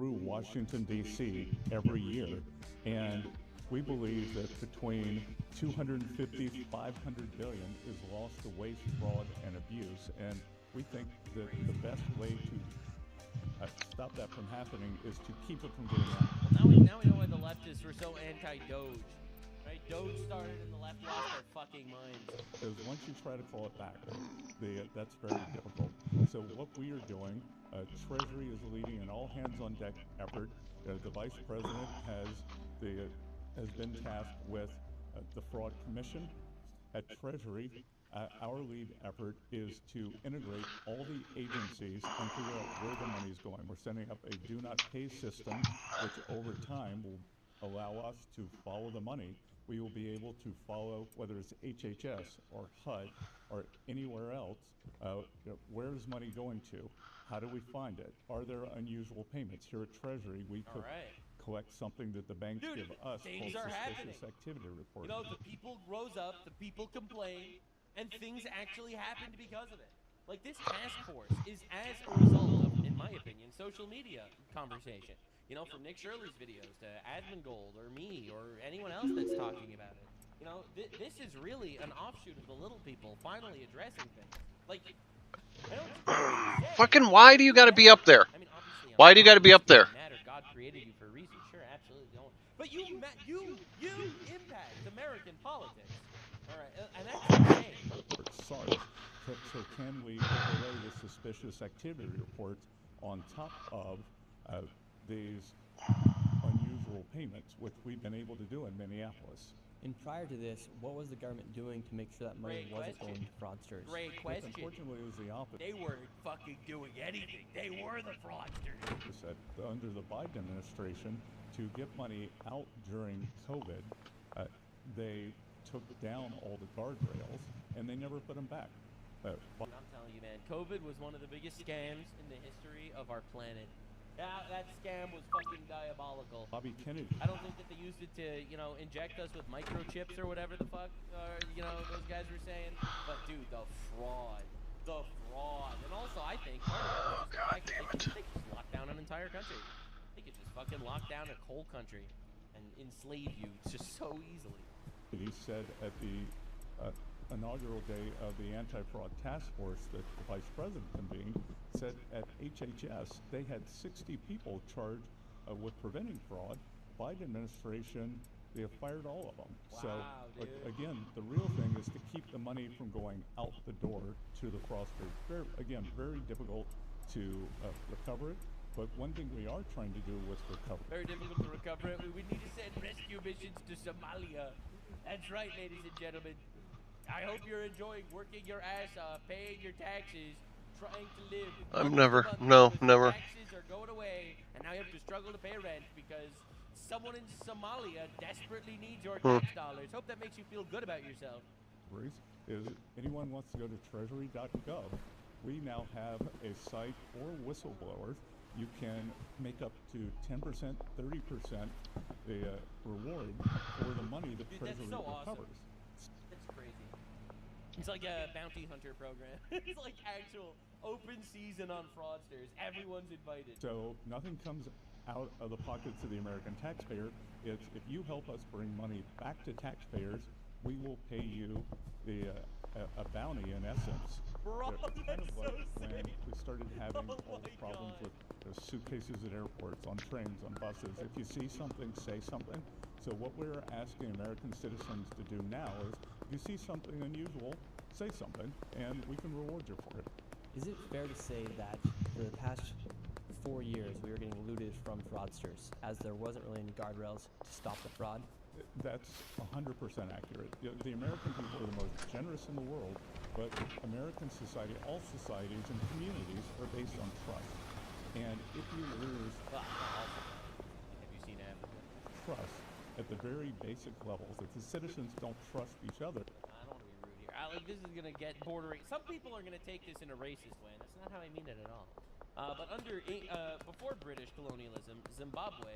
through Washington, D.C. every year. And we believe that between 250, 500 billion is lost to waste, fraud, and abuse. And we think that the best way to stop that from happening is to keep it from getting out. Well, now we know why the leftists were so anti-Doge. Right? Doge started and the left lost their fucking minds. Because once you try to call it back, that's very difficult. So what we are doing, Treasury is leading an all-hands-on-deck effort. The Vice President has been tasked with the Fraud Commission. At Treasury, our lead effort is to integrate all the agencies and figure out where the money is going. We're setting up a do-not-pay system, which over time will allow us to follow the money. We will be able to follow, whether it's HHS or HUD or anywhere else, where is money going to? How do we find it? Are there unusual payments? Here at Treasury, we could collect something that the banks give us called suspicious activity report. You know, the people rose up, the people complained, and things actually happened because of it. Like, this task force is as a result of, in my opinion, social media conversation. You know, from Nick Shirley's videos to Asmongold or me or anyone else that's talking about it. You know, this is really an offshoot of the little people finally addressing things. Like, I don't fucking why do you got to be up there? I mean, obviously, why do you got to be up there? God created you for a reason. Sure, absolutely don't. But you impact American politics. All right, and that's insane. Sorry. So can we overlay the suspicious activity reports on top of these unusual payments, which we've been able to do in Minneapolis? And prior to this, what was the government doing to make sure that money wasn't going to fraudsters? Great question. Unfortunately, it was the opposite. They weren't fucking doing anything. They were the fraudsters. Under the Biden administration, to get money out during COVID, they took down all the guardrails, and they never put them back. I'm telling you, man, COVID was one of the biggest scams in the history of our planet. That scam was fucking diabolical. Bobby Kennedy. I don't think that they used it to, you know, inject us with microchips or whatever the fuck, you know, those guys were saying. But, dude, the fraud. And also, I think, God damn it. they could just lock down an entire country. They could just fucking lock down a whole country and enslave you just so easily. He said at the inaugural day of the anti-fraud task force that the vice president convened, said at HHS they had 60 people charged with preventing fraud. Biden administration, they have fired all of them. Wow, so dude. again, the real thing is to keep the money from going out the door to the fraudsters. Very difficult to recover it. But one thing we are trying to do with recovery. Very difficult to recover it. We need to send rescue missions to Somalia. That's right, ladies and gentlemen. I hope you're enjoying working your ass off, paying your taxes, trying to live. Never. Taxes are going away, and now you have to struggle to pay rent because someone in Somalia desperately needs your tax dollars. Hope that makes you feel good about yourself. Is anyone wants to go to treasury.gov, we now have a site for whistleblowers. You can make up to 10%, 30% the reward for the money that Treasury recovers. That's crazy. It's like a bounty hunter program. It's like actual open season on fraudsters. Everyone's invited. So nothing comes out of the pockets of the American taxpayer. It's if you help us bring money back to taxpayers, we will pay you a bounty in essence. Bro, kind of like so when sick. we started having all the problems with the suitcases at airports, on trains, on buses. If you see something, say something. So what we're asking American citizens to do now is, if you see something unusual, say something, and we can reward you for it. Is it fair to say that for the past 4 years we were getting looted from fraudsters, as there wasn't really any guardrails to stop the fraud? That's 100% accurate. The American people are the most generous in the world, but American society, all societies and communities are based on trust. And if you lose trust at the very basic levels, if the citizens don't trust each other. I don't want to be rude here. This is going to get bordering. Some people are going to take this in a racist way, and that's not how I mean it at all. But before British colonialism, Zimbabwe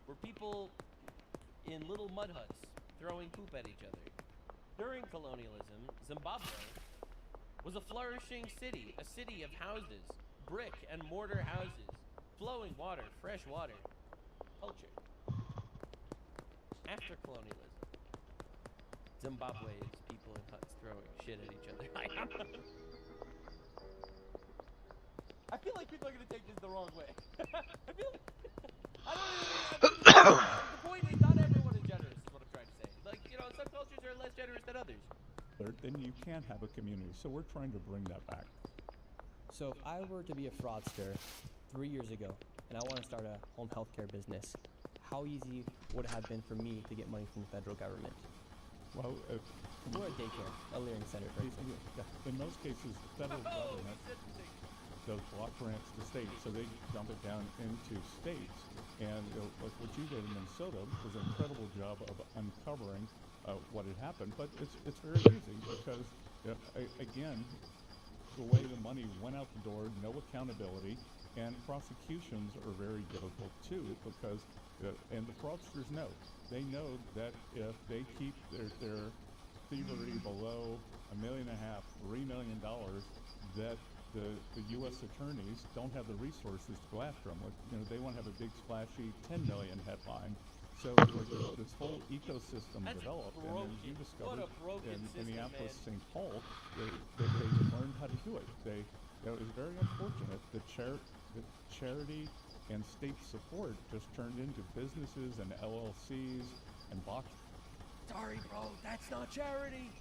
were people in little mud huts throwing poop at each other. During colonialism, Zimbabwe was a flourishing city, a city of houses, brick and mortar houses, flowing water, fresh water, culture. After colonialism, Zimbabwe's people in huts throwing shit at each other. I feel like people are gonna take this the wrong way. I feel like I don't even. The point is, not everyone is generous. Is what I'm trying to say. Like, you know, some cultures are less generous than others. Then you can't have a community. So we're trying to bring that back. So if I were to be a fraudster 3 years ago and I want to start a home healthcare business, how easy would it have been for me to get money from the federal government? Well, Or a daycare, a learning center, for example. in most cases, the federal government does block grants to states, so they dump it down into states. And like what you did in Minnesota was an incredible job of uncovering what had happened. But it's very easy because, again, the way the money went out the door, no accountability, and prosecutions are very difficult too because, and the fraudsters know. They know that if they keep their thievery below $1.5 million, $3 million, that the U.S. attorneys don't have the resources to go after them. Like, they want to have a big splashy 10 million headline. So this whole ecosystem That's developed, broken. and as you discovered What a broken in system, Minneapolis, man. St. Paul, they learned how to do it. It was very unfortunate that charity and state support just turned into businesses and LLCs and box. Sorry, bro, that's not charity.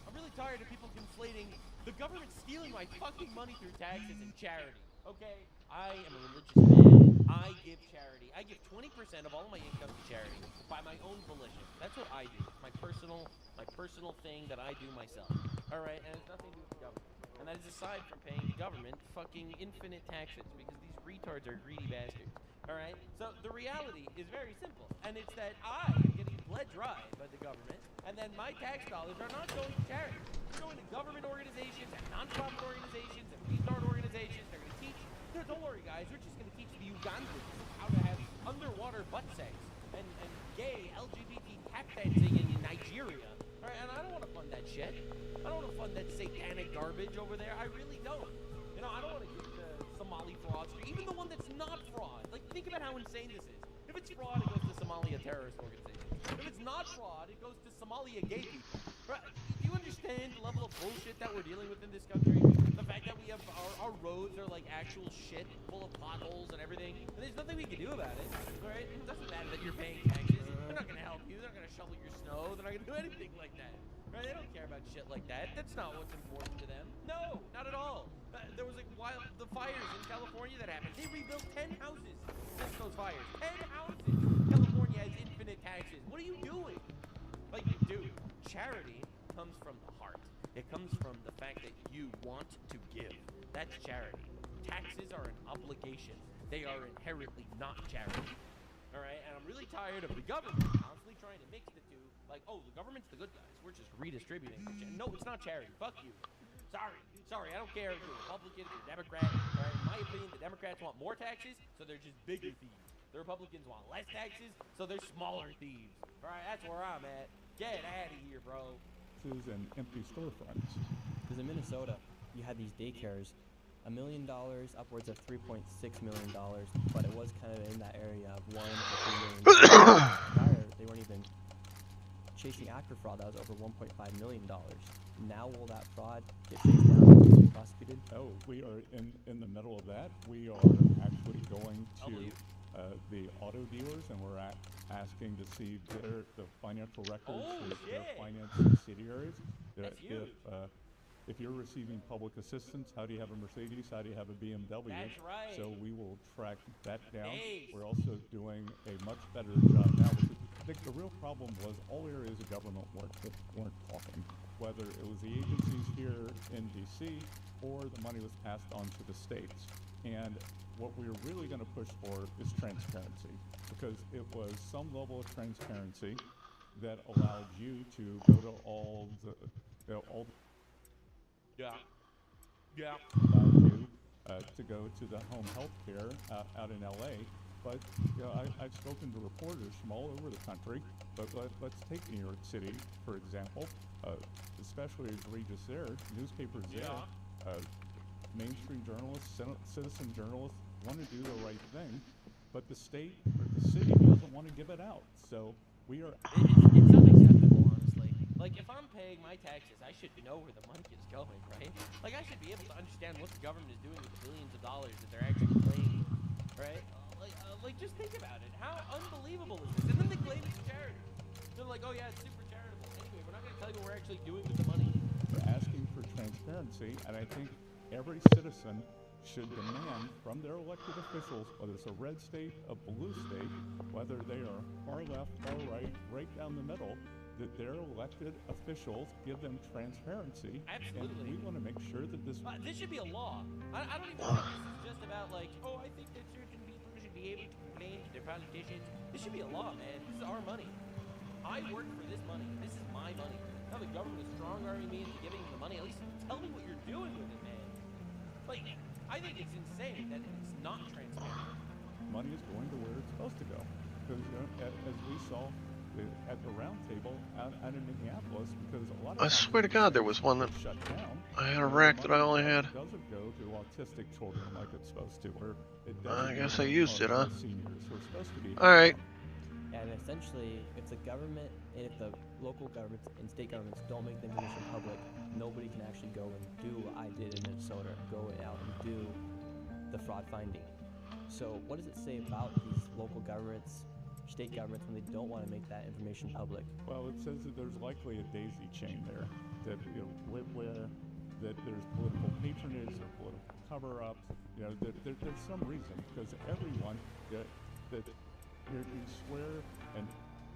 I'm really tired of people conflating the government stealing my fucking money through taxes and charity. Okay, I am a religious man. I give charity. I give 20% of all of my income to charity by my own volition. That's what I do. It's my personal thing that I do myself. All right, and it's nothing to do with the government. And that is aside from paying the government fucking infinite taxes because these retards are greedy bastards. All right, so the reality is very simple, and it's that I am getting bled dry by the government, and then my tax dollars are not going to charity. They're going to government organizations and nonprofit organizations and retard organizations. They're going to teach. Don't worry, guys. We're just going to teach the Ugandans how to have underwater butt sex and gay LGBT tap dancing in Nigeria. All right, and I don't want to fund that shit. I don't want to fund that satanic garbage over there. I really don't. I don't want to give the Somali fraudster, even the one that's not fraud. Like, think about how insane this is. If it's fraud, it goes to Somalia terrorist organization. If it's not fraud, it goes to Somalia gay people. Right? Do you understand the level of bullshit that we're dealing with in this country? The fact that we have our roads are like actual shit, full of potholes and everything, and there's nothing we can do about it. Right? It doesn't matter that you're paying taxes. They're not going to help you. They're not going to shovel your snow. They're not going to do anything like that. Right? They don't care about shit like that. That's not what's important to them. No, not at all. There was like the fires in California that happened. They rebuilt 10 houses since those fires. 10 houses. California has infinite taxes. What are you doing? Like, dude, charity comes from the heart. It comes from the fact that you want to give. That's charity. Taxes are an obligation. They are inherently not charity. All right? And I'm really tired of the government constantly trying to mix the two. Like, oh, the government's the good guys. We're just redistributing. No, it's not charity. Fuck you. Sorry, I don't care if you're Republican, if you're Democrat. All right, in my opinion, the Democrats want more taxes, so they're just bigger thieves. The Republicans want less taxes, so they're smaller thieves. All right, that's where I'm at. Get out of here, bro. And empty storefronts. Because in Minnesota, you had these daycares, $1 million, upwards of $3.6 million, but it was kind of in that area of $1 to $3 million. Prior, they weren't even chasing after fraud. That was over $1.5 million. Now will that fraud get chased down and prosecuted? Oh, we are in the middle of that. We are actually going to the auto dealers, and we're asking to see the financial records for their finance subsidiaries. That's huge. If you're receiving public assistance, how do you have a Mercedes? How do you have a BMW? That's right. So we will track that down. Hey. We're also doing a much better job now. I think the real problem was all areas of government weren't talking. Whether it was the agencies here in D.C. or the money was passed on to the states. And what we're really going to push for is transparency, because it was some level of transparency that allowed you to go to all the allowed you to go to the home health care out in LA. But I've spoken to reporters from all over the country. But let's take New York City, for example. Especially egregious there. Newspapers there, mainstream journalists, citizen journalists, want to do the right thing, but the state or the city doesn't want to give it out. So we are. It's unacceptable, honestly. Like, if I'm paying my taxes, I should know where the money is going, right? Like, I should be able to understand what the government is doing with the billions of dollars that they're actually claiming, right? Like, just think about it. How unbelievable is this? And then they claim it's charity. They're like, oh yeah, it's super charitable. Anyway, we're not going to tell you what we're actually doing with the money. We're asking for transparency, and I think every citizen should demand from their elected officials, whether it's a red state, a blue state, whether they are far left, far right, right down the middle, that their elected officials give them transparency. Absolutely. And we want to make sure that this should be a law. I don't even think this is just about like, oh, I think that certain people should be able to complain to their politicians. This should be a law, man. This is our money. I work for this money. This is my money. Now the government is strong-arming me into giving them the money. At least tell me what you're doing with it, man. Like, I think it's insane that it's not transparent. money is going to where it's supposed to go. Because as we saw at the round table out in Minneapolis, because a lot of I swear to God, there was one that shut down. I had a rack that I only had. It doesn't go to autistic children like it's supposed to. Or it I doesn't guess go I to used it, huh? Seniors who are supposed to be. All right. And essentially, if the government and if the local governments and state governments don't make the information public, nobody can actually go and do what I did in Minnesota, go out and do the fraud finding. So what does it say about these local governments, state governments, when they don't want to make that information public? Well, it says that there's likely a daisy chain there, that where that there's political patronage or political cover-ups. There's some reason, because everyone that you swear an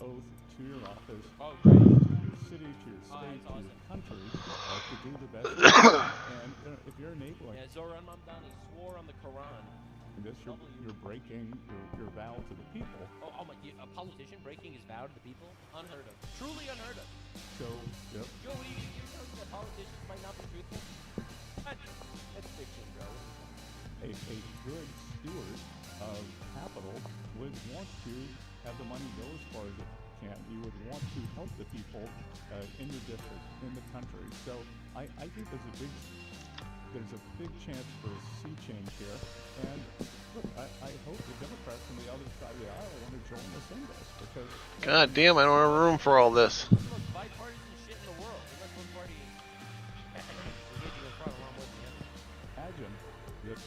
oath to your office, Oh, to great. your city, to your state, that's to awesome. your country, to do the best you can. And if you're enabling Yeah, Zoran Mamdani swore on the Quran. this, you're breaking your vow to the people. Oh my! A politician breaking his vow to the people? Unheard of. Truly unheard of. So, Joe, you're telling me that politicians might not be truthful? That's fiction, bro. a good steward of capital would want to have the money go as far as it can. You would want to help the people in the district, in the country. So I think there's a big chance for a sea change here. And look, I hope the Democrats on the other side of the aisle want to join us in this, because God damn, I don't have room for all this. This is the most bipartisan shit in the world. Unless one party is engaging in fraud along with the other. imagine that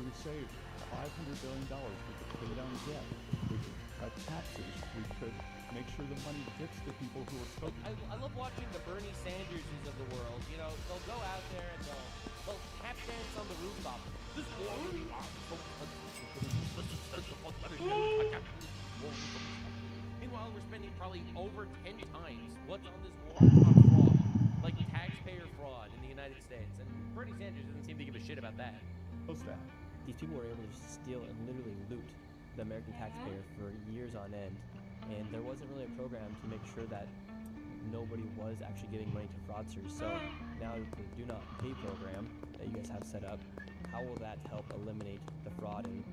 we save $500 billion, we could pay down debt, we could cut taxes, we could make sure the money gets to people who are supposed to. I love watching the Bernie Sanderses of the world. You know, they'll go out there and they'll tap dance on the rooftop. This war. Meanwhile, we're spending probably over 10 times what's on this war on fraud, like taxpayer fraud in the United States. And Bernie Sanders doesn't seem to give a shit about that. Post that. These people were able to steal and literally loot the American taxpayer for years on end, and there wasn't really a program to make sure that nobody was actually giving money to fraudsters. So now the Do Not Pay program that you guys have set up, how will that help eliminate the fraud? And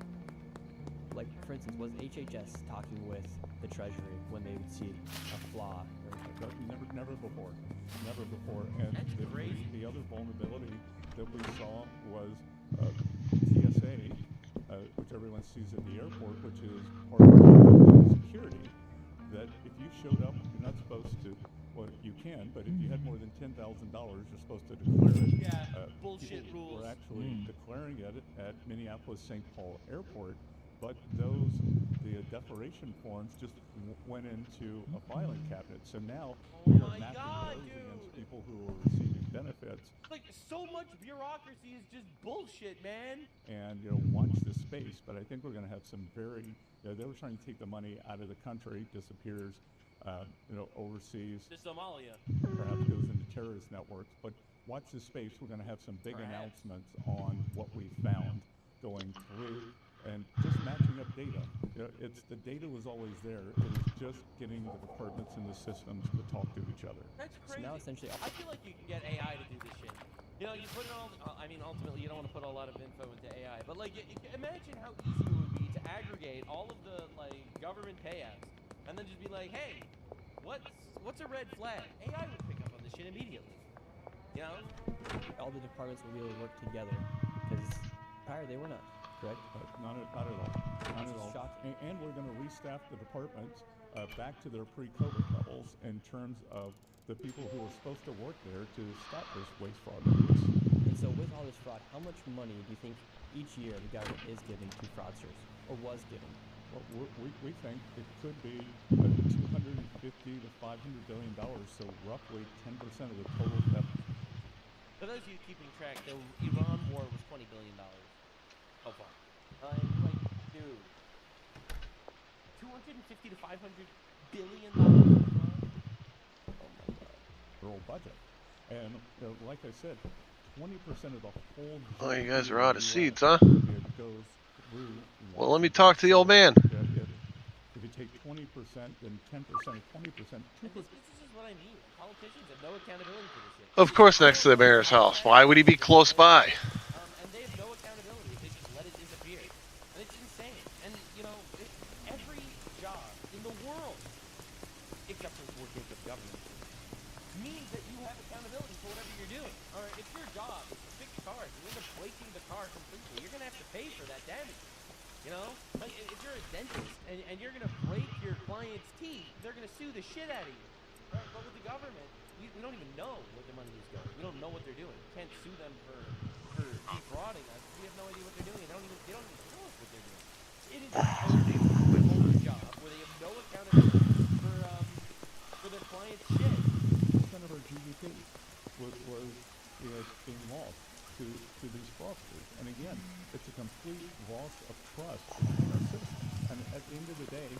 like, for instance, was HHS talking with the Treasury when they would see a flaw? Never before. Never before. And That's crazy. the other vulnerability that we saw was TSA, which everyone sees at the airport, which is part of security, that if you showed up, you're not supposed to, well, you can, but if you had more than $10,000, you're supposed to declare it. Yeah, bullshit people rules. were actually declaring it at Minneapolis St. Paul Airport, but the declaration forms just went into a filing cabinet. So now Oh we are my mapping God, those dude. against people who are receiving benefits. Like, so much bureaucracy is just bullshit, man. And watch this space. But I think we're going to have some very, they were trying to take the money out of the country, disappears, overseas, To Somalia. perhaps goes into terrorist networks. But watch this space. We're going to have some big Perhaps. announcements on what we found going through and just matching up data. It's the data was always there. It was just getting the departments and the systems to talk to each other. That's So crazy. now essentially, I feel like you can get AI to do this shit. You put in all. Ultimately, you don't want to put a lot of info into AI, but imagine how easy it would be to aggregate all of the government payouts, and then just be like, hey, what's a red flag? AI would pick up on this shit immediately. all the departments will be able to work together, because prior they were not. correct? Not at all. Not It's at all. shocking. And we're going to restaff the departments back to their pre-COVID levels in terms of the people who are supposed to work there to stop this waste, fraud, and abuse. And so with all this fraud, how much money do you think each year the government is giving to fraudsters, or was giving? Well, we think it could be $250 to $500 billion, so roughly 10% of the total theft. For those of you keeping track, the Iran war was $20 billion so far. Like, dude, 250 to 500 billion dollars. Oh my God. Federal budget. And like I said, 20% of the whole. Oh, you GDP guys are in out the of US, seeds, huh? It goes through. Well, let me talk to the old man. If you take 20%, then 10% of 20%, 2%. This is what I mean. Politicians have no accountability for this shit. Of course, next to the mayor's house. Why would he be close by? And they have no accountability if they just let it disappear. And it's insane. And, you know, every job in the world, except for working for the government, means that you have accountability for whatever you're doing. All right, if your job is to fix cars and you end up breaking the car completely, you're going to have to pay for that damage. You know? Like, if you're a dentist and you're going to break your client's teeth, they're going to sue the shit out of you. Right? But with the government, we don't even know where the money is going. We don't know what they're doing. We can't sue them for defrauding us. We have no idea what they're doing. They don't even tell us what they're doing. It is a totally job where they have no accountability for their client's shit. Percent of our GDP was being lost to these fraudsters. And again, it's a complete loss of trust between our citizens. And at the end of the day,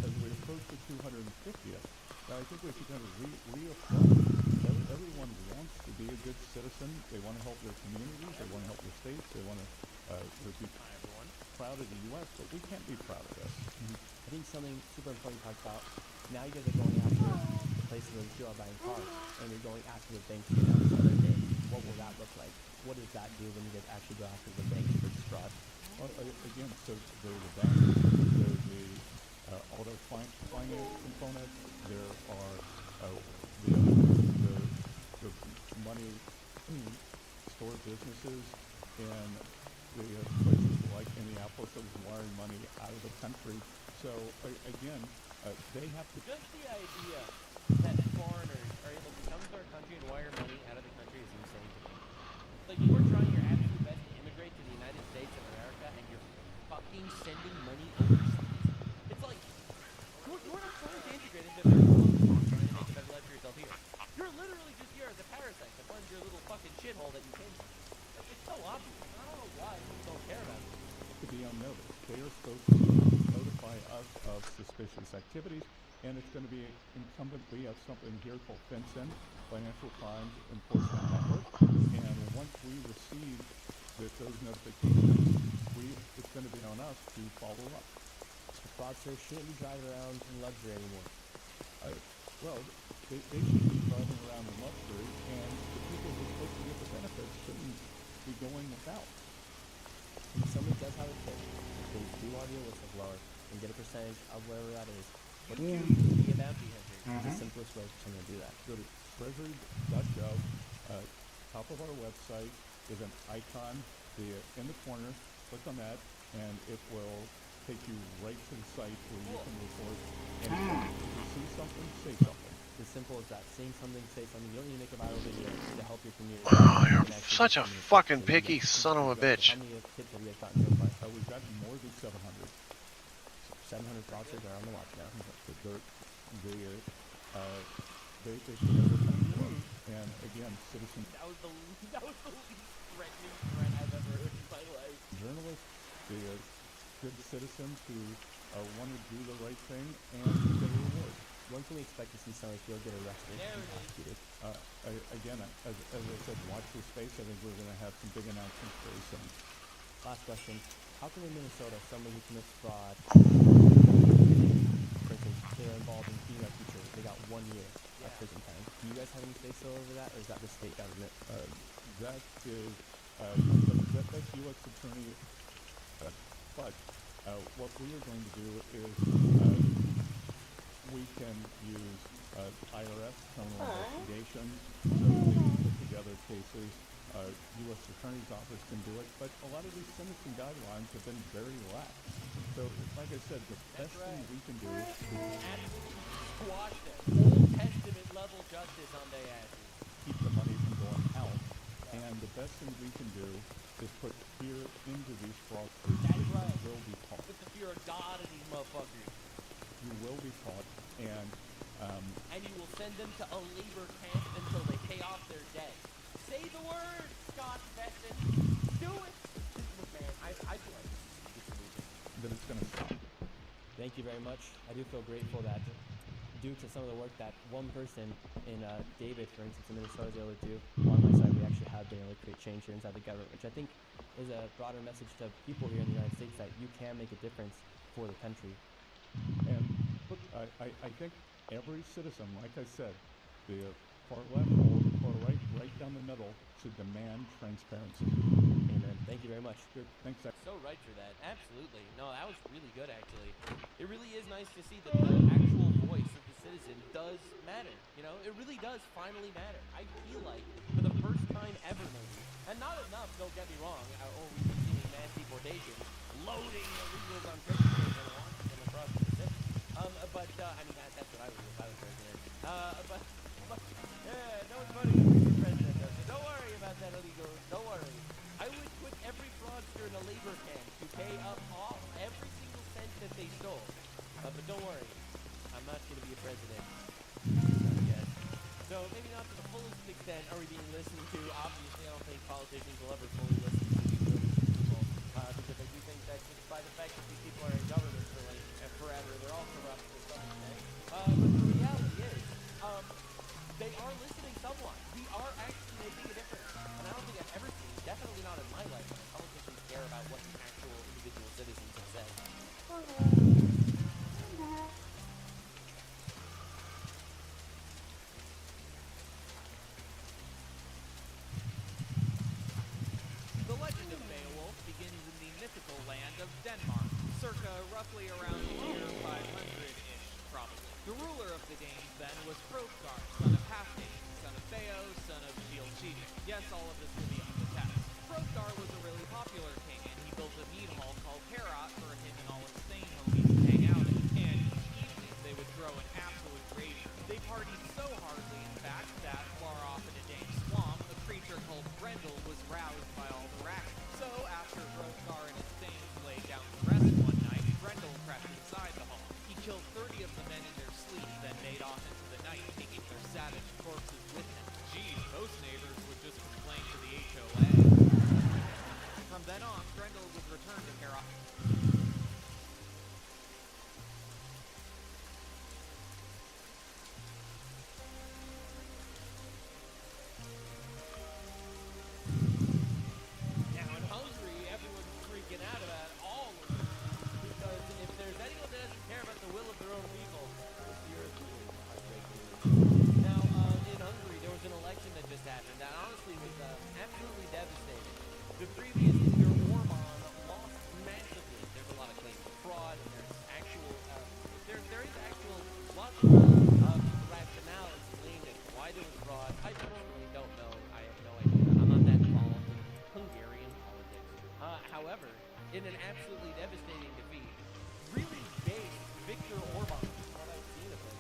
as we approach the 250th, I think we should kind of reaffirm everyone wants to be a good citizen. They want to help their communities. They want to help their states. They want to be proud of the U.S., but we can't be proud of this. I think something super important to talk about. Now you guys are going after places where people are buying cars, and you're going after the banks to announce other day. What will that look like? What does that do when you guys actually go after the banks for this fraud? Well, again, so there's the banks, there's the auto finance component, there are the money store businesses in the places like Minneapolis that was wiring money out of the country. So again, they have to. Just the idea that foreigners are able to come to our country and wire money out of the country is insane to me. Like, you're trying your absolute best to immigrate to the United States of America, and you're fucking sending money overseas. It's like, you're not trying to integrate into America. You're trying to make a better life for yourself here. You're literally just here as a parasite to fund your little fucking shithole that you came from. Like, it's so obvious. I don't know why people don't care about it. To be unnoticed. They are supposed to notify us of suspicious activities, and it's going to be incumbent. We have something here called FinCEN, Financial Crimes Enforcement Network, and once we receive those notifications, it's going to be on us to follow up. The fraudsters shouldn't be driving around in luxury anymore. Well, they should be driving around in luxury, and the people who are supposed to get the benefits shouldn't be going without. If somebody does have a tip, they do want your whistleblower and get a percentage of whatever that is. What do you do? Be a bounty hunter. It's the simplest way for someone to do that. Go to treasury.gov. Top of our website is an icon in the corner. Click on that, and it will take you right to the site where you can report. And if you see something, say something. As simple as that. Seeing something, say something. You don't need to make a viral video to help your community. Oh, you're You can actually such do a something fucking to picky really son of a bitch. How many tips have you guys gotten so far? We've gotten more than 700. 700 fraudsters are on the watch now. They and again, citizens. That was the least threatening threat I've ever heard in my life. Journalists, good citizens who want to do the right thing and get a reward. When can we expect to see somebody get arrested and prosecuted? Again, as I said, watch this space. I think we're going to have some big announcements very soon. Last question. How come in Minnesota somebody who commits fraud, for instance, they're involved in being a teacher, they got 1 year of prison time? Do you guys have any say so over that, or is that the state government? That's U.S. Attorney. But what we are going to do is we can use IRS criminal investigations, so we can put together cases U.S. Attorney's Office can do it, but a lot of these sentencing guidelines have been very lax. So, like I said, the best thing we can do is Absolutely squash it. Old Testament level justice on their asses. keep the money from going out. And the best thing we can do is put fear into these fraudsters. That's You right. will be caught. Put the fear of God in these motherfuckers. You will be caught, and And you will send them to a labor camp until they pay off their debt. Say the word, Scott Besson. Do it. Man, I feel like it's moving. that it's going to stop. Thank you very much. I do feel grateful that due to some of the work that one person in David, for instance, in Minnesota is able to do, on my side, we actually have been able to create change here inside the government, which I think is a broader message to people here in the United States that you can make a difference for the country. And look, I think every citizen, like I said, the far left or far right, right down the middle, should demand transparency. Amen. Thank you very much. Good. Thanks, Zach. So right for that. Absolutely. No, that was really good, actually. It really is nice to see that the actual voice of the citizen does matter. You know, it really does finally matter. I feel like, for the first time ever, maybe, and not enough, don't get me wrong, or we've been seeing mass deportation, loading illegals on trains in Washington across the Pacific. I mean, that's what I would do if I was president. No one's voting for president, though, so don't worry about that, illegals. Don't worry. I would put every fraudster in a labor camp to pay up all every single cent that they stole. But don't worry, I'm not going to be a president. Not yet. So maybe not to the fullest extent are we being listened to. Obviously, I don't think politicians will ever fully listen to these people because I do think that just by the fact that these people are in government for like forever, they're all corrupt to some extent. But the reality is, they are listening somewhat. We are actually making a difference. And I don't think I've ever seen, definitely not in my lifetime, politicians care about what the actual individual citizens have said. The legend of Beowulf begins in the mythical land of Denmark, circa roughly around the year 500-ish, probably. The ruler of the Danes then was Hrothgar, son of Halfdan, son of Theo, son of Gilchidi. Yes, all of this will be on the test. Hrothgar was a really popular king, and he built a mead hall called Heorot for him and all his Thane homies to hang out in. And each evening they would throw an absolute rating. They partied so hardly, in fact, that far off in a Dane swamp, a creature called Grendel was roused by all the racket. So after Hrothgar and his Thanes lay down to rest one night, Grendel crept inside the hall. He killed 30 of the men in their sleep, then made off into the night, taking their savage corpses with him. Geez, most neighbors would just complain to the HOA. From then on, Grendel would return to Heorot. Now in Hungary, everyone's freaking out about all of this, because if there's anyone that doesn't care about the will of their own people, it's the Europeans. Now, in Hungary, there was an election that just happened that honestly was absolutely devastating. The previous leader, Orban, lost massively. There's a lot of claims of fraud, and there's actual, there is actual logical rationale explained as to why there was fraud. I personally don't know. I have no idea. I'm not that involved in Hungarian politics. However, in an absolutely devastating defeat, really big Viktor Orban, from what I've seen of him,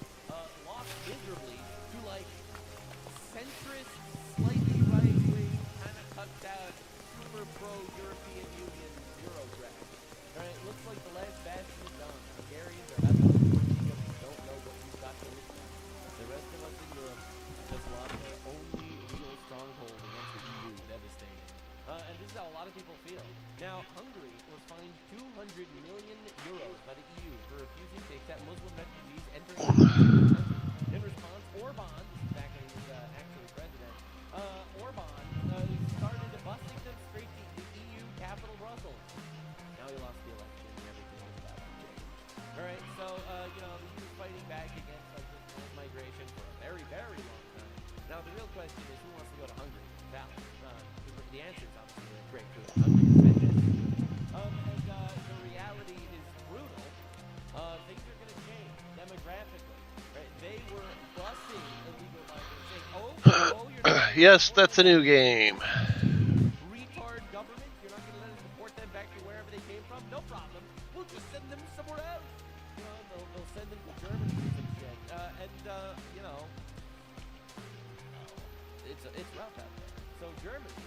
lost miserably to like centrist, slightly right-wing, kind of cuts out, super pro-European Union bureaucrat. Alright, looks like the last bastion is done. Hungarians are about to don't know what we've got to look at. The rest of us in Europe just lost their only real stronghold against the EU. Devastating. And this is how a lot of people feel. Now, Hungary was fined 200 million euros by the EU for refusing to accept Muslim refugees entering the country. In response, Orban, this is back when he was actually president, Orban started busing them straight to the EU capital, Brussels. Now he lost the election and everything is about to change. Alright, so, you know, the EU is fighting back against like this mass migration for a very, very long time. Now, the real question is, who wants to go to Hungary? Now, the answer is obviously a great food. Hungary is fantastic. And the reality is brutal. Things are going to change demographically. Right? They were busing illegal migrants saying, oh, you're not Yes, that's a new game. deport them back to wherever they came from, no problem. We'll just send them somewhere else. You know, they'll send them to Germany or some shit. You know, it's rough out there. So Germany,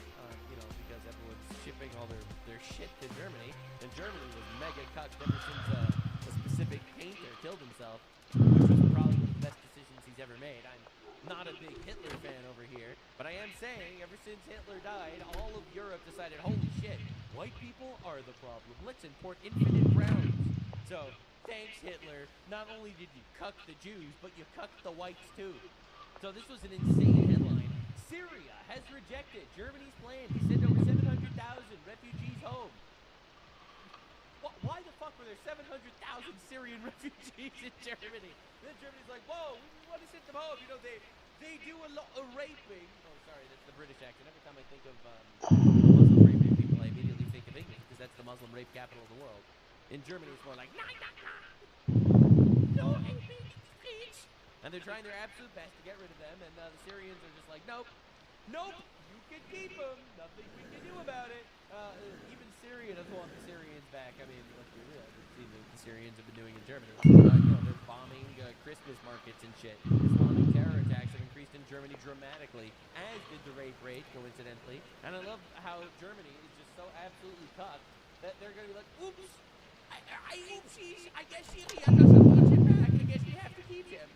you know, because everyone's shipping all their shit to Germany, and Germany was mega cucked ever since a specific painter killed himself, which was probably one of the best decisions he's ever made. I'm not a big Hitler fan over here, but I am saying ever since Hitler died, all of Europe decided, holy shit, white people are the problem. Let's import infinite browns. So, thanks Hitler. Not only did you cuck the Jews, but you cucked the whites too. So this was an insane headline. Syria has rejected Germany's plan to send over 700,000 refugees home. Why the fuck were there 700,000 Syrian refugees in Germany? And then Germany's like, whoa, we want to send them home. You know, they do a lot of raping. Oh, sorry, that's the British accent. Every time I think of Muslim raping people, I immediately think of England because that's the Muslim rape capital of the world. In Germany, it's more like, no raping, please. And they're trying their absolute best to get rid of them, and the Syrians are just like, nope, you can keep them, nothing we can do about it. Even Syria doesn't want the Syrians back. I mean, let's be real, we've seen what the Syrians have been doing in Germany. You know, they're bombing Christmas markets and shit. Islamic terror attacks have increased in Germany dramatically, as did the rape rate, coincidentally. And I love how Germany is just so absolutely cucked that they're going to be like, oops, oopsies, I guess Syria doesn't want him back. I guess we have to keep him.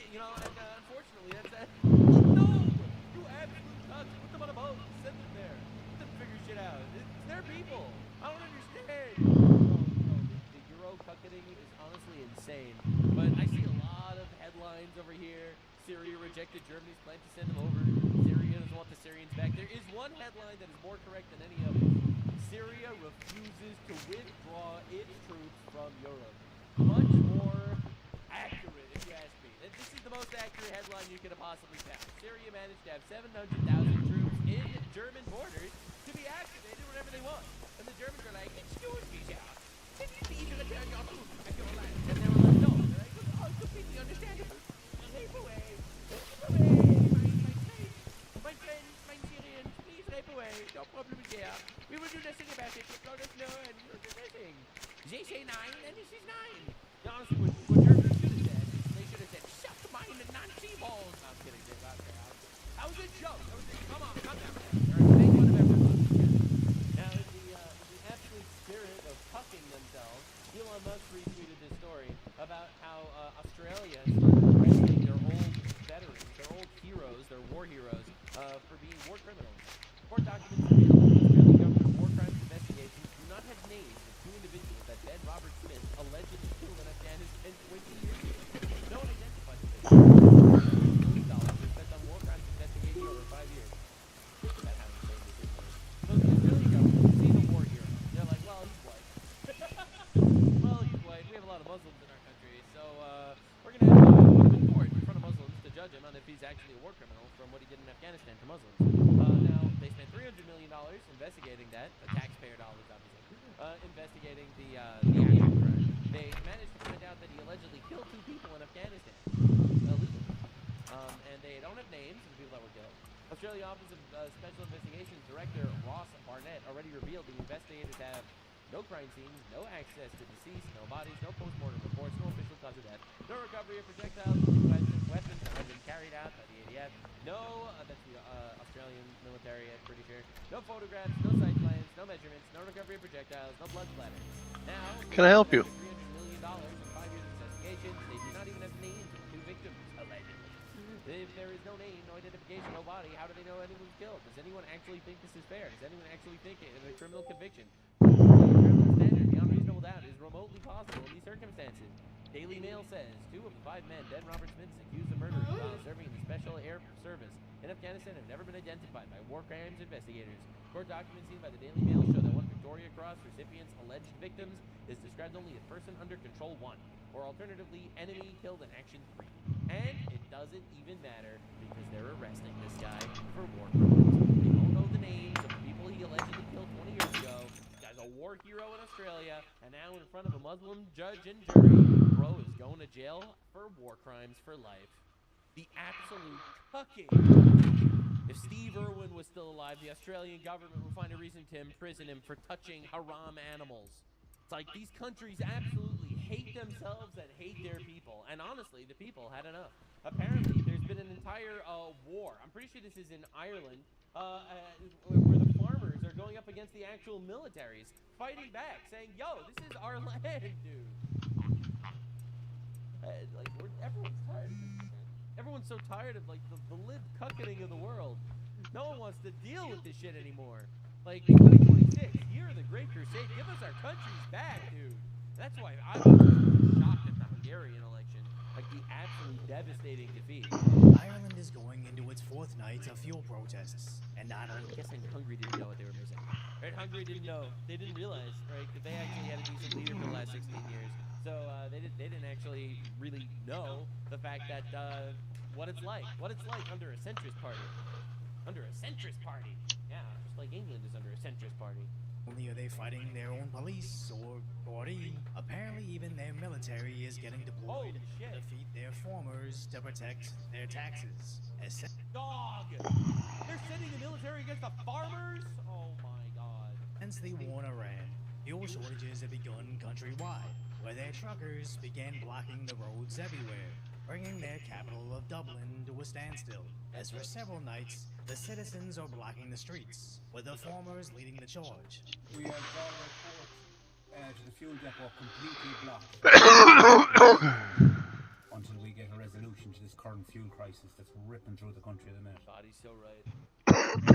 You know, and unfortunately, that's no! You absolute nuts. Put them on a boat. Send them there. Let them figure shit out. It's their people. I don't understand. The Euro cucketing is honestly insane. But I see a lot of headlines over here. Syria rejected Germany's plan to send them over. Syria doesn't want the Syrians back. There is one headline that is more correct than any other. Syria refuses to withdraw its troops from Europe. Much more accurate, if you ask me. This is the most accurate headline you could have possibly found. Syria managed to have 700,000 troops in German borders to be activated whenever they want. And the Germans are like, excuse me, sir. Can you please return your troops back to your land? And they were like, no. And they're like, oh, completely understandable. Rape away. My friends, my Syrians, please rape away. No problem here. We will do nothing about it. Just let us know and we'll do nothing. They say 9 and this is 9. Honestly, what Germany should have said, they should have said, suck mine and Nazi balls. No, I'm kidding, Dave. That was a joke. Come on, calm down. Make fun of everyone. Now, in the absolute spirit of pucking themselves, Elon Musk retweeted this story about how Australia started arresting their old veterans, their old heroes, their war heroes, for being war criminals. Court documents reveal that the Australian government war crimes investigations do not have names of two individuals that Ben Robert Smith allegedly killed in Afghanistan 20 years ago. No one identified the victims. $1 million were spent on war crimes investigation over 5 years. Think about how insane this is. So the Australian government sees a war hero. They're like, well, he's white. Well, he's white. We have a lot of Muslims in our country, so we're going to have to put him in court in front of Muslims to judge him on if he's actually a war criminal from what he did in Afghanistan for Muslims. Now, they spent $300 million investigating that, the taxpayer dollars, obviously, investigating the actual crime. They managed to find out that he allegedly killed 2 people in Afghanistan, illegally. And they don't have names of the people that were killed. Australia Office of Special Investigations Director Ross Barnett already revealed the investigators have no crime scenes, no access to deceased, no bodies, no post-mortem reports, no official cause of death, no recovery of projectiles, weapons that have been carried out by the ADF, no, that's the Australian military, I'm pretty sure, no photographs, no site plans, no measurements, no recovery of projectiles, no blood splatter. Now, Can I help you? $300 million in 5 years of investigation, they do not even have names of 2 victims, allegedly. If there is no name, no identification, no body, how do they know anyone was killed? Does anyone actually think this is fair? Does anyone actually think it is a criminal conviction? Criminal standard beyond reasonable doubt is remotely possible in these circumstances. Daily Mail says 2 of the 5 men Ben Robert Smith is accused of murdering while serving in the Special Air Service in Afghanistan have never been identified by war crimes investigators. Court documents seen by the Daily Mail show that one Victoria Cross recipient's alleged victims is described only as person under control 1, or alternatively enemy killed in action 3. And it doesn't even matter because they're arresting this guy for war crimes. They don't know the names of the people he allegedly killed 20 years ago. This guy's a war hero in Australia, and now in front of a Muslim judge and jury, bro is going to jail for war crimes for life. The absolute cucking If Steve Irwin was still alive, the Australian government would find a reason to imprison him for touching haram animals. It's like these countries absolutely hate themselves and hate their people. And honestly, the people had enough. Apparently, there's been an entire war. I'm pretty sure this is in Ireland, where the farmers are going up against the actual militaries, fighting back, saying, yo, this is our land, dude. Everyone's tired of this shit. Everyone's so tired of, like, the lib cucketing of the world. No one wants to deal with this shit anymore. Like, 2026, year of the Great Crusade, give us our countries back, dude. That's why I was shocked at the Hungarian election. Like, the absolutely devastating defeat. Ireland is going into its fourth night of fuel protests, and not I'm only guessing Hungary didn't know what they were missing. Right? Hungary didn't know. They didn't realize, right? That they actually had a decent leader for the last 16 years. So they didn't actually really know the fact that what it's like under a centrist party. Under a centrist party. Yeah, just like England is under a centrist party. are they fighting their own police or body, apparently even their military is getting deployed Holy shit. to defeat their formers to protect their taxes. Dog! They're sending the military against the farmers? Oh my god. Since the war in Iran, fuel shortages have begun countrywide, where their truckers began blocking the roads everywhere, bringing their capital of Dublin to a standstill. As for several nights, the citizens are blocking the streets, with the farmers leading the charge. We have got our port to the fuel depot completely blocked until we get a resolution to this current fuel crisis that's ripping through the country at the minute. God, he's so right.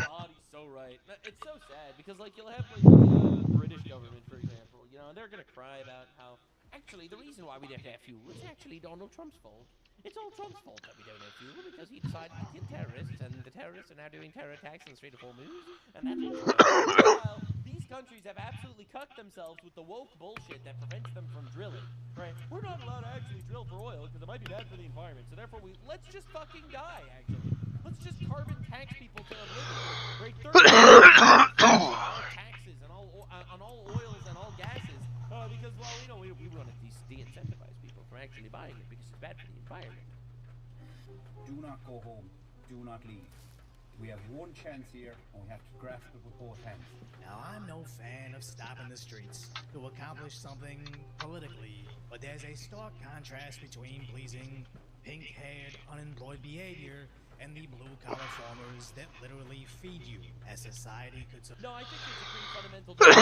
God, he's so right. It's so sad because, like, you'll have like the British government, for example, you know, and they're gonna cry about how actually the reason why we don't have fuel is actually Donald Trump's fault. It's all Trump's fault that we don't have fuel because he decided to kill terrorists, and the terrorists are now doing terror attacks in the Strait of Hormuz, and that's what's Meanwhile, these countries have absolutely cucked themselves with the woke bullshit that prevents them from drilling. Right? We're not allowed to actually drill for oil because it might be bad for the environment. So therefore, let's just fucking die. Actually, let's just carbon tax people to oblivion. Right? 30% taxes and on all oils and all gases because we want to de-incentivize people from actually buying it because it's bad for the environment. Do not go home. Do not leave. We have one chance here, and we have to grasp it with both hands. Now, I'm no fan of stopping the streets to accomplish something politically, but there's a stark contrast between pleasing pink-haired, unemployed behavior and the blue-collar farmers that literally feed you, as society could... No, I think it's a pretty fundamental difference.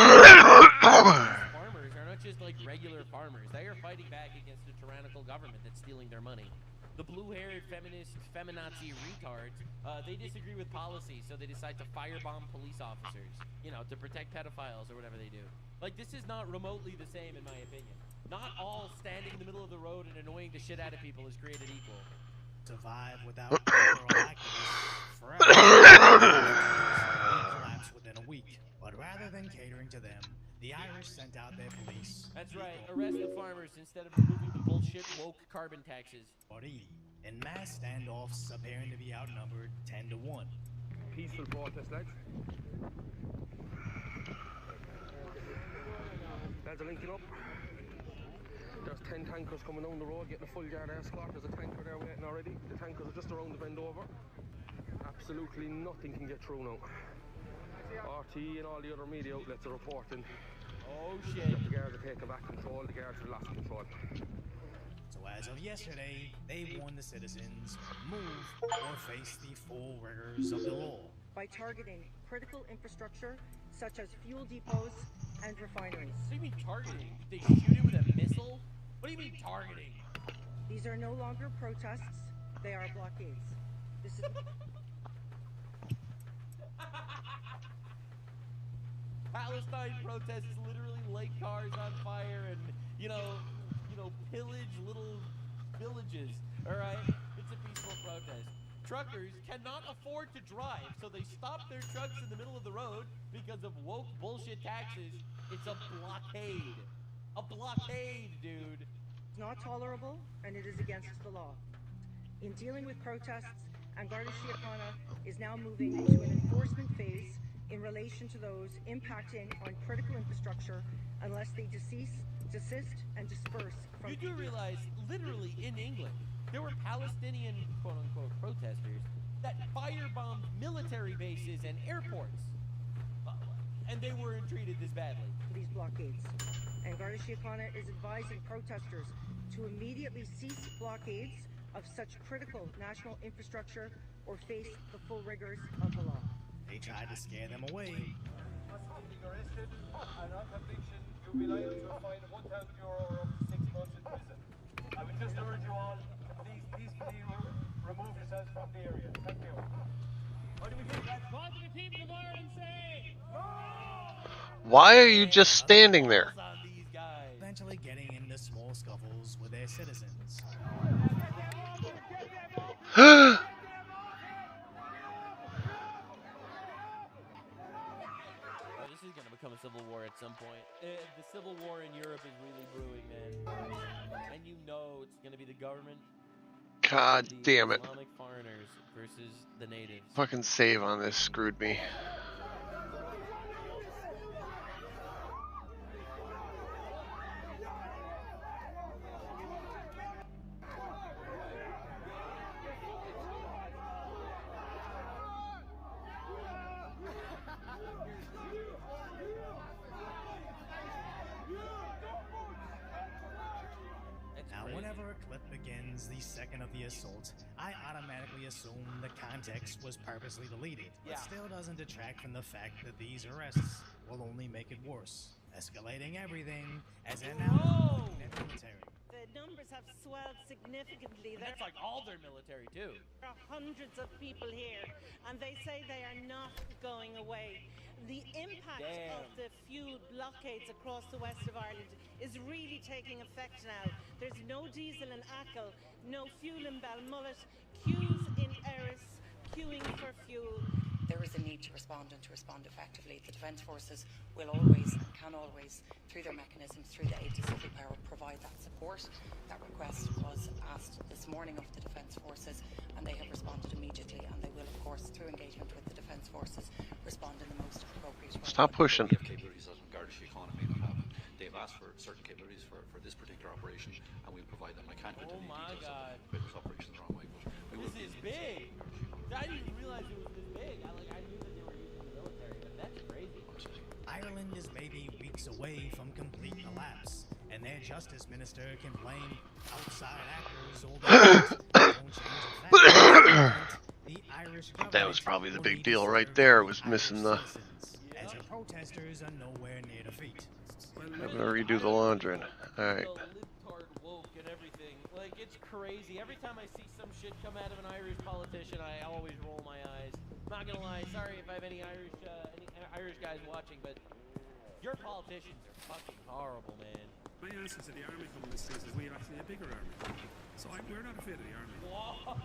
Farmers are not just like regular farmers. They are fighting back against a tyrannical government that's stealing their money. The blue-haired feminist, feminazi retards, they disagree with policy, so they decide to firebomb police officers, you know, to protect pedophiles or whatever they do. Like, this is not remotely the same, in my opinion. Not all standing in the middle of the road and annoying the shit out of people is created equal. Survive without moral activists forever. Collapse within a week. But rather than catering to them, the Irish sent out their police. That's right. Arrest the farmers instead of removing the bullshit woke carbon taxes. And mass standoffs appearing to be outnumbered 10 to 1. Peaceful protest, lads. Lads are linking up. There's 10 tankers coming down the road, getting a full yard escort. There's a tanker there waiting already. The tankers are just around the bend over. Absolutely nothing can get through now. RT and all the other media outlets are reporting. Oh shit. The guards are taking back control, the guards have lost control. So as of yesterday, they warned the citizens, move or face the full rigors of the law. By targeting critical infrastructure such as fuel depots and refineries. What do you mean targeting? Did they shoot it with a missile? What do you mean targeting? These are no longer protests, they are blockades. This is Palestine protests literally light cars on fire and, you know, pillage little villages, all right? It's a peaceful protest. Truckers cannot afford to drive, so they stop their trucks in the middle of the road because of woke bullshit taxes. It's a blockade. A blockade, dude. not tolerable and it is against the law. In dealing with protests, Garda Síochána is now moving into an enforcement phase in relation to those impacting on critical infrastructure unless they desist and disperse from... You do realize, literally in England, there were Palestinian quote-unquote protesters that firebombed military bases and airports. And they weren't treated this badly. These blockades. And Garda Síochána is advising protesters to immediately cease blockades of such critical national infrastructure or face the full rigors of the law. They tried to scare them away. Arrested and on conviction, you'll be liable to a fine of €1,000 or up to 6 months in prison. I would just urge you all to please peacefully remove yourselves from the area. Thank you. What do we do? What do the people of Ireland say? Why are you just standing there? Eventually getting into small scuffles with their citizens. This is going to become a civil war at some point. The civil war in Europe is really brewing, man. And you know it's going to be the government. God damn it. Islamic foreigners versus the natives. Fucking save on this screwed me. Whenever a clip begins the second of the assault, I automatically assume the context was purposely deleted. It still doesn't detract from the fact that these arrests will only make it worse, escalating everything as an outcome of their military. The numbers have swelled significantly. And that's like all their military too. There are hundreds of people here, and they say they are not going away. The impact of the fuel blockades across the west of Ireland is really taking effect now. There's no diesel in Achill, no fuel in Balmullet, queues in Erris, queuing for fuel. There is a need to respond and to respond effectively. The Defence Forces will always and can always, through their mechanisms, through the aid to civil power, provide that support. That request was asked this morning of the Defence Forces, and they have responded immediately, and they will, of course, through engagement with the Defence Forces, respond in the most appropriate way. Stop pushing. We have capabilities that Garda Síochána may not have. They've asked for certain capabilities for this particular operation, and we'll provide them. I can't go into the details of those operations the wrong way, but we will This is big. I didn't even realize it was this big. I knew that they were using the military, but that's crazy. Ireland is maybe weeks away from complete collapse, and their justice minister can blame outside actors all the the Irish That was probably the big deal right there, was missing the... As the protesters are nowhere near defeat. I'm gonna redo the laundry. Alright. And everything. Like, it's crazy. Every time I see some shit come out of an Irish politician, I always roll my eyes. Not gonna lie, sorry if I have any Irish guys watching, but your politicians are fucking horrible, man. My answer to the army coming to the States is we're actually a bigger army. So we're not afraid of the army. Whoa!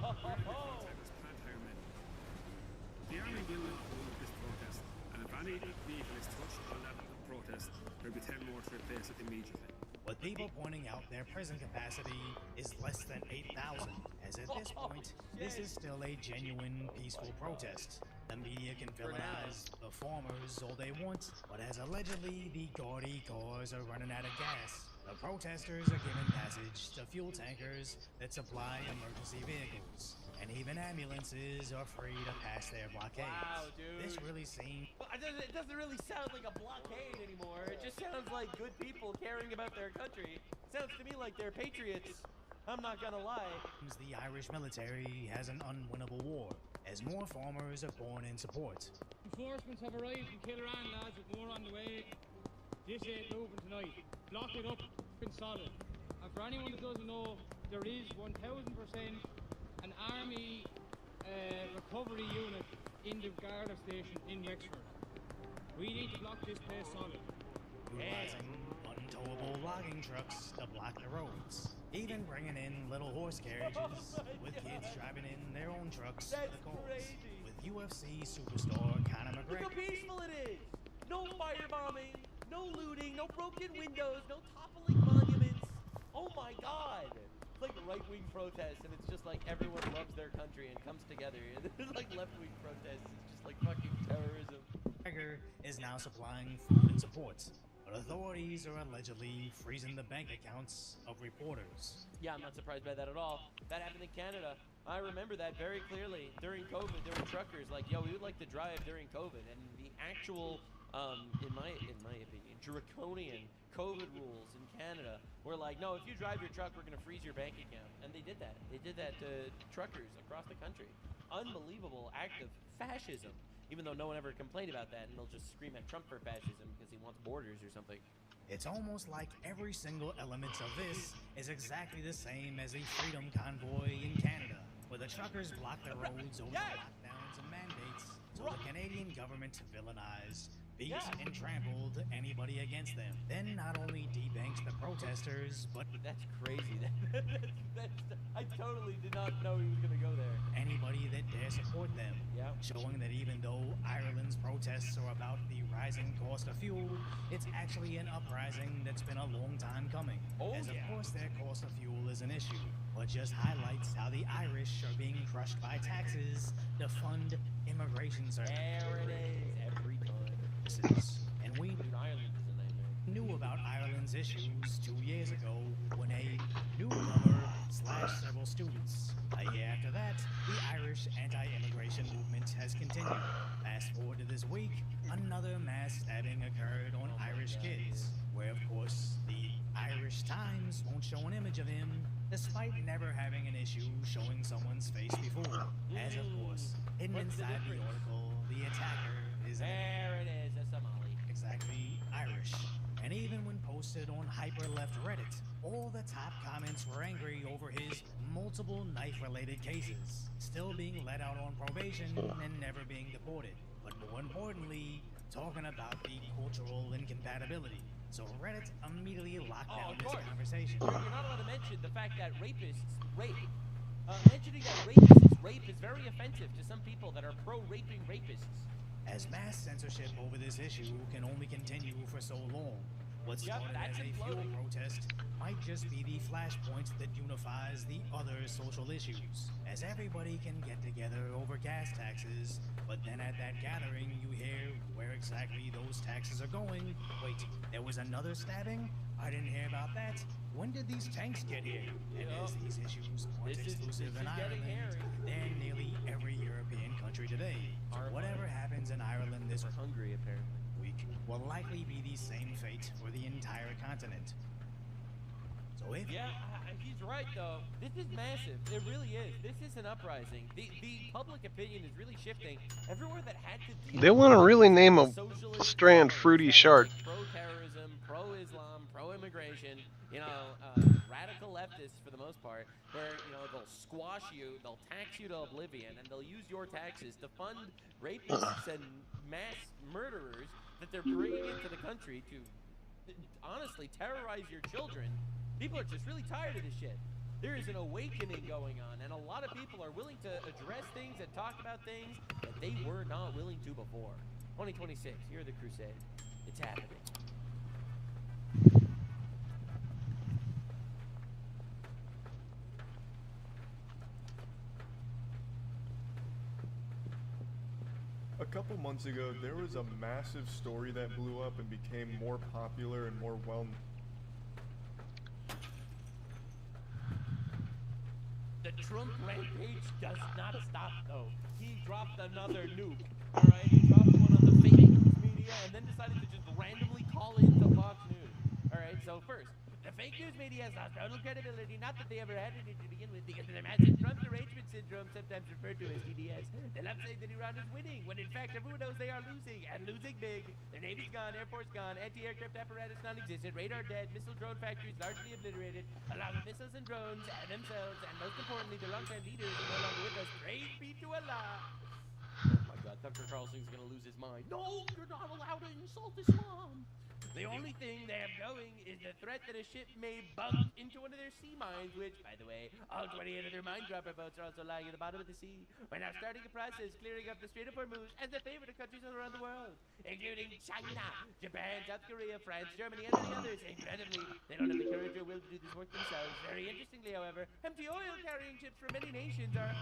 The army will win this protest, and if any vehicle is touched on that protest, there'll be 10 more to replace it immediately. With people pointing out their prison capacity is less than 8,000, as at this point, this is still a genuine peaceful protest. The media can villainize the formers all they want, but as allegedly the gaudy cars are running out of gas, the protesters are given passage to fuel tankers that supply emergency vehicles. And even ambulances are free to pass their blockades. Wow, dude. This really seems... It doesn't really sound like a blockade anymore. It just sounds like good people caring about their country. It sounds to me like they're patriots. I'm not gonna lie. The Irish military has an unwinnable war, as more farmers are born in support. Reinforcements have arrived from Killarane, lads, with more on the way. This ain't moving tonight. Block it up and solid. And for anyone that doesn't know, there is 1000% an army recovery unit in the Garda station in Wexford. We need to block this place solid. Utilizing untowable logging trucks to block the roads. Even bringing in little horse carriages with kids driving in their own trucks to the cause. With UFC superstar Conor McGregor. Look how peaceful it is. No firebombing, no looting, no broken windows, no toppling monuments. Oh my God. It's like right-wing protests, and it's just like everyone loves their country and comes together. And there's like left-wing protests. It's just like fucking terrorism. McGregor is now supplying food and support, but authorities are allegedly freezing the bank accounts of reporters. Yeah, I'm not surprised by that at all. That happened in Canada. I remember that very clearly. During COVID, there were truckers like, yo, we would like to drive during COVID. And the actual, in my opinion, draconian COVID rules in Canada were like, no, if you drive your truck, we're going to freeze your bank account. And they did that. They did that to truckers across the country. Unbelievable act of fascism, even though no one ever complained about that. And they'll just scream at Trump for fascism because he wants borders or something. It's almost like every single element of this is exactly the same as the Freedom Convoy in Canada, where the truckers block the roads over the lockdowns and mandates, so the Canadian government villainized, beat, and trampled anybody against them. Then not only debanked the protesters, but that's crazy. I totally did not know he was going to go there. Anybody that dare support them, showing that even though Ireland's protests are about the rising cost of fuel, it's actually an uprising that's been a long time coming. As of course their cost of fuel is an issue, but just highlights how the Irish are being crushed by taxes to fund immigration services. There it is, every time. And we knew about Ireland's issues 2 years ago when a newcomer / several students. A year after that, the Irish anti-immigration movement has continued. Fast forward to this week, another mass stabbing occurred on Irish kids, where of course the Irish Times won't show an image of him, despite never having an issue showing someone's face before. As of course, hidden inside the article, the attacker is there it is, a Somali. Exactly Irish. And even when posted on hyper-left Reddit, all the top comments were angry over his multiple knife-related cases, still being let out on probation and never being deported. But more importantly, talking about the cultural incompatibility. So Reddit immediately locked down this conversation. You're not allowed to mention the fact that rapists rape. Mentioning that rapists rape is very offensive to some people that are pro-raping rapists. As mass censorship over this issue can only continue for so long, what started as a fuel protest might just be the flashpoint that unifies the other social issues, as everybody can get together over gas taxes, but then at that gathering you hear where exactly those taxes are going. Wait, there was another stabbing? I didn't hear about that. When did these tanks get here? And as these issues aren't exclusive in Ireland, they're in nearly every European country today. So whatever happens in Ireland this Hungary apparently week will likely be the same fate for the entire continent. So if he's right though. This is massive. It really is. This is an uprising. The public opinion is really shifting. Everywhere that had to deal They want to really name a strand Fruity Shark. Pro-terrorism, pro-Islam, pro-immigration, radical leftists for the most part, where, they'll squash you, they'll tax you to oblivion, and they'll use your taxes to fund rapists and mass murderers that they're bringing into the country to, honestly, terrorize your children. People are just really tired of this shit. There is an awakening going on, and a lot of people are willing to address things and talk about things that they were not willing to before. 2026, year of the crusade. It's happening. A couple months ago, there was a massive story that blew up and became more popular and more well-known. The Trump rampage does not stop, though. He dropped another nuke, alright? He dropped one on the fake news media and then decided to just randomly call into Fox News. Alright, so first, the fake news media has lost total credibility, not that they ever had any to begin with, because of the massive Trump derangement syndrome, sometimes referred to as TDS. They love saying that Iran is winning, when in fact everyone knows they are losing, and losing big. Their Navy's gone, Air Force gone, anti-aircraft apparatus non-existent, radar dead, missile drone factories largely obliterated, along with missiles and drones, and themselves, and most importantly, their longtime leaders are no longer with us. Praise be to Allah. Oh my God, Tucker Carlson's gonna lose his mind. No, you're not allowed to insult Islam. The only thing they have going is the threat that a ship may bump into one of their sea mines, which, by the way, all 28 of their mine dropper boats are also lying at the bottom of the sea. We're now starting a process clearing up the Strait of Hormuz as a favor to countries all around the world, including China, Japan, South Korea, France, Germany, and many others. Incredibly, they don't have the courage or will to do this work themselves. Very interestingly, however, empty oil-carrying ships from many nations are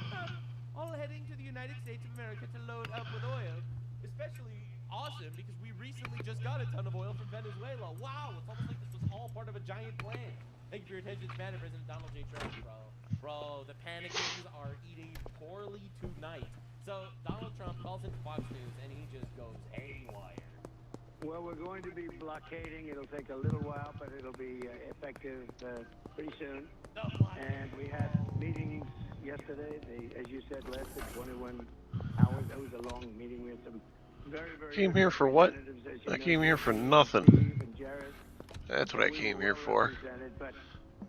all heading to the United States of America to load up with oil, especially awesome because we recently just got a ton of oil from Venezuela. Wow, it's almost like this was all part of a giant plan. Thank you for your attention, Madam President Donald J. Trump, Bro, the panicking are eating poorly tonight. So Donald Trump calls into Fox News and he just goes haywire. Well, we're going to be blockading. It'll take a little while, but it'll be effective pretty soon. And we had meetings yesterday. They, as you said, lasted 21 hours. That was a long meeting. We had some very Came here for what? I came here for nothing. That's what I came here for. But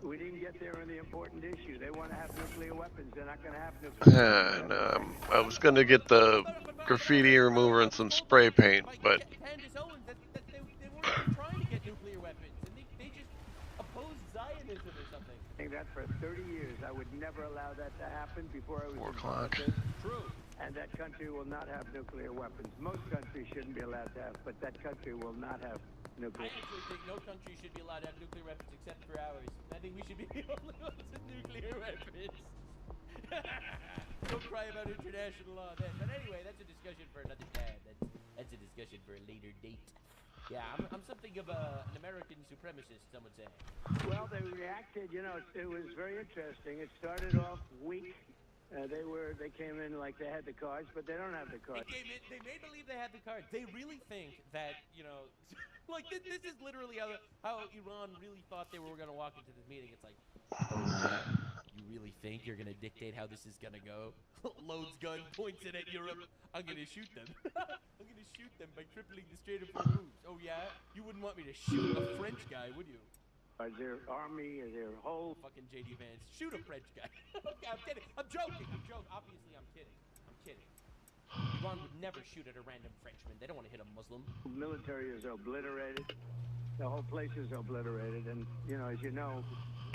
we didn't get there on the important issue. They want to have nuclear weapons. They're not going to have nuclear weapons. I was gonna get the graffiti remover and some spray paint, but Candace Owens, they weren't even trying to get nuclear weapons, and they just opposed Zionism or something. Saying that for 30 years, I would never allow that to happen before I was 4 in o'clock. politics. True. And that country will not have nuclear weapons. Most countries shouldn't be allowed to have, but that country will not have nuclear. I actually think no country should be allowed to have nuclear weapons except for ours. I think we should be the only ones with nuclear weapons. Don't cry about international law then. But anyway, that's a discussion for another time. That's a discussion for a later date. Yeah, I'm something of an American supremacist, some would say. Well, they reacted, you know, it was very interesting. It started off weak. They came in like they had the cards, but they don't have the cards. They made believe they had the cards. They really think that, you know, like this is literally how Iran really thought they were going to walk into this meeting. It's like, you really think you're going to dictate how this is going to go? Loads gun, points it at Europe. I'm going to shoot them. I'm going to shoot them by tripling the Strait of Hormuz. Oh yeah? You wouldn't want me to shoot a French guy, would you? Their army, their whole... Fucking J.D. Vance. Shoot a French guy. Okay, I'm kidding. I'm joking. Obviously, I'm kidding. Iran would never shoot at a random Frenchman. They don't want to hit a Muslim. Military is obliterated. The whole place is obliterated. And, you know, as you know,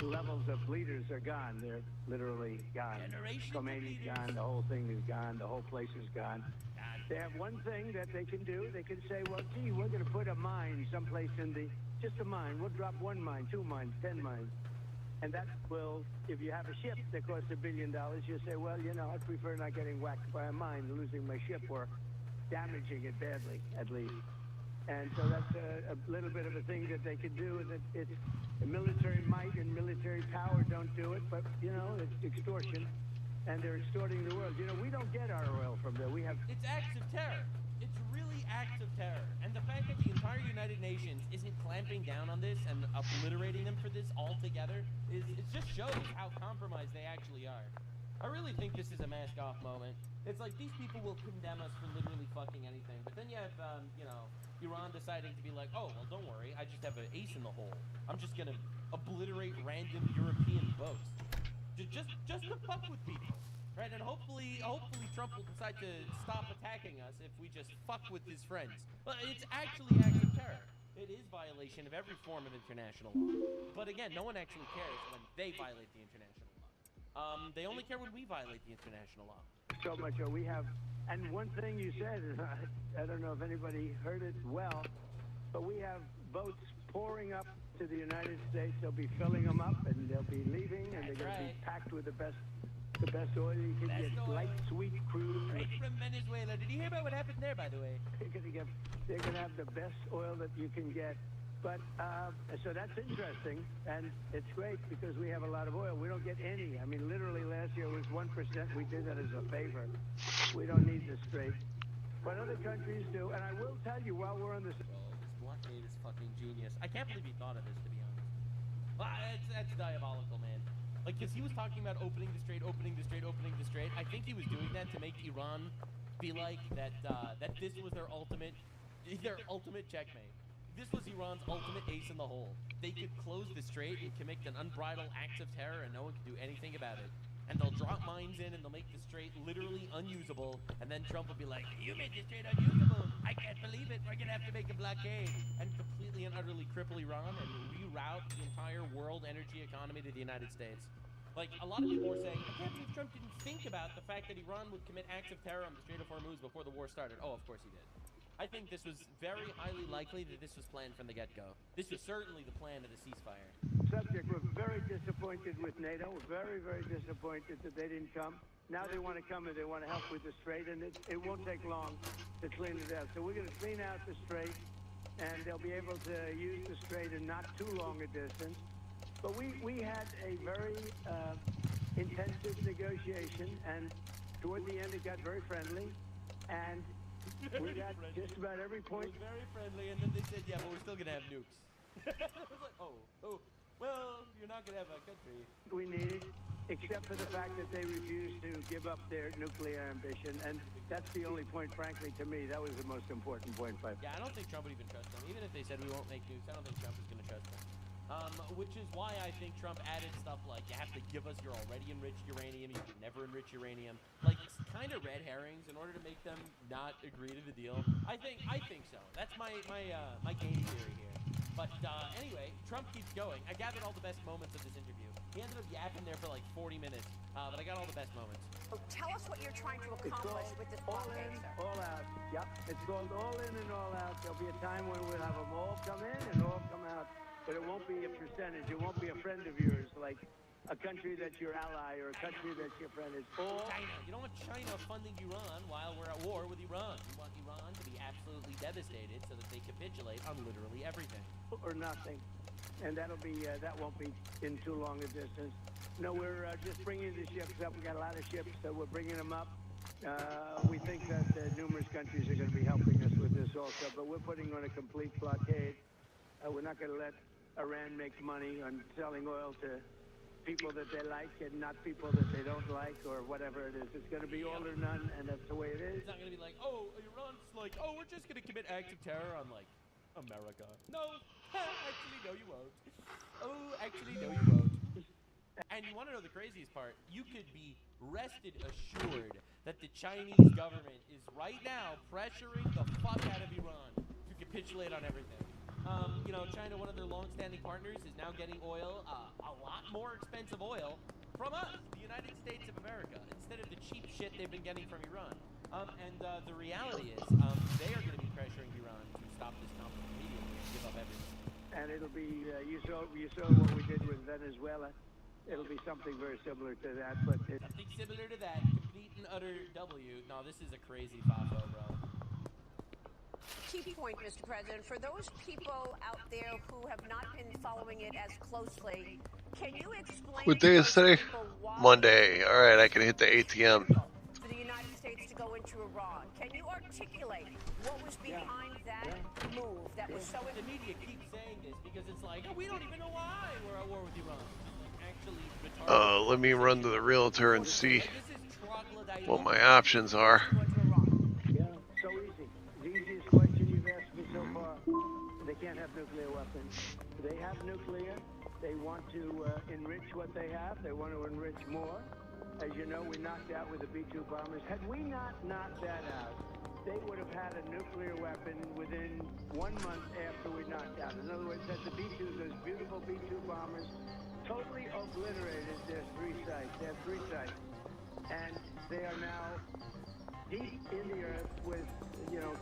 levels of leaders are gone. They're literally gone. Khomeini's gone. The whole thing is gone. The whole place is gone. They have one thing that they can do. They can say, well, gee, we're going to put a mine someplace in the... Just a mine. We'll drop 1 mine, 2 mines, 10 mines. And that will, if you have a ship that costs $1 billion, you say, well, you know, I prefer not getting whacked by a mine, losing my ship or damaging it badly, at least. And so that's a little bit of a thing that they can do. That it's military might and military power don't do it, but, you know, it's extortion. And they're extorting the world. You know, we don't get our oil from there. We have... It's acts of terror. It's really acts of terror. And the fact that the entire United Nations isn't clamping down on this and obliterating them for this altogether it just shows how compromised they actually are. I really think this is a mask-off moment. It's like these people will condemn us for literally fucking anything, but then you have, you know, Iran deciding to be like, oh, well, don't worry, I just have an ace in the hole. I'm just gonna obliterate random European boats. Just to fuck with people. Right, and hopefully Trump will decide to stop attacking us if we just fuck with his friends. Well, it's actually acts of terror. It is violation of every form of international law. But again, no one actually cares when they violate the international law. They only care when we violate the international law. So much we have, and one thing you said, I don't know if anybody heard it well, but we have boats pouring up to the United States. They'll be filling them up, and they'll be leaving, and they're going to be packed with the best oil you can get. Light, sweet crude. Right from Venezuela. Did you hear about what happened there, by the way? They're going to have the best oil that you can get. But, so that's interesting, and it's great because we have a lot of oil. We don't get any. I mean, literally last year was 1%. We did that as a favor. We don't need the Strait. But other countries do, and I will tell you while we're on this... This blockade is fucking genius. I can't believe he thought of this, to be honest. Well, that's diabolical, man. Like, because he was talking about opening the Strait. I think he was doing that to make Iran be like that this was their ultimate checkmate. This was Iran's ultimate ace in the hole. They could close the Strait and commit an unbridled act of terror and no one could do anything about it. And they'll drop mines in and they'll make the Strait literally unusable. And then Trump will be like, you made the Strait unusable. I can't believe it. We're going to have to make a blockade. And completely and utterly cripple Iran and reroute the entire world energy economy to the United States. Like, a lot of people were saying, I can't believe Trump didn't think about the fact that Iran would commit acts of terror on the Strait of Hormuz before the war started. Oh, of course he did. I think this was very highly likely that this was planned from the get-go. This was certainly the plan of the ceasefire. Subject, we're very disappointed with NATO. We're very, very disappointed that they didn't come. Now they want to come and they want to help with the Strait, and it won't take long to clean it out. So we're going to clean out the Strait, and they'll be able to use the Strait in not too long a distance. But we had a very intensive negotiation, and toward the end it got very friendly, and we got just about every point. It was very friendly, and then they said, yeah, but we're still gonna have nukes. I was like, oh, well, you're not gonna have a country. We needed, except for the fact that they refused to give up their nuclear ambition, and that's the only point, frankly, to me, that was the most important point. Yeah, I don't think Trump would even trust them. Even if they said we won't make nukes, I don't think Trump is gonna trust them. Which is why I think Trump added stuff like you have to give us your already enriched uranium, you can never enrich uranium. Like, it's kind of red herrings in order to make them not agree to the deal. I think so. That's my game theory here. But anyway, Trump keeps going. I gathered all the best moments of this interview. He ended up yapping there for like 40 minutes, but I got all the best moments. So tell us what you're trying to accomplish with this blockade, sir. All out. Yep. It's called all in and all out. There'll be a time when we'll have them all come in and all come out. But it won't be a percentage. It won't be a friend of yours, like a country that's your ally or a country that's your friend. It's all China. You don't want China funding Iran while we're at war with Iran. You want Iran to be absolutely devastated so that they capitulate on literally everything. or nothing. And that'll be that won't be in too long a distance. No, we're just bringing the ships up. We got a lot of ships, so we're bringing them up. We think that numerous countries are going to be helping us with this also, but we're putting on a complete blockade. We're not going to let Iran make money on selling oil to people that they like and not people that they don't like or whatever it is. It's going to be all or none, and that's the way it is. It's not going to be like, oh, Iran's like, oh, we're just going to commit acts of terror on, like, America. No, actually, no, you won't. Oh, actually, no, you won't. And you want to know the craziest part? You could be rested assured that the Chinese government is right now pressuring the fuck out of Iran to capitulate on everything. You know, China, one of their long-standing partners, is now getting oil, a lot more expensive oil, from us, the United States of America, instead of the cheap shit they've been getting from Iran. And the reality is, they are going to be pressuring Iran to stop this conflict immediately and give up everything. And it'll be, you saw what we did with Venezuela. It'll be something very similar to that, but something similar to that, complete and utter W. No, this is a crazy FAFO, bro. Key point, Mr. President, for those people out there who have not been following it as closely, can you explain What day is today? Monday. All right, I can hit the ATM. For the United States to go into Iran, can you articulate what was behind that move that was so... The media keeps saying this because it's like, oh, we don't even know why we're at war with Iran. Actually, let me run to the realtor and see what my options are. yeah, so easy. The easiest question you've asked me so far. They can't have nuclear weapons. They have nuclear. They want to enrich what they have. They want to enrich more. As you know, we knocked out with the B-2 bombers. Had we not knocked that out, they would have had a nuclear weapon within 1 month after we knocked out. In other words, that the B-2s, those beautiful B-2 bombers, totally obliterated their 3 sites. They have 3 sites. And they are now deep in the earth with,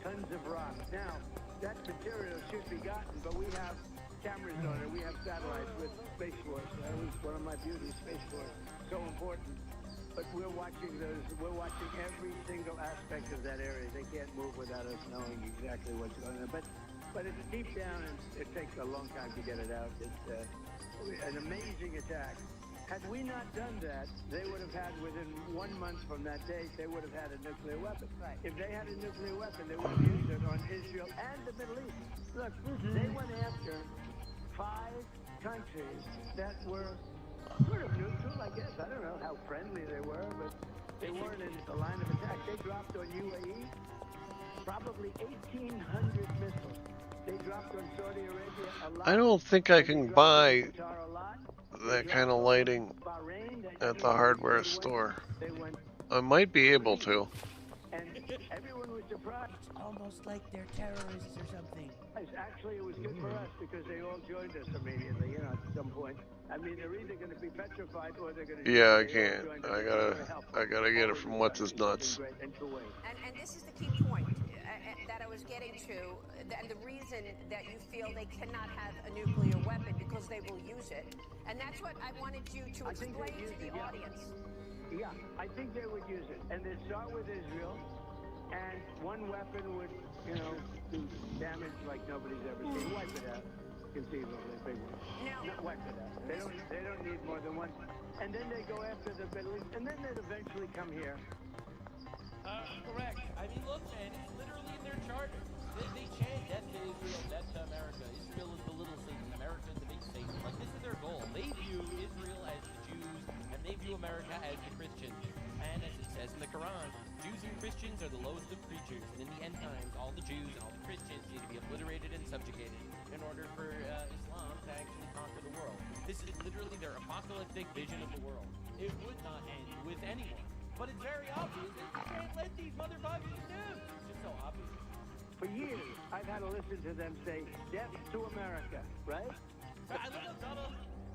tons of rock. Now, that material should be gotten, but we have cameras on it. We have satellites with Space Force. That was one of my beauties, Space Force. So important. But we're watching every single aspect of that area. They can't move without us knowing exactly what's going on. But it's deep down, and it takes a long time to get it out. It's an amazing attack. Had we not done that, they would have had, within 1 month from that date, they would have had a nuclear weapon. Right. If they had a nuclear weapon, they would have used it on Israel and the Middle East. Look, they went after 5 countries that were sort of neutral, I guess. I don't know how friendly they were, but they weren't in the line of attack. They dropped on UAE probably 1,800 missiles. They dropped on Saudi Arabia a lot. I don't think I can buy that kind of lighting at the hardware store. I might be able to. And everyone was surprised. Almost like they're terrorists or something. Actually, it was good for us because they all joined us immediately, at some point. I mean, they're either going to be petrified or they're going to... Yeah, I can't. I gotta get it from What's His Nuts. And this is the key point that I was getting to, and the reason that you feel they cannot have a nuclear weapon because they will use it. And that's what I wanted you to explain to the audience. Yeah, I think they would use it. And they'd start with Israel, and one weapon would, do damage like nobody's ever seen, wipe it out. conceivably big one. Now, Not whack it up. They don't need more than one. And then they go after the Middle East, and then they'd eventually come here. Correct. I mean, look, man, it's literally in their charter. They chant death to Israel, death to America. Israel is the little Satan. America is the big Satan. Like, this is their goal. They view Israel as the Jews, and they view America as the Christians. And as it says in the Quran, Jews and Christians are the lowest of creatures. And in the end times, all the Jews and all the Christians need to be obliterated and subjugated in order for Islam to actually conquer the world. This is literally their apocalyptic vision of the world. It would not end with anyone. But it's very obvious that you can't let these motherfuckers do. It's just so obvious. For years, I've had to listen to them say, death to America, right? I look up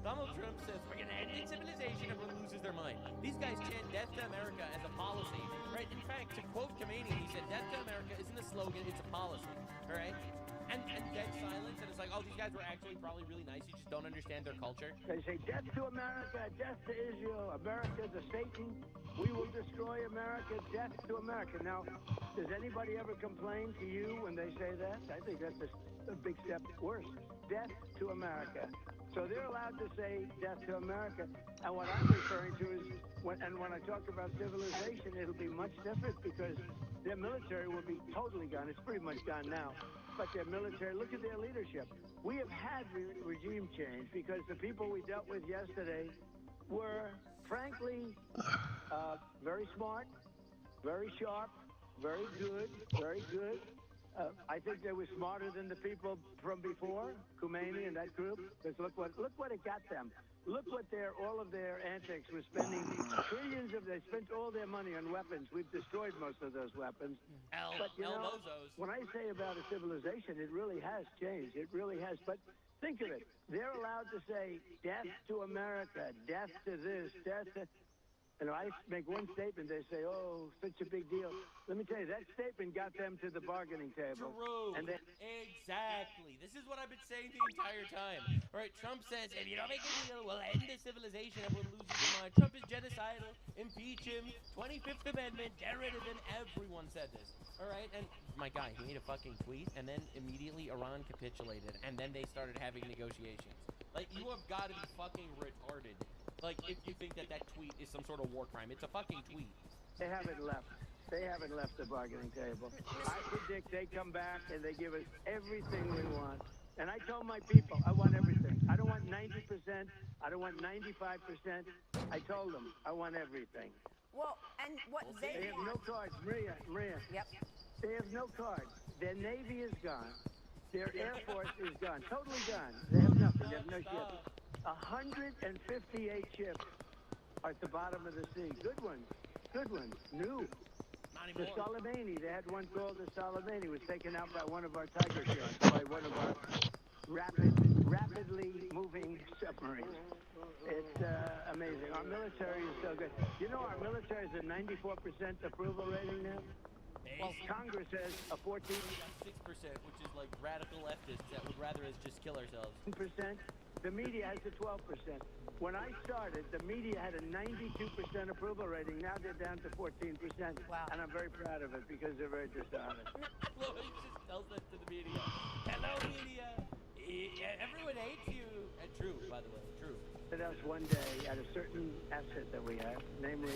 Donald Trump says, we're going to end civilization, everyone loses their mind. These guys chant death to America as a policy, right? In fact, to quote Khomeini, he said, death to America isn't a slogan, it's a policy, all right? And dead silence, and it's like, oh, these guys were actually probably really nice, you just don't understand their culture. They say, death to America, death to Israel, America the Satan, we will destroy America, death to America. Now, does anybody ever complain to you when they say that? I think that's a big step worse. Death to America. So they're allowed to say death to America. And what I'm referring to is, when I talk about civilization, it'll be much different because their military will be totally gone. It's pretty much gone now. But their military, look at their leadership. We have had regime change because the people we dealt with yesterday were, frankly, very smart, very sharp, very good, very good. I think they were smarter than the people from before, Khomeini and that group. Because look what it got them. Look what all of their antics were spending trillions they spent all their money on weapons. We've destroyed most of those weapons. But you know, when I say about a civilization, it really has changed. It really has. But think of it. They're allowed to say death to America, death to this, death to... And I make one statement, they say, oh, such a big deal. Let me tell you, that statement got them to the bargaining table. True. And Exactly. This is what I've been saying the entire time. All right, Trump says, if you don't make a deal, we'll end the civilization. Everyone loses their mind. Trump is genocidal. Impeach him. 25th Amendment. Get rid of him. Everyone said this. All right, and my guy, he made a fucking tweet, and then immediately Iran capitulated, and then they started having negotiations. Like, you have got to be fucking retarded. Like, if you think that tweet is some sort of war crime. It's a fucking tweet. They haven't left. They haven't left the bargaining table. I predict they come back and they give us everything we want. And I told my people, I want everything. I don't want 90%. I don't want 95%. I told them, I want everything. Well, and what they have no cards. Maria. Yep. They have no cards. Their Navy is gone. Their Air Force is gone. Totally gone. They have nothing. They have no ships. 158 ships are at the bottom of the sea. Good ones. New. The Soleimani, they had one called the Soleimani, was taken out by one of our Tiger Sharks, by one of our rapidly moving submarines. It's amazing. Our military is so good. You know, our military is a 94% approval rating now. Well, Congress has a 14%, 6%, which is like radical leftists that would rather us just kill ourselves. The media has a 12%. When I started, the media had a 92% approval rating. Now they're down to 14%. Wow. And I'm very proud of it because they're very dishonest. Lois just tells that to the media. Hello, media. Everyone hates you. True, by the way. True. Let us one day at a certain asset that we have, namely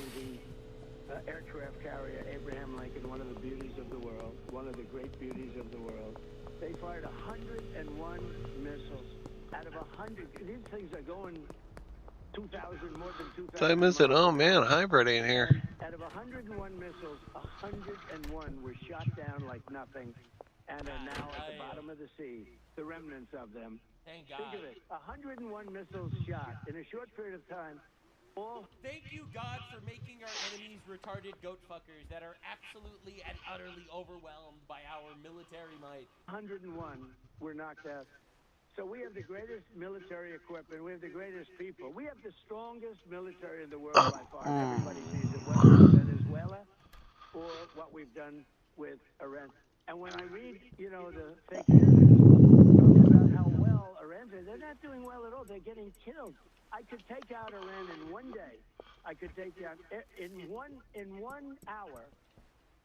the aircraft carrier Abraham Lincoln, one of the beauties of the world, one of the great beauties of the world. They fired 101 missiles out of 100. These things are going 2,000, more than 2,000. Time is it? Oh man, hybrid ain't here. Out of 101 missiles, 101 were shot down like nothing and are now at the bottom of the sea. The remnants of them. Thank God. Think of it. 101 missiles shot in a short period of time. Thank you, God, for making our enemies retarded goat fuckers that are absolutely and utterly overwhelmed by our military might. 101 were knocked out. So we have the greatest military equipment. We have the greatest people. We have the strongest military in the world by far. Everybody sees it, whether it's Venezuela or what we've done with Iran. And when I read, the fake news about how well Iran's doing, they're not doing well at all. They're getting killed. I could take out Iran in one day. I could take down in one hour.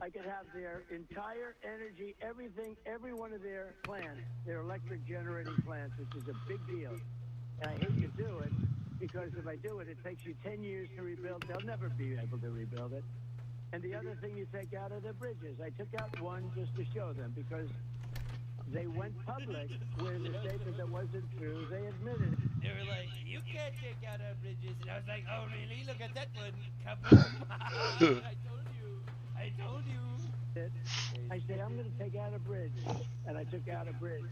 I could have their entire energy, everything, every one of their plants, their electric generating plants, which is a big deal. And I hate to do it because if I do it, it takes you 10 years to rebuild. They'll never be able to rebuild it. And the other thing you take out are the bridges. I took out one just to show them because they went public with a statement that wasn't true. They admitted it. They were like, you can't take out our bridges. And I was like, oh, really? Look at that one. Kaboom. I told you. I told you. I said, I'm going to take out a bridge. And I took out a bridge.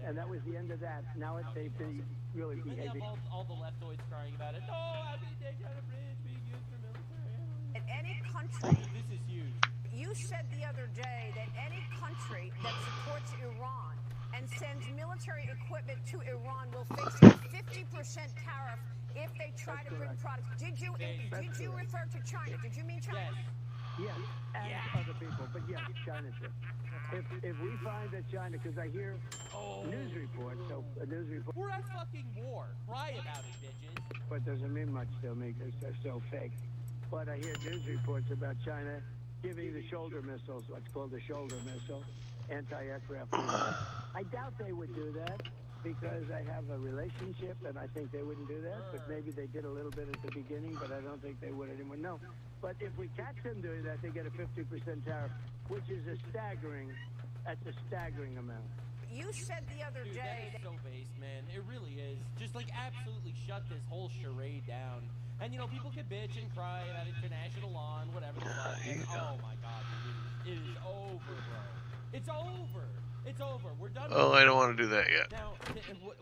And that was the end of that. Now they've been really And you have behaving. all the leftoids crying about it. No, I'm going to take out a bridge being used for military. In any country, This is huge. you said the other day that any country that supports Iran and sends military equipment to Iran will face a 50% tariff if they try to bring products. Did you refer to China? Did you mean China? Yes, and other people, but yes, China too. If we find that China, because I hear news reports, so a news report. We're at fucking war. Cry about it, bitches. But doesn't mean much to me because they're so fake. But I hear news reports about China giving the shoulder missiles, what's called the shoulder missile, anti-aircraft missiles. I doubt they would do that because I have a relationship and I think they wouldn't do that. But maybe they did a little bit at the beginning, but I don't think they would anymore. No. But if we catch them doing that, they get a 50% tariff, which is that's a staggering amount. You said the other day that is so based, man. It really is. Just like absolutely shut this whole charade down. And you know, people can bitch and cry about international law and whatever the fuck. And, oh my god, dude, it is over, bro. It's over. It's over. We're done. Oh, I don't want to do that yet. Now,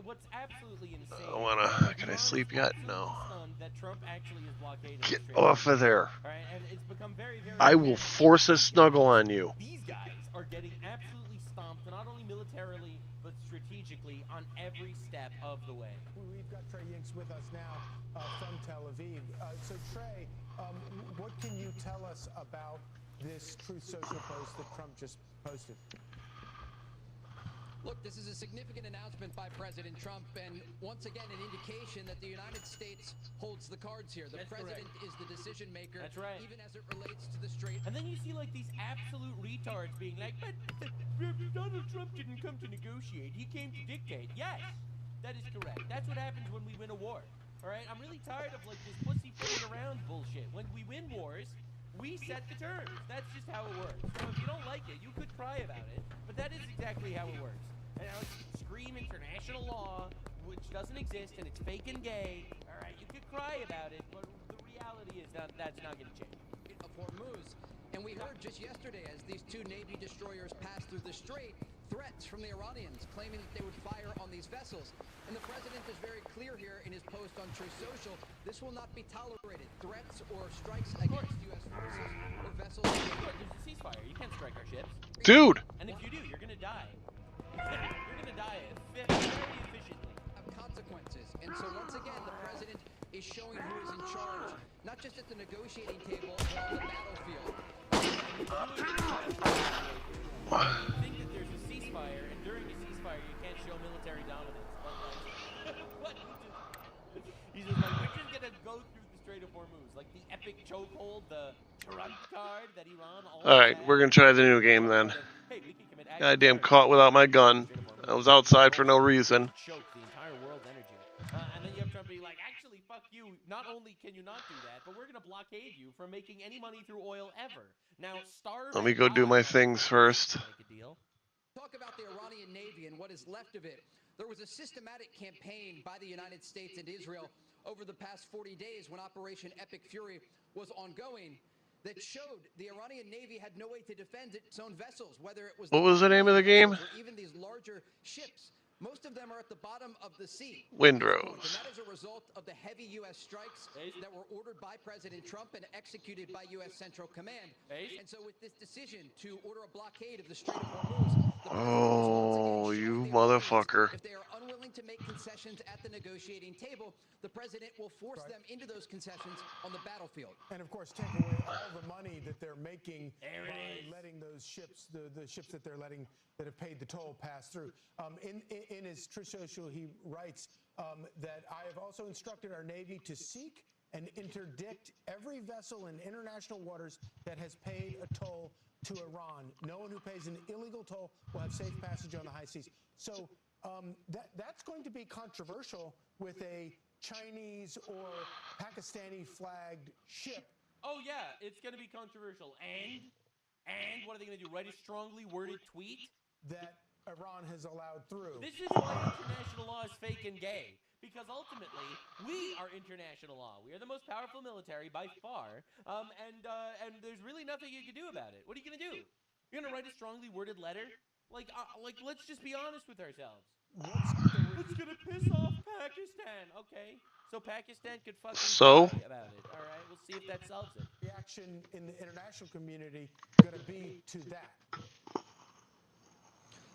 what's absolutely insane? I wanna. Can I sleep yet? No. That Trump actually is blockading. Get off of there. All right, and it's become very, very. I will force a snuggle on you. These guys are getting absolutely stomped, not only militarily but strategically on every step of the way. We've got Trey Yinks with us now from Tel Aviv. So Trey, what can you tell us about this Truth Social post that Trump just posted? Look, this is a significant announcement by President Trump, and once again, an indication that the United States holds the cards here. The president is the decision maker, even as it relates to the Strait. And then you see like these absolute retards being like, but Donald Trump didn't come to negotiate. He came to dictate. Yes, that is correct. That's what happens when we win a war. All right, I'm really tired of like this pussyfooting around bullshit. When we win wars, we set the terms. That's just how it works. So if you don't like it, you could cry about it, but that is exactly how it works. And now you can scream international law, which doesn't exist, and it's fake and gay. All right, you could cry about it, but the reality is that's not going to change. Of Hormuz, and we heard just yesterday as these two Navy destroyers passed through the strait, threats from the Iranians claiming that they would fire on these vessels. And the president is very clear here in his post on Truth Social. This will not be tolerated. Threats or strikes against U.S. forces or vessels. There's a ceasefire. You can't strike our ships. Dude! And if you do, you're going to die. You're going to die very efficiently. Have consequences. And so once again, the president is showing who is in charge, not just at the negotiating table, but on the battlefield. You think that there's a ceasefire, and during a ceasefire, you can't show military dominance. But he's just like, we're just going to go through the Strait of Hormuz. Like the epic chokehold, the trump card that Iran Alright, we're gonna try the new game then. Goddamn caught without my gun. I was outside for no reason. Choke the entire world's energy. And then you have Trump be like, actually, fuck you. Not only can you not do that, but we're going to blockade you from making any money through oil ever. Now, starve. Let me go do my things first. Talk about the Iranian Navy and what is left of it. There was a systematic campaign by the United States and Israel over the past 40 days when Operation Epic Fury was ongoing that showed the Iranian Navy had no way to defend its own vessels, whether it was... What was the name of the game? Or even these larger ships. Most of them are at the bottom of the sea. Windrose. And that is a result of the heavy U.S. strikes that were ordered by President Trump and executed by U.S. Central Command. And so with this decision to order a blockade of the Strait of Hormuz, Oh, you motherfucker. if they are unwilling to make concessions at the negotiating table, the president will force them into those concessions on the battlefield. And of course, take away all the money that they're making by letting those ships, the ships that they're letting that have paid the toll pass through. In his Truth Social, he writes that I have also instructed our Navy to seek and interdict every vessel in international waters that has paid a toll to Iran. No one who pays an illegal toll will have safe passage on the high seas. So that's going to be controversial with a Chinese or Pakistani flagged ship. Oh yeah, it's going to be controversial. And what are they going to do? Write a strongly worded tweet that Iran has allowed through. This is why international law is fake and gay. Because ultimately, we are international law. We are the most powerful military by far, and there's really nothing you can do about it. What are you gonna do? You're gonna write a strongly worded letter? Like let's just be honest with ourselves. It's gonna piss off Pakistan. Okay, so Pakistan could fucking cry about it. All right, we'll see if that solves it. Reaction in the international community gonna be to that.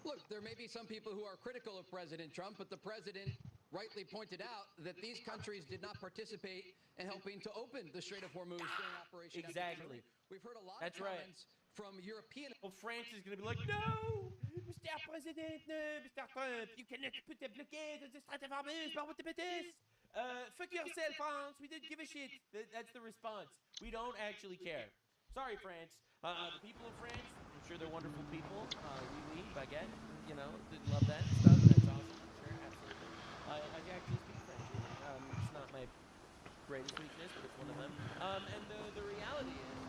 Look, there may be some people who are critical of President Trump, but the president rightly pointed out that these countries did not participate in helping to open the Strait of Hormuz during Operation. Exactly. We've heard a lot of comments from European. Well, France is going to be like, no, Mr. President, no, Mr. Trump, you cannot put a blockade on the Strait of Hormuz. But what about this? Fuck yourself, France. We didn't give a shit. That's the response. We don't actually care. Sorry, France. The people of France, I'm sure they're wonderful people. Oui, baguette, you know, love that stuff. That's awesome. Sure, absolutely. I actually speak French. It's not my greatest weakness, but it's one of them. And the reality is,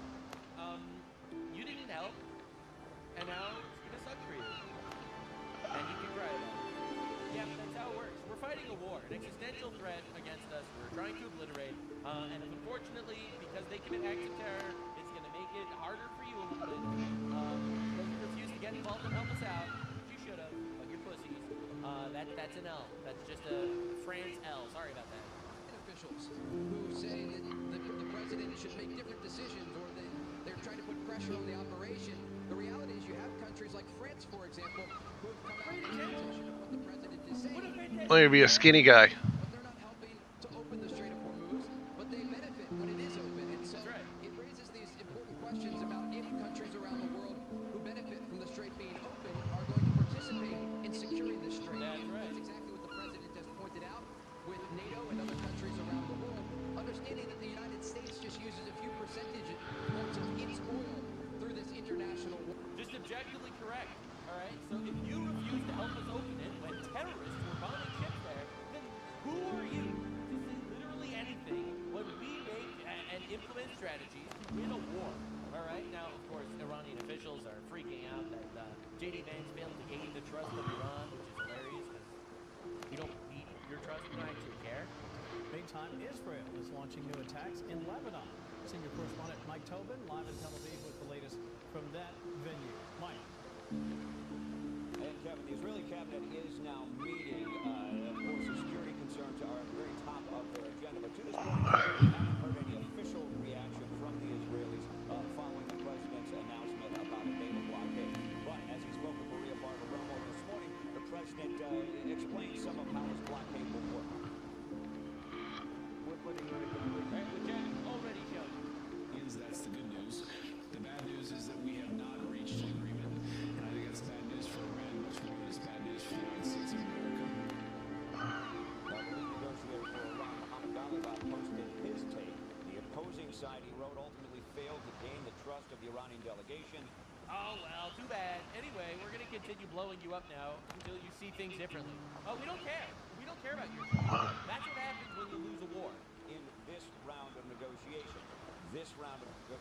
you didn't help, and now it's gonna suck for you. And you can cry about it. Yeah, but that's how it works. We're fighting a war, an existential threat against us. We're trying to obliterate, and unfortunately, because they commit acts of terror, it's gonna make it harder for you a little bit. Because you refuse to get involved and help us out, which you should have, but you're pussies. That's an L. That's just a France L. Sorry about that. Officials who say that the president should make different decisions, or they're trying to put pressure on the operation. The reality is you have countries like France, for example, who have come out in opposition of what the president is saying. Maybe a skinny guy. But they're not helping to open the Strait of Hormuz, but they benefit when it is open. And so it raises these important questions about if countries around the world who benefit from the strait being open are going to participate in securing the strait. That's exactly what the president has pointed out with NATO and other countries around the world, understanding that the United States just uses a few percentage points of its oil through this international war. Just objectively correct, all right? So if you refuse to help us open it when terrorists were bombing ships there, then who are you to say literally anything when we make and implement strategies to win a war, all right? Now, of course, Iranian officials are freaking out that J.D. Vance failed to gain the trust of Iran, which is hilarious because you don't need your trust, you don't actually care. Big time, Israel is launching new attacks in Lebanon. Senior correspondent Mike Tobin live in Tel Aviv with the latest from that venue. Mike. And Kevin, the Israeli cabinet is now meeting. Of course, the security concerns are at the very top of their agenda. But to this point, we haven't heard any official reaction from the Israelis following the president's announcement about a daily blockade. But as he spoke with Maria Bartiromo this morning, the president explained some of how his blockade will work. We're putting on a complete... Already shown. That's the good news. The bad news is that we have not reached an agreement, and I think that's bad news for Iran, much more than it's bad news for the United States of America. While the lead negotiator for Iran, Mohammed Ghalibaf, posted his take. The opposing side, he wrote, ultimately failed to gain the trust of the Iranian delegation. Oh, well, too bad. Anyway, we're going to continue blowing you up now until you see things differently. Oh, we don't care. We don't care about your trust. That's what happens when you lose a war. In this round of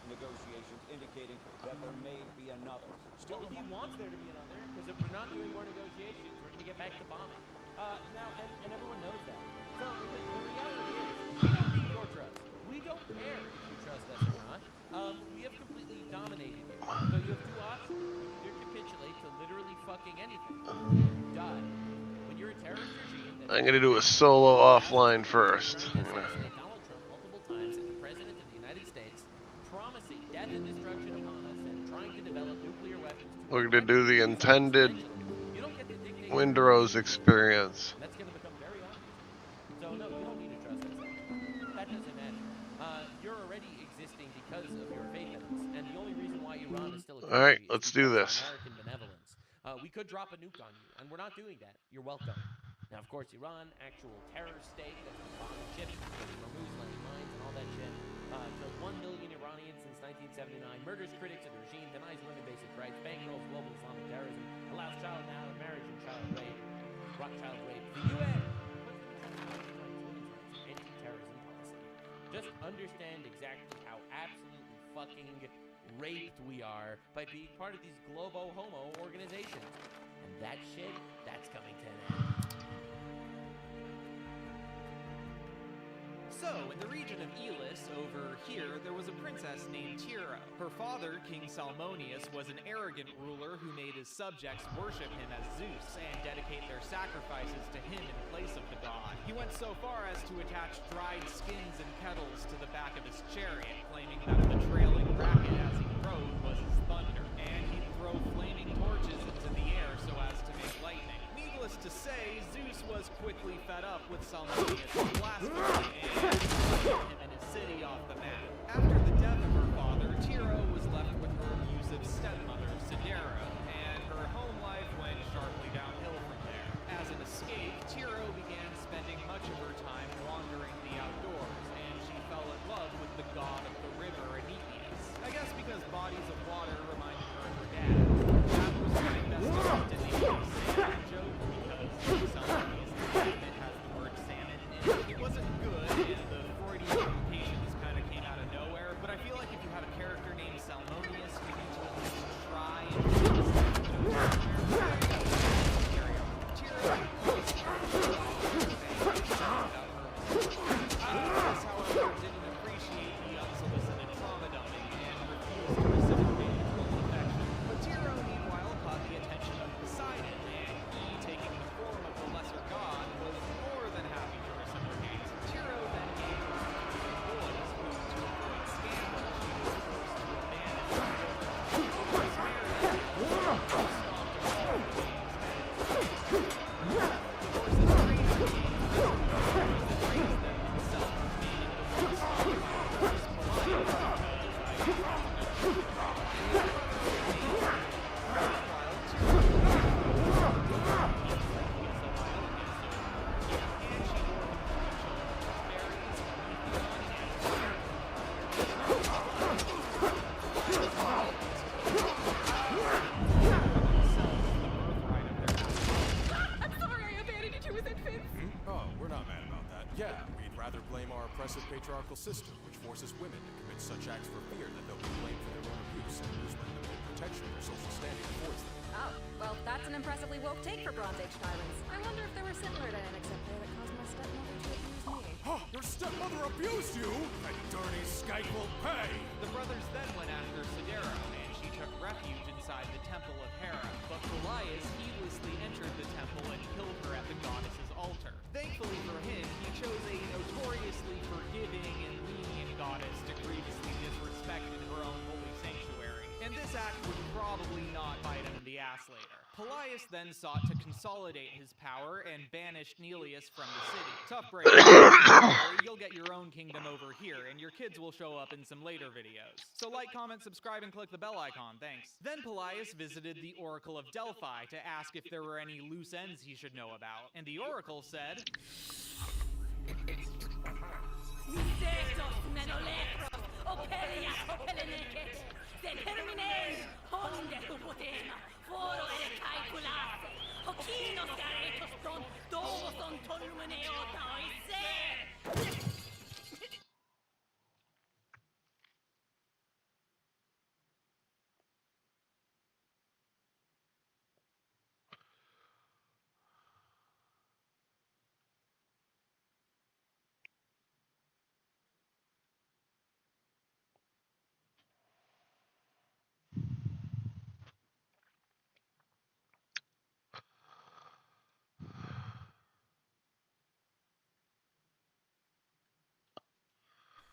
negotiations, indicating that there may be another. Still, if he wants there to be another, because if we're not doing more negotiations, we're going to get back to bombing. Now, and everyone knows that. So the reality is, we don't need your trust. We don't care if you trust us or not. We have completely dominated you. So you have two options. You either capitulate to literally fucking anything, or you die. When you're a terrorist regime... I'm going to do a solo offline first. We're going to do the intended Windrose experience. That's going to become very obvious. So, no, you don't need to trust us. That doesn't matter. You're already existing because of your faithfulness, and the only reason why Iran is still a country All right, is let's do because this. of American benevolence. We could drop a nuke on you, and we're not doing that. You're welcome. Now, of course, Iran, actual terror state that's been bombing ships, building Hormuz, landing mines, and all that shit. Killed 1 million Iranians since 1979, murdered murders critics of the regime, denies women basic rights, bankrolls global Islamic terrorism, allows child marriage and child rape. The UN anti-terrorism policy. Just understand exactly how absolutely fucking raped we are by being part of these globo homo organizations. And that shit, that's coming to an end. So, in the region of Elis, over here, there was a princess named Tira. Her father, King Salmonius, was an arrogant ruler who made his subjects worship him as Zeus and dedicate their sacrifices to him in place of the god. He went so far as to attach dried skins and kettles to the back of his chariot, claiming that the trailing racket as he rode was his thunder, and he'd throw flaming torches into the air so as to make lightning. Needless to say, Zeus was quickly fed up with Salmonius' blasphemy and him and his city off the map. After the death of her father, Tiro was left with her abusive stepmother, Sidera, and her home life went sharply downhill from there. As an escape, Tiro began spending much of her time wandering the outdoors, and she fell in love with the god of the river, Aeneas. I guess because bodies of water reminded her of her dad. That was my best attempt at making a salmon joke, because Salmonius it has the word salmon in it. It wasn't good, and the Freudian implications kind of came out of nowhere, but I feel like if you have a character named Salmonius, you need to at least try and however, didn't appreciate the unsolicited trauma dumping and refused to reciprocate his full affection. But Tiro, meanwhile, caught the attention of Poseidon, and he, taking the form of the lesser god, was more than happy to reciprocate. Tiro then gave her to the boys, who, to avoid scandal, she was forced to abandon her patriarchal system, which forces women to commit such acts for fear that they'll be blamed for their own abuse and lose the limited protection their social standing affords them. Oh, well, that's an impressively woke take for Bronze Age tyrants. I wonder if there were similar dynamics up there that caused my stepmother to abuse me. Your stepmother abused you? That dirty skite will pay! The brothers then went after Sidera, and she took refuge inside the temple of Hera. But Goliath heedlessly entered the temple and killed her at the goddess's altar. Thankfully for him, he chose a notoriously forgiving and lenient goddess to grievously disrespect her own holy sanctuary. And this act would probably not bite him in the ass later. Pelias then sought to consolidate his power and banished Neleus from the city. Tough break. You'll get your own kingdom over here, and your kids will show up in some later videos. So like, comment, subscribe, and click the bell icon, thanks. Then Pelias visited the Oracle of Delphi to ask if there were any loose ends he should know about. And the Oracle said...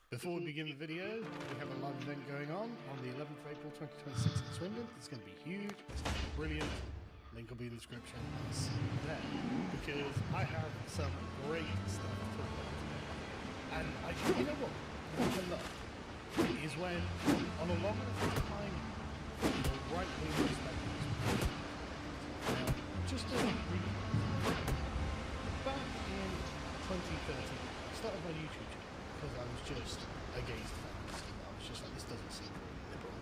Before we begin the video, we have a live event going on the 11th of April 2026 in Swindon. It's going to be huge, it's going to be brilliant. Link will be in the description. I'll see you there. Because I have some great stuff to talk about today. And you know what I love is when, on a long enough time, the right wing perspectives. Now, just to recap, back in 2013, I started my YouTube channel because I was just against feminism. I was just like, this doesn't seem very liberal.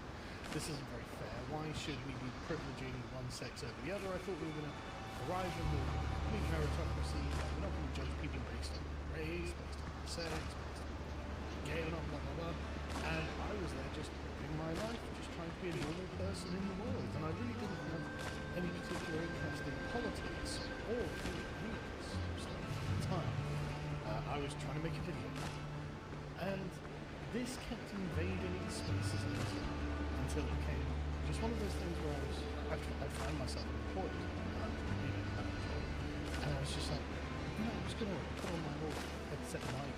this isn't very fair. Why should we be privileging one sex over the other? I thought we were going to arrive at the complete meritocracy. We're not going to judge people based on race, based on sex, based on gay or not, blah, blah, blah. And I was there just living my life, just trying to be a normal person in the world. And I really didn't have any particular interest in politics or any of this stuff at the time. I was trying to make a video. And this kept invading spaces until it became just one of those things where I found myself employed. And I was just like, I'm just going to put on my little headset mic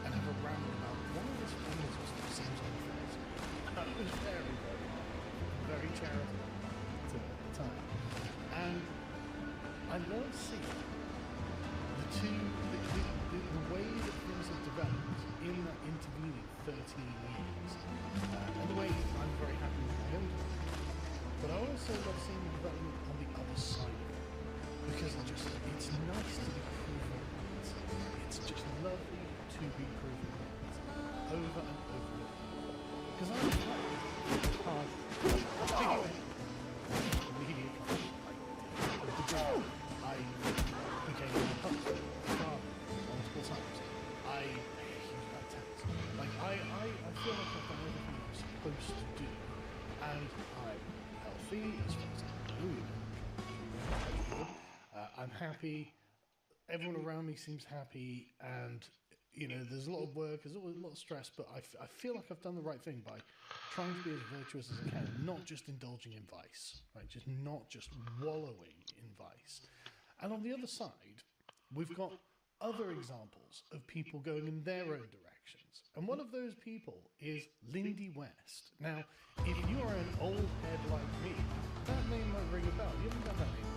and have a ramble about one of his families was seems unfair to me. And I was very, very charitable to it at the time. And I love seeing the way that things have developed in that intervening 13 years. And the way I'm very happy with my own development. But I also love seeing the development on the other side of it. Because it's nice to be proven right. It's just lovely to be proven right. Over and over again. Because I was hard. Media I became a pastor, multiple times. I pay a huge amount of tax. Like, I feel like I've done everything I'm supposed to do. And I'm healthy as far as I know. I'm happy. Everyone around me seems happy. And, you know, there's a lot of work, there's always a lot of stress, but I feel like I've done the right thing by trying to be as virtuous as I can, not just indulging in vice, right? Just not just wallowing in vice. And on the other side, we've got other examples of people going in their own directions. And one of those people is Lindy West. Now, if you are an old head like me, that name might ring a bell. You haven't got that name.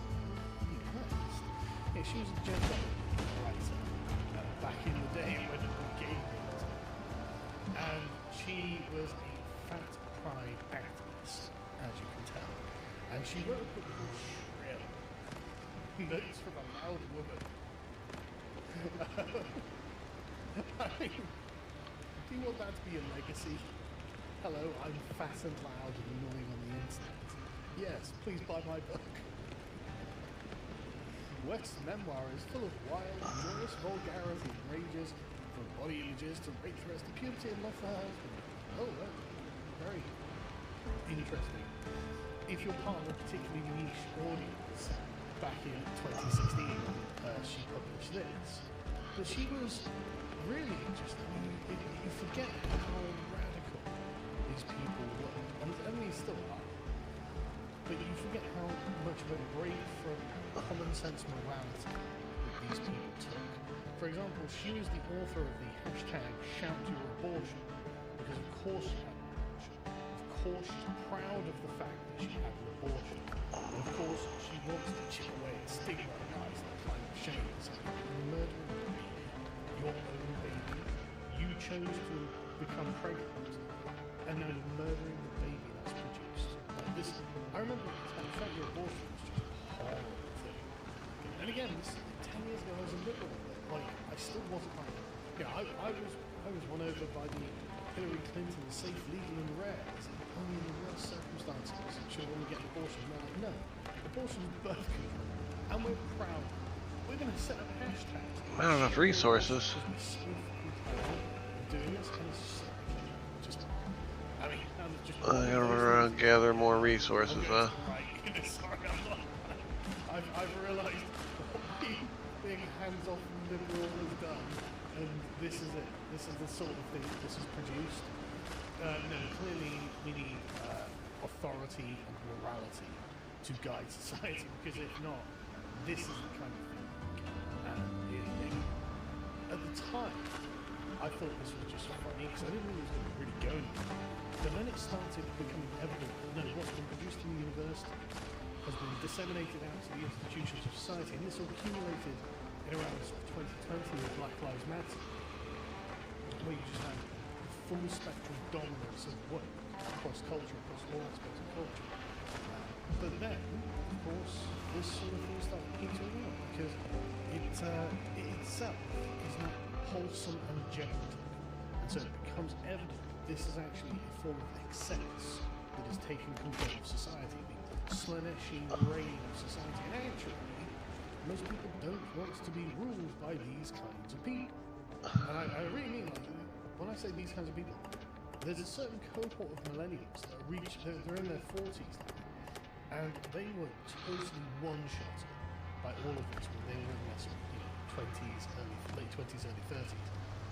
Lindy West. Yeah, she was a gender writer back in the day when it was gay things. And she was a fat pride activist, as you can tell. And she wrote a book called Shrill. Notes from a Loud Woman. I mean, do you want that to be a legacy? Hello, I'm fat and loud and annoying on the internet. Yes, please buy my book. West's memoir is full of wild, joyous vulgarity and rages, from body images to rape threats to puberty and love for her husband. Oh, well, very interesting. If you're part of a particularly niche audience, back in 2016, she published this. But she was really interesting. You forget how radical these people were, and they still are. But you forget how much of a break from common sense morality that these people took. For example, she was the author of the hashtag Shout Your Abortion, because of course she had an abortion. Of course she's proud of the fact that she had an abortion. And of course she wants to chip away at stigma and eyes like climate shame. It's like murdering a baby, your own baby. You chose to become pregnant, and now you're murdering the baby that's produced. Like this, I remember the fact your abortion was just a horrible thing. And again, this, 10 years ago I was a liberal. Like, I still wasn't like, I was won over by the Hillary Clinton safe, legal and rare. It's like, only in the worst circumstances she'll want to get an abortion. And they're like, no, abortion is birth control. And we're proud. We're going to set up hashtags. Not enough resources. Doing this, and it's just, I mean, just I gotta run around and gather more resources, huh? Right, sorry, I've realised what being hands-off liberal has done, and this is it. This is the sort of thing that this has produced. No, clearly we need authority and morality to guide society, because if not, this is the kind of thing. And at the time, I thought this was just funny, because I didn't think it was going to really go anywhere. But then it started becoming evident that what's been produced in the university has been disseminated out to the institutions of society, and this all accumulated in around 2020 with Black Lives Matter, where you just have full spectrum dominance of woke across culture, across all aspects of culture. But then, of course, this sort of thing started petering out, because it itself is not wholesome and generative. And so it becomes evident that this is actually a form of excess that is taking control of society, the Slaneshi reign of society. And actually, most people don't want to be ruled by these kinds of people. And I really mean, like, when I say these kinds of people, there's a certain cohort of millennials that they're in their 40s now, and they were totally one-shotted by all of this when they were in their sort of, 20s, late 20s, early 30s.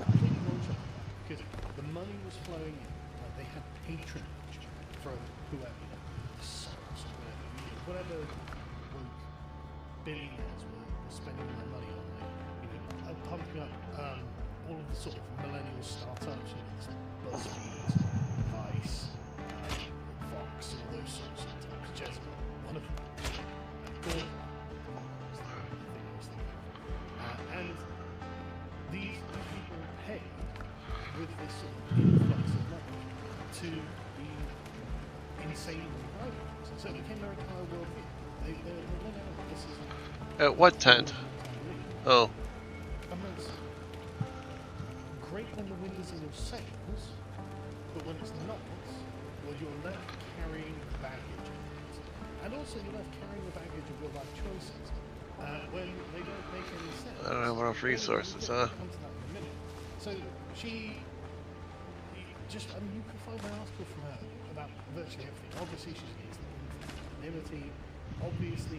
Completely one-shotted because the money was flowing in. They had patronage from whoever, the Soros or whatever woke billionaires were spending their money on, like, pumping up all of the sort of millennial startups, BuzzFeed, Vice, Fox, all those sorts of things. Jezebel, one of them. Gordon was the thing I was thinking of. And these people paid with this sort of influx of money to be insanely private. So it became their entire worldview. They went out, this is... At what tent? Oh. Great when the wind is in your sails, but when it's not, well, you're left carrying the baggage of it. And also you're left carrying the baggage of your life choices when they don't make any sense. I don't have enough resources, huh? So she just, I mean, you can find an article from her about virtually everything. Obviously she's against anonymity. Obviously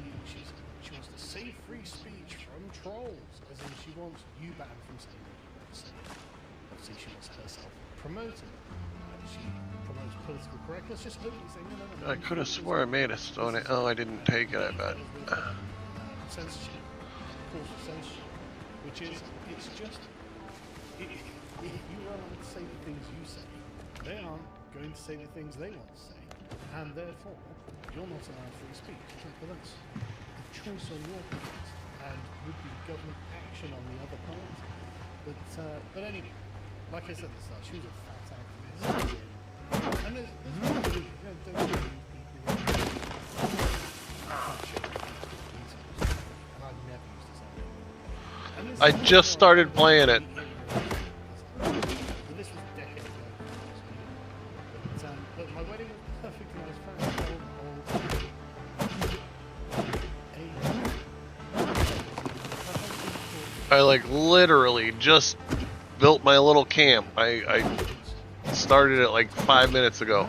she wants to save free speech from trolls, as in she wants you banned from saying what you want to say. Obviously she wants herself promoted. She promotes political correctness, just openly saying no. I could have swore I made a stone. Oh, I didn't take it, I bet. Censorship, calls for censorship, which is, it's just, if you are allowed to say the things you say, they aren't going to say the things they want to say, and therefore, you're not allowed free speech. But that's a choice on your part, and would be government action on the other part. But anyway, like I said at the start, she was a fat activist. And there's really, don't believe people. I just started playing it. This was a decade ago. But my wedding was perfect and I was I like literally just built my little camp. I started it like 5 minutes ago.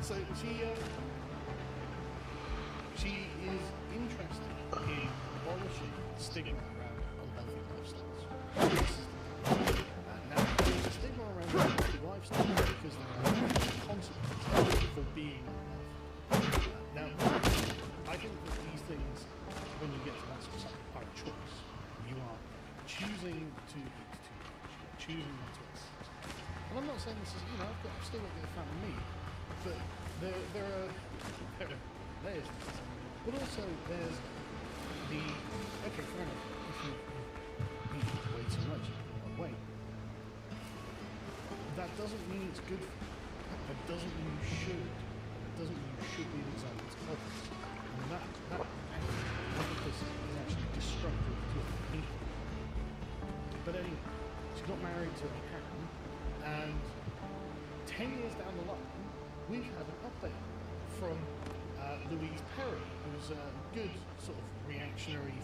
So she is interested in abolishing stigma around unhealthy lifestyles. Now there's a stigma around unhealthy lifestyles because there are consequences for being unhealthy. Now I think that these things, when you get to that sort of stuff, are a choice. You are choosing to eat too much, choosing not to exercise. And I'm not saying this is, I've still got the family meat, but there are layers to this. But also there's the, okay, fair enough, if you eat way too much, you put on weight. That doesn't mean it's good for you. That doesn't mean you should. That doesn't mean you should be an example to others. And that is actually destructive to other people. But anyway, she got married to Ham, and 10 years down the line, we've had an update from Louise Perry, who's a good sort of reactionary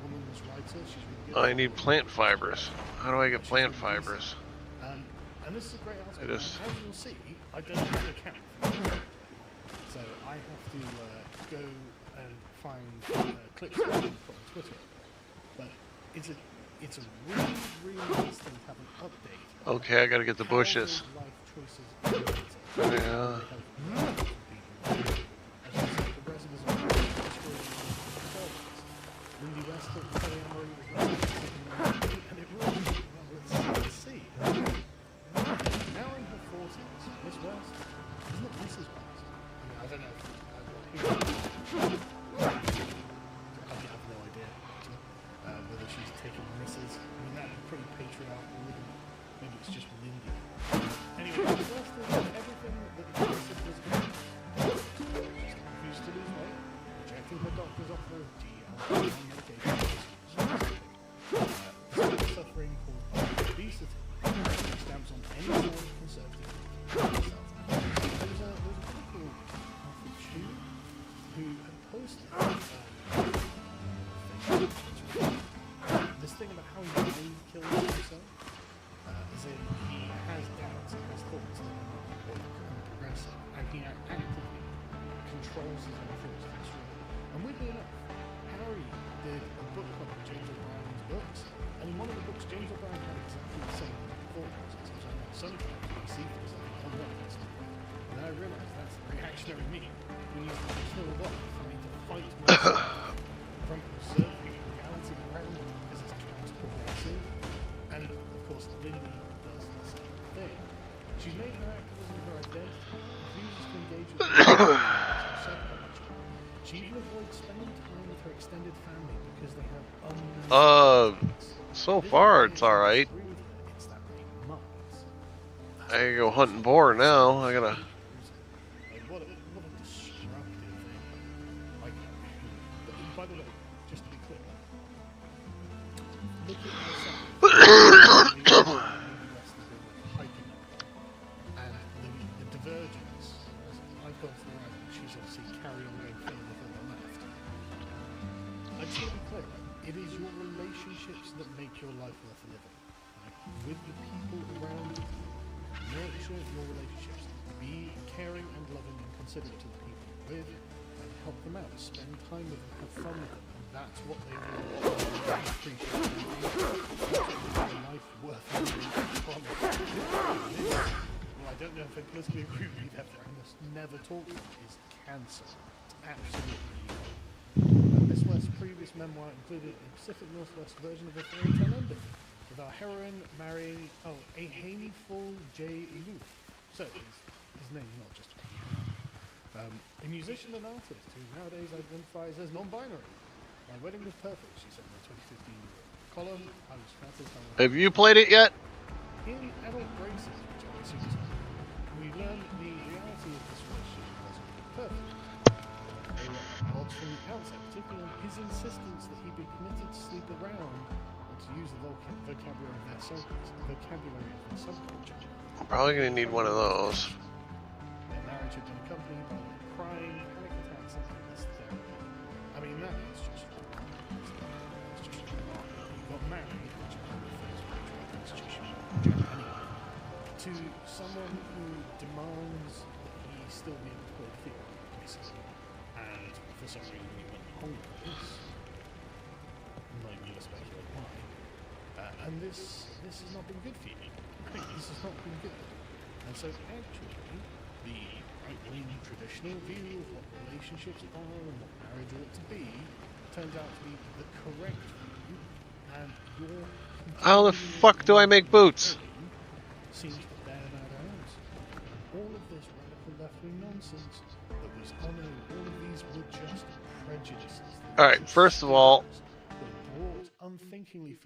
woman's writer. She's really good. I need plant fibers. How do I get plant fibers? And this is a great article. Just... As you'll see, I don't have an account. So I have to go and find clips that I can put on Twitter. But it's a really, really nice thing to have an update. Okay, I gotta get the bushes. Yeah. here's the thing. Stamps on any sort of conservative thinking. There was a guy called Arthur Chu who had posted this thing about how he may kill himself, as in he has doubts and has thoughts that are not woke and progressive, and he actively controls his own thoughts. That's true. And weirdly enough, Harry did a book club of James O'Brien's books, and in one of the books, James O'Brien had exactly the same thought process. Sometimes I see things like, oh, what is that? And then I realised that's the reactionary me. When you get killed off, I need to fight myself from observing reality around me because it's counter-progressive. And of course, Lindy does the same thing. She's made her activism her identity, refuses to engage with psychology. She even avoids spending time with her extended family because they have unknown so far it's alright. I gotta go hunting boar now. I gotta. What a disruptive thing. Like, by the way, just to be clear, look at yourself. And the divergence, as I've gone to the right, and she's obviously carried on going further than the left. I just want to be clear, it is your relationships that make your life worth living. Right? With the people around you. Nurture your relationships. Be caring and loving and considerate to the people you're with, and help them out. Spend time with them, have fun with them, and that's what they will appreciate. That's what life worth living from. Well, I don't know if I politically agree with you there, I must never talk about is cancer. It's absolutely evil. Miss West's previous memoir included a Pacific Northwest version of a fairy tale ending, with our heroine marrying, a Haneyful J. Luke. So, his name's not just a musician and artist who nowadays identifies as non-binary. My wedding was perfect, she said in the 2015 column. I was flattered how... Have you played it yet? In Adult Braces, which I assume is we learned the reality of this relationship wasn't perfect. They were odds from the outset, particularly on his insistence that he be permitted to sleep around to use the vocabulary of their subculture. I'm probably going to need one of those. Their marriage had been accompanied by crying, panic attacks, and endless therapy. I mean, that is just remarkable. He got married, which is one of the first patriarchal institution anyway, to someone who demands that he still be employed theoretically, basically. And for some reason, he went along with this. I'm not even going to speculate why. And this has not been good for you. This has not been good. And so actually, the right-wing traditional view of what relationships are and what marriage ought to be turns out to be the correct view, and your... How the fuck do I make boots? ...seems to bear that out. All of this radical left-wing nonsense that was honoured, all of these were just prejudices. Alright, first of all,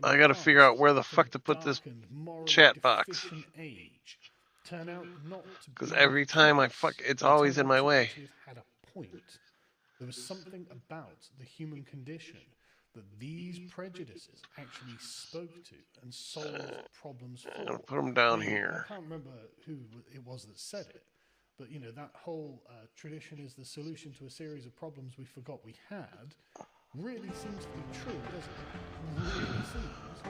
I gotta figure out where the fuck to put this chat box. Because every time I fuck, it's always in my way. There was something about the human condition that these prejudices actually spoke to and solved problems for. I'm gonna put them down here. I can't remember who it was that said it, but you know, that whole tradition is the solution to a series of problems we forgot we had. Really seems to be true, doesn't it? Really seems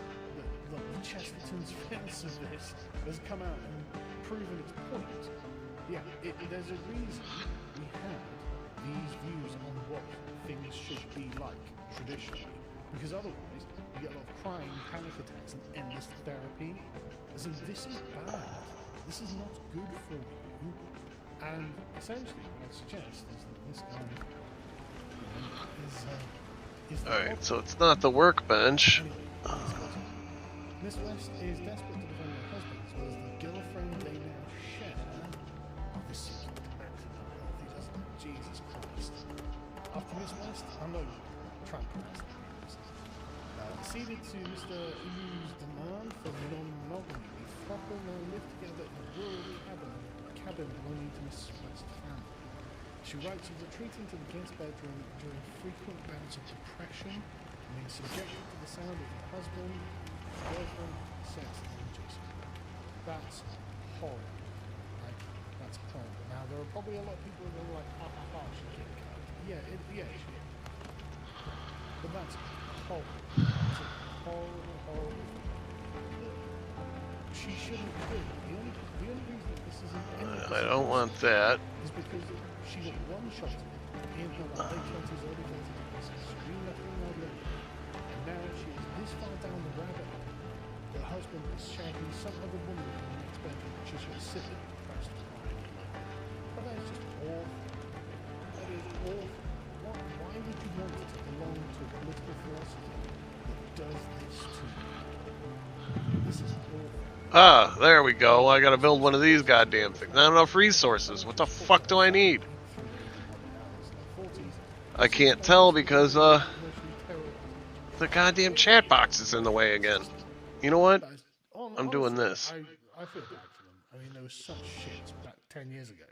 that the Chesterton's fence of this has come out and proven its point. Yeah, there's a reason we have these views on what things should be like traditionally, because otherwise you get a lot of crying, panic attacks, and endless therapy. As in, this is bad. This is not good for you. And essentially, what I suggest is that this guy is alright, so it's not the workbench. Miss West is desperate to defend her husband as well as the girlfriend they now share. Oh, this seems active and unhealthy, doesn't it? Jesus Christ. After Miss West, I'm not trying to pronounce that. Ceded to Mr. Yu's demand for non-monogamy, the couple now live together in a rural cabin belonging to Miss West's family. She writes of retreating to the guest bedroom during frequent bouts of depression and being subjected to the sound of her husband, girlfriend, sex, and just horrible. Like, that's horrible. Now, there are probably a lot of people who are like, ha ha ha, she killed a character. Yeah, she did. But that's horrible. It's a horrible, horrible thing. She shouldn't do it. The only reason that this isn't any I don't want that. is because she got one shot in her late 20s, early 30s. She left her alone. And now she is this far down the rabbit hole. Her husband is shagging some other woman in the next bedroom. She's just sitting depressed and crying alone. But that is just awful. That is awful. Why would you want to belong to a political philosophy that does this to you? This is awful. Ah, there we go. I gotta build one of these goddamn things. Not enough resources. What the fuck do I need? I can't tell because, the goddamn chat box is in the way again. You know what? I'm doing this. I feel bad for them. I mean, there was such shit back 10 years ago.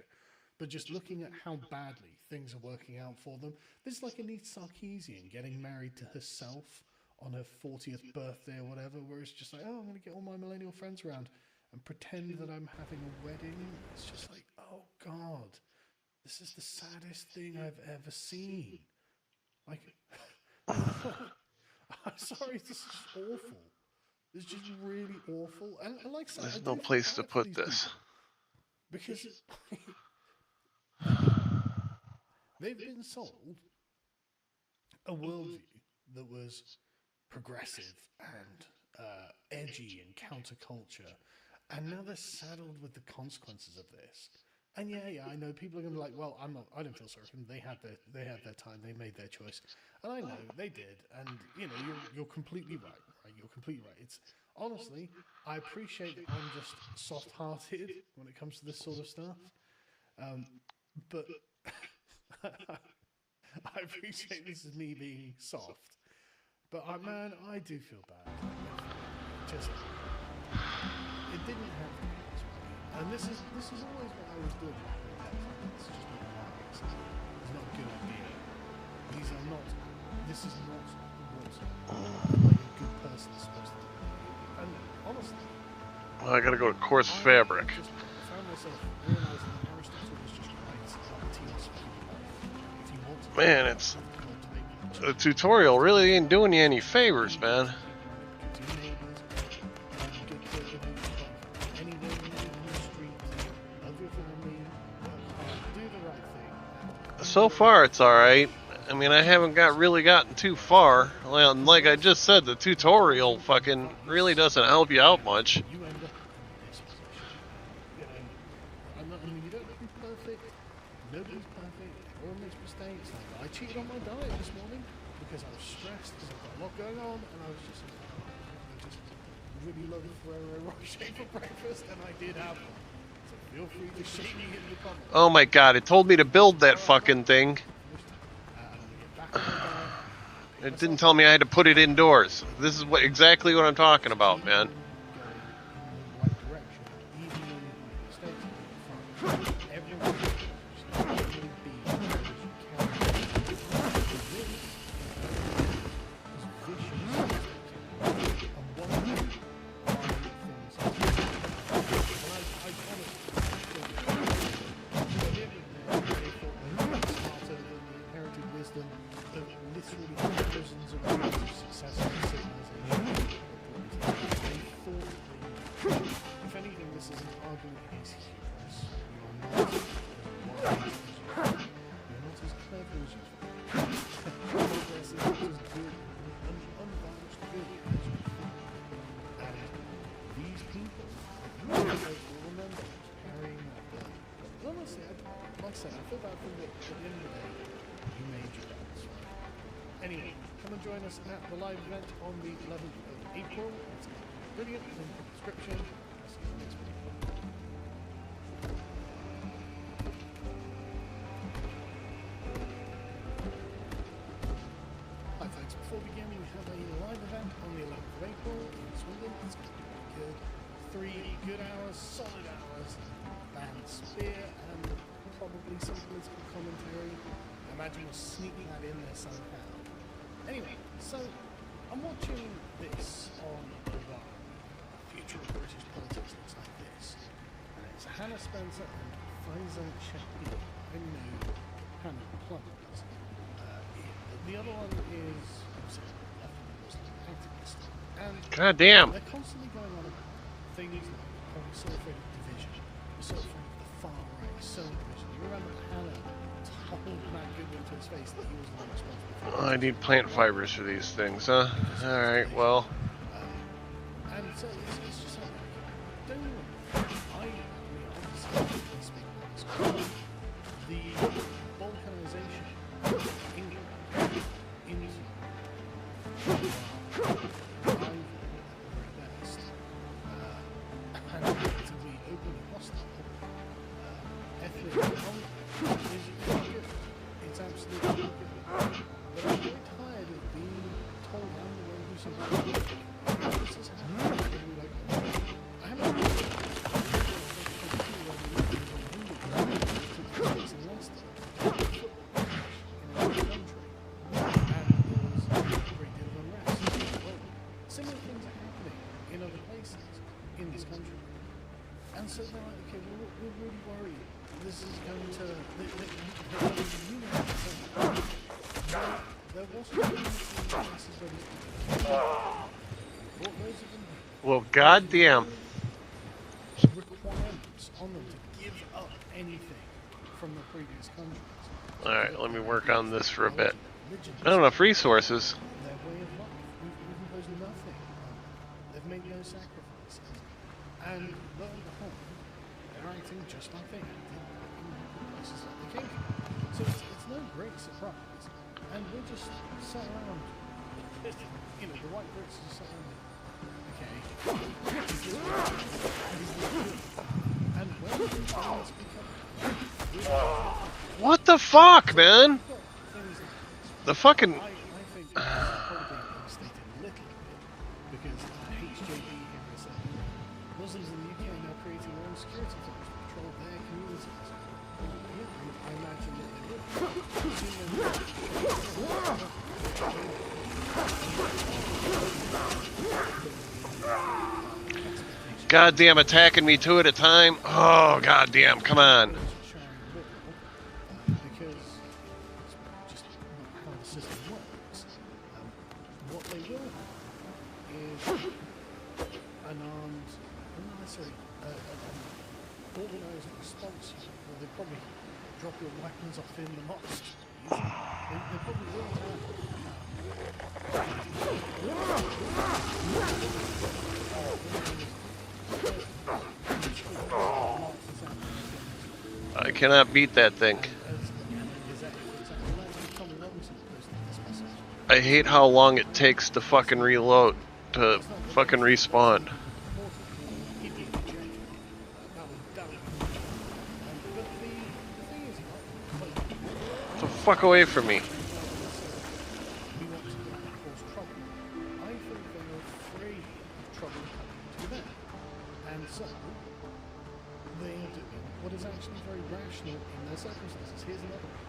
But just looking at how badly things are working out for them, this is like Anita Sarkeesian getting married to herself on her 40th birthday or whatever, where it's just like, oh, I'm going to get all my millennial friends around and pretend that I'm having a wedding. It's just like, oh, God, this is the saddest thing I've ever seen. Like, I'm sorry, this is awful. It's just really awful. And like I said, there's no place to put this. Because they've been sold a worldview that was progressive and edgy and counterculture, and now they're saddled with the consequences of this. And yeah, I know people are gonna be like, well, I don't feel sorry for them. They had their time, they made their choice, and I know they did. And you know, you're completely right. You're completely right. It's honestly, I appreciate that I'm just soft-hearted when it comes to this sort of stuff, but I appreciate this is me being soft. But man, I do feel bad. Just it didn't have to be this way. And this is always what I was doing back in the day. It's just not wise. It's not a good idea. This is not what like a good person is supposed to do. And honestly, Well, I gotta go to coarse fabric. I found myself realizing that Aristotle was just right about teams for life. If you want to Man, it's the tutorial really ain't doing you any favors, man. So far, it's alright. I mean, I haven't really gotten too far. Well, like I just said, the tutorial fucking really doesn't help you out much. You end up in this position. I mean, you don't have to be perfect. Nobody's perfect. Everyone makes mistakes. Like, I cheated on my diet this morning because I was stressed because I've got a lot going on, and I was just like, I just really love Ferrero Rocher for breakfast, and I did have one. So feel free to shame me in the comments. Oh my god, it told me to build that fucking thing. It didn't tell me I had to put it indoors. This is exactly what I'm talking about, man. Join us at the live event on the 11th of April. It's brilliant. Link in the description. I'll see you next week. Hi folks, before we begin, we have a live event on the 11th of April in Swindon. It's going to be good. 3 good hours, solid hours, band spear, and probably some political commentary. I imagine we'll sneak that in there somehow. Anyway, so I'm watching this on the future of British politics looks like this. And dispenser and Pfizer Shahid. I know kind of plumbers. The other one is activist. And God damn. they're constantly going on about things like sulfate division, sulfate the far right, cell division. You remember Hannah told Matt Goodwin to his face that he was not responsible for I need plant fibers for these things, huh? Alright, well. and so it's just like, don't you know, I mean, obviously, speak about this, the balkanization of England into best, and effectively openly hostile, ethnic conflict is good. It's absolutely good. But I'm quite tired of being told I'm the one who's about to this is happening. I haven't been similar things are happening in other places in this country. And so they're like, okay, well, we're really worried this is going to... There wasn't Well, goddamn. requirements on them to give up anything from the previous countries. Alright, let me work on this for a bit. Not enough resources. Their way of life. We've imposed nothing on them. They've made no sacrifices. And lo and behold, they're acting just like they acted in places like the Kingdom. So it's no great surprise. And we're just sat around, you know, the white Brits just sat around, okay, and when things become... What the fuck, man? The fucking... I think it's probably overstated a little bit, because HJB here has said, Muslims in the UK are now creating their own security force to patrol their communities. Yeah, I imagine that they would. Goddamn, attacking me two at a time. Oh, goddamn, come on. Because it's just not how the system works. What they will have is an armed, not necessarily an organised response. Well, they probably drop your weapons off in the mosque. They probably will have. I cannot beat that thing. I hate how long it takes to fucking reload, to fucking respawn. Get the fuck away from me. What is actually very rational in their circumstances. Here's another one.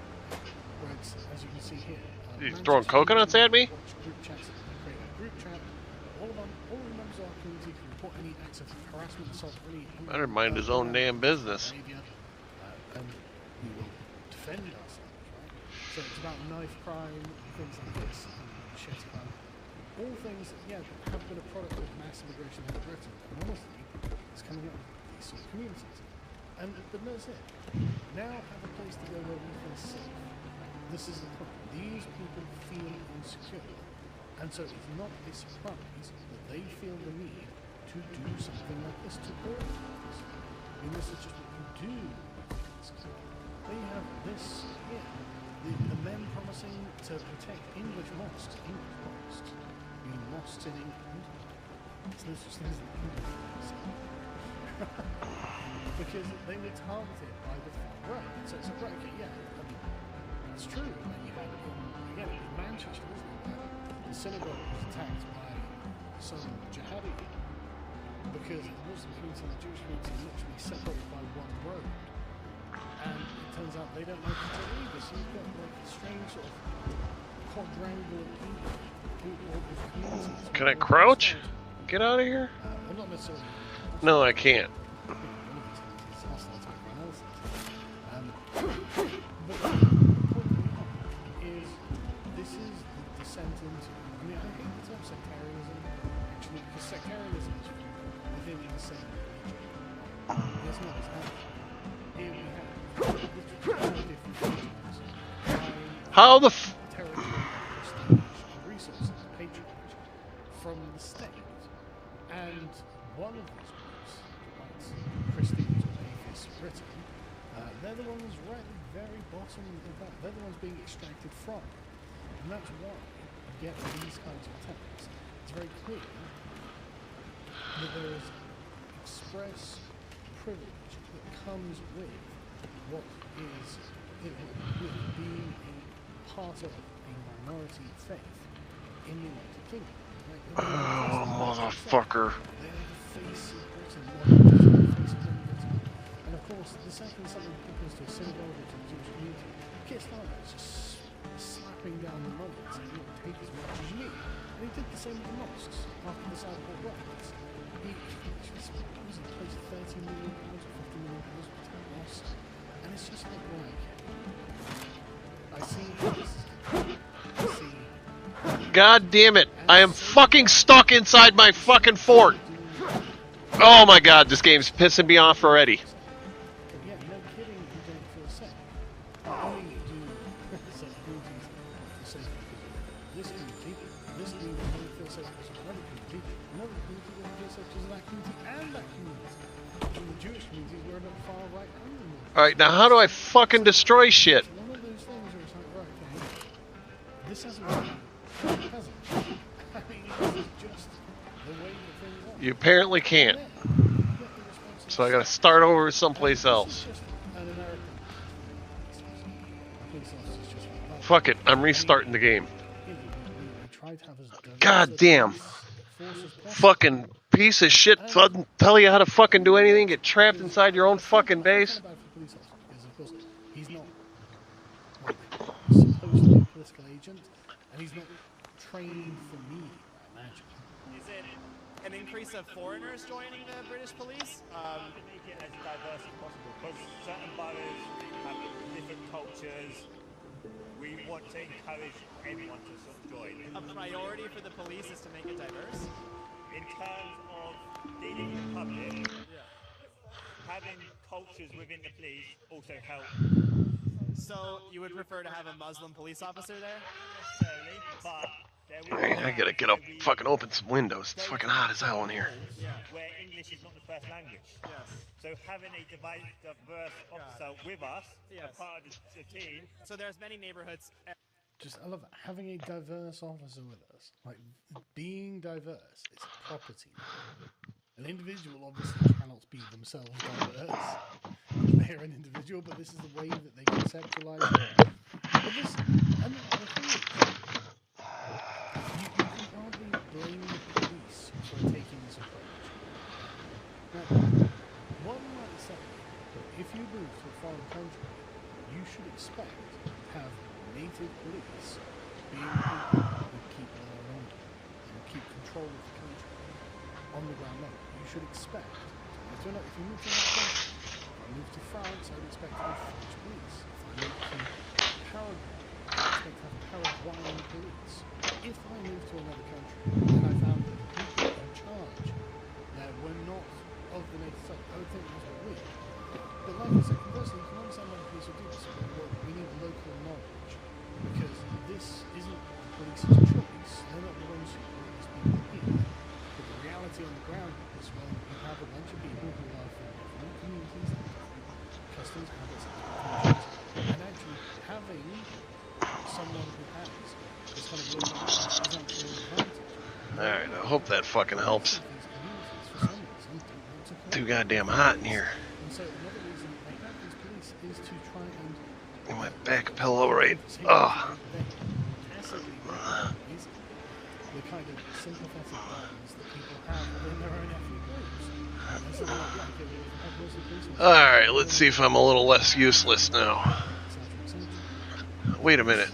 Where it's, as you can see here. He's throwing coconuts at me? Group chats, create a group chat. All the members of our community can report any acts of harassment, assault, or any... Better mind his own damn business. And we will defend ourselves, right? So it's about knife crime, things like this, and shit crime. All things that, yeah, have been a product of mass immigration into Britain. And honestly, it's coming up with these sort of communities. But that's it. Now have a place to go where we feel safe. This is the point. These people feel insecure. And so it's not a surprise that they feel the need to do something like this to organize. I mean, this is just what you do. They have this here. The men promising to protect English mosques. English mosques. I mean, mosques in England. There's no such thing as an English mosque. Because they were targeted by the far right. So it's like, right, okay, yeah, I mean, that's true. And then you had it in Manchester, wasn't it? The synagogue was attacked by some jihadi because the Muslim community and the Jewish community are literally separated by one road. And it turns out they don't like each other either. So you've got like a strange sort of quadrangle of communities. Can I crouch? Get out of here? Well, not necessarily. No, I can't. It's hostile to descent into, I mean, I hate the term sectarianism, actually, because sectarianism is within the same religion. It's not as happening. Here we have literally different religions. How the territory, prestige, and resources, patronage from the state. And one of these groups, like Christians or atheists in Britain, they're the ones right at the very bottom of that. They're the ones being extracted from. And that's why you get these kinds of attacks. It's very clear that there is express privilege that comes with what is with being a part of a minority faith in the United Kingdom. Right? Oh, motherfucker. They're the face of Britain, modern face of Britain. And of course, the second something happens to a synagogue or to the Jewish community, kids like that just slapping down the money and saying, look, take as much as you need. And he did the same with the mosques after the Southport riots. He placed £30 million or £50 million for 10 mosques. And it's just like, right, I see this. I see. God damn it. I am fucking stuck inside my fucking fort. Oh my god, this game's pissing me off already. Yeah, no kidding, you don't feel safe. Not only do some communities feel safe because of this community doesn't feel safe because of another community doesn't feel safe because of that community and that community. And the Jewish community were not far right under them. Alright, now how do I fucking destroy shit? It's one of those things where it's like, right, okay, this hasn't worked. It hasn't. I mean, this is just the way that things are. You apparently can't. So I gotta start over someplace else. Fuck it, I'm restarting the game. God damn. Fucking piece of shit doesn't tell you how to fucking do anything, get trapped inside your own fucking base. He's not supposed to be a political agent, and he's not trained for media, I imagine. Is it an increase of foreigners joining the British police? Make it as diverse as possible, because certain boroughs have different cultures. We want to encourage everyone to sort of join. A priority for the police is to make it diverse? In terms of dealing with the public, having cultures within the police also help. So you would prefer to have a Muslim police officer there? Not necessarily, but I gotta get up, fucking open some windows. It's fucking hot as hell in here. where English is not the first language. Yes. So having a diverse officer with us, a part of the team. So there's many neighborhoods. Just, I love that. Having a diverse officer with us. Like, being diverse is property. An individual obviously cannot be themselves diverse. They're an individual, but this is the way that they conceptualize it. But this, and the thing is, you can hardly blame the police for taking this approach. Now, one might say that if you move to a foreign country, you should expect to have native police being people who keep an eye on you and keep control of the country on the ground level. You should expect, if you move to another country, if I move to France, I would expect to have French police. If I move to Paraguay, I would expect to have Paraguayan police. If I move to another country and I found that the people in charge that were not of the native side, I would think it was weird. But like I said, conversely, you can understand why the police would do this. Well, we need local knowledge, because this isn't the police's choice. They're not the ones who bring these people in. But the reality on the ground is, well, you have a bunch of people who are from different communities, different customs, habits, expectations, and actually having someone who has this kind of local knowledge is actually an advantage. Alright, I hope that fucking helps. Too goddamn hot in here. And so another reason they have these police is to try and Get my back pillow right. Ugh. the kind of sympathetic bonds that people have within their own ethnic groups. And so they're like, yeah, okay, well, have Muslim police. Alright, let's see if I'm a little less useless now. Wait a minute.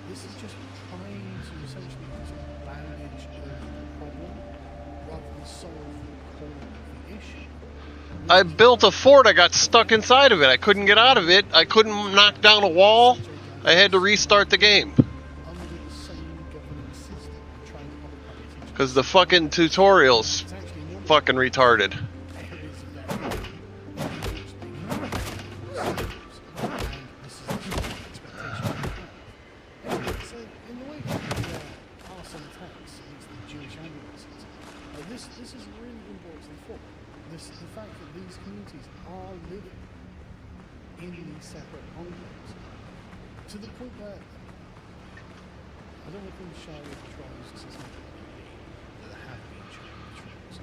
This is just trying to essentially sort of bandage over the problem rather than solve the core of the issue. I built a fort, I got stuck inside of it. I couldn't get out of it. I couldn't knock down a wall. I had to restart the game. Under the same governing Because the fucking tutorial's fucking retarded. This is really been brought to the fore. The fact that these communities are living in these separate enclaves, to the point that I don't think the Shire patrols is not that there have been Shire patrols,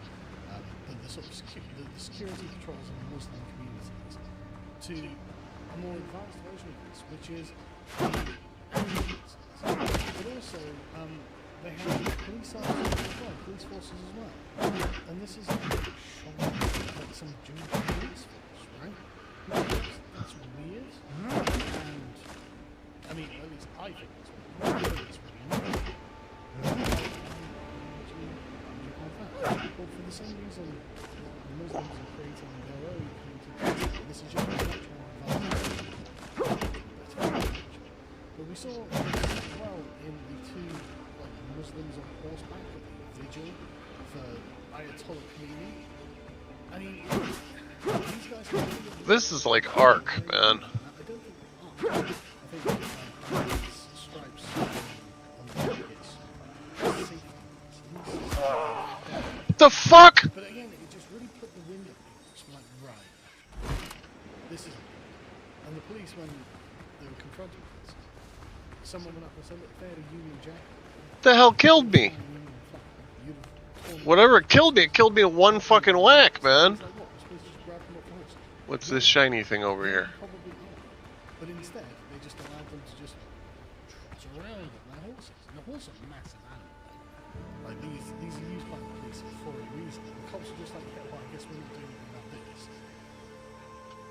but the sort of the security patrols in Muslim communities to a more advanced version of this, which is the ambulances, but also they have police officers as well, police forces as well. And this is like some Jewish police force, right? That's weird. And I mean, at least I think it's weird. I think it's really annoying. Well, for the same reason the Muslims are creating their own community, this is just much more advanced. But we saw this as well in the two Muslims on horseback at the vigil for Ayatollah Khomeini. I mean, these guys. This is like Ark, man. I don't think they are. I think stripes on the The fuck? But again, it just really put the wind up. It's like, right, this is. And the police, when they were confronted with this, someone went up and said, look, they had a Union Jack. The hell killed me? Whatever killed me, it killed me in one fucking whack, man. What's this shiny thing over here? But instead, they just allowed them to just trot around on their horses. And the horse are massive animals. Like these are used by the police for a reason. The cops are just like, yeah, well, I guess we're not doing anything about this.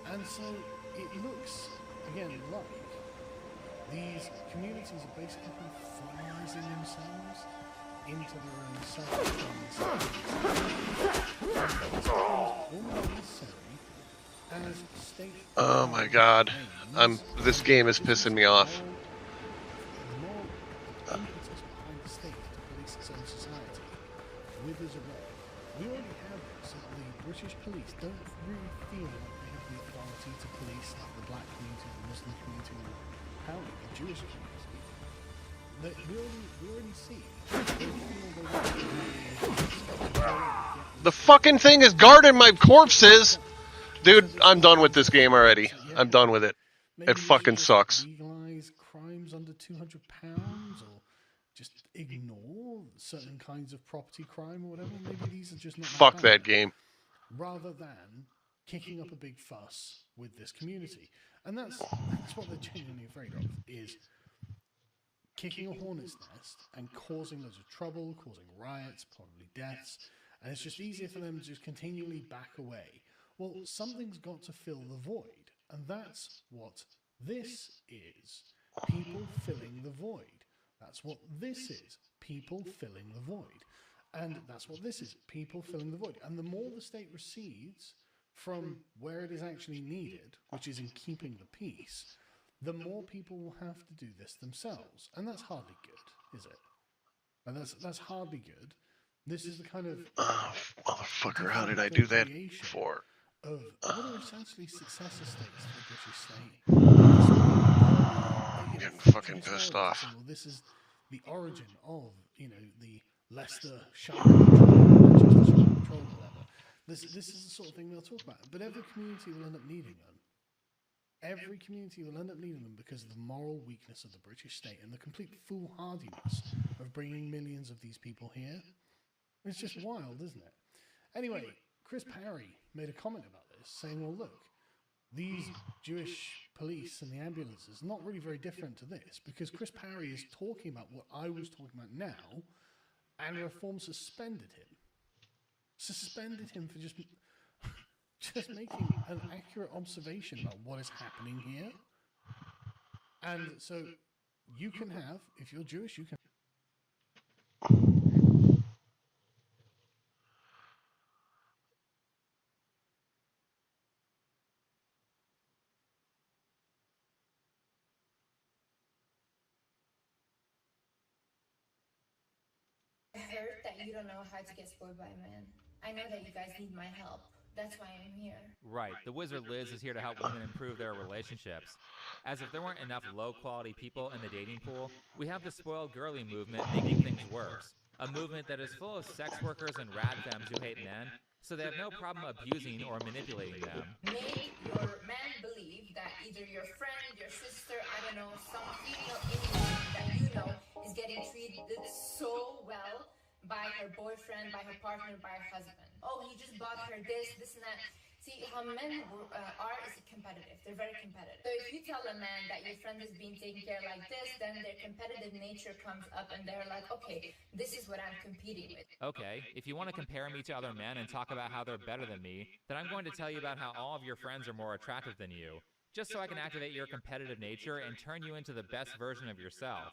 And so it looks again like these communities are basically formalizing themselves into their own self-defense. Oh my god. This game is pissing me off. We already have this. The British police don't really feel like they have the authority to police like the black community, the Muslim community, or apparently the Jewish community. We already see. The fucking thing is guarding my corpses! Dude, I'm done with this game already. I'm done with it. It fucking sucks. Legalize crimes under £200, or just ignore certain kinds of property crime or whatever. Maybe these are just not Fuck bad. that game. Rather than kicking up a big fuss with this community. And that's what they're genuinely afraid of, is kicking a hornet's nest and causing loads of trouble, causing riots, probably deaths, and it's just easier for them to just continually back away. Well, something's got to fill the void, and that's what this is. People filling the void. That's what this is. People filling the void. And that's what this is. People filling the void. And the more the state recedes from where it is actually needed, which is in keeping the peace, the more people will have to do this themselves. And that's hardly good, is it? And that's hardly good. This is the kind of... Motherfucker, how did I do that before? Of what are essentially successor states to the British state. I'm getting fucking pissed off. Well, this is the origin of, the Leicester Shire Patrol, Manchester Shire Patrol, whatever. This is the sort of thing they'll talk about. But every community will end up needing them. Every community will end up needing them because of the moral weakness of the British state and the complete foolhardiness of bringing millions of these people here. It's just wild, isn't it? Anyway, Chris Parry made a comment about this, saying, well, look, these Jewish police and the ambulances are not really very different to this, because Chris Parry is talking about what I was talking about now, and Reform suspended him. Suspended him for just making an accurate observation about what is happening here. And so you can have, if you're Jewish, you can... heard that you don't know how to get spoiled by a man. I know that you guys need my help. That's why I'm here. Right, the Wizard Liz is here to help women improve their relationships. As if there weren't enough low-quality people in the dating pool, we have the spoiled girly movement making things worse. A movement that is full of sex workers and rad femmes who hate men, so they have no problem abusing or manipulating them. Make your man believe that either your friend, your sister, I don't know, some female anyone that you know is getting treated so well by her boyfriend, by her partner, by her husband. Oh, he just bought her this and that. See, how men are is competitive. They're very competitive. So if you tell a man that your friend is being taken care like this, then their competitive nature comes up and they're like, okay, this is what I'm competing with. Okay, if you want to compare me to other men and talk about how they're better than me, then I'm going to tell you about how all of your friends are more attractive than you, just so I can activate your competitive nature and turn you into the best version of yourself.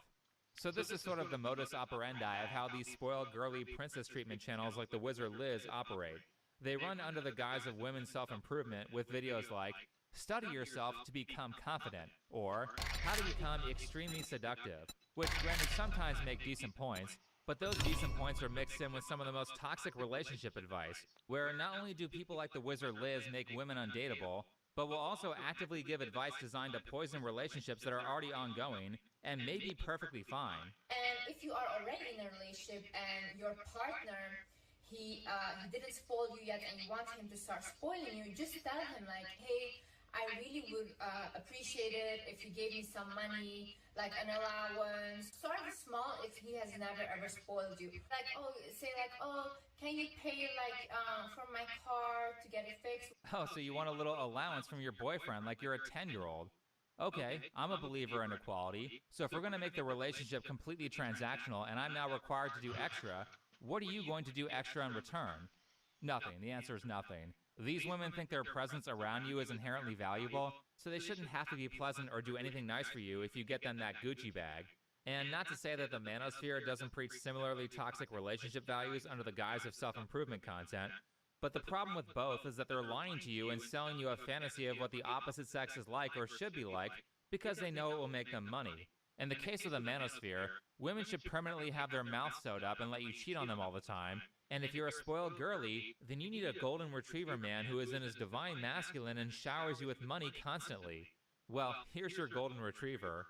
So this is sort of the modus operandi of how these spoiled girly princess treatment channels like the Wizard Liz operate. They run under the guise of women's self-improvement with videos like, study yourself to become confident, or how to become extremely seductive, which granted sometimes make decent points, but those decent points are mixed in with some of the most toxic relationship advice, where not only do people like the Wizard Liz make women undateable, but will also actively give advice designed to poison relationships that are already ongoing and may be perfectly fine. And if you are already in a relationship and your partner, he didn't spoil you yet and you want him to start spoiling you, just tell him like, hey, I really would appreciate it if you gave me some money, like an allowance. Start small if he has never ever spoiled you. Like, oh, say like, oh, can you pay like for my car to get it fixed? Oh, so you want a little allowance from your boyfriend like you're a 10-year-old. Okay, I'm a believer in equality, so if we're going to make the relationship completely transactional and I'm now required to do extra, what are you going to do extra in return? Nothing. The answer is nothing. These women think their presence around you is inherently valuable, so they shouldn't have to be pleasant or do anything nice for you if you get them that Gucci bag. And not to say that the manosphere doesn't preach similarly toxic relationship values under the guise of self-improvement content, but the problem with both is that they're lying to you and selling you a fantasy of what the opposite sex is like or should be like because they know it will make them money. In the case of the manosphere, women should permanently have their mouths sewed up and let you cheat on them all the time, and if you're a spoiled girly, then you need a golden retriever man who is in his divine masculine and showers you with money constantly. Well, here's your golden retriever.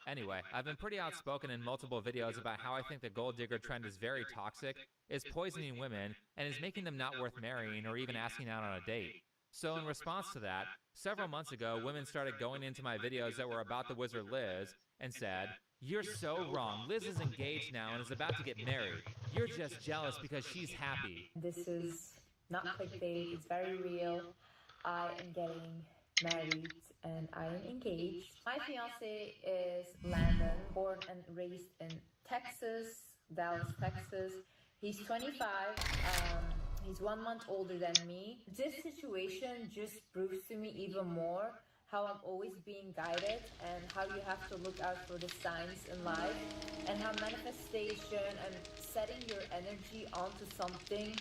Anyway, I've been pretty outspoken in multiple videos about how I think the gold digger trend is very toxic, is poisoning women, and is making them not worth marrying or even asking out on a date. So in response to that, several months ago, women started going into my videos that were about the Wizard Liz and said, "You're so wrong. Liz is engaged now and is about to get married. You're just jealous because she's happy." This is not clickbait, it's very real. I am getting married and I am engaged. My fiance is Landon, born and raised in Texas, Dallas, Texas. He's 25. He's 1 month older than me. This situation just proves to me even more how I'm always being guided and how you have to look out for the signs in life and how manifestation and setting your energy onto something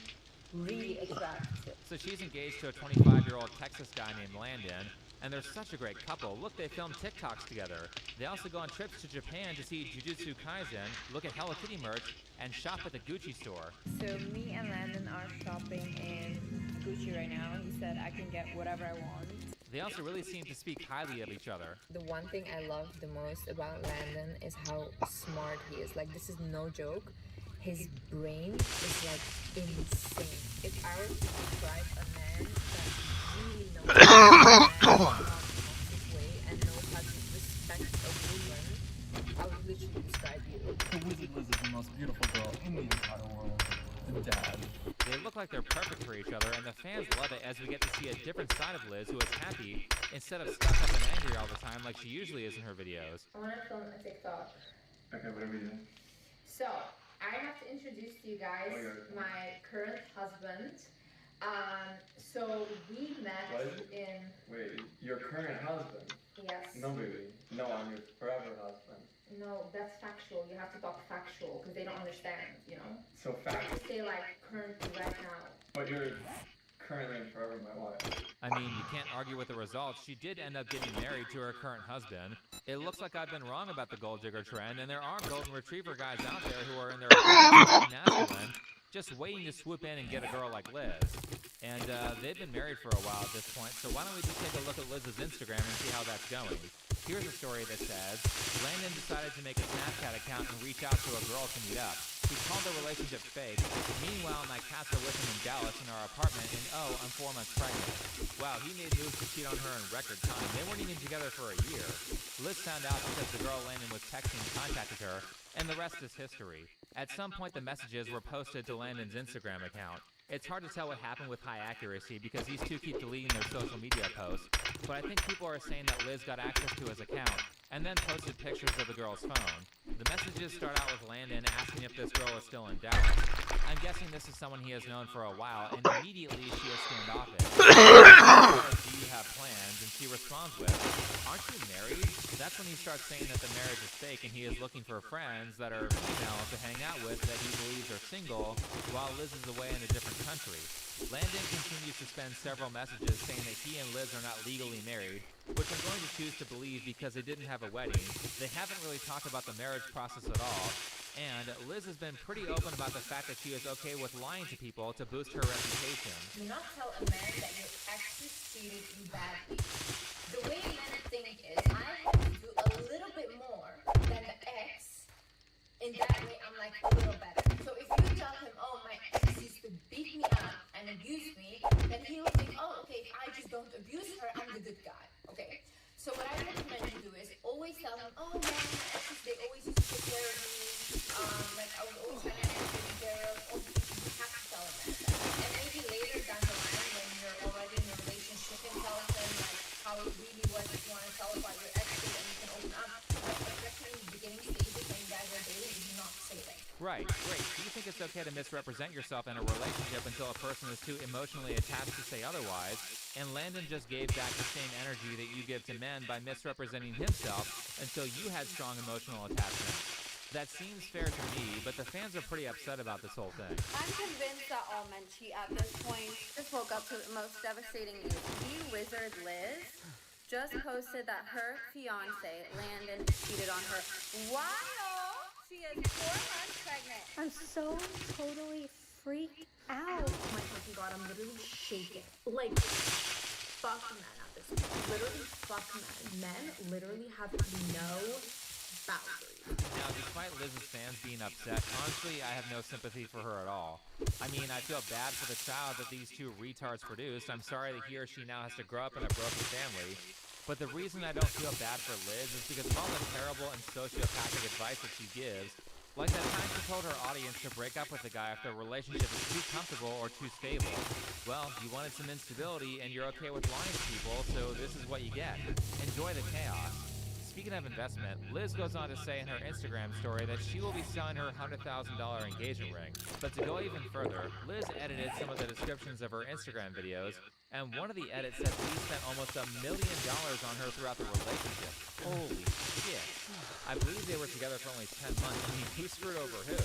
really attracts it. So she's engaged to a 25-year-old Texas guy named Landon, and they're such a great couple. Look, they film TikToks together. They also go on trips to Japan to see Jujutsu Kaisen, look at Hello Kitty merch, and shop at the Gucci store. So me and Landon are shopping in Gucci right now. He said I can get whatever I want. They also really seem to speak highly of each other. The one thing I love the most about Landon is how smart he is. Like, this is no joke. His brain is like insane. If I were to describe a man that really knows how to way and knows how to respect a woman, I would literally describe you. The Wizard Liz is the most beautiful girl in the entire world. And Dad. They look like they're perfect for each other, and the fans love it as we get to see a different side of Liz who is happy instead of stuck up and angry all the time like she usually is in her videos. I want to film a TikTok. Okay, whatever you do. So, I have to introduce to you guys my current husband. So we met in... Wait, your current husband? Yes. No, baby. No, I'm your forever husband. No, that's factual. You have to talk factual because they don't understand, you know? So factual. Just say like currently right now. But your currently and forever my wife. I mean, you can't argue with the results. She did end up getting married to her current husband. It looks like I've been wrong about the gold digger trend, and there are golden retriever guys out there who are in their masculine, just waiting to swoop in and get a girl like Liz. And they've been married for a while at this point, so why don't we just take a look at Liz's Instagram and see how that's going. Here's a story that says, Landon decided to make a Snapchat account and reach out to a girl to meet up. He called their relationship fake. Meanwhile, my cats are with him in Dallas in our apartment, and oh, I'm 4 months pregnant. Wow, he made moves to cheat on her in record time. They weren't even together for a year. Liz found out because the girl Landon was texting contacted her, and the rest is history. At some point, the messages were posted to Landon's Instagram account. It's hard to tell what happened with high accuracy because these two keep deleting their social media posts, but I think people are saying that Liz got access to his account and then posted pictures of the girl's phone. The messages start out with Landon asking if this girl is still in Dallas. I'm guessing this is someone he has known for a while, and immediately she is standoffish. Do you have plans? And she responds with, aren't you married? That's when he starts saying that the marriage is fake and he is looking for friends that are female to hang out with that he believes are single while Liz is away in a different country. Landon continues to spend several messages saying that he and Liz are not legally married, which I'm going to choose to believe because they didn't have a wedding. They haven't really talked about the marriage process at all, and Liz has been pretty open about the fact that she is okay with lying to people to boost her reputation. Do not tell a man that your ex has treated you badly. The way men think is, I have to do a little bit more than the ex. In that way, I'm like a little better. So if you tell him, oh, my ex used to beat me up and abuse me, then he will think, oh, okay, if I just don't abuse her, I'm the good guy, okay? So what I recommend you do is always tell him, oh, man, my exes, they always used to take care of me. Like, I was always financially taken care of. Or you have to tell him that. And maybe later down the line, when you're already in a relationship, you can tell him, like, how it really was if you want to tell about your exes and you can open up. But especially in the beginning stages when you guys are dating, do not say that. Right, great. Do you think it's okay to misrepresent yourself in a relationship until a person is too emotionally attached to say otherwise? And Landon just gave back the same energy that you give to men by misrepresenting himself until you had strong emotional attachment. That seems fair to me, but the fans are pretty upset about this whole thing. I'm convinced that all men cheat at this point. Just woke up to the most devastating news. Wizard Liz just posted that her fiance, Landon, cheated on her while she is 4 months pregnant. I'm so totally freaked out. My fucking god, I'm literally shaking. Like, fuck men at this point. Literally, fuck men. Men literally have no boundaries. Now, despite Liz's fans being upset, honestly, I have no sympathy for her at all. I mean, I feel bad for the child that these two retards produced. I'm sorry that he or she now has to grow up in a broken family. But the reason I don't feel bad for Liz is because of all the terrible and sociopathic advice that she gives. Like that time she told her audience to break up with the guy if their relationship is too comfortable or too stable. Well, you wanted some instability and you're okay with lying to people, so this is what you get. Enjoy the chaos. Speaking of investment, Liz goes on to say in her Instagram story that she will be selling her $100,000 engagement ring. But to go even further, Liz edited some of the descriptions of her Instagram videos, and one of the edits said he spent almost $1 million on her throughout the relationship. Holy shit. I believe they were together for only 10 months. I mean, who screwed over who?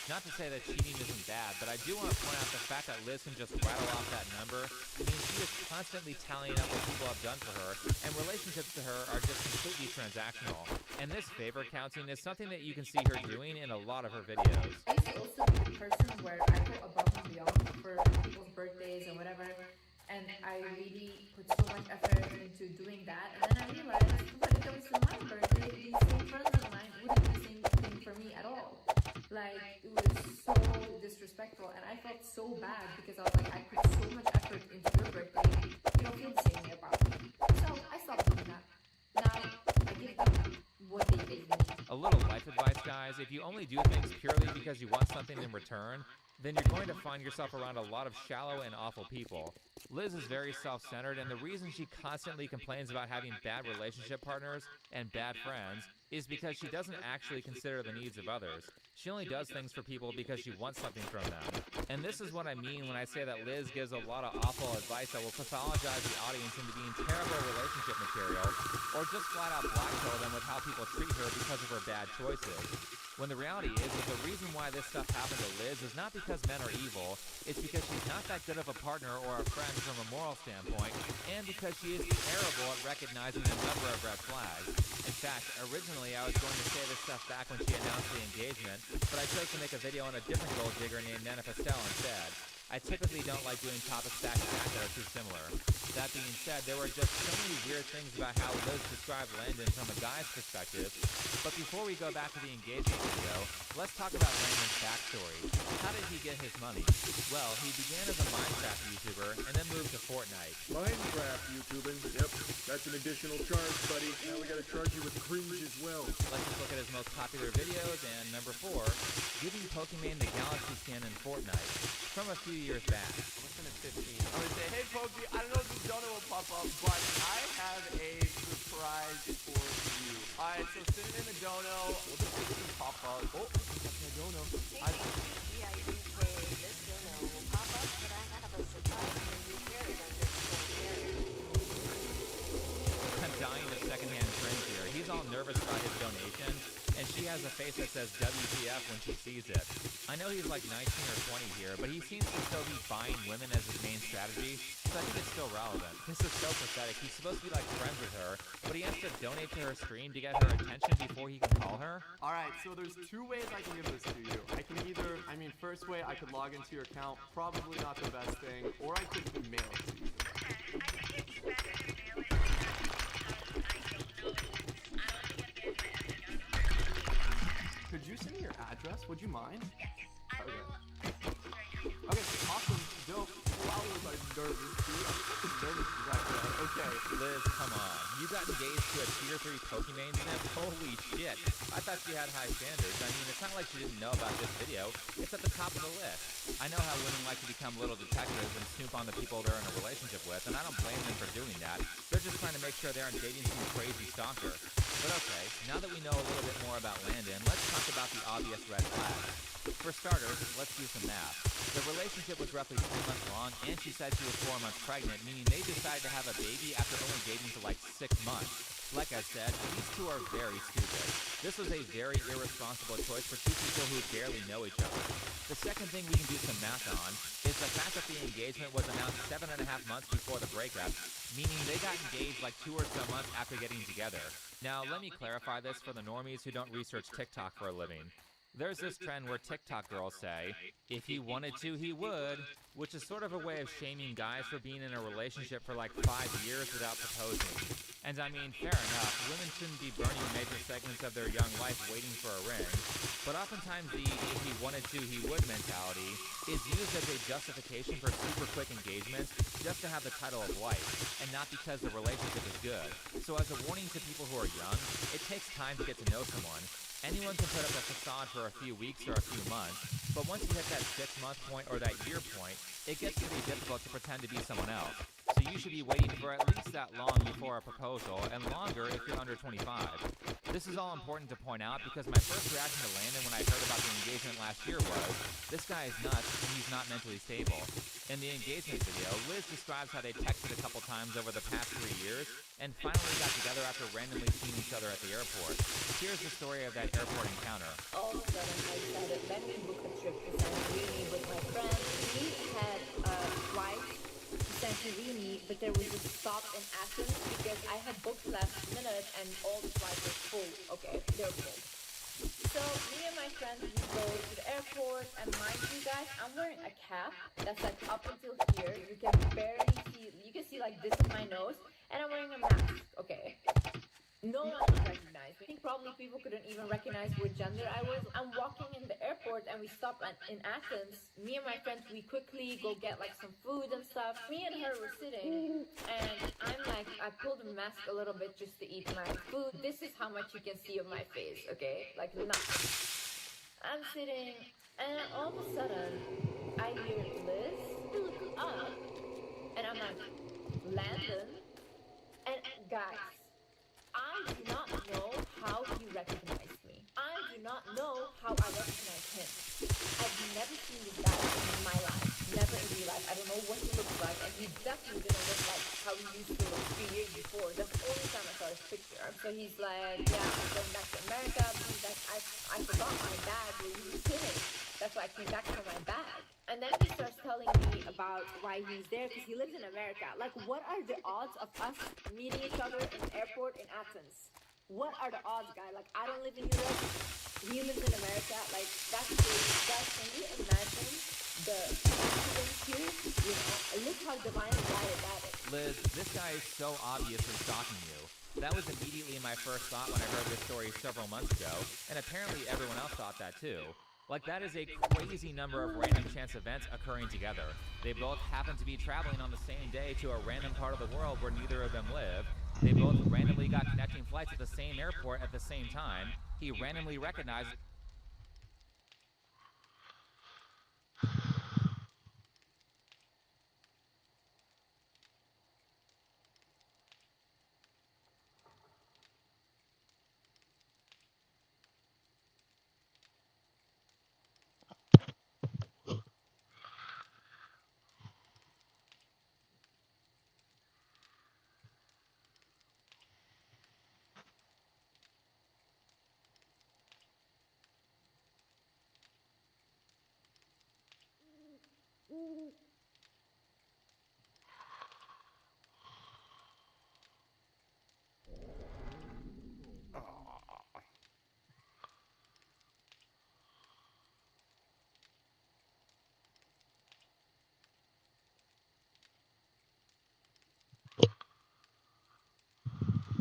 Not to say that cheating isn't bad, but I do want to point out the fact that Liz can just rattle off that number. I mean, she is constantly tallying up what people have done for her, and relationships to her are just completely transactional. And this favor counting is something that you can see her doing in a lot of her videos. I used to also be the person where I go above and beyond for people's birthdays and whatever. And I really put so much effort into doing that. And then I realized when it comes to my birthday, these same friends of mine wouldn't do the same thing for me at all. Like, it was so disrespectful. And I felt so bad because I was like, I put so much effort into your birthday. You don't feel the same way about me. So I stopped doing that. Now I give them what they gave me. A little life advice, guys. If you only do things purely because you want something in return, then you're going to find yourself around a lot of shallow and awful people. Liz is very self-centered, and the reason she constantly complains about having bad relationship partners and bad friends is because she doesn't actually consider the needs of others. She only does things for people because she wants something from them. And this is what I mean when I say that Liz gives a lot of awful advice that will pathologize the audience into being terrible relationship material, or just flat out blackmail them with how people treat her because of her bad choices. When the reality is that the reason why this stuff happened to Liz is not because men are evil, it's because she's not that good of a partner or a friend from a moral standpoint, and because she is terrible at recognizing a number of red flags. In fact, originally I was going to say this stuff back when she announced the engagement, but I chose to make a video on a different gold digger named Nana Pastel instead. I typically don't like doing topics back to back that are too similar. That being said, there were just so many weird things about how Liz described Landon from a guy's perspective. But before we go back to the engagement video, let's talk about Landon's backstory. How did he get his money? Well, he began as a Minecraft YouTuber and then moved to Fortnite. Minecraft YouTubing, yep, that's an additional charge, buddy. Now we gotta charge you with cringe as well. Let's just look at his most popular videos, and number 4, giving Pokemon the Galaxy skin in Fortnite. From a few years back. Listen at 15. I would say, hey, Pokey, I don't know if this donut will pop up, but I have a surprise for you. Alright, so sitting in the dono, we'll just see if it can pop up. Oh, that's my dono. Yeah, you didn't say this dono will pop up, but I have a surprise for you here. I'm dying of secondhand cringe here. He's all nervous about his donation, and she has a face that says WTF when she sees it. I know he's like 19 or 20 here, but he seems to still be buying women as his main strategy, so I think it's still relevant. This is so pathetic. He's supposed to be like friends with her, but he has to donate to her stream to get her attention before he can call her? Alright, so there's 2 ways I can give this to you. I can either, first way, I could log into your account, probably not the best thing, or I could mail it to you. Could you send me your address? Would you mind? Okay, awesome, dope. Wow, was I nervous, dude. I'm nervous about that. Okay. Liz, come on. You got engaged to a tier 3 Pokemon simp? Holy shit. I thought she had high standards. I mean, it's not like she didn't know about this video. It's at the top of the list. I know how women like to become little detectives and snoop on the people they're in a relationship with, and I don't blame them for doing that. They're just trying to make sure they aren't dating some crazy stalker. But okay, now that we know a little bit more about Landon, let's talk about the obvious red flags. For starters, let's do some math. The relationship was roughly 3 months long, and she said she was 4 months pregnant, meaning they decided to have a baby after only dating for like 6 months. Like I said, these two are very stupid. This was a very irresponsible choice for 2 people who barely know each other. The second thing we can do some math on is the fact that the engagement was announced 7.5 months before the breakup, meaning they got engaged like 2 or so months after getting together. Now, let me clarify this for the normies who don't research TikTok for a living. There's this trend where TikTok girls say, if he wanted to, he would, which is sort of a way of shaming guys for being in a relationship for like 5 years without proposing. And I mean, fair enough, women shouldn't be burning major segments of their young life waiting for a ring, but oftentimes the if he wanted to, he would mentality is used as a justification for super quick engagements just to have the title of wife, and not because the relationship is good. So as a warning to people who are young, it takes time to get to know someone. Anyone can put up a facade for a few weeks or a few months, but once you hit that 6-month point or that year point, it gets pretty difficult to pretend to be someone else. So you should be waiting for at least that long before a proposal, and longer if you're under 25. This is all important to point out because my first reaction to Landon when I heard about the engagement last year was, this guy is nuts and he's not mentally stable. In the engagement video, Liz describes how they texted a couple times over the past 3 years, and finally got together after randomly seeing each other at the airport. Here's the story of that airport encounter. All of a sudden, I decided, let me book a trip to Santorini with my friend. We had a flight to Santorini, but there was a stop in Athens because I had booked last minute and all the flights were full. Okay, they're full. So me and my friend, we go to the airport, and mind you guys, I'm wearing a cap that's like up until here. You can barely see, you can see like this in my nose, and I'm wearing a mask, okay? No one would recognize me. I think probably people couldn't even recognize what gender I was. I'm walking in the airport and we stop in Athens. Me and my friends, we quickly go get like some food and stuff. Me and her were sitting and I'm like, I pulled the mask a little bit just to eat my food. This is how much you can see of my face, okay? Like nothing. I'm sitting and all of a sudden I hear Liz look up and I'm like, Landon? And guys, I do not know how he recognized me. I do not know how I recognize him. I've never seen this guy in my life. Never in real life. I don't know what he looks like, and he definitely didn't look like how he used to look 3 years before. That's the only time I saw his picture. So he's like, yeah, I'm going back to America. He's like, I forgot my bag where you were sitting. That's why I came back for my bag. And then he starts telling me about why he's there, because he lives in America. Like, what are the odds of us meeting each other in the airport in Athens? What are the odds, guy? Like, I don't live in Europe. He lives in America. Like, that's crazy. Guys, can you imagine the coincidence here? You know, look how divinely guided that is. Liz, this guy is so obviously stalking you. That was immediately my first thought when I heard this story several months ago, and apparently everyone else thought that too. Like, that is a crazy number of random chance events occurring together. They both happen to be traveling on the same day to a random part of the world where neither of them live. They both randomly got connecting flights at the same airport at the same time. He randomly recognized...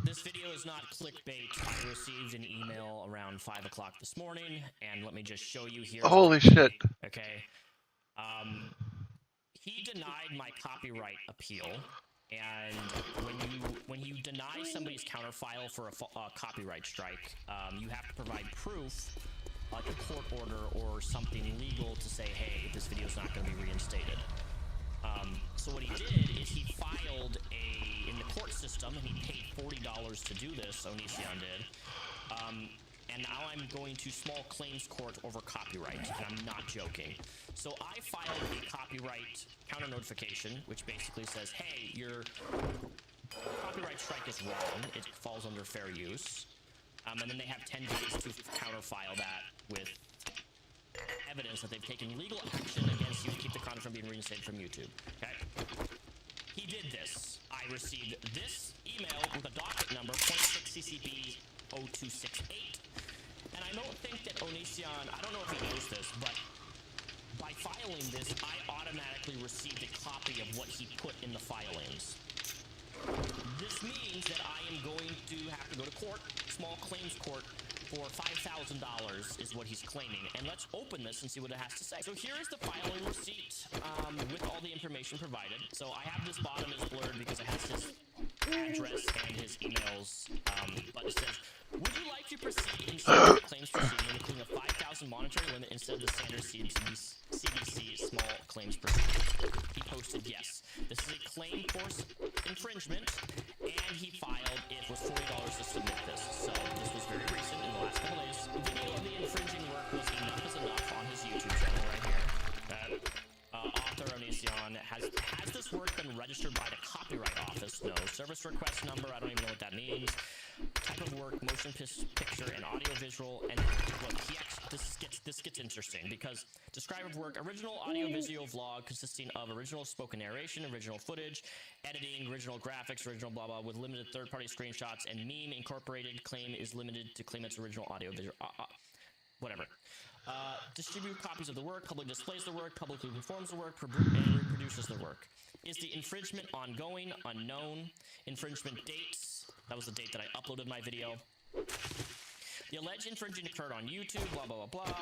This video is not clickbait. I received an email around 5 o'clock this morning, and let me just show you here. Holy shit. Okay. He denied my copyright appeal, and when you deny somebody's counterfile for a copyright strike, you have to provide proof, like a court order or something legal to say, hey, this video is not going to be reinstated. So what he did is he filed in the court system, and he paid $40 to do this, Onision did. And now I'm going to small claims court over copyright, and I'm not joking. So I filed a copyright counter notification, which basically says, hey, your copyright strike is wrong. It falls under fair use. And then they have 10 days to counterfile that with evidence that they've taken legal action against you to keep the content from being reinstated from YouTube. Okay? He did this. I received this email with a docket number 26CCB0268. And I don't think that Onision, I don't know if he knows this, but by filing this, I automatically received a copy of what he put in the filings. This means that I am going to have to go to court, small claims court, for $5,000 is what he's claiming. And let's open this and see what it has to say. So here is the filing receipt with all the information provided. So I have this bottom is blurred because it has his address and his emails. But it says, would you like to proceed in small claims proceeding, including a 5,000 monetary limit instead of the standard CBC small claims proceeding? He posted yes. This is a claim force infringement, and he filed it was $40 to submit this. So this was very recent in the last couple days. The video of the infringing work was enough is enough on his YouTube channel right here. Author Onision has this work been registered by the Copyright Office? No. Service request number, I don't even know what that means. Type of work, motion picture, and audio visual. And look, this gets interesting because describe of work, original audio visual vlog consisting of original spoken narration, original footage, editing, original graphics, original blah blah with limited third-party screenshots and meme incorporated. Claim is limited to claim its original audio visual. Whatever. Distribute copies of the work, publicly displays the work, publicly performs the work, and reproduces the work. Is the infringement ongoing? Unknown. Infringement dates. That was the date that I uploaded my video. The alleged infringing occurred on YouTube, blah, blah, blah, blah.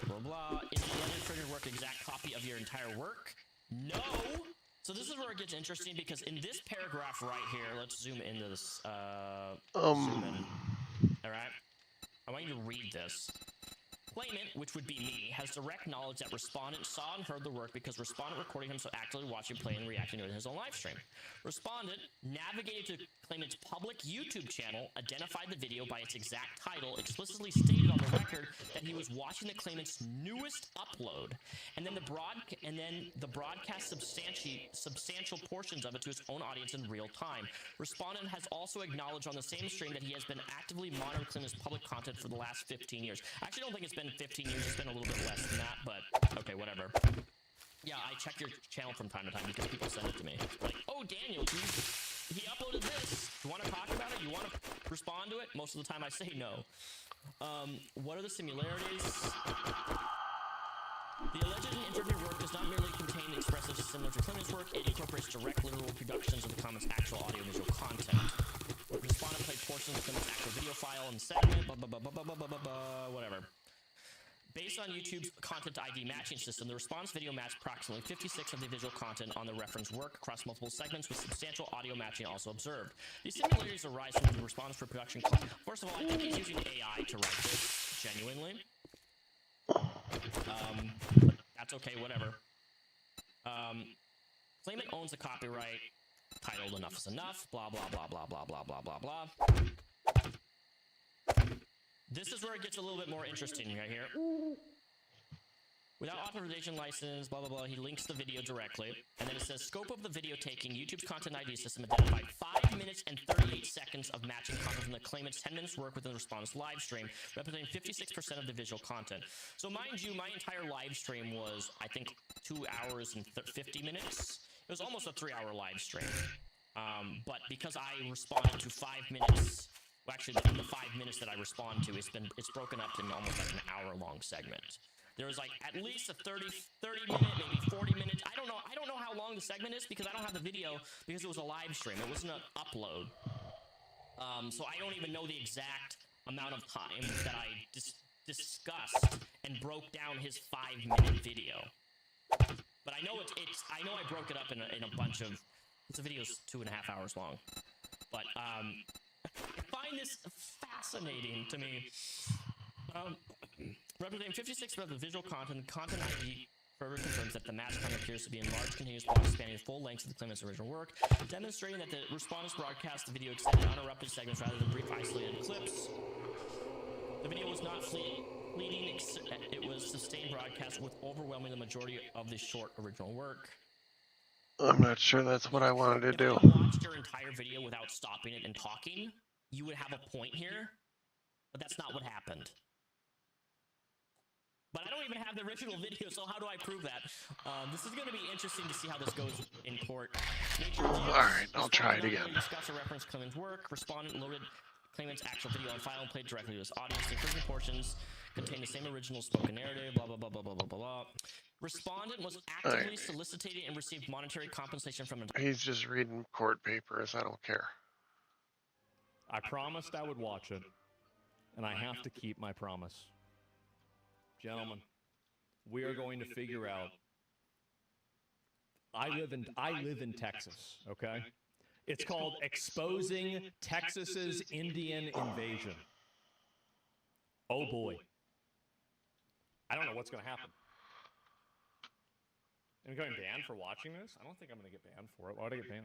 Blah, blah. Is the alleged infringing work exact copy of your entire work? No! So this is where it gets interesting because in this paragraph right here, let's zoom into this. Zoom in. Alright? I want you to read this. Claimant, which would be me, has direct knowledge that Respondent saw and heard the work because Respondent recorded him so actively watching, playing, and reacting to it in his own live stream. Respondent navigated to Claimant's public YouTube channel, identified the video by its exact title, explicitly stated on the record that he was watching the Claimant's newest upload, and then the broadcast substantial portions of it to its own audience in real time. Respondent has also acknowledged on the same stream that he has been actively monitoring Claimant's public content for the last 15 years. I actually don't think it's been 15 years, it's been a little bit less than that, but okay, whatever. Yeah, I check your channel from time to time because people send it to me. Like, oh, Daniel, he uploaded this. You want to talk about it? You want to respond to it? Most of the time I say no. What are the similarities? The alleged interpretive work does not merely contain expressives similar to Claimant's work, it incorporates direct literal reproductions of the comment's actual audio-visual content. Respondent played portions of Claimant's actual video file and segment, whatever. Based on YouTube's content ID matching system, the response video matched approximately 56 of the visual content on the reference work across multiple segments with substantial audio matching also observed. These similarities arise from the response for production. First of all, I think he's using AI to write this, genuinely. That's okay, whatever. Claimant owns the copyright titled Enough is Enough, blah, blah, blah, blah, blah, blah, blah, blah, blah. This is where it gets a little bit more interesting right here. Without authorization license, blah, blah, blah, he links the video directly. And then it says, scope of the video taking, YouTube's content ID system identified 5 minutes and 38 seconds of matching content from the Claimant's 10 minutes work within the response live stream, representing 56% of the visual content. So mind you, my entire live stream was, I think, 2 hours and 50 minutes. It was almost a 3-hour live stream. But because I responded to 5 minutes, well, actually, the 5 minutes that I respond to, it's broken up in almost like an hour-long segment. There was like at least a 30 minute, maybe 40 minutes. I don't know how long the segment is because I don't have the video because it was a live stream. It wasn't an upload. So I don't even know the exact amount of time that I discussed and broke down his 5-minute video. But I know I know I broke it up in a bunch of. The video's 2.5 hours long. But I find this fascinating to me. Representing 56% of the visual content ID further confirms that the match content appears to be in large continuous blocks spanning the full length of the Claimant's original work, demonstrating that the respondents broadcast the video extended uninterrupted segments rather than brief isolated clips. The video was not fleeting, it was sustained broadcast with overwhelming the majority of the short original work. I'm not sure that's what I wanted to do. If you watched your entire video without stopping it and talking, you would have a point here, but that's not what happened. But I don't even have the original video, so how do I prove that? This is going to be interesting to see how this goes in court. Alright, I'll try it again. Discuss or reference Claimant's work. Respondent loaded Claimant's actual video on file and played directly to his audience. The infringement portions contain the same original spoken narrative, blah, blah, blah, blah, blah, blah, blah. Respondent was actively solicited and received monetary compensation from a... He's just reading court papers. I don't care. I promised I would watch it, and I have to keep my promise. Gentlemen, we are going to figure out. I live in Texas, okay? It's called Exposing Texas's Indian Invasion. Oh boy. I don't know what's going to happen. Am I going banned for watching this? I don't think I'm going to get banned for it. Why would I get banned?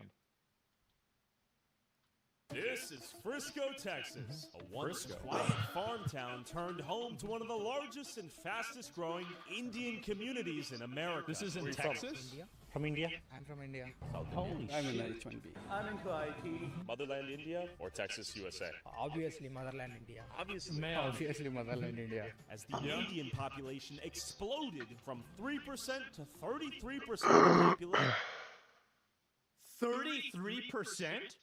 This is Frisco, Texas, a once quiet farm town turned home to one of the largest and fastest growing Indian communities in America. This is in Texas? From India. I'm from India. Holy I'm in H1B. I'm into IT. Motherland India or Texas, USA? Obviously Motherland India. Obviously. Obviously Motherland India. As the Indian population exploded from 3% to 33% of the population. 33%?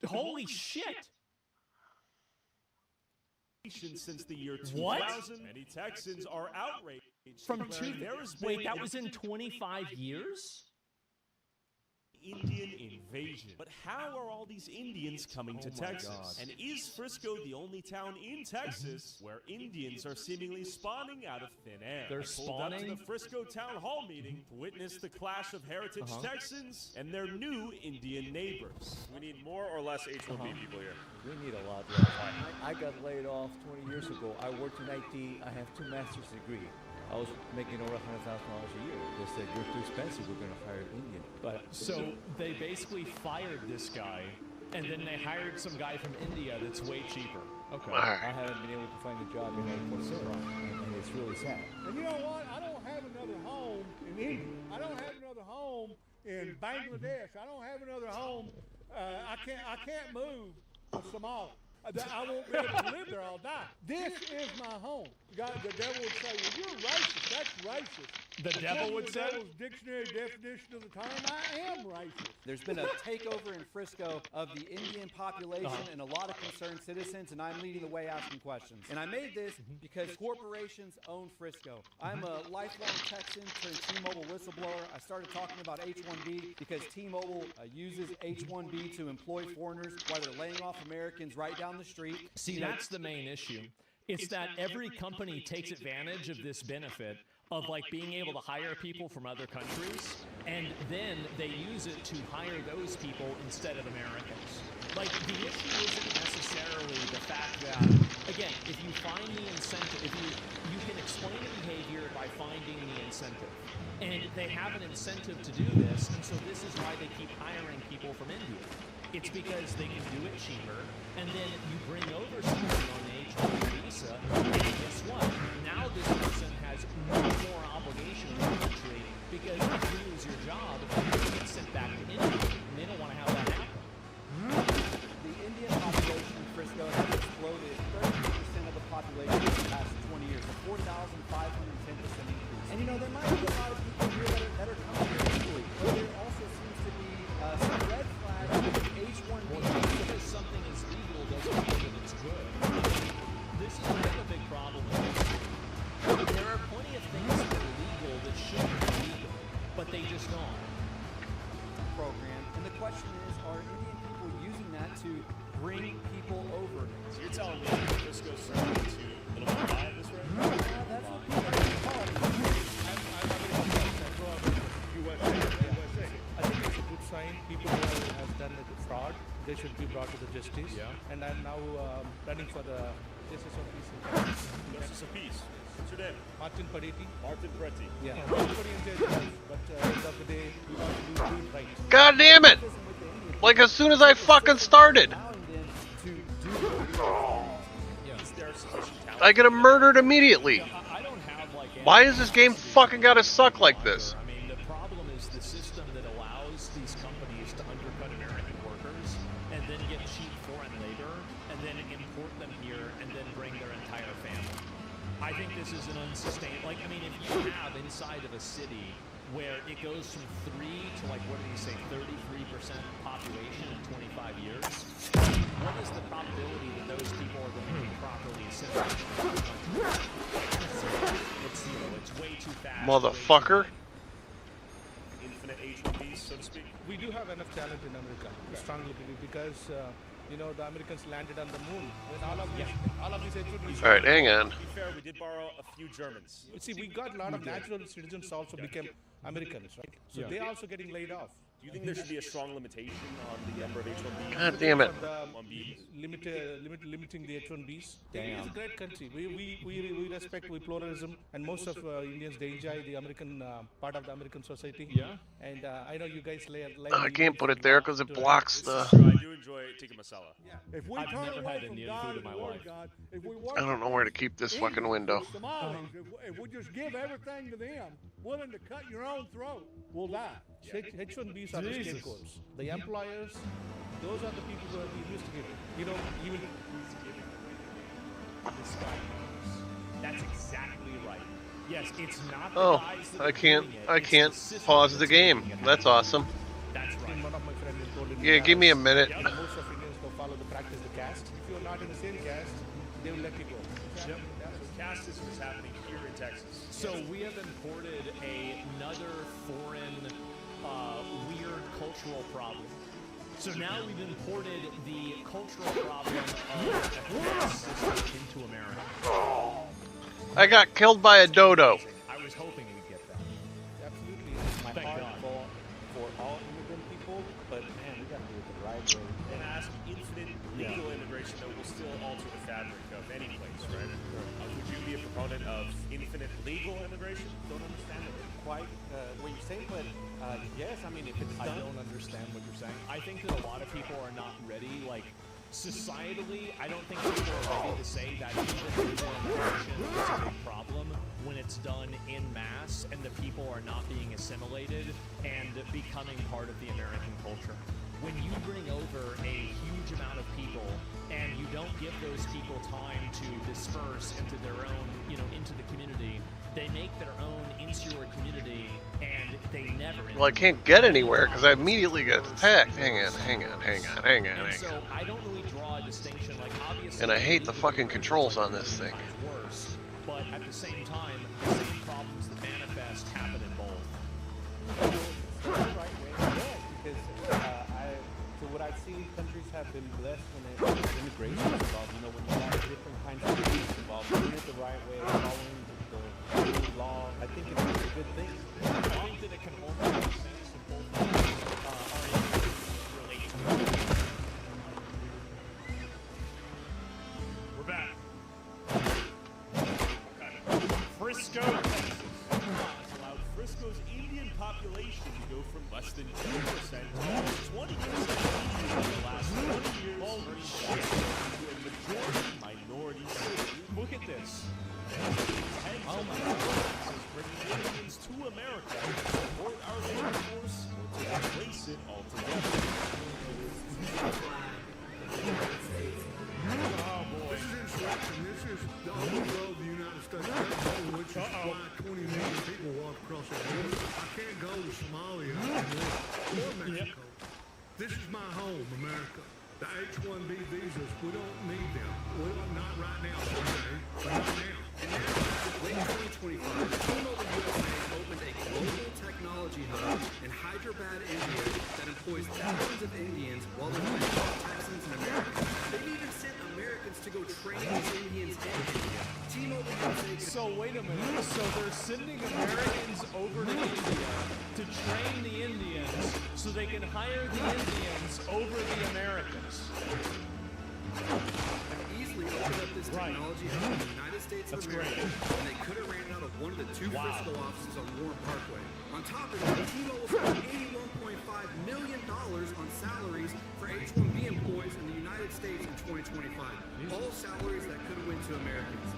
Holy shit! Since the year 2000, what? Many Texans are outraged. From wait, that was in 25 years? Indian invasion. But how are all these Indians coming to Texas? God. And is Frisco the only town in Texas where Indians are seemingly spawning out of thin air? They're spawning? spawning? Up to the Frisco Town Hall meeting to witness the clash of heritage Texans and their new Indian neighbors. We need more or less H1B people here? We need a lot less. I got laid off 20 years ago. I worked in IT. I have 2 master's degrees. I was making over $100,000 a year. They said, you're too expensive, we're going to hire an Indian. But So they basically fired this guy, and then they hired some guy from India that's way cheaper. Okay. I haven't been able to find a job in Coursera, and it's really sad. And you know what? I don't have another home in India. I don't have another home in Bangladesh. I don't have another home. I can't move to Somalia. I won't be able to live there. I'll die. This is my home. God, the devil would say, well, you're racist. That's racist. The devil would say? The devil's dictionary definition of the term, I am racist. There's been a takeover in Frisco of the Indian population and a lot of concerned citizens, and I'm leading the way asking questions. And I made this because corporations own Frisco. I'm a lifelong Texan turned T-Mobile whistleblower. I started talking about H-1B because T-Mobile uses H-1B to employ foreigners while they're laying off Americans right down the street. See, that's the main issue. It's that every company takes advantage of this benefit of like being able to hire people from other countries, and then they use it to hire those people instead of Americans. Like, the issue isn't necessarily the fact that, again, if you find the incentive, if you can explain the behavior by finding the incentive. And they have an incentive to do this, and so this is why they keep hiring people from India. It's because they can do it cheaper, and then you bring over somebody on the H-1B visa, and guess what? Now this person has no more obligation to the country, because if you lose your job, you get sent back to India, and they don't want to have that happen. The Indian population in Frisco has exploded 32% of the population in the past 20 years, a 4,510% increase. And you know, there might be a lot of people here that are coming here legally, but there also seems to be some red flags with H-1B. Because something is legal doesn't mean that it's good. This is another big problem with this. There are plenty of things that are legal that shouldn't be legal, but they just aren't. Program. And the question is, are Indian people using that to bring people over? So you're telling me Frisco's starting to a little bit buy this right now? That's what people call it. I think it's a good sign. People who have done the fraud, they should be brought to the justice. Yeah. And I'm now running for the Justice of Peace. Justice of Peace. What's your name? Martin Paretti. Martin Paretti. Yeah. Everybody in jail, but at the end of the day, we want to do it right. God damn it! Like as soon as I fucking started, I get murdered immediately. Why is this game fucking gotta suck like this? I mean, the problem is the system that allows these companies to undercut American workers and then get cheap foreign labor and then import them here and then bring their entire family. I think this is an unsustainable, like, I mean, if you have inside of a city where it goes from 3 to, like, what did he say, 33% population in 25 years, what is the probability that those people are going to be properly assimilated? It's zero. It's way too fast. Motherfucker. Infinite H-1Bs, so to speak. We do have enough talent in America, strongly believe, because you know, the Americans landed on the moon. When all of these H-1Bs. All right, hang on. To be fair, we did borrow a few Germans. See, we got a lot of natural citizens also became Americans, right? So they're also getting laid off. Do you think there should be a strong limitation on the number of H-1Bs? God damn it. Limiting the H-1Bs. It is a great country. We respect pluralism, and most of Indians, they enjoy the American part of the American society. Yeah. And I know you guys I can't put it there because it blocks the... I do enjoy tikka masala. Yeah. I've never had Indian food in my life. I don't know where to keep this fucking window. Somalis, if we just give everything to them, willing to cut your own throat, we'll die. H-1Bs are the scapegoats. The employers, those are the people who are used to giving. You know, even this guy knows. That's exactly right. Yes, it's not the Oh, guys that I are can't. doing it, I it's can't the system pause the that's game. making it That's happen. awesome. That's right. one of my friends told me Yeah, give me a minute. most of Indians go follow the practice, the caste. If you're not in the same caste, they will let you go. Yep. Caste is what's happening here in Texas. So we have imported another foreign, weird cultural problem. So now we've imported the cultural problem of the caste system into America. I got killed by a dodo. I was hoping we'd get that. Absolutely. My Thank heart God. for all immigrant people, but man, we got to do it the right way. And ask infinite legal immigration that will still alter the fact fabric of any place, right? Would you be a proponent of infinite legal immigration? Don't understand it quite what you're saying, but yes, I mean, if it's I done. don't understand what you're saying. I think that a lot of people are not ready, like, societally, I don't think people are ready to say that even legal immigration is a big problem when it's done in mass and the people are not being assimilated and becoming part of the American culture. When you bring over a huge amount of people and you don't give those people time to disperse into their own, into the community, they make their own insular community and they never... Well, I can't get anywhere because I immediately get attacked. Hang on. So I don't really draw a distinction, like obviously... And I hate the fucking controls on this thing. Worse, but at the same time, the same problems that manifest happen in both. Because to what I've seen, countries have been blessed when immigration is involved. When you have different kinds of things involved, doing it the right way, following the law, I think it's a good thing. I think that it can only make sense if both are related. We're back. Frisco, Texas has allowed Frisco's Indian population to go from less than 2% to almost 20% in the last 20 years, turning Frisco into a majority minority city. Look at this. Oh my God. Bringing Indians to America to support our labor force or to replace it altogether. Oh boy. This is insurrection. This is the overthrow of the United States government, which is why 20 million people walk across the border. I can't go to Somalia or Mexico. This is my home, America. The H-1B visas, we don't need them. Well, not right now, okay? But not now. And now, late 2025, T-Mobile USA opened a global technology hub in Hyderabad, India that employs thousands of Indians while they're paying Texans in America. They've even sent Americans to go train these Indians in India. T-Mobile USA... So wait a minute. So they're sending Americans over to India to train the Indians so they can hire the Indians over the Americans. Easily opened up this technology hub in the United States of America, and they could have ran it out of one of the two Frisco offices on Warren Parkway. On top of that, T-Mobile spent $81.5 million on salaries for H-1B employees in the United States in 2025. All salaries that could have went to Americans.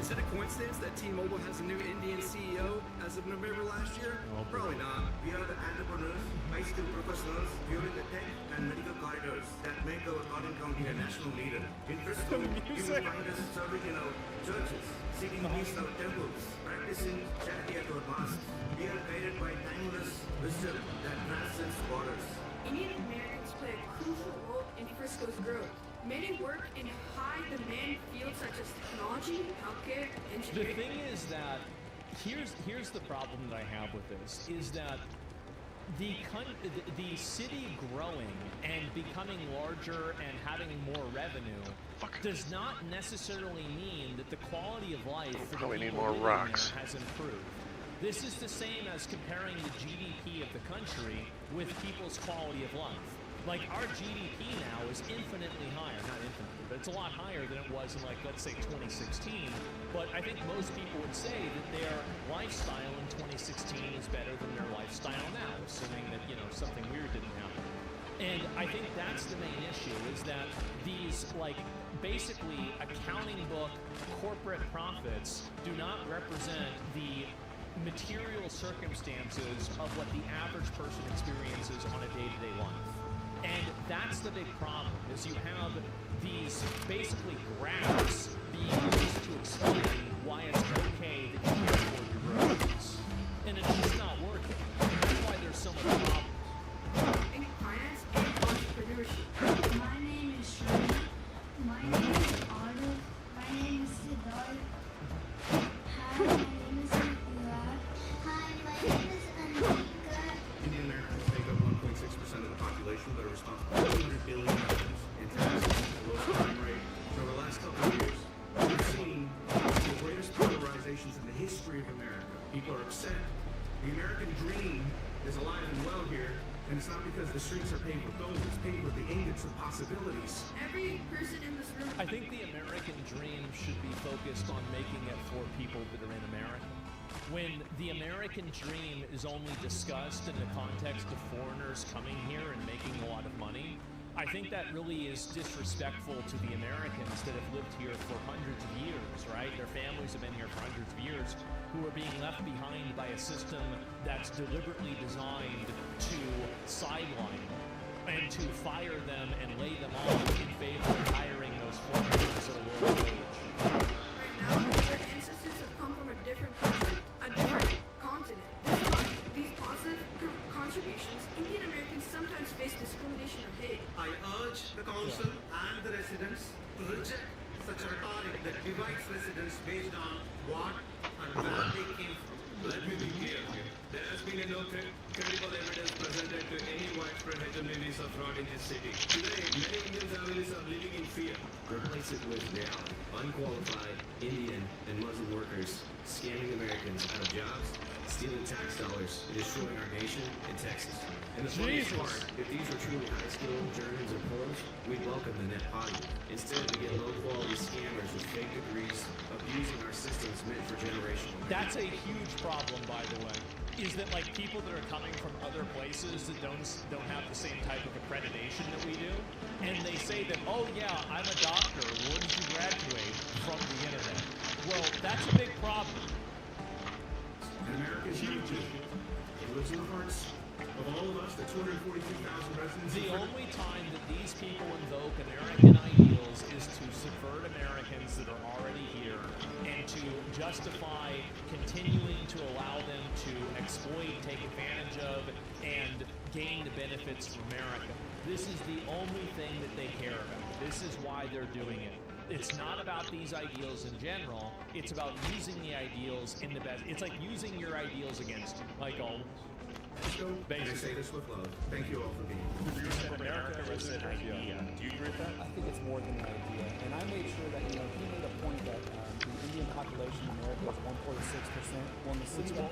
Is it a coincidence that T-Mobile has a new Indian CEO as of November last year? Probably not. We are the entrepreneurs, high skilled professionals, fueling the tech and medical corridors that make our Gordon County a national leader. In Frisco, you will find us serving in our churches, seeking peace in our temples, practicing charity at our mosques. We are guided by timeless wisdom that transcends borders. Indian Americans play a crucial role in Frisco's growth. Many work in high-demand fields such as technology, healthcare, engineering. The thing is that here's the problem that I have with this is that the city growing and becoming larger and having more revenue does not necessarily mean that the quality of life for the people living there has improved. This is the same as comparing the GDP of the country with people's quality of life. Like, our GDP now is infinitely higher, not infinitely, but it's a lot higher than it was in, like, let's say 2016. But I think most people would say that their lifestyle in 2016 is better than their lifestyle now, assuming that, something weird didn't happen. And I think that's the main issue, is that these, like, basically accounting book corporate profits do not represent the material circumstances of what the average person experiences on a day-to-day life. And that's the big problem, is you have these basically graphs being used to explain why it's okay that you can afford your roads. And it's just not working. That's why there's so much problems. In finance and entrepreneurship. My name is Shreya. My name is Arif. My name is Siddharth. Hi, my name is Ila. Hi, my name is Anika. Indian Americans make up 1.6% of the population, but are responsible for $200 billion in taxes and the lowest crime rate. So over the last couple of years, we've seen the greatest polarizations in the history of America. People are upset. The American dream is alive and well here. And it's not because the streets are paved with gold, it's paved with the ingots of possibilities. Every person in this room. I think the American dream should be focused on making it for people that are in America. When the American dream is only discussed in the context of foreigners coming here and making a lot of money, I think that really is disrespectful to the Americans that have lived here for hundreds of years, right? Their families have been here for hundreds of years, who are being left behind by a system that's deliberately designed to sideline and to fire them and lay them off in favor of hiring those foreigners at a lower wage. Right now, their ancestors have come from a different country, a different continent. Despite these positive contributions, Indian Americans sometimes face discrimination or hate. I urge the council and the residents to reject such a rhetoric that divides residents based on what and where they came from. Let me be clear here. There has been no credible evidence presented to any widespread hegemonies of fraud in this city. Today, many Indian families are living in fear. Replace it with reality. Unqualified Indian and Muslim workers scamming Americans out of jobs, stealing tax dollars, and destroying our nation in Texas. And the funniest part, if these were truly high-skilled Germans or Poles, we'd welcome the net positive. Instead, we get low-quality scammers with fake degrees, abusing our systems meant for generational. That's a huge problem, by the way, is that like people that are coming from other places that don't have the same type of accreditation that we do, and they say that, oh yeah, I'm a doctor, where did you graduate? From the internet. Well, that's a big problem. America is huge. It lives in the hearts of all of us, the 242,000 residents. The only time that these people invoke American ideals is to subvert Americans that are already here and to justify continuing to allow them to exploit, take advantage of, and gain the benefits from America. This is the only thing that they care about. This is why they're doing it. It's not about these ideals in general. It's about using the ideals in the best. It's like using your ideals against you, like always. And I say this with love. Thank you all for being here. America is an idea. Do you agree with that? I think it's more than an idea. And I made sure that, he made a point that the Indian population in America is 1.6%.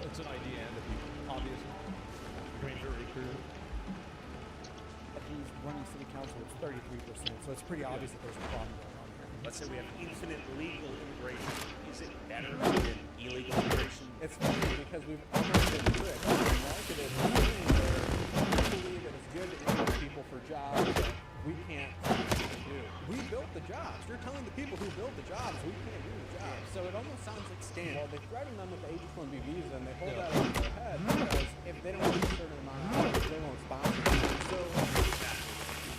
It's an idea and a people, obviously. Very clear. He's running city council, it's 33%. So it's pretty obvious that there's a problem going on here. Let's say we have infinite legal immigration. Is it better than illegal immigration? It's funny because we've almost been tricked. We marketed a thing where we believe that it's good to import people for jobs that we can't do. We built the jobs. You're telling the people who built the jobs we can't do the jobs. So it almost sounds like scam. Well, they threaten them with the H-1B visa and they hold that over their head because if they don't have a certain amount of hours, they won't sponsor them. So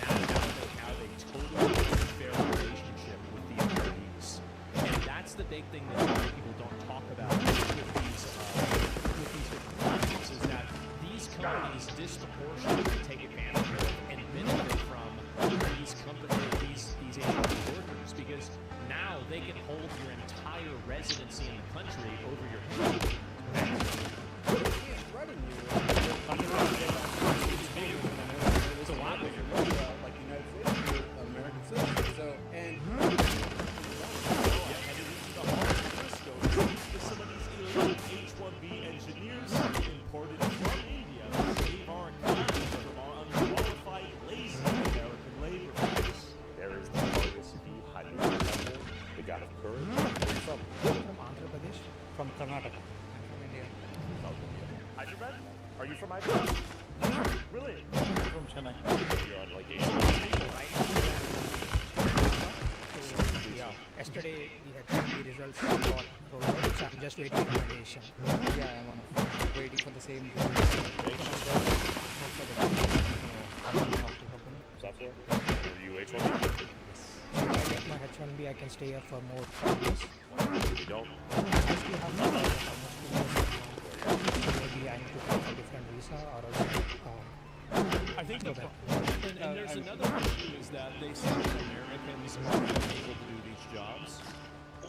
how they totally unfair relationship with the employees. And that's the big thing that a lot of people don't talk about with these different companies, is that these companies disproportionately take advantage of and benefit from these companies, these H-1B workers, because now they can hold your entire residency in the country over your head. It's a lot bigger. Like the United States, American citizens. So, and Facilities illegal H-1B engineers imported from India save our economy from our unqualified, lazy American labor force. There is the August V. Hanu Temple, the god of courage. Where are you from? From Andhra Pradesh. From Karnataka. I'm from India. South India. Hyderabad? Are you from Hyderabad? Really? From Chennai. You're on like H-1B, right? Yeah. Yesterday we had the results for rolled out, so I'm just waiting for validation. Yeah, I'm waiting for the same Software? Are you H-1B? If I get my H-1B, I can stay here for more years. You don't? I still have to almost 2 years. Maybe I need to apply for a different visa or else. I think and there's another issue is that they say that Americans are unable to do these jobs.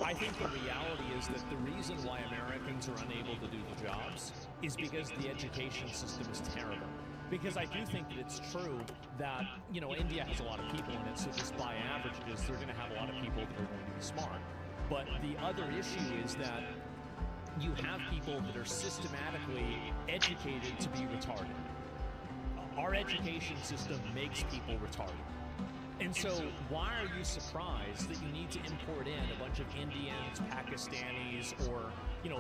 I think the reality is that the reason why Americans are unable to do the jobs is because the education system is terrible. Because I do think that it's true that, India has a lot of people in it, so just by averages, they're going to have a lot of people that are going to be smart. But the other issue is that you have people that are systematically educated to be retarded. Our education system makes people retarded. And so why are you surprised that you need to import in a bunch of Indians, Pakistanis, or,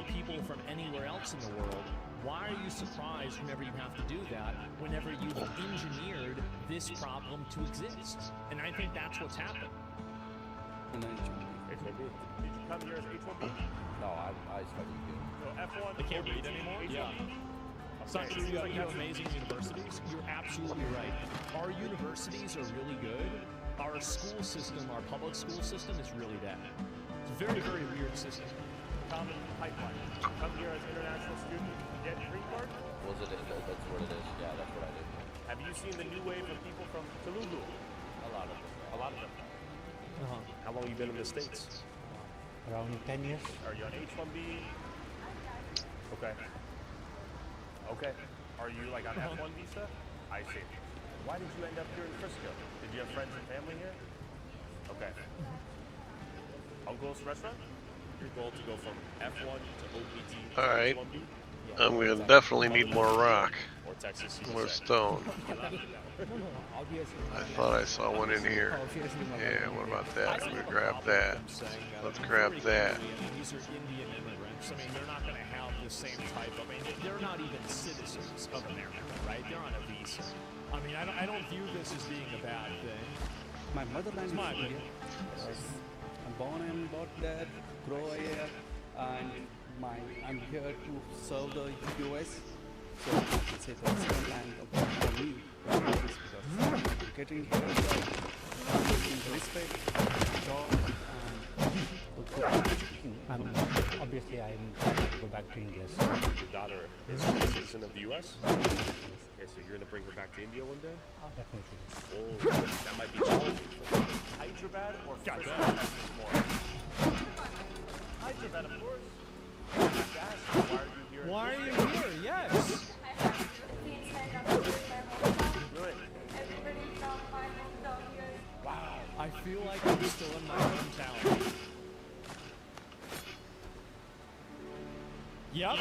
people from anywhere else in the world? Why are you surprised whenever you have to do that, whenever you've engineered this problem to exist? And I think that's what's happened. H1B. Did you come here as H1B? No, I studied here. So F1. They can't read anymore? H1B? Yeah. It's not true. You have amazing universities. You're absolutely right. Our universities are really good. Our school system, our public school system is really bad. It's a very, very weird system. Common pipeline. Come here as international student, get green card? That's what it is. Yeah, that's what I did. Have you seen the new wave of people from Telugu? A lot of them. A lot of them. How long have you been in the States? Around 10 years. Are you on H1B? Okay. Okay. Are you like on F1 visa? I see. Why did you end up here in Frisco? Did you have friends and family here? Okay. Uncle's restaurant? Your goal to go from F1 to OPT to Alright. H1B? I'm gonna definitely need more rock. Or Texas, More stone. I thought I saw one in here. Yeah, what about that? I'm gonna grab that. Let's grab that. These are Indian immigrants. I mean, they're not going to have the same type of... they're not even citizens of America, right? They're on a visa. I mean, I don't view this as being a bad thing. My motherland is India. I'm born and brought there, grow here, and I'm here to serve the US. So it's a second land for me. Because I'm getting here, respect, job, and obviously I'm going to go back to India. So. Your daughter is a citizen of the US? Okay, so you're going to bring her back to India one day? Definitely. Oh, that might be challenging. Hyderabad or Frisco? Hyderabad, of course. Why are you here? Yes. Wow. I feel like I'm still in my hometown. Yep.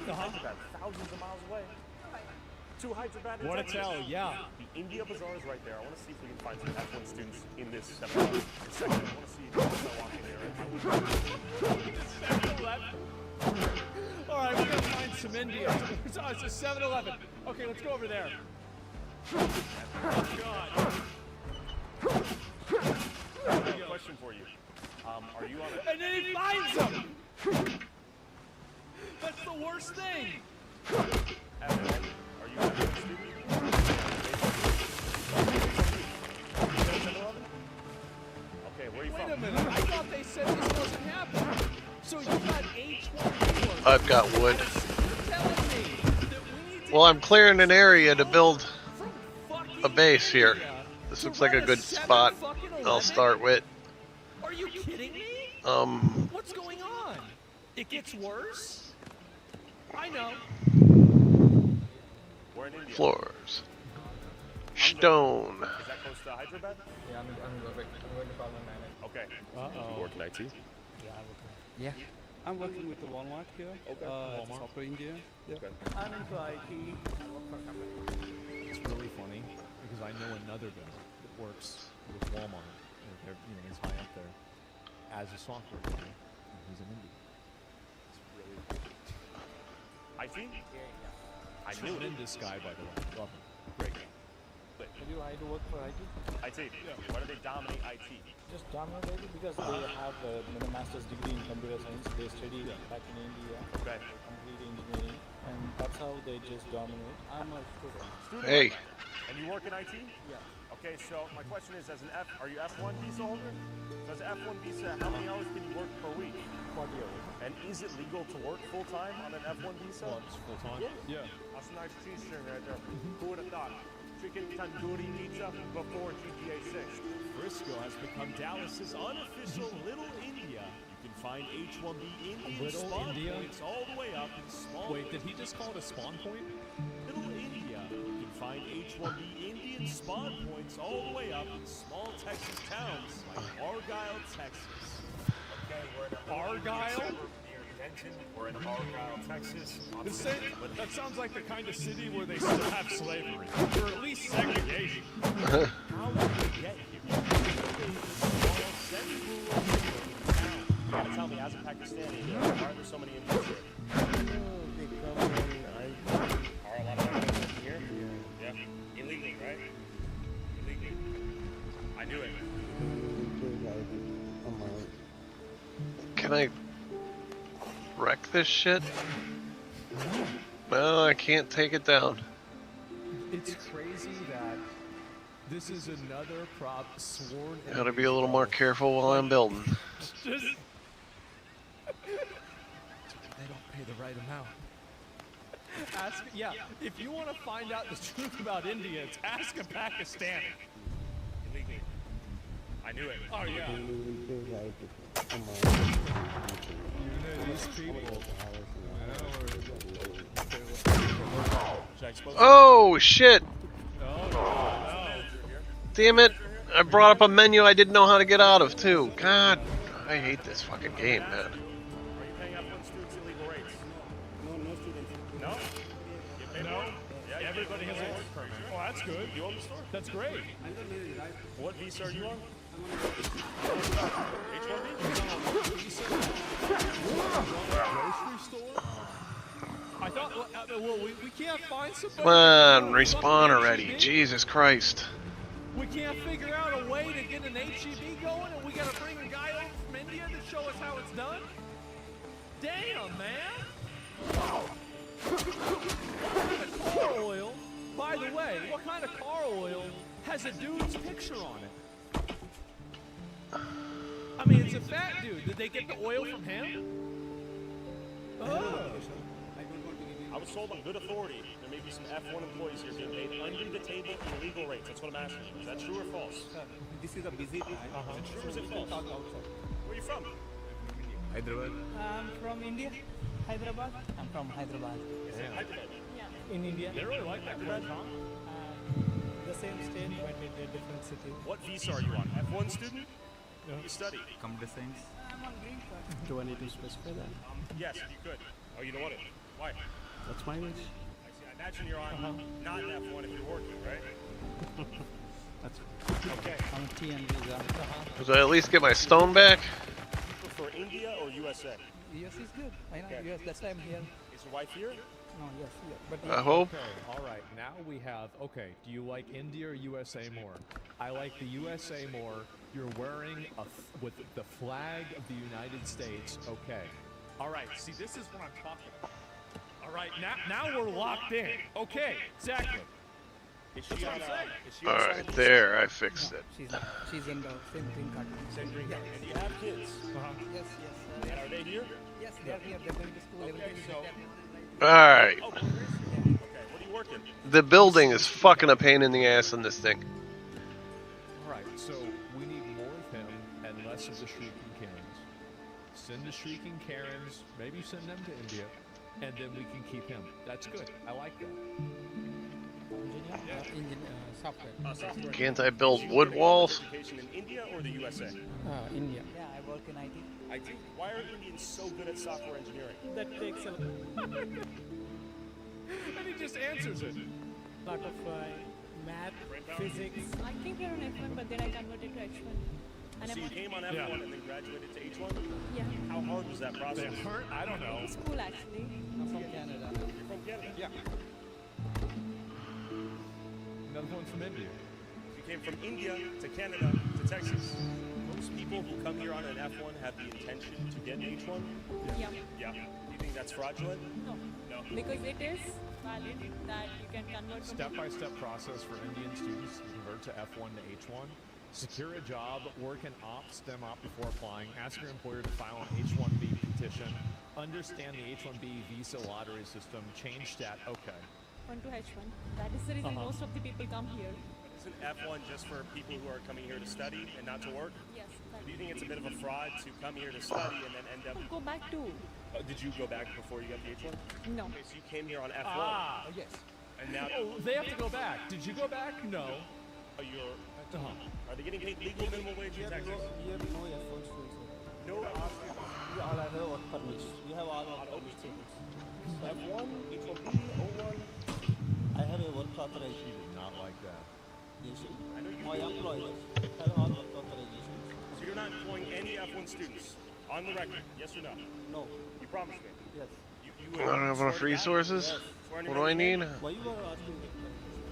Hyderabad, thousands of miles away. To Hyderabad. What a tell, yeah. The India Bazaar is right there. I want to see if we can find some F1 students in this 7-Eleven. Second, I want to see if I walk in there. 7-Eleven. All right, we're gonna find some Indians. It's a 7-Eleven. Okay, let's go over there. Oh God. I have a question for you. Are you on a... And then he finds them. That's the worst thing. F1? Are you an F1 student? Okay, where are you from? Wait a minute. I thought they said this wasn't happening. So you got H1B. I've got wood. Well, I'm clearing an area to build a base here. This looks like a good spot I'll start with. Are you kidding me? What's going on? It gets worse? I know. We're in India. Floors. Stone. Is that close to Hyderabad? Yeah, I'm going to call my manager. Okay. You work in IT? Yeah. I'm working with the Walmart here. Okay. Walmart. Software India. Yeah. Okay. I'm into IT. It's really funny because I know another guy that works with Walmart. He's high up there as a software guy. And he's in India. It's really IT? I knew this guy, by the way. Love him. Great guy. Have you tried to work for IT? IT. Yeah. Why do they dominate IT? Just dominate IT because they have a master's degree in computer science. They study back in India. Okay. Complete engineering, and that's how they just dominate. I'm a student. Hey. And you work in IT? Yeah. Okay, so my question is, are you F1 visa holder? So as an F1 visa, how many hours can you work per week? 40 hours. And is it legal to work full-time on an F1 visa? Well, it's full-time. Yeah. That's a nice cheese string right there. Who would have thought? Chicken tandoori pizza before GTA 6. Frisco has become Dallas's unofficial Little India. You can find H1B Indian spawn points all the way up in small... Wait, did he just call it a spawn point? Little India. You can find H1B Indian spawn points all the way up in small Texas towns like Argyle, Texas. Okay, we're in Argyle? Denton or in Argyle, Texas. That sounds like the kind of city where they still have slavery, or at least segregation. How did we get here? You gotta tell me, as a Pakistani, why are there so many Indians here? They come and Are a lot of Indians here? Yeah. Illegally, right? Illegally. I knew it. Can I wreck this shit? Well, I can't take it down. It's crazy that this is another sworn. Gotta be a little more careful while I'm building. Just they don't pay the right amount. If you want to find out the truth about Indians, ask a Pakistani. Illegally. I knew it. Oh yeah. These people. Oh shit! Damn it! I brought up a menu I didn't know how to get out of too. God, I hate this fucking game, man. Are you paying up when students illegal rates? No students. No? You pay No? Yeah, Everybody has a work permit. Oh, that's good. You own the store? That's great. What visa are you on? Grocery store? I thought, well, we can't find somebody. Come on, respawn already. Jesus Christ. We can't figure out a way to get an HEB going, and we gotta bring a guy over from India to show us how it's done? Damn, man! What kind of car oil, by the way, what kind of car oil has a dude's picture on it? I mean, it's a fat dude. Did they get the oil from him? Oh. I was told on good authority there may be some F1 employees here being paid under the table illegal rates. That's what I'm asking. Is that true or false? This is a busy time. Is it true or is it false? Where are you from? Hyderabad. I'm from India, Hyderabad. I'm from Hyderabad. Is it Hyderabad? Yeah. In India. They really like that red, huh? The same state, but in a different city. What visa are you on? F1 student? No. You study? Computer science. I'm on green card. Do I need to specify that? Yes, you could. Oh, you don't want it? Why? That's my wish. I see. I imagine you're on not an F1 if you're working, right? That's okay. I'm TN visa. Does I at least get my stone back? You prefer India or USA? US is good. I know Okay. US. That's why I'm here. Is your wife here? No, yes, yeah. But I hope. Okay, all right. Now we have. Okay, do you like India or USA more? I like the USA more. You're wearing with the flag of the United States. Okay. All right. See, this is what I'm talking about. All right. Now we're locked in. Okay. Exactly. Is That's she what on? I'm saying. Is she All on right, Saturday? there, I fixed it. she's in the same green card. Same green card. And you have kids? Yes, yes. And are they here? Yes, they're here. They're going to school. Everything is so- All right. Oh, okay. What are you working? The building is fucking a pain in the ass in this thing. All right. So we need more of him and less of the shrieking Karens. Send the shrieking Karens. Maybe send them to India, and then we can keep him. That's good. I like that. Software. Can't I build wood walls? Education in India or the USA? India. Yeah, I work in IT. IT. Why are Indians so good at software engineering? That takes a And he just answers it. lot of math, physics. I think you're on F1, but then I converted to H1. And So you came on F1 and then graduated to H1? Yeah. How hard was that process? I don't know. School actually. I'm from Canada. You're from Canada? Yeah. Another one from India. You came from India to Canada to Texas. Most people who come here on an F1 have the intention to get an H1? Yeah. Yeah. Do you think that's fraudulent? No. No. Because it is valid that you can convert from Step-by-step process for Indian students to convert to F1 to H1. Secure a job, work in ops, STEM op before applying. Ask your employer to file an H1B petition. Understand the H1B visa lottery system. Change stat. Okay. on to H1. That is the reason most of the people come here. Isn't F1 just for people who are coming here to study and not to work? Yes. Do you think it's a bit of a fraud to come here to study and then end up... Go back too. Did you go back before you got the H1? No. Okay, so you came here on F1. Ah, yes. And now... Oh, they have to go back. Did you go back? No. You're... Are they getting paid legal minimum wage in Texas? Here, no F1 students. No. We all have work permits. We have all authorization. She did not like that. I know my employers have all work authorizations. So you're not employing any F1 students on the record? Yes or no? No. You promised me. Yes. I don't have enough resources. What do I need? Why you are asking me?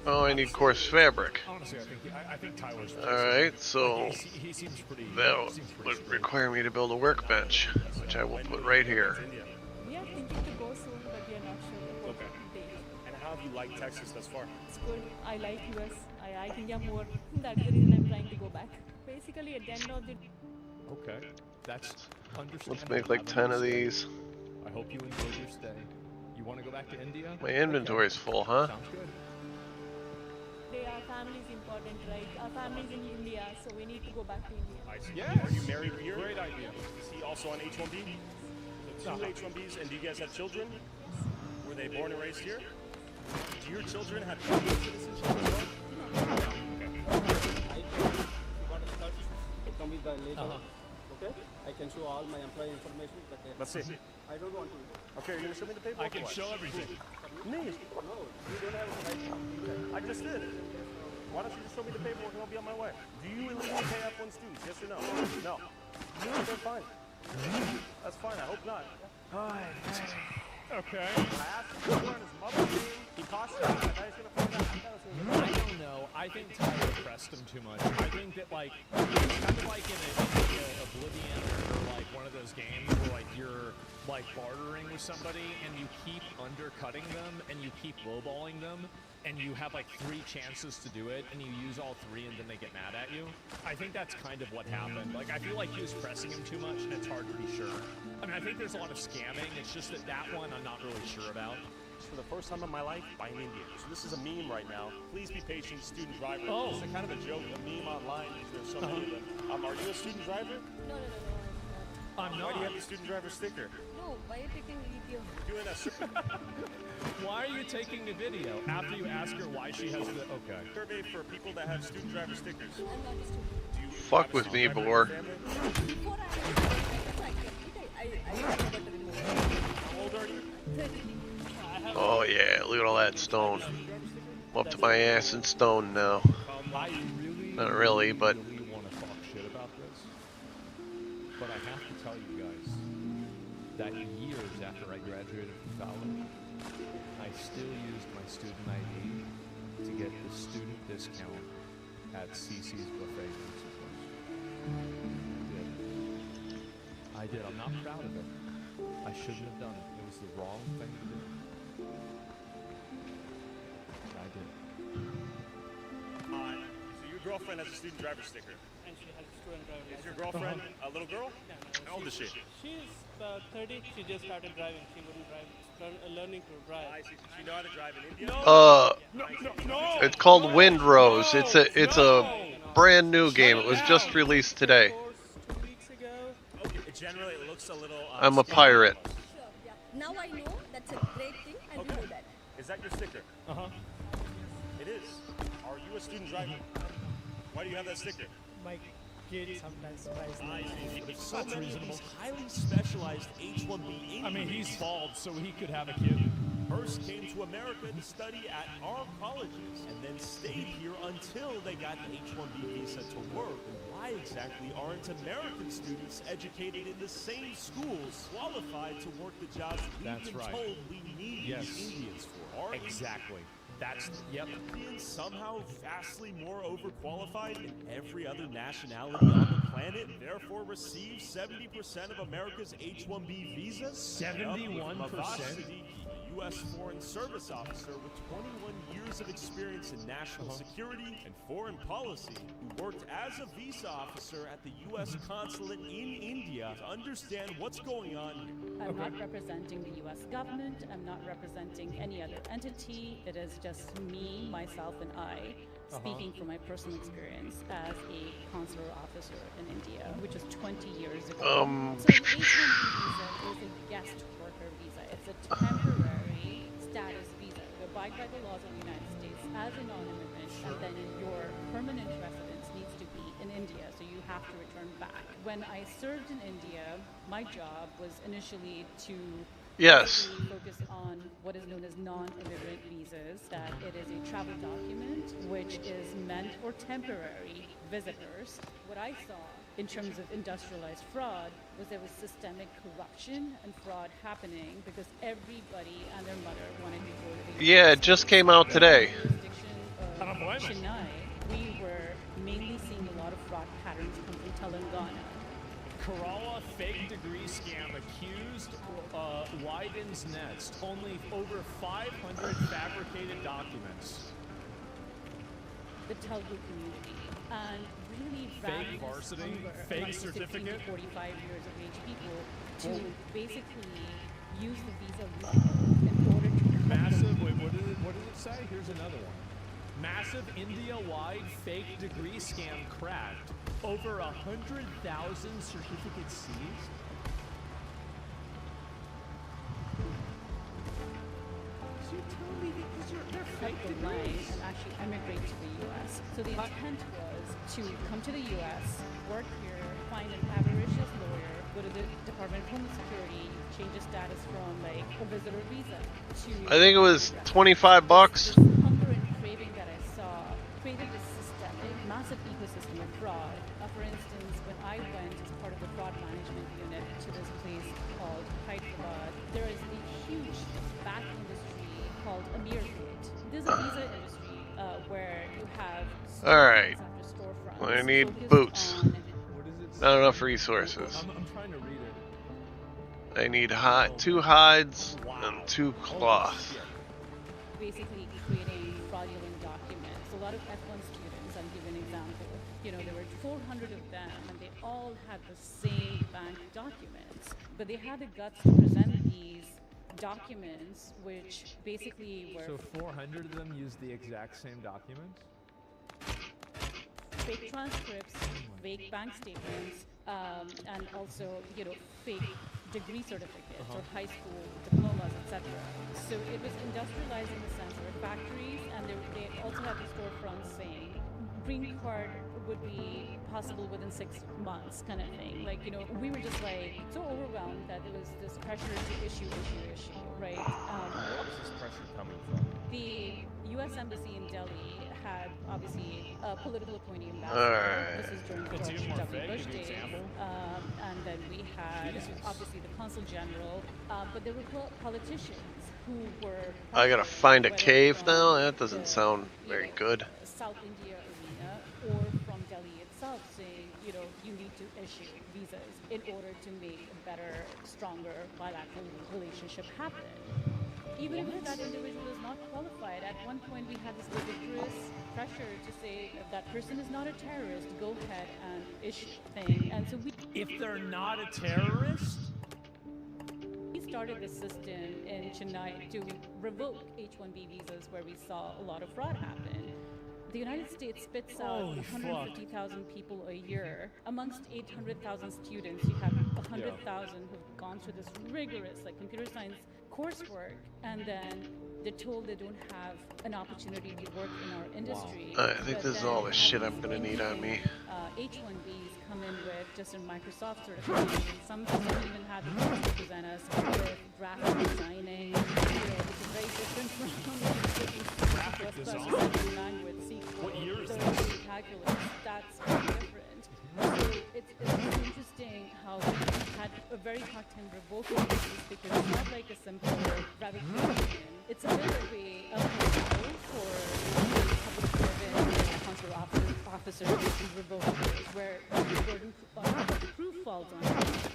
Oh, I need coarse fabric. Honestly, I think Tyler's. Alright, so Like, he seems pretty. that would require me to build a workbench, which I will put right here. We are thinking to go soon, but we are not sure about the date. And how have you liked Texas thus far? It's good. I like US. I like India more. That's the reason I'm trying to go back. Basically, at the end of the Okay, that's understandable. Let's make like 10 of these. I hope you enjoyed your stay. You want to go back to India? My inventory's full, huh? Sounds good. Our family is important, right? Our family's in India, so we need to go back to India. Yes. Are you married here? Great idea. Is he also on H-1B? So two H-1Bs, and do you guys have children? Were they born and raised here? Do your children have Indian citizenship as well? I got a search to come with the later. Okay? I can show all my employee information, but Let's see. I don't want to. Okay, you're gonna show me the paperwork? I can show everything. Me? No, you don't have the right to do that. I just did. Why don't you just show me the paperwork and I'll be on my way? Do you illegally pay F1 students? Yes or no? No. Okay, fine. That's fine. I hope not. Okay. I asked him to learn his mother's name. He cautioned me. I thought he was gonna find out. I thought he was gonna I don't know. I think Tyler pressed him too much. I think that like it's kind of like in a Oblivion or like one of those games where like you're like bartering with somebody and you keep undercutting them and you keep lowballing them and you have like 3 chances to do it and you use all 3 and then they get mad at you. I think that's kind of what happened. Like I feel like he was pressing him too much and it's hard to be sure. I mean, I think there's a lot of scamming. It's just that one I'm not really sure about. For the first time in my life, by an Indian. So this is a meme right now. Please be patient, student driver. Oh. It's a kind of a joke, a meme online. There's so many of them. Are you a student driver? No. I'm Why do you not. have the student driver sticker? No, why are you taking video? Doing a Why are you taking a video after you ask her why she has the... Okay. survey for people that have student driver stickers. I'm not a student. Fuck with me, Boar. Before I got to remove. How old are you? 30. Oh yeah, look at all that stone. I'm up to my ass in stone now. I really, Not really, but really want to talk shit about this. But I have to tell you guys that years after I graduated from college, I still used my student ID to get the student discount at CC's buffet. I did. I'm not proud of it. I shouldn't have done it. It was the wrong thing to do. I did. So your girlfriend has a student driver sticker. And she has a student driver Is license. your girlfriend a little girl? How old is she? She's 30. She just started driving. She wouldn't drive. Learning to drive. She know how to drive in India? No. it's called Windrose. It's a brand new game. It was just released today. 2 weeks ago. Okay, generally it looks a little... I'm a pirate. Sure, yeah. Now I know that's a great thing and we do that. Is that your sticker? Uh-huh. It is. Are you a student driver? Why do you have that sticker? My kid sometimes surprise me. If so many of these highly specialized H-1B I mean, he's bald, so he could have a kid. first came to America to study at our colleges and then stayed here until they got an H-1B visa to work. And why exactly aren't American students educated in the same schools qualified to work the jobs we've been told we need these Indians for? Are Exactly. That's, yep. Indians somehow vastly more overqualified than every other nationality on the planet, and therefore receive 70% of America's H-1B visas? 71%? U.S. Foreign Service officer with 21 years of experience in national security and foreign policy, who worked as a visa officer at the U.S. consulate in India to understand what's going on here. I'm not representing the U.S. government. I'm not representing any other entity. It is just me, myself, and I speaking from my personal experience as a consular officer in India, which is 20 years ago. So an H-1B visa is a guest worker visa. It's a temporary status visa. You abide by the laws of the United States as a non-immigrant, and then your permanent residence needs to be in India, so you have to return back. When I served in India, my job was initially to Yes. basically focus on what is known as non-immigrant visas, that it is a travel document which is meant for temporary visitors. What I saw in terms of industrialized fraud was there was systemic corruption and fraud happening because everybody and their mother wanted to go to the Yeah, it just came out today. Chennai, we were mainly seeing a lot of fraud patterns come from Telangana. Kerala fake degree scam accused widens nest. Only over 500 fabricated documents. The Telugu community and really Fake varsity, fake certificate. 45 years of age people to basically use the visa loophole in order to Massive. Wait, what did it say? Here's another one. Massive India-wide fake degree scam cracked. Over 100,000 certificates seized. So you tell me they're fake degrees and actually emigrate to the U.S. So the intent was to come to the U.S., work here, find an avaricious lawyer, go to the Department of Homeland Security, change the status from like a visitor visa to. I think it was $25. This hunger and craving that I saw created this systemic, massive ecosystem of fraud. For instance, when I went as part of the fraud management unit to this place called Hyderabad, there is a huge back industry called Amir Gate. There's a visa industry where you have Alright. storefronts I need focused boots. on- Not enough resources. I'm trying to read it. I need 2 hides and 2 cloth. basically creating fraudulent documents. A lot of F1 students, I'll give an example, there were 400 of them and they all had the same bank documents, but they had the guts to present these documents which basically were So 400 of them use the exact same documents? fake transcripts, fake bank statements, and also, fake degree certificates or high school diplomas, etc. So it was industrialized in the sense there were factories, and they also had the storefronts saying green card would be possible within 6 months, kind of thing. Like, we were just like so overwhelmed that there was this pressure to issue, right? Where was this pressure coming from? The U.S. Embassy in Delhi had obviously a political appointee ambassador. Alright. This is during It's even George more W. fake, Bush give me an days. example. And then we had obviously the consul general, but there were politicians who were. I gotta find a whether cave from now? That doesn't the, sound very good. South India arena or from Delhi itself saying, you need to issue visas in order to make a better, stronger bilateral relationship happen. Even if that individual is not qualified, at one point we had this ludicrous pressure to say if that person is not a terrorist, go ahead and issue thing. And so we. If they're not a terrorist? We started the system in Chennai to revoke H-1B visas where we saw a lot of fraud happen. The United States spits out Holy 150,000 people a year. Amongst 800,000 students, you have 100,000 who've gone through this rigorous, computer science coursework, and then they're told they don't have an opportunity to work in our industry. I think this is all the shit I'm gonna need on me. H-1Bs come in with just a Microsoft certification. Some don't even have the chance to present us with graphic designing, which is very different from graphic design language, SQL, What year is this? Calculus. That's very different. So it's interesting how we had a very hard time revoking this because it's not like a simple revocation. It's a bit of a uphill for public servant consular officers to revoke this, where the burden of proof falls on us.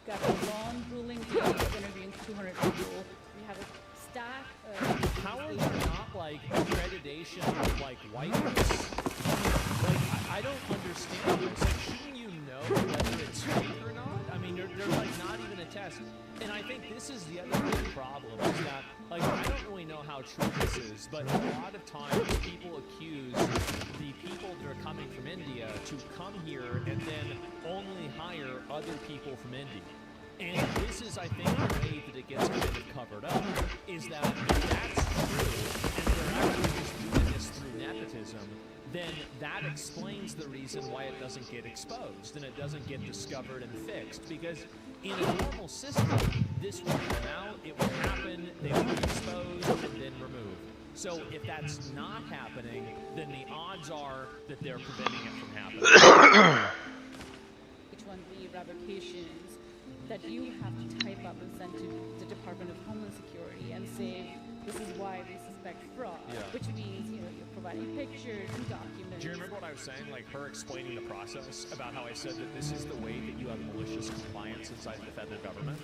Got a long, grueling day of interviewing 200 people. We have a stack of. How are there not accreditation of whiteness? I don't understand this. Shouldn't you know whether it's fake or not? I mean, they're not even a test. And I think this is the other big problem is that I don't really know how true this is, but a lot of times people accuse the people that are coming from India to come here and then only hire other people from India. And this is, I think, the way that it gets kind of covered up, is that if that's true, and they're actually just doing this through nepotism, then that explains the reason why it doesn't get exposed and it doesn't get discovered and fixed. Because In a normal system, this would come out, it would happen, they would be exposed, and then removed. So if that's not happening, then the odds are that they're preventing it from happening. H-1B revocations that you have to type up and send to the Department of Homeland Security and say, this is why we suspect fraud, which means, you know, you're providing pictures and documents. Do you remember what I was saying, like her explaining the process about how I said that this is the way that you have malicious compliance inside the federal government?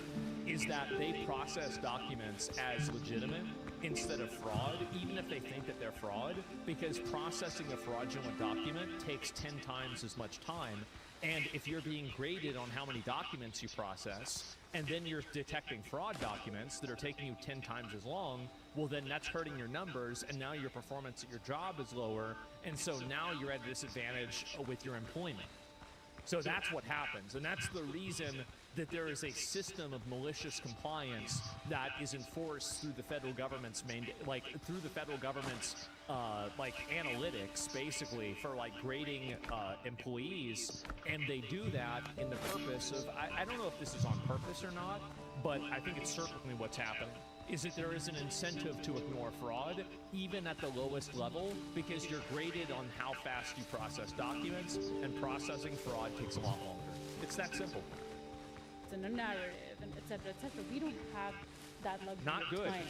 Is that they process documents as legitimate instead of fraud, even if they think that they're fraud, because processing a fraudulent document takes 10 times as much time. And if you're being graded on how many documents you process, and then you're detecting fraud documents that are taking you 10 times as long, well, then that's hurting your numbers, and now your performance at your job is lower, and so now you're at a disadvantage with your employment. So that's what happens, and that's the reason that there is a system of malicious compliance that is enforced through the federal government's through the federal government's analytics, basically, for like grading employees, and they do that in the purpose of, I don't know if this is on purpose or not, but I think it's certainly what's happening, is that there is an incentive to ignore fraud, even at the lowest level, because you're graded on how fast you process documents, and processing fraud takes a lot longer. It's that simple. It's in a narrative, and et cetera, et cetera. We don't have that luxury Not good. of time.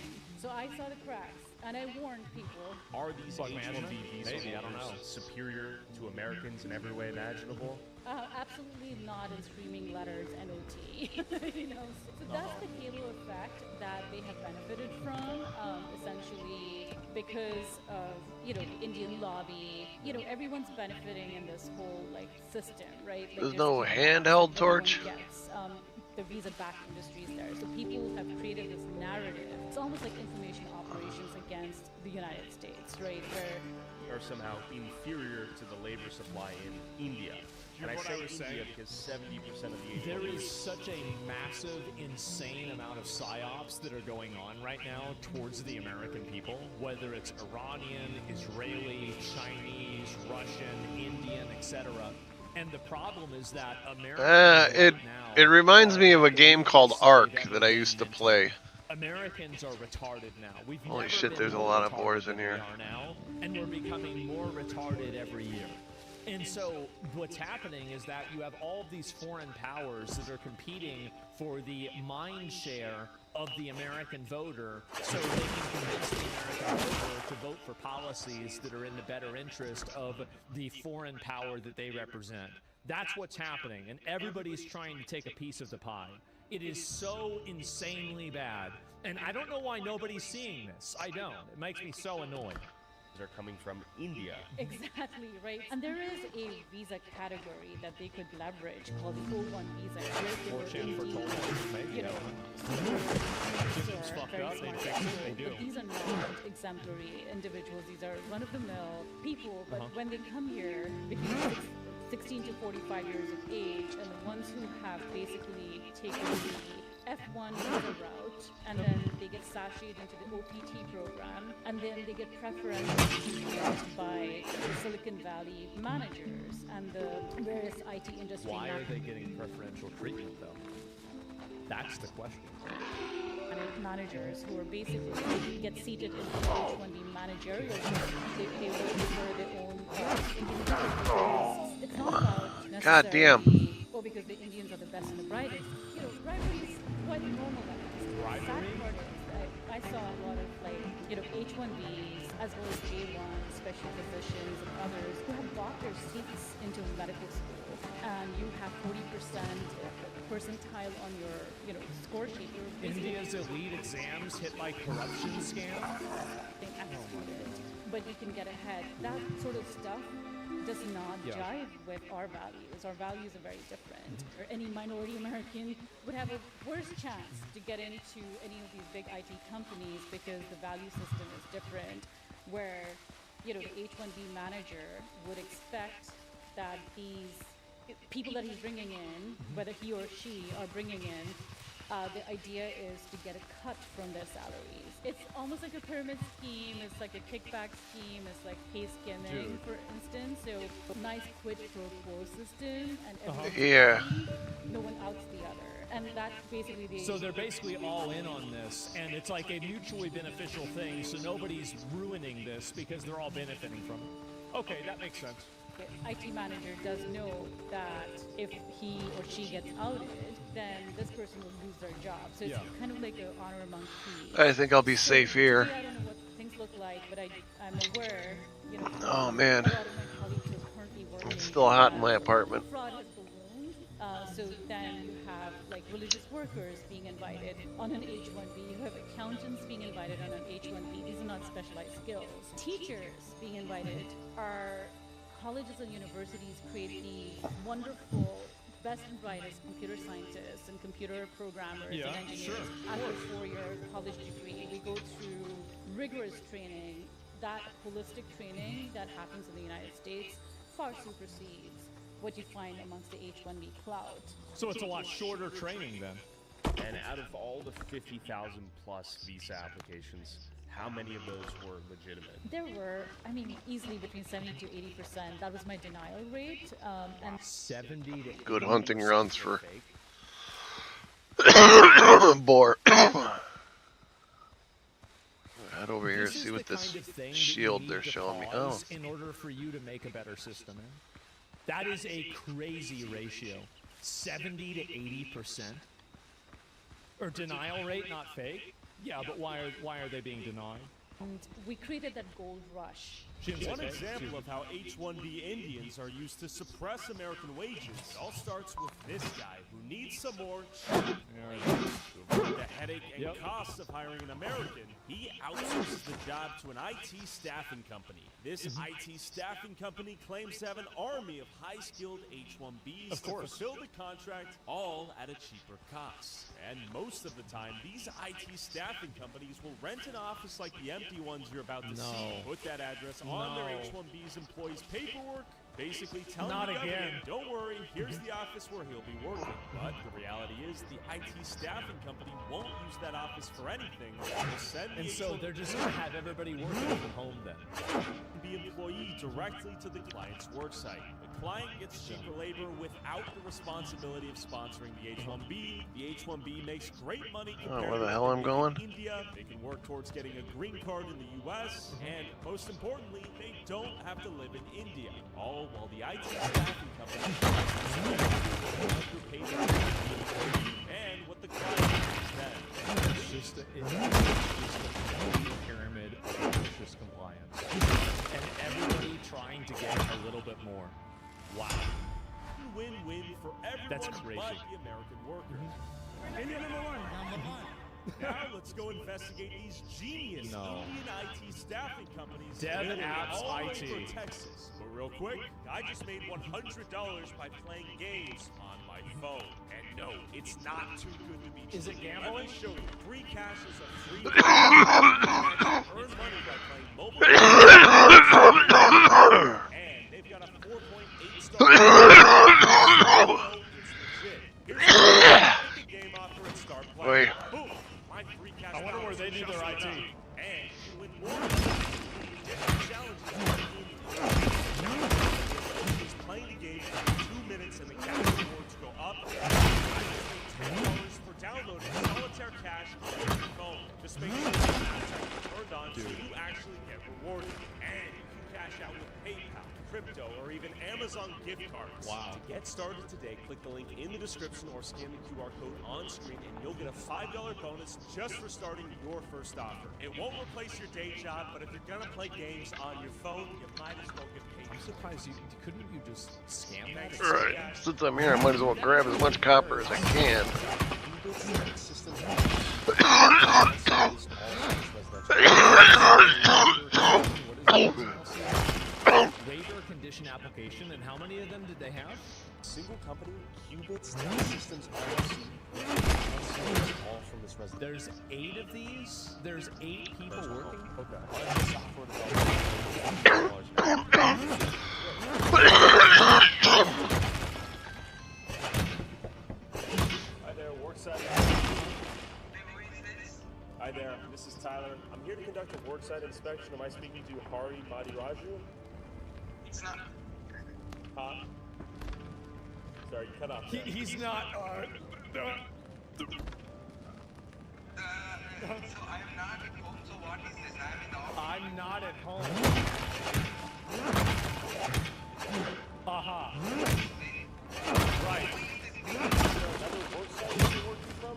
So I saw the cracks, and I warned people. Are these H-1B visa Maybe, I don't know. superior to Americans in every way imaginable? Absolutely not in screaming letters and OT. You know, so that's the halo effect that they have benefited from, essentially because of, you know, the Indian lobby. You know, everyone's benefiting in this whole like system, right? Like, There's no handheld torch. Yes, the visa-backed industries there. So people have created this narrative. It's almost like information operations against the United States, right? Where are somehow inferior to the labor supply in India. And I say India because 70% of the H-1B. There is such a massive, insane amount of psyops that are going on right now towards the American people, whether it's Iranian, Israeli, Chinese, Russian, Indian, etc. And the problem is that America it reminds me of a game called Ark that I used to play. Americans are retarded now. Holy shit, there's a lot of boars in here. And we're becoming more retarded every year. And so what's happening is that you have all of these foreign powers that are competing for the mind share of the American voter, so they can convince the American voter to vote for policies that are in the better interest of the foreign power that they represent. That's what's happening, and everybody's trying to take a piece of the pie. It is so insanely bad, and I don't know why nobody's seeing this. I don't. It makes me so annoyed. Are coming from India. Exactly, right? And there is a visa category that they could leverage called the O1 visa. But these are not exemplary individuals. These are run-of-the-mill people, but when they come here, between 16 to 45 years of age, and the ones who have basically taken the F1 visa route, and then they get sashayed into the OPT program, and then they get preferential treatment by Silicon Valley managers and the various IT industry. Why are they getting preferential treatment, though? That's the question. Managers who are basically get seated in the H-1B managerial position. They work for their own Indian. It's not about necessarily, God damn. or because the Indians are the best and the brightest. You know, bribery is quite normalized. I saw a lot of H-1Bs as well as J-1s, special physicians and others who have got their seats into medical school, and you have 40% percentile on your score sheet. India's elite exams hit by corruption scam. But you can get ahead. That sort of stuff does not jive with our values. Our values are very different. Or any minority American would have a worse chance to get into any of these big IT companies because the value system is different, where the H-1B manager would expect that these people that he's bringing in, whether he or she are bringing in, The idea is to get a cut from their salaries. It's almost like a pyramid scheme. It's like a kickback scheme. It's like pay skimming, for instance. So nice quid pro quo system, and everyone's happy. No one outs the other, and that's basically the. So they're basically all in on this, and it's like a mutually beneficial thing. So nobody's ruining this because they're all benefiting from it. Okay, that makes sense. The IT manager does know that if he or she gets outed, then this person will lose their job. So it's kind of like an honor among thieves. I think I'll be safe here. I don't know what things look like, but I'm aware, you know, Oh man, a lot of my colleagues who are currently working. it's still hot in my apartment. Fraud has ballooned. So then you have like religious workers being invited on an H-1B. You have accountants being invited on an H-1B. These are not specialized skills. Teachers being invited are. Colleges and universities create these wonderful, best and brightest computer scientists and computer programmers and engineers. After a 4-year college degree, we go through rigorous training. That holistic training that happens in the United States far supersedes what you find amongst the H-1B cloud. So it's a lot shorter training then. And out of all the 50,000 plus visa applications, how many of those were legitimate? There were, I mean, easily between 70 to 80%. That was my denial rate. And 70 to 80%. Good hunting grounds for boar. Head over here, see what this shield they're showing me. Oh, in order for you to make a better system, that is a crazy ratio. 70 to 80%. Or denial rate, not fake. Yeah, but why are they being denied? And we created that gold rush. One example of how H-1B Indians are used to suppress American wages. It all starts with this guy who needs some more the headache and costs of hiring an American. He outsources the job to an IT staffing company. This IT staffing company claims to have an army of high-skilled H-1Bs to fulfill the contract, all at a cheaper cost. And most of the time, these IT staffing companies will rent an office like the empty ones you're about to see. Put that address on their H-1B's employees' paperwork, basically telling the government, don't worry, here's the office where he'll be working. But the reality is the IT staffing company won't use that office for anything. And so they're just going to have everybody working from home then. The employee directly to the client's worksite. The client gets cheaper labor without the responsibility of sponsoring the H-1B. The H-1B makes great money compared where the hell I'm going? to India. They can work towards getting a green card in the U.S. And most importantly, they don't have to live in India. All while the IT staffing company and what the client instead. It's just a pyramid of malicious compliance. And everybody trying to get a little bit more. Wow. Win-win for everyone That's crazy. but the American worker. Indian number one. Now let's go investigate these genius Indian IT staffing companies. Dev Apps all the way IT. from Texas. But real quick, I just made $100 by playing games on my phone. And no, it's not too good to be true. Is it gambling? Let me show you. Free caches of free. Earn money by playing mobile. And they've got a 4.8 star. It's legit. Here's the game offer and start playing. Boom. My free cash. I wonder where they do their IT. And you win more. Different challenges. He's playing the game for 2 minutes and the cash rewards go up. $10 for downloading solitaire cash on your phone. Just make sure the apps are turned on so you actually get rewarded. And you can cash out with PayPal, crypto, or even Amazon gift cards. Wow. To get started today, click the link in the description or scan the QR code on screen and you'll get a $5 bonus just for starting your first offer. It won't replace your day job, but if you're gonna play games on your phone, you might as well get paid. I'm surprised couldn't you just scam that? Right. Since I'm here, I might as well grab as much copper as I can. Waiver condition application, and how many of them did they have? Single company, qubits, systems, all from this resident. There's 8 of these? There's 8 people working? Hi there, worksite. Hi there, this is Tyler. I'm here to conduct a worksite inspection. Am I speaking to Hari Madiraju? It's not. Huh? Sorry, cut off. He's not. So I am not at home, so what is this? I am in the office. I'm not at home. Aha. Right. Another worksite you're working from?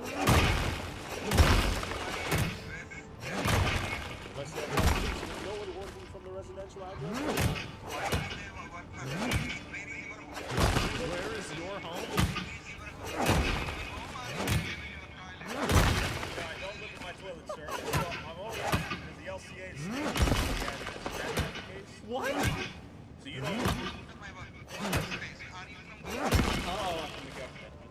Unless you know where you're working from the residential address? Where is your home? Don't look at my toilet, sir. I'm only asking because the LCA is what? So you don't.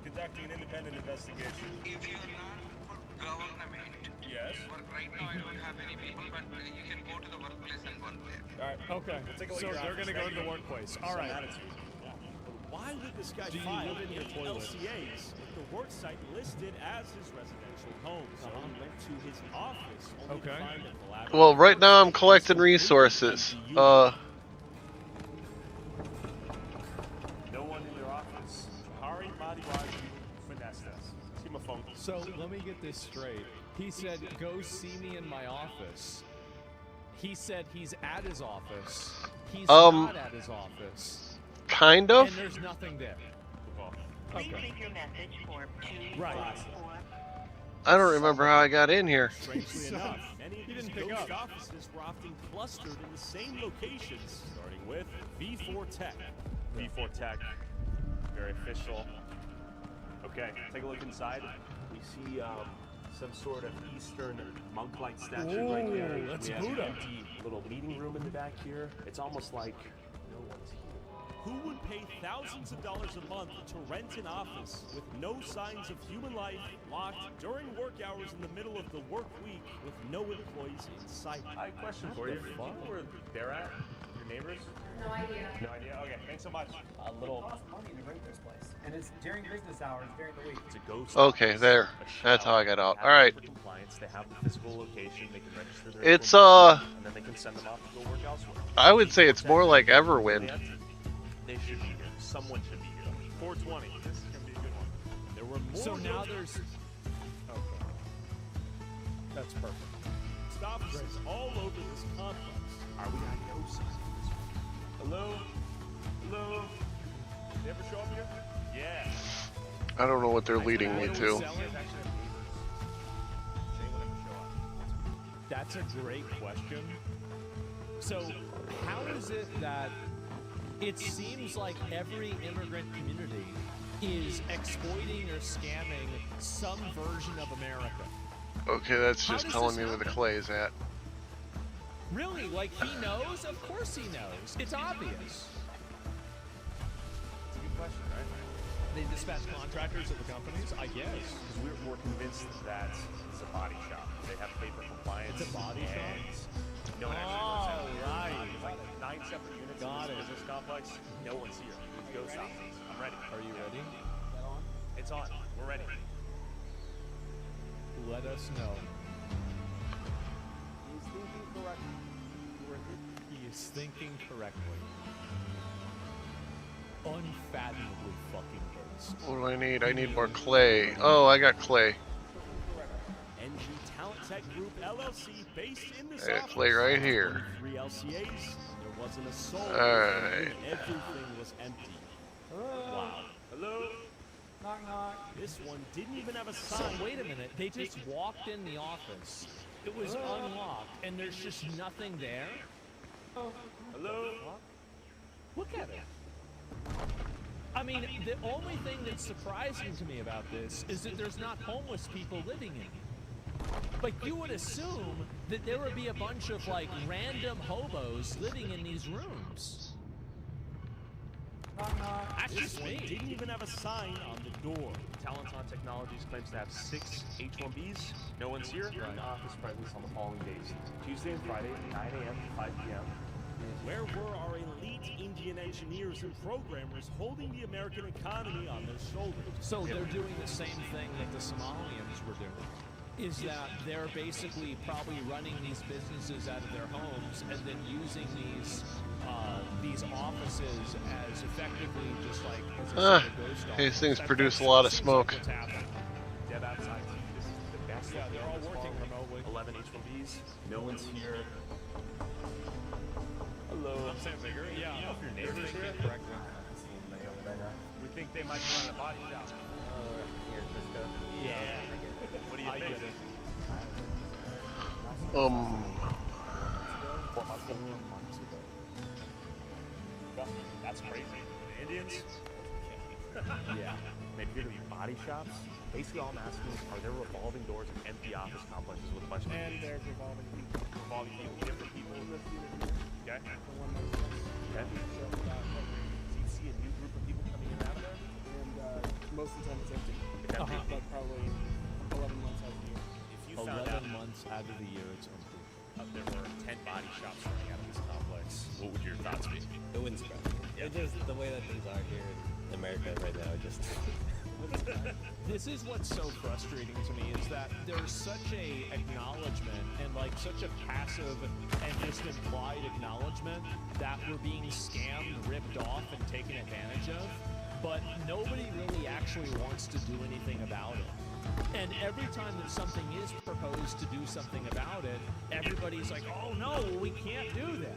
Conducting an independent investigation. If you are not for government, yes. Right now I don't have any people, but you can go to the workplace and work there. All right. Okay. We'll take a look So at your they're office. going to go Thank to the you. workplace. All right. Why would this guy Do you file live in your toilet? LCAs with the worksite listed as his residential home? So he went to his office only to find a collateral. Well, right now I'm collecting resources. No one in your office. Hari Madiraju finessed us. See my phone. So let me get this straight. He said, go see me in my office. He said he's at his office. He's not at his office. Kind of. And there's nothing there. Please leave your message for 244. Right. I don't remember how I got in here. Strangely enough, many of these ghost offices were often clustered in the same locations, starting with V4 Tech. V4 Tech, very official. Okay, take a look inside. We see some sort of Eastern monk-like statue right there. That's We have Buddha. an empty little meeting room in the back here. It's almost like no one's here. Who would pay thousands of dollars a month to rent an office with no signs of human life, locked during work hours in the middle of the work week with no employees in sight? I have a question for you. Do you know where they're at? Your neighbors? No idea. No idea? Okay, thanks so much. A little... It costs money to rent this place, and it's during business hours during the week. It's a ghost Okay, office, there. a That's shell. how I got out. They have All right. it for compliance. They have the physical location. They can register their It's, information, and then they can send them off to go work elsewhere. I would say it's more like Everwind. They should be here. Someone should be here. 420. This is gonna be a good one. There were more. So now ghost there's. Okay. That's perfect. offices all over this complex. Are we on no side of this one? Hello? Hello? They ever show up here? Yeah. I don't know what they're leading me to. That's a great question. So, how is it that it seems like every immigrant community is exploiting or scamming some version of America? Okay, that's How just does telling this me where the happen? clay's at. Really? Like, he knows? Of course he knows. It's obvious. It's a good question, right? They dispatch contractors of the companies, I guess. Because we're convinced that it's a body shop. They have paper compliance. It's a body shop? No one actually works out here. right. There's like 9 separate units Got in it. this business complex. No one's here. There's ghost offices. I'm ready. Are you ready? It's on. We're ready. Let us know. He's thinking correctly. He is thinking correctly. Unfathomably fucking based. What do I need? I need more clay. Oh, I got clay. NG Talent Tech Group LLC, based in this I got office. clay right here. 3 LCAs. There wasn't a soul. Alright. Everything was empty. Wow. Hello? Knock, knock. This one didn't even have a So sign. wait a minute. They just walked in the office. It was unlocked, and there's just nothing there. Hello? Look at it. I mean, the only thing that's surprising to me about this is that there's not homeless people living in it. Like, you would assume that there would be a bunch of, like, random hobos living in these rooms. Knock, knock. That's This just one me. didn't even have a sign on the door. Talenton Technologies claims to have 6 H-1Bs. No one's here. An office presence on the following days: Tuesday and Friday, 9 a.m. to 5 p.m. Where were our elite Indian engineers and programmers holding the American economy on their shoulders? So they're doing the same thing that the Somalians were doing. is that they're basically probably running these businesses out of their homes and then using these offices as effectively just like as a sort of ghost office. These things produce a lot of smoke. What's happening. Dev outside. This is the best. Yeah, they're all working remotely. 11 H1Bs. No one's here. Hello. I'm Sam Bigger. Yeah. You know if your neighbor's here? Correct. We think they might be running a body shop. Here in Frisco. Yeah. What do you think? 4 months ago. That's crazy. The Indians? Yeah. Maybe here to be body shops? Basically all I'm asking is, are there revolving doors and empty office complexes with a bunch of And there's revolving people. revolving people, different people? Okay. Okay. So you see a new group of people coming in and out of there? And most of the time it's empty. It's empty. But probably 11 months out of the year. If you found out 11 months out of the year, it's empty. There were 10 body shops running out of this complex, what would your thoughts be? It wouldn't surprise me. It's just the way that things are here in America right now. Just This is what's so frustrating to me is that there's such a acknowledgement and like such a passive and just implied acknowledgement that we're being scammed, ripped off, and taken advantage of, but nobody really actually wants to do anything about it. And every time that something is proposed to do something about it, everybody's like, oh no, we can't do that.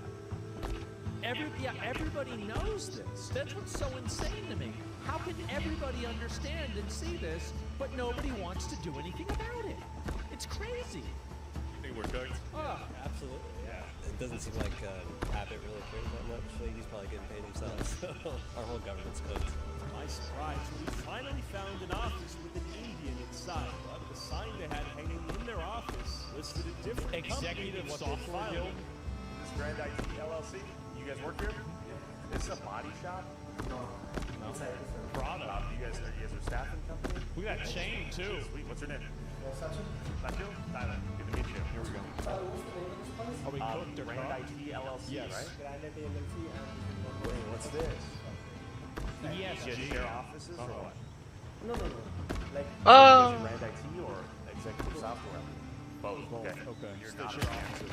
Everybody knows this. That's what's so insane to me. How can everybody understand and see this, but nobody wants to do anything about it? It's crazy. You think we're cooked? Oh, absolutely. Yeah. It doesn't seem like Abbott really cares that much. Like, he's probably getting paid himself. So our whole government's cooked. To my surprise, we finally found an office with an Indian inside, but the sign they had hanging in their office listed a different Executive company than what Software they Guild? filed. This Grand IT LLC? You guys work here? Yeah. Is this a body shop? No. It's a product. You guys are a staffing company? We got Shane too. Sweet. What's your name? Sachin. Tyler. Good to meet you. Here we go. Are we cooked or Grand not? IT LLC, Yes. right? Grand IT LLC and Wait, what's this? Yes, You guys share offices or what? No. Like Is it Rand IT or Executive Software? Both. Okay. Okay. You're Still not share a offices.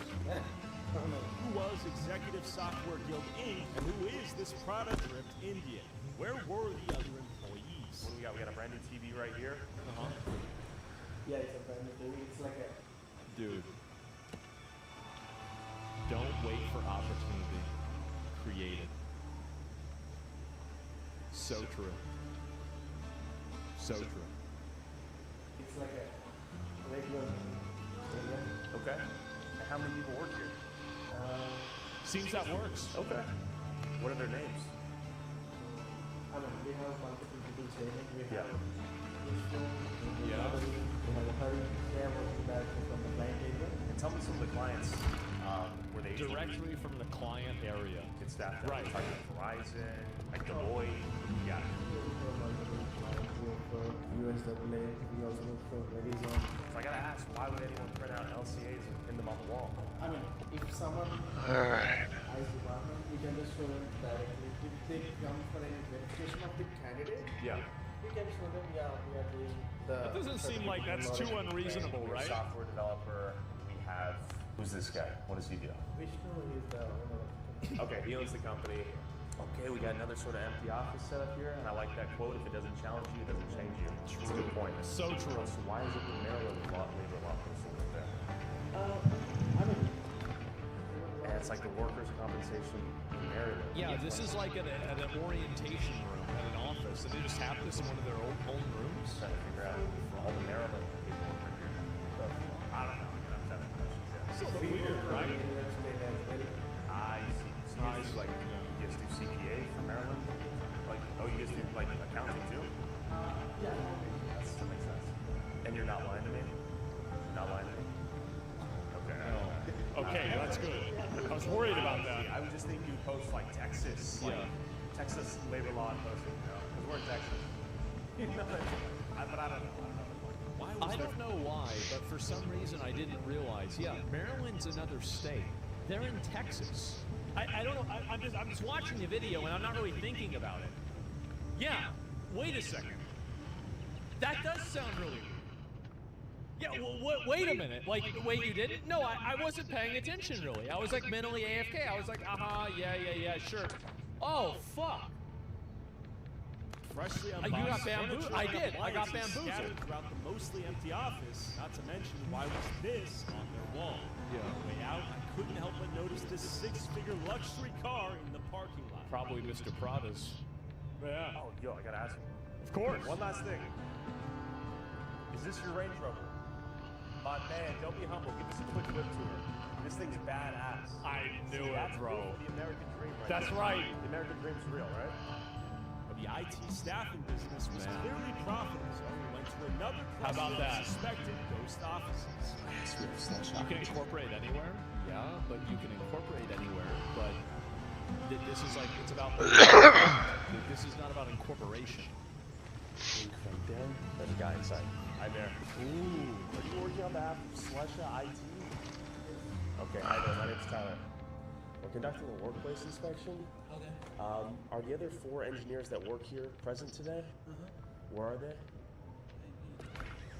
Who was Executive Software Guild Inc. and who is this product ripped Indian? Where were the other employees? What do we got? We got a brand new TV right here. yeah, it's a brand new TV. It's like a Dude. Don't wait for opportunity. Create it. So true. So true. it's like a regular stadium. Okay. And how many people work here? Seems that works. Okay. What are their names? I mean, we have multiple people training. We Yeah. have Vishnu, Yeah. we have Hari. They are working directly from the client area. And tell me some of the clients where they Directly from the client area. get staffed at. Right. Like Verizon, like Deloitte. Yeah. We have multiple clients. We work for USAA. We also work for Verizon. So I gotta ask, why would anyone print out LCAs and pin them on the wall? I mean, if someone All right. ICE department, we can just show them directly. If they come for any verification of the candidate, Yeah. we can show them, yeah, we are doing the... That doesn't seem like that's too unreasonable, We're a right? software developer. We have. Who's this guy? What does he do? Vishnu is the owner of the Okay, he owns the company. Okay, we got another sort of empty office set up here, and I like that quote. If it doesn't challenge you, it doesn't change you. It's a good point. So true. So why is it the Maryland labor law person right there? I mean, And it's like the workers' compensation in Maryland. Yeah, this is like at an orientation room at an office. And they just have this in one of their own rooms. Trying to figure out for all the Maryland people over here. So, I don't know. I'm having questions. Yeah. It's a little weird, right? I see. So you guys do like, you guys do CPA for Maryland? Like, oh, you guys do like accounting too? yeah. That makes sense. And you're not lying to me? You're not lying to me? Okay. Okay, that's good. I was worried about that. I would just think you post like Texas, like Texas labor law posting, you know, because we're in Texas. You know, but I don't know. I don't know why, but for some reason I didn't realize. Yeah, Maryland's another state. They're in Texas. I don't know. I'm just watching the video and I'm not really thinking about it. Yeah. Wait a second. That does sound really weird. Yeah, well, wait a minute. Like, wait, you didn't? No, I wasn't paying attention, really. I was, like, mentally AFK. I was like, yeah, sure. Oh, fuck. Freshly You unboxed got bamboozled. I did. I got appliances bamboozled. scattered throughout the mostly empty office. Not to mention why was this on their wall? Yeah. On the way out, I couldn't help but notice this six-figure luxury car in the parking lot. Probably Mr. Prada's. Yeah. Oh, yo, I gotta ask you. Of course. One last thing. Is this your Range Rover? My man, don't be humble. Give us a quick whip tour. This thing's badass. I knew it, That's bro. proof of the American dream right That's there. right. The American dream's real, right? But the IT staffing business was clearly profitable, so we went to another How about cluster of that? suspected ghost offices. You can incorporate anywhere. Yeah, but you can incorporate anywhere. But this is like, it's about. This is not about incorporation. Dan, there's a guy inside. Hi there. Ooh. Are you working on behalf of Slusha IT? Okay, hi there. My name's Tyler. We're conducting a workplace inspection. Okay. Are the other 4 engineers that work here present today? Where are they?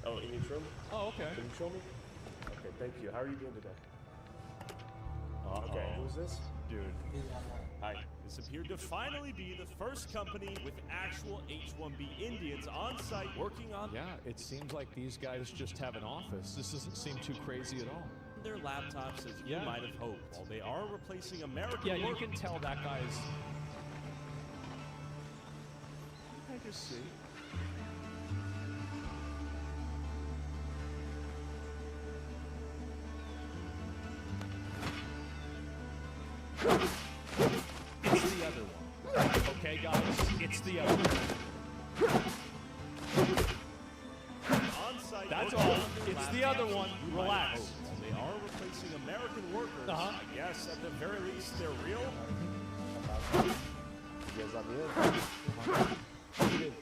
Oh, in each room? Oh, okay. Can you show me? Okay, thank you. How are you doing today? Okay, who's this? Dude. Hi. This appeared to finally be the first company with actual H-1B Indians on site working on Yeah, it seems like these guys just have an office. This doesn't seem too crazy at all. their laptops as you Yeah. might have hoped. While they are replacing American Yeah, you work- can tell that guy's. I just see. It's the other one. Okay, guys? It's the other one. On-site That's working all. on their It's the laptops other as one. you might Relax. have hoped. While they are replacing American workers, Uh-huh. I guess at the very least they're real. You guys let me in?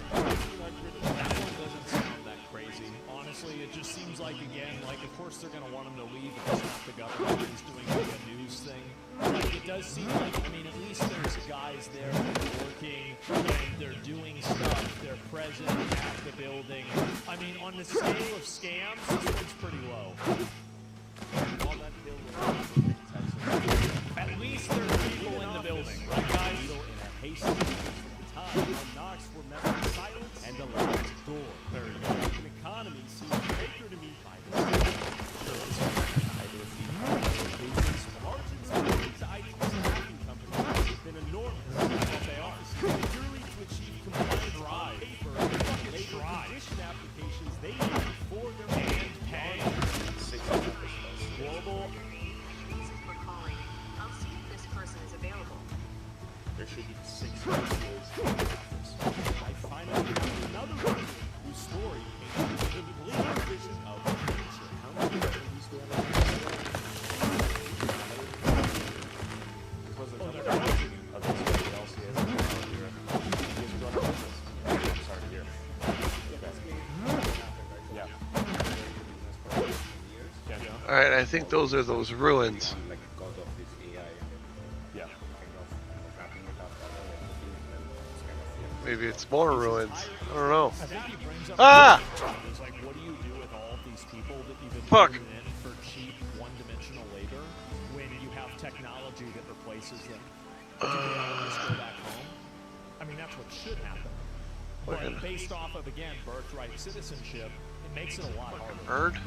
That one doesn't sound that crazy. Honestly, it just seems like, again, like, of course they're going to want him to leave if it's not the government. He's doing like a news thing. Like, it does seem like, I mean, at least there's guys there that are working and they're doing stuff. They're present at the building. I mean, on the scale of scams, this one's pretty low. At least there's people in the building, right, guys? In a hasty time, when knocks were met with silence and a locked door. There you The American economy seems baker to me by the margins for these IT staffing companies have been enormous. They offices purely to achieve compliance on paper with labor condition applications they need for their and pay. Global. Reason for calling. I'll see if this person is available. There should be 6 engineers in the office. I finally found another one whose story paints a complete vision of the future. How many employees do we have? This wasn't Oh, somebody they're else. Okay, so somebody else here. You guys are going to business. I'm sorry to hear. Okay. Yeah. Yeah. Alright, I think those are those ruins. Like because of this AI and yeah, kind of wrapping it up and it's kind of Maybe it's more ruins. I don't know. I think he brings up Ah! It's like, what do you do with all of these people that you've been Fuck. bringing in for cheap, one-dimensional labor when you have technology that replaces them? Do they all just go back home? I mean, that's what should happen. But Fucking- based off of, again, birthright citizenship, it makes it a lot harder. Bird?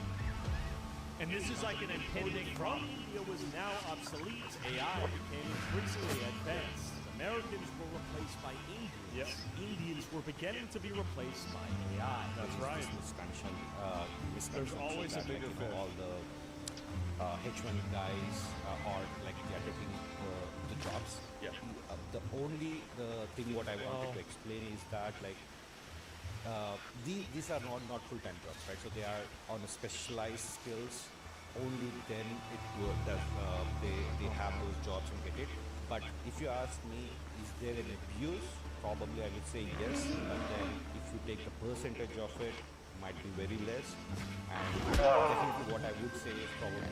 And this is like an impending problem. Media was now obsolete. AI became increasingly advanced. Americans were replaced by Indians. Yep. Indians were beginning to be replaced by AI. That's right. There's always a bigger fish. All the H1 guys are like they're taking the jobs. Yeah. The thing what I wanted to explain is that like these are not full-time jobs, right? So they are on a specialized skills. Only then they have those jobs and get it. But if you ask me, is there an abuse? Probably I would say yes. But then if you take the percentage of it, might be very less. And definitely what I would say is probably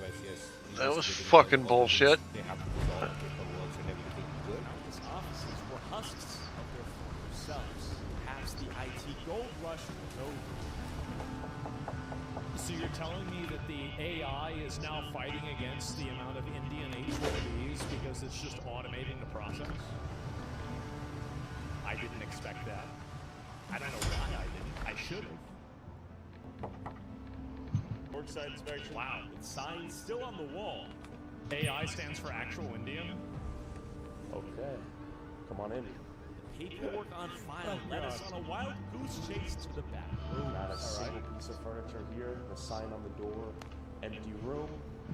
USCIS. That was fucking bullshit. They have to do all the paperwork and everything good. Countless offices were husks of their former selves. Perhaps the IT gold rush was over. So you're telling me that the AI is now fighting against the amount of Indian H-1Bs because it's just automating the process? I didn't expect that. I don't know why I didn't. I should have. Worksite inspection. Wow. With signs still on the wall. AI stands for actual Indian? Okay. Come on in. Paperwork on file led us on a wild goose chase to the back room. Not a single piece of furniture here. The sign on the door. Empty room.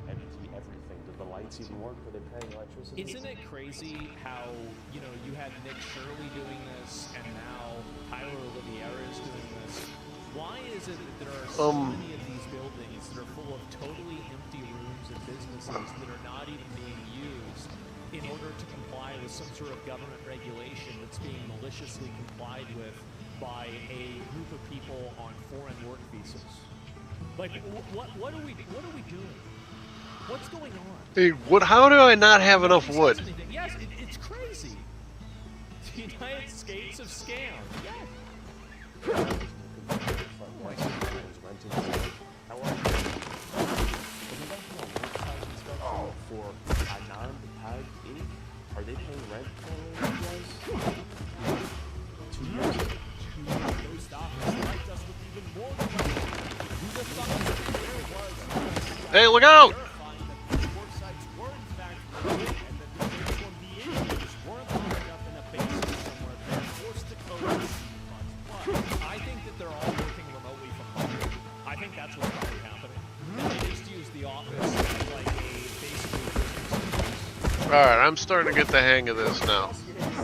Empty everything. Do the lights even work? Are they paying electricity? Isn't it crazy how, you know, you had Nick Shirley doing this and now Tyler Oliviera is doing this? Why is it that there are so many of these buildings that are full of totally empty rooms and businesses that are not even being used in order to comply with some sort of government regulation that's being maliciously complied with by a group of people on foreign work visas? Like, what are we doing? What's going on? Hey, how do I not have enough wood? Yes, it's crazy. The United States of scam. Yes. For Anand Pad Inc. Are they paying rent for you guys? 2 years ago. Those doctors liked us with even more than who the fuck was. Hey, look out! Worksites were in fact legit, and that the H-1B Indians weren't locked up in a basement somewhere being forced to code. I think that they're all working remotely from home. I think that's what's probably happening. They just use the office as like a basically. Alright, I'm starting to get the hang of this now.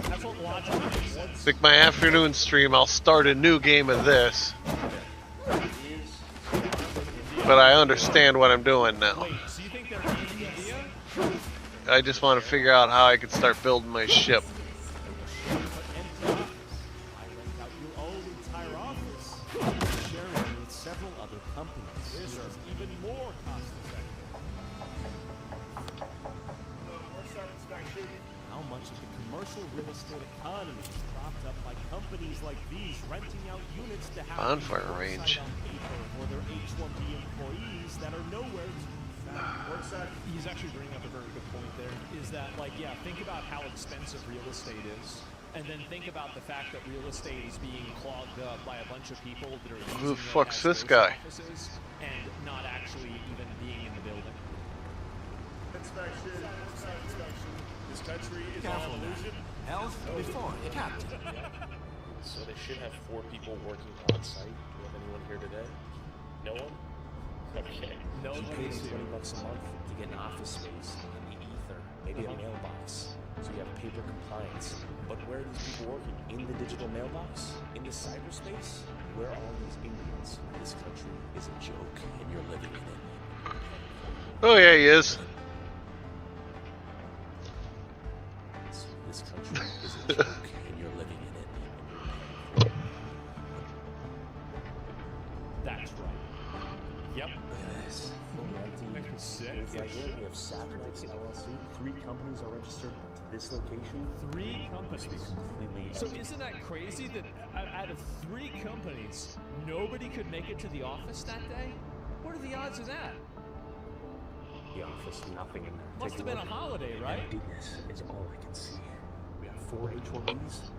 That's what logic is. I think my afternoon stream, I'll start a new game of this. But I understand what I'm doing now. Wait, so you think they're in India? I just want to figure out how I can start building my ship. Several other companies. This is even more cost-effective. How much of the commercial real estate economy is propped up by companies like these renting out units to have Bonfire range. on paper for their H-1B employees that are nowhere to be found. He's actually bringing up a very good point there. Is that, like, yeah, think about how expensive real estate is. And then think about the fact that real estate is being clogged up by a bunch of people that are Who the using fuck's it as this guy? offices and not actually even being in the building. Inspection. This country is Careful an now. illusion. Health before it happened. So they should have 4 people working on site. Do we have anyone here today? No one? Okay. No You one pay is $20 here. a month to get an office space in the ether, maybe a mailbox. So you have paper compliance. But where are these people working? In the digital mailbox? In the cyberspace? Where are all these Indians? This country is a joke, and you're living in it. Oh yeah, he is. This country is a joke, and you're living in it. That's right. Yep. Yes. Sick. Right here, we have Satellites LLC. 3 companies are registered to this location. 3 companies. Completely So empty. isn't that crazy that out of 3 companies, nobody could make it to the office that day? What are the odds of that? The office, nothing in there. Must have been a holiday, right? Emptiness is all I can see. We have 4 H-1Bs.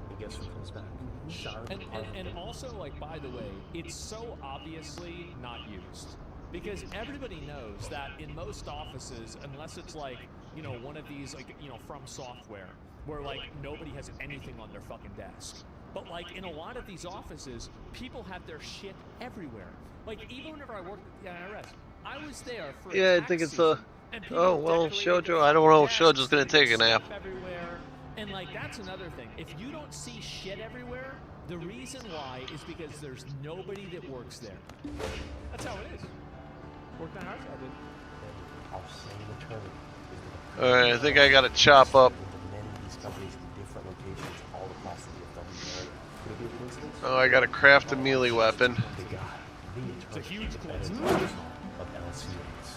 And guess who comes back? Sean And also, like, by the way, it's so obviously not used. Because everybody knows that in most offices, unless it's like, you know, one of these, like, you know, from software, where, like, nobody has anything on their fucking desk. But, like, in a lot of these offices, people have their shit everywhere. Like, even whenever I worked at the IRS, I was there for Yeah, I tax think it's season, a. and people Oh well, decorated Shoujo. their I don't know. desks, Shoujo's gonna take a stuff nap. everywhere. And, like, that's another thing. If you don't see shit everywhere, the reason why is because there's nobody that works there. That's how it is. Worked on our side, I did. Our same attorney is All right, I think I gotta chop up. many of these companies in different locations all across the DFW area. Could it be a coincidence? Oh, I gotta craft a melee weapon. They got the It's a attorney huge at coincidence. of LCAs.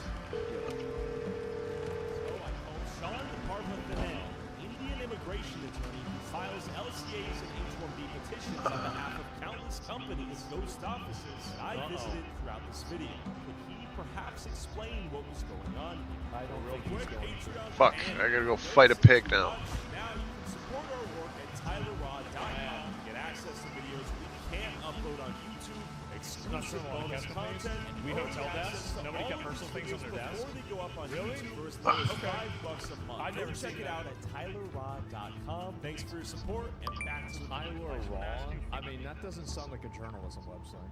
Sean Parva-Thanan, Indian immigration attorney who files LCAs and H-1B petitions on behalf of countless companies and ghost offices I visited throughout this video. Could he perhaps explain what was going on? I don't think he's going to. Fuck, I gotta go fight a pig now. Now you can support our work at TylerRaw.com to get access to videos we can't upload on YouTube, exclusive bonus content, We hotel access desks? to Nobody all kept personal things on their videos desk? before they go up on Really? YouTube for as low as Okay. $5 a month. I've never check seen it that. out at TylerRaw.com. Thanks for your support, and back to Tyler Raw? I mean, that doesn't sound like a journalism website.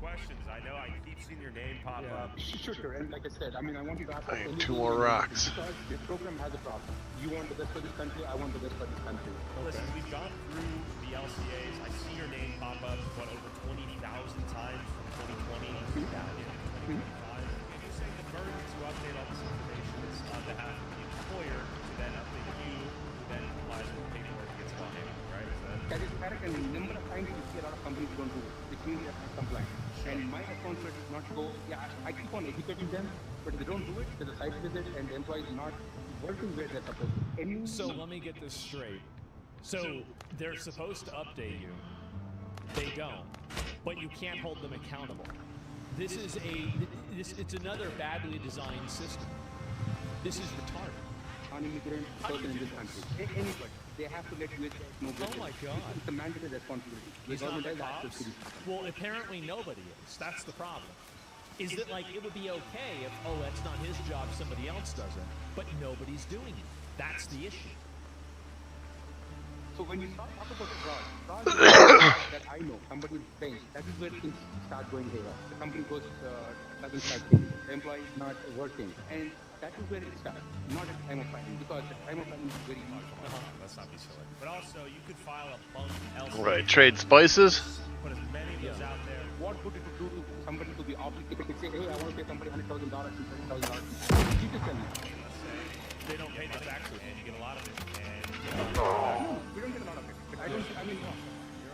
Questions. I know I keep seeing your name pop up. Sure. And like I said, I mean, I want you to ask. I need 2 more rocks. Because the program has a problem. You want the best for this country. I want the best for this country. Listen, we've gone through the LCAs. I see your name pop up, over 20,000 times from 2020 down in 2025. And you're saying the burden to update all this information is on behalf of the employer to then update you, who then complies with the paperwork that gets gone in, right? That is correct. And the number of times you see a lot of companies don't do it. They clearly are not compliant. And my responsibility is not to go, I keep on educating them, but if they don't do it, there's a site visit and the employee is not working where they're supposed to. So let me get this straight. So they're supposed to update you. They don't. But you can't hold them accountable. This is it's another badly designed system. This is retarded. Non-immigrant person in this country. Anybody. They have to let you know. Oh my God. It's a mandatory responsibility. The It's not government the has access cops? to this. Well, apparently nobody is. That's the problem. Is that like it would be okay if, oh, that's not his job, somebody else does it, but nobody's doing it. That's the issue. So when you talk about fraud is that I know somebody is paying. That is where things start going haywire. The company goes doesn't start paying. The employee is not working, and that is where it starts. Not at the time of filing, because the time of filing is very hard. Let's not be silly. But also, you could file a bunk LCA. Alright, trade spices. Put as many of those out there. What would it do to somebody to be obligated to say, hey, I want to pay somebody $100,000 and $30,000? You just tell me. They don't pay the taxes, and you get a lot of it. And No, we don't get a lot of it. But I don't. I mean,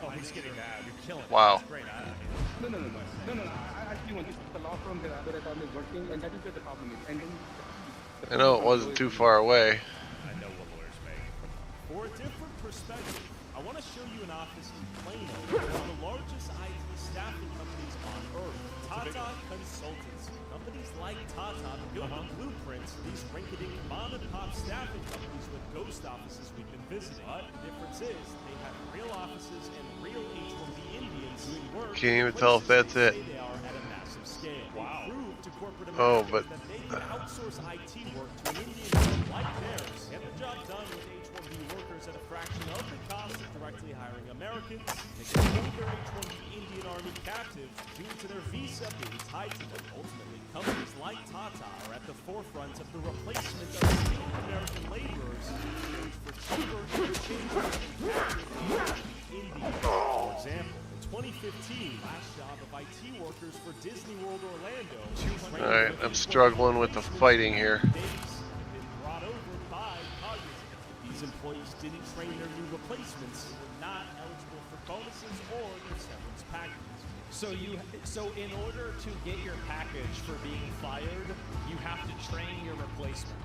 oh, he's getting mad. You're killing it. Wow. That's great. No. I actually want this. The law firm that other attorneys working, and that is where the problem is. And then I know it wasn't too far away. I know what lawyers make. For a different perspective, I want to show you an office in Plano, one of the largest IT staffing companies on earth, Tata Consultants. Companies like Tata build the blueprints for these rinky-dink mom-and-pop staffing companies with ghost offices we've been visiting. But the difference is they have real offices and real H-1B Indians doing work. Can't even tell if that's it. They are at a massive scale. Wow. Prove to corporate Oh, Americans but that they can outsource IT work to an Indian firm like theirs, get the job done with H-1B workers at a fraction of the cost of directly hiring Americans. They can hold their H-1B Indian Army captive due to their visa being tied to them. Ultimately, companies like Tata are at the forefront of the replacement of skilled American laborers for cheaper interchangeable Indians. For example, in 2015, last job of IT workers for Disney World Orlando. Alright, I'm struggling with the fighting here. Brought over by Cognitive. These employees didn't train their new replacements, were not eligible for bonuses or their severance packages. So in order to get your package for being fired, you have to train your replacement.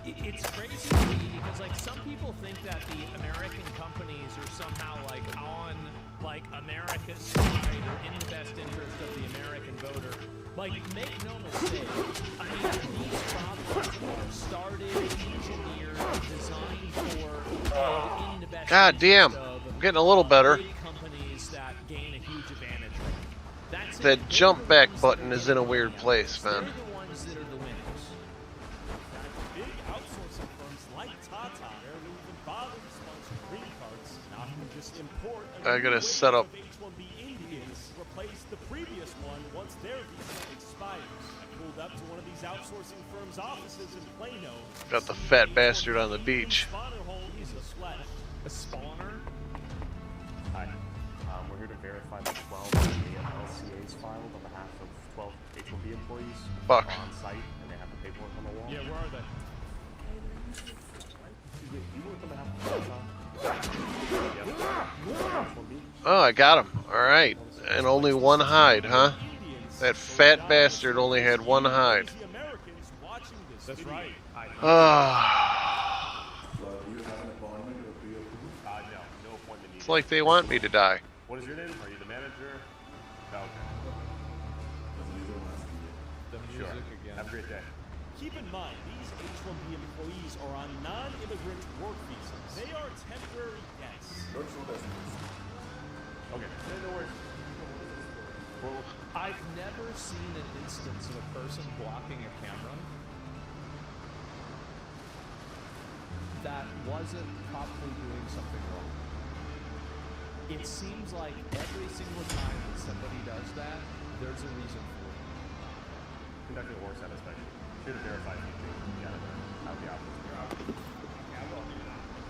It's crazy to me because like some people think that the American companies are somehow like on like America's side or in the best interest of the American voter. Like, make no mistake, I mean, these problems are started, engineered, designed for, and in the best God damn, interest of I'm getting a little better. big companies that gain a huge advantage. That's That jump back button is in a weird place, man. They're the ones that are the winners. Big outsourcing firms like Tata rarely even bother to sponsor green cards, and often just import I gotta set up. H-1B Indians replace the previous one once their visa expires. I pulled up to one of these outsourcing firms' offices in Plano. Got the fat bastard on the beach. Spawner hole is a flesh. A spawner? Hi. We're here to verify the 12 LCAs filed on behalf of 12 H-1B employees. Fuck. Are on site and they have the paperwork on the wall. Yeah, where are they? Oh, I got him. Alright. And only one hide, huh? That fat bastard only had one hide. That's right. Ah. No appointment needed. It's like they want me to die. What is your name? Are you the manager? Okay. Sure. Have a great day. Keep in mind, these H-1B employees are on non-immigrant work visas. They are temporary guests. Okay. No worries. Well, I've never seen an instance of a person blocking a camera that wasn't probably doing something wrong. It seems like every single time that somebody does that, there's a reason for it. Conducting a work site inspection. Should have verified anything. Yeah, out the office. You're out.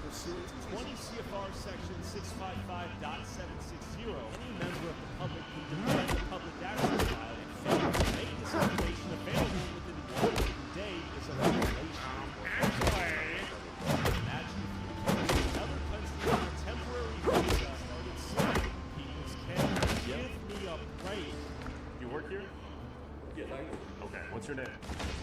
Pursuant to 20 CFR section 655.760, any member of the public can demand a public access file and fail to make this information available within 1 working day is a regulation. Imagine if you came to another country on a temporary visa, started saying, "People's can give me a break." You work here? Yes, I do. Okay, what's your name?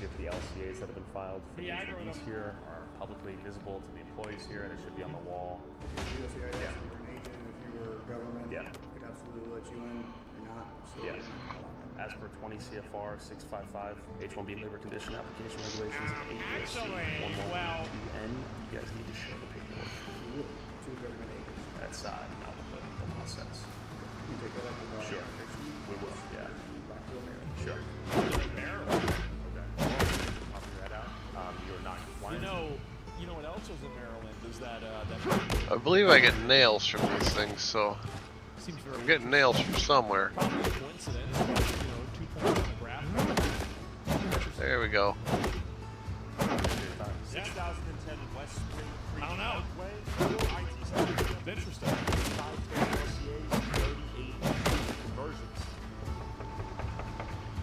See if the LCAs that have been filed for the employees here are publicly visible to the employees here, and it should be on the wall. If you were an agent, if you were government, Yeah. we could absolutely let you in. You're not. So Yes. As per 20 CFR 655, H-1B labor condition application regulations, 8 well, UN, you guys need to show the paperwork. Two government agents. That's not the process. You take that up with our Sure. We will, yeah. back to America. Sure. Maryland. Okay. I'll figure that out. You're not compliant. You know what else was in Maryland is that I believe I get nails from these things, so I'm getting nails from somewhere. probably a coincidence, but, 2 points on the graph. There we go. 6010 West Spring Creek. I don't know. Parkway. IT It's interesting. 5 LCAs, 38 conversions.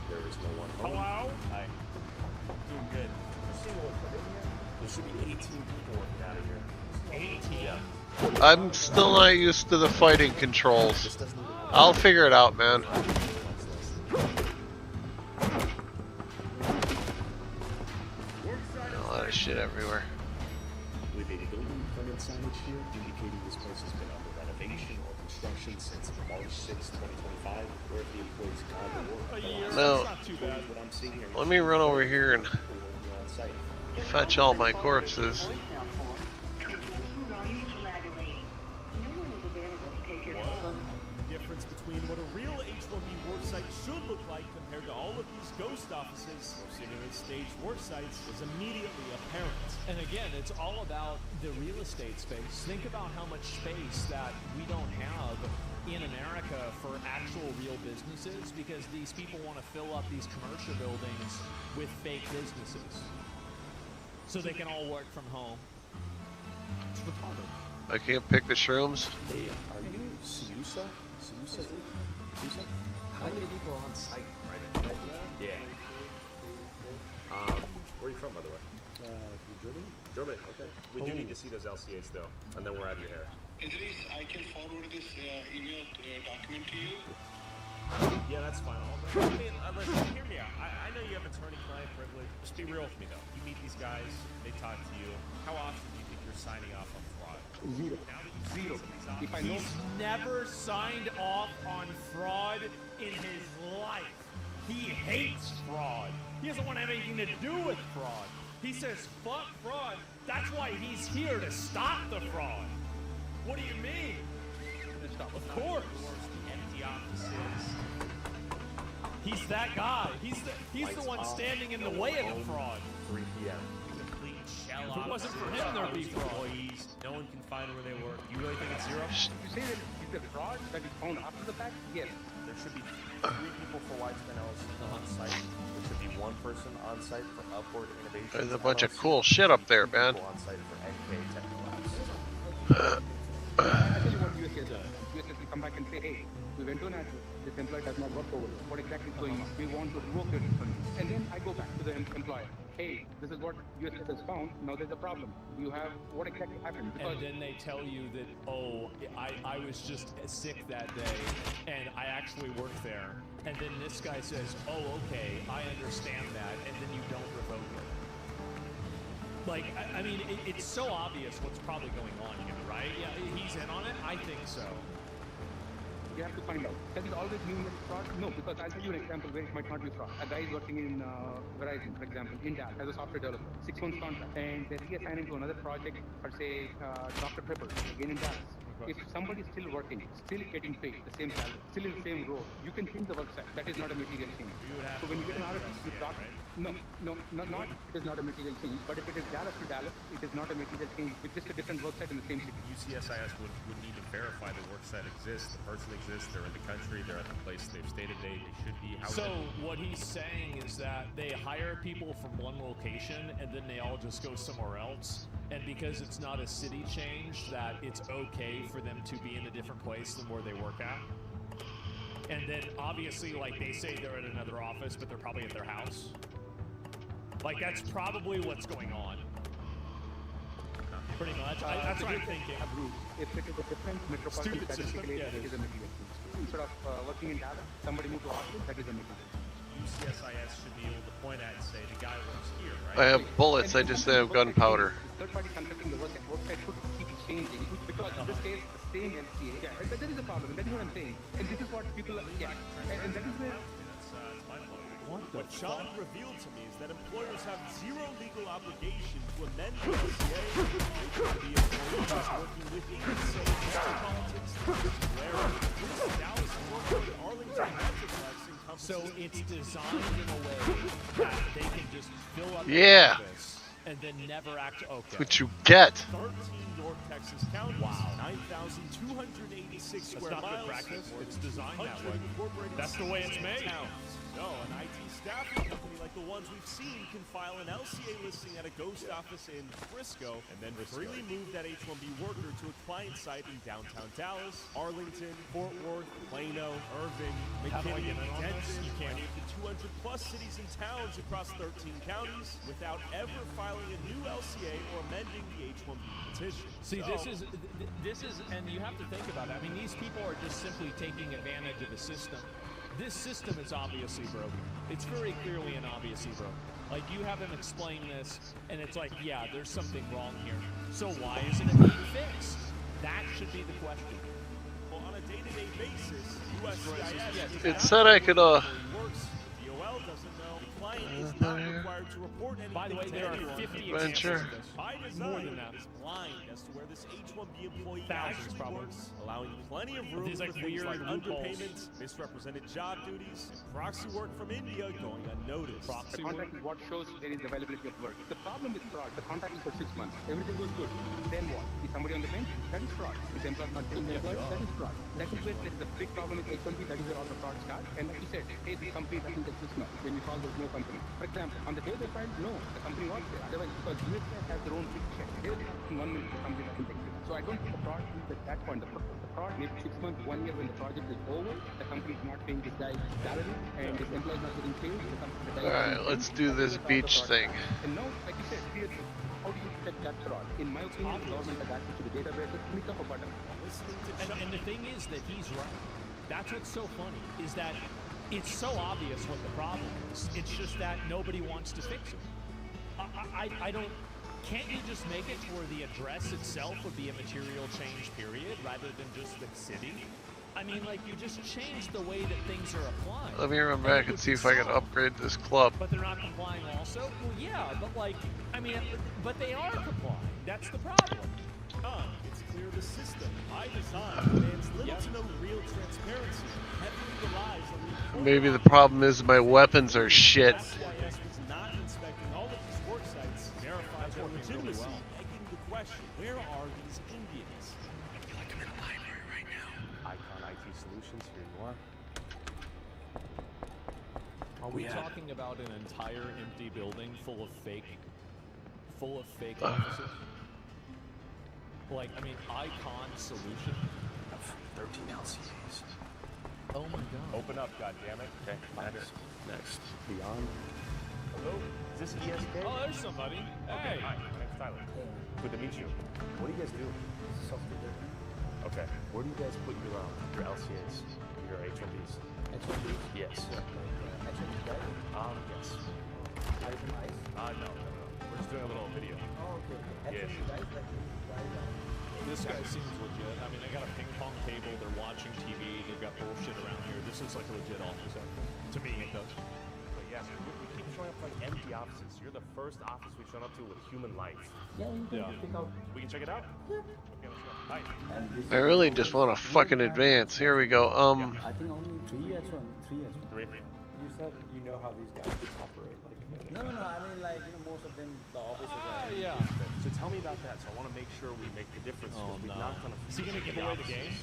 There is no one home. Hello? Hi. Doing good. There should be 18 people working out of here. 18? Yeah. I'm still not used to the fighting controls. I'll figure it out, man. A lot of shit everywhere. With a building permit signage here indicating this place has been under renovation or construction since March 6, 2025, where the employees gone to work. No. What I'm seeing here Let me run over here and on site. fetch all my corpses. The difference between what a real H-1B work site should look like compared to all of these ghost offices or simulated stage work sites is immediately apparent. And again, it's all about the real estate space. Think about how much space that we don't have in America for actual real businesses because these people want to fill up these commercial buildings with fake businesses so they can all work from home. It's retarded. I can't pick the shrooms. Hey, are you Siusa? Siusa? How many people are on site right now? Yeah. Where are you from, by the way? Germany? Germany, okay. We do need to see those LCAs, though, and then we're out of your hair. Idris, I can forward this email document to you. Yeah, that's fine. I mean, listen, hear me out. I know you have attorney-client privilege. Just be real with me, though. You meet these guys, they talk to you. How often do you think you're signing off on fraud? Zero. Zero. If I know. He's never signed off on fraud in his life. He hates fraud. He doesn't want to have anything to do with fraud. He says, fuck fraud. That's why he's here, to stop the fraud. What do you mean? Of course. Empty offices. He's that guy. He's the one standing in the way of the fraud. 3 p.m. Complete shell If it wasn't for him, there'd be fraud. Employees. No one can find where they work. You really think it's zero? You say that it's a fraud that is found after the fact? Yes. There should be 3 people for widespread analysis on site. There should be 1 person on site for upward innovation. There's a bunch of cool shit up there, man. On site for NK Technolabs. I tell you what USA does. USA will come back and say, hey, we went to an address. This employee does not work over there. What exactly is going on? We want to revoke your discipline. And then I go back to the employer. Hey, this is what USA has found. Now there's a problem. You have what exactly happened? Because And then they tell you that, oh, I was just sick that day, and I actually worked there. And then this guy says, oh, okay, I understand that, and then you don't revoke it. Like, I mean, it's so obvious what's probably going on here, right? Yeah, he's in on it? I think so. you have to find out. Does it always mean that it's fraud? No, because I'll tell you an example where it might not be fraud. A guy is working in Verizon, for example, in Dallas as a software developer, 6 months contract, and they're reassigning to another project for, say, Dr. Pepper, again in Dallas. If somebody is still working, still getting paid the same salary, still in the same role, you can change the work site. That is not a material change. So when you get an RFP, you talk. No, not it is not a material change. But if it is Dallas to Dallas, it is not a material change. It's just a different work site in the same city. UCSIS would need to verify the work site exists, the person exists, they're in the country, they're at the place they've stated they should be. So what he's saying is that they hire people from one location and then they all just go somewhere else. And because it's not a city change, that it's okay for them to be in a different place than where they work at. And then obviously, like, they say they're at another office, but they're probably at their house. Like, that's probably what's going on. Pretty much. That's what I'm thinking. If it is a different metropolitan statistic area, that is a material change. Instead of working in Dallas, somebody moved to Austin, that is a material change. UCSIS should be able to point at and say the guy works here, right? I have bullets, I just have gunpowder. Third-party consulting, the work site should keep changing because in this case, the same LCA. Yeah, but there is a problem. That is what I'm saying. And this is what people, and that is where. That's my point. What Sean revealed to me is that employers have zero legal obligation to amend the LCA. They could be employees working within the same politics. Where this Dallas, Fort Worth, Arlington Metroplex encompasses. So it's designed in a way that they can just fill up the office and then never act. Okay. That's what you get. 13 North Texas counties. Wow. 9,286 square miles. That's not good practice. It's designed that way. That's the way it's made. No, an IT staffing company like the ones we've seen can file an LCA listing at a ghost office in Frisco and then freely move that H-1B worker to a client site in downtown Dallas, Arlington, Fort Worth, Plano, Irving, McKinney, Denton, any of the 200 plus cities and towns across 13 counties without ever filing a new LCA or amending the H-1B petition. See, this is, and you have to think about it. I mean, these people are just simply taking advantage of a system. This system is obviously broken. It's very clearly and obviously broken. Like, you have him explain this, and it's like, yeah, there's something wrong here. So why isn't it being fixed? That should be the question. Well, on a day-to-day basis, USCIS... It said I could, DOL doesn't know. The client is not required to report anything. By the way, there are 50 Venture. By design, is blind as to where this H-1B employee actually works, allowing plenty of room These, like, for things weird like underpayments, misrepresented job duties, and proxy work from India going unnoticed. The contract is what shows there is availability of work. The problem with fraud, the contract is for 6 months. Everything goes good. Then what? Is somebody on the bench? That is fraud. Is the employer not paying the employer? That is fraud. That is where there is a big problem with H-1B. That is where all the fraud starts. And like you said, hey, the company doesn't exist now. When you call, there's no company. For example, on the day they filed, no, the company was there. Otherwise, because USCIS has their own big check. They will have 1 minute, the company doesn't exist. So I don't think the fraud is at that point. The fraud maybe 6 months, 1 year when the project is over, the company is not paying this guy salary, and his employee is not getting paid. Alright, let's do this beach thing. And now, like you said, seriously, how do you detect that fraud? In my opinion, the government has access to the databases. Click of a button. And the thing is that he's right. That's what's so funny, is that it's so obvious what the problem is. It's just that nobody wants to fix it. I don't... Can't you just make it to where the address itself would be a material change, period, rather than just the city? I mean, like, you just change the way that things are applied. Let me run back and see if I can upgrade this club. But they're not complying also? Well, yeah, but like, I mean, but they are complying. That's the problem. It's clear the system, by design, demands little to no real transparency. Heavily relies on the Maybe the problem is my weapons are shit. USCIS was not inspecting all of these work sites, verifies their legitimacy, begging the question, where are these Indians? I feel like I'm in a library right now. Icon IT Solutions, here you are. Are we talking about an entire empty building full of fake offices? Like, I mean, icon solution. 13 LCAs. Oh my god. Open up, goddammit. Okay, Commander. Next. Beyond. Hello? Is this ESK? Oh, there's somebody. Okay, Hey. hi. My name's Tyler. Good to meet you. What do you guys do? Okay. Where do you guys put your LCAs? Your H1Bs? H1Bs? Yes. H1B guys? Yes. Ice and ice? No. We're just doing a little video. Oh, okay. Yes. H1B guys, like This guy seems legit. I mean, they got a ping pong table. They're watching TV. They've got bullshit around here. This is like a legit office. To me, it does. But yes, we keep showing up to like empty offices. You're the first office we've shown up to with human life. Yeah, you can pick out. We can check it out? Yeah. Okay, let's go. Hi. I really just want to fucking advance. Here we go. I think only 3 H1, 3 H1. 3. You said you know how these guys operate. Like, no, I mean, like, you know, most of them, the offices are. Yeah. So tell me about that. So I want to make sure we make the difference. Oh, we've no. knocked on a Is he gonna give away the game?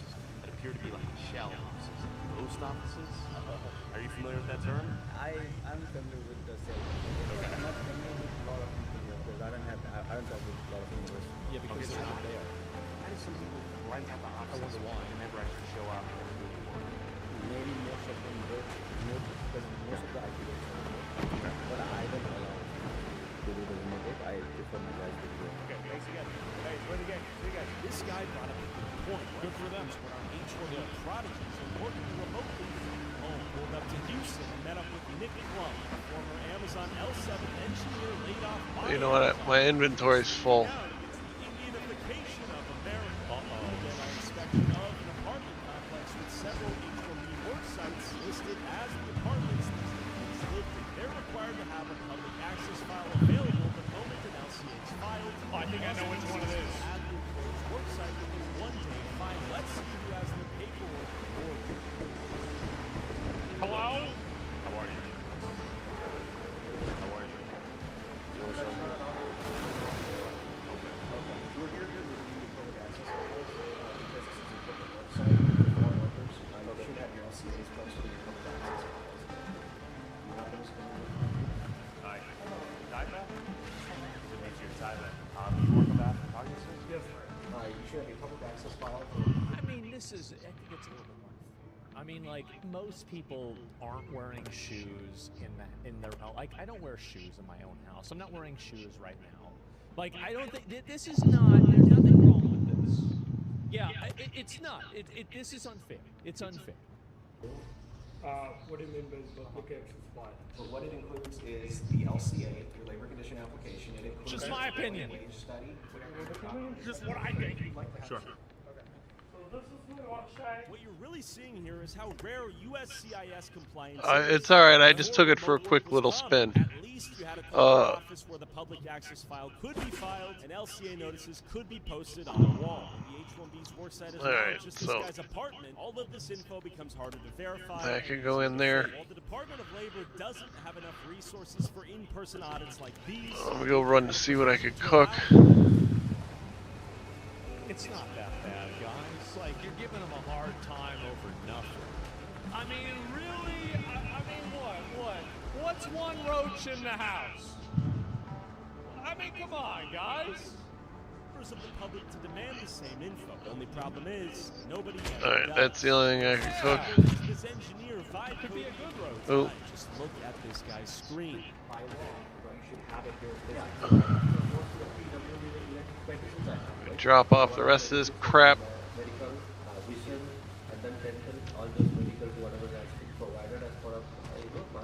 that appear to be like shell offices. Post offices? Are you familiar with that term? I'm familiar with the same. Okay. I'm not familiar with a lot of people here because I don't talk with a lot of universities. Yeah, because they're not there. Why do some people rent out the offices and never actually show up and do any work? Maybe most of them don't, because most of the IT guys don't work. But I don't allow to do the remote work. I prefer my guys to do it. Okay, thanks again. Hey, win the game. See you guys. This guy brought up a good point. Good for them. When our H1B prodigies are working remotely from home. Pulled up to Houston and met up with Nick Plum, a former Amazon L7 engineer laid off by You know what? My inventory's full. Now it's the Indianification of America. Again, our inspection of an apartment complex with several H1B work sites listed as the apartments these individuals lived in. They're required to have a public access file available the moment an LCA is filed. Oh, I think I know which one it is. At the employer's work site within 1 day. Fine. Let's see who has the paperwork for you. Hello? How are you? How are you? You want to show me? We're here to review the public access files because this is a public website for foreign workers. You should have your LCAs posted in your public access files. You have those coming in? Hi. Tyler? Good to meet you, Tyler. You work on behalf of Cognizant? Yes, sir. You should have a public access file for. I mean, I think it's a little bit more. I mean, like, most people aren't wearing shoes in their own. Like, I don't wear shoes in my own house. I'm not wearing shoes right now. Like, I don't think this is not. There's nothing wrong with this. Yeah, it's not. This is unfair. It's unfair. What do you mean by public access file? Well, what it includes is the LCA, your labor condition application. It includes Just my opinion. wage study. Just what I think. Sure. What you're really seeing here is how rare USCIS compliance It's alright, I just took it for a quick little spin. At least you had a corporate office where the public access file could be filed and LCA notices could be posted on a wall. The H1B's worksite is Alright, just this so guy's apartment. All of this info becomes harder to verify. that could go in there. While the Department of Labor doesn't have enough resources for in-person audits like these, Let me go run to see what I could cook. It's not that bad, guys. Like, you're giving them a hard time over nothing. I mean, really? I mean, what? What's one roach in the house? I mean, come on, guys. members of the public to demand the same info. The only problem is nobody has Alright, that's the only thing I can cook. This engineer vibe could be a good road. Oh. Just look at this guy's screen. By law, you should have it here. Drop off the rest of this crap. Medical, vision, and then dental, all those medical, whatever has been provided as part of my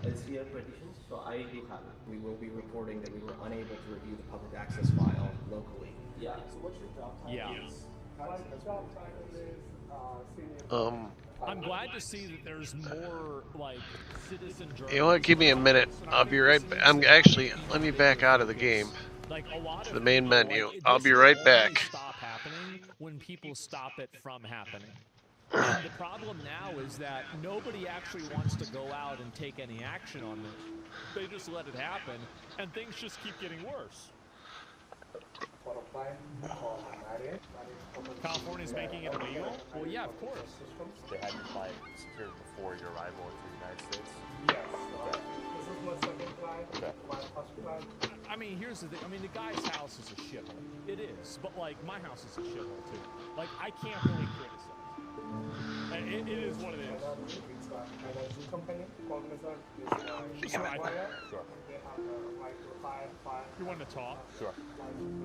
LCR petitions. So I do have it. We will be reporting that we were unable to review the public access file locally. Yeah. So what's your job title? Yeah. My job title is senior. I'm glad to see that there's more like citizen journalism. You know what? Give me a minute. I'll be right back. I'm actually, let me back out of the game. Like a lot To of the main people, menu. like, I'll this be will right only back. Stop happening when people stop it from happening. And the problem now is that nobody actually wants to go out and take any action on it. They just let it happen, and things just keep getting worse. California's making it illegal? Well, yeah, of course. They had your flight secured before your arrival into the United States? Yes. I mean, here's the thing. I mean, the guy's house is a shithole. It is, but like my house is a shithole too. Like I can't really criticize. It is what it is. Sure. You want to talk? Sure.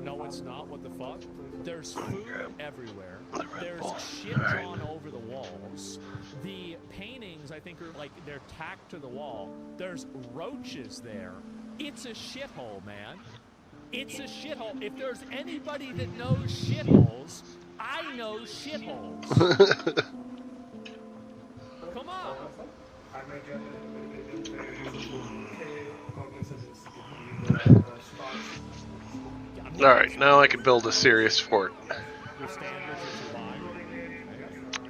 No, it's not. What the fuck? There's food everywhere. There's shit drawn over the walls. The paintings, I think, are like they're tacked to the wall. There's roaches there. It's a shithole, man. It's a shithole. If there's anybody that knows shitholes, I know shitholes. Come on. Alright, now I can build a serious fort.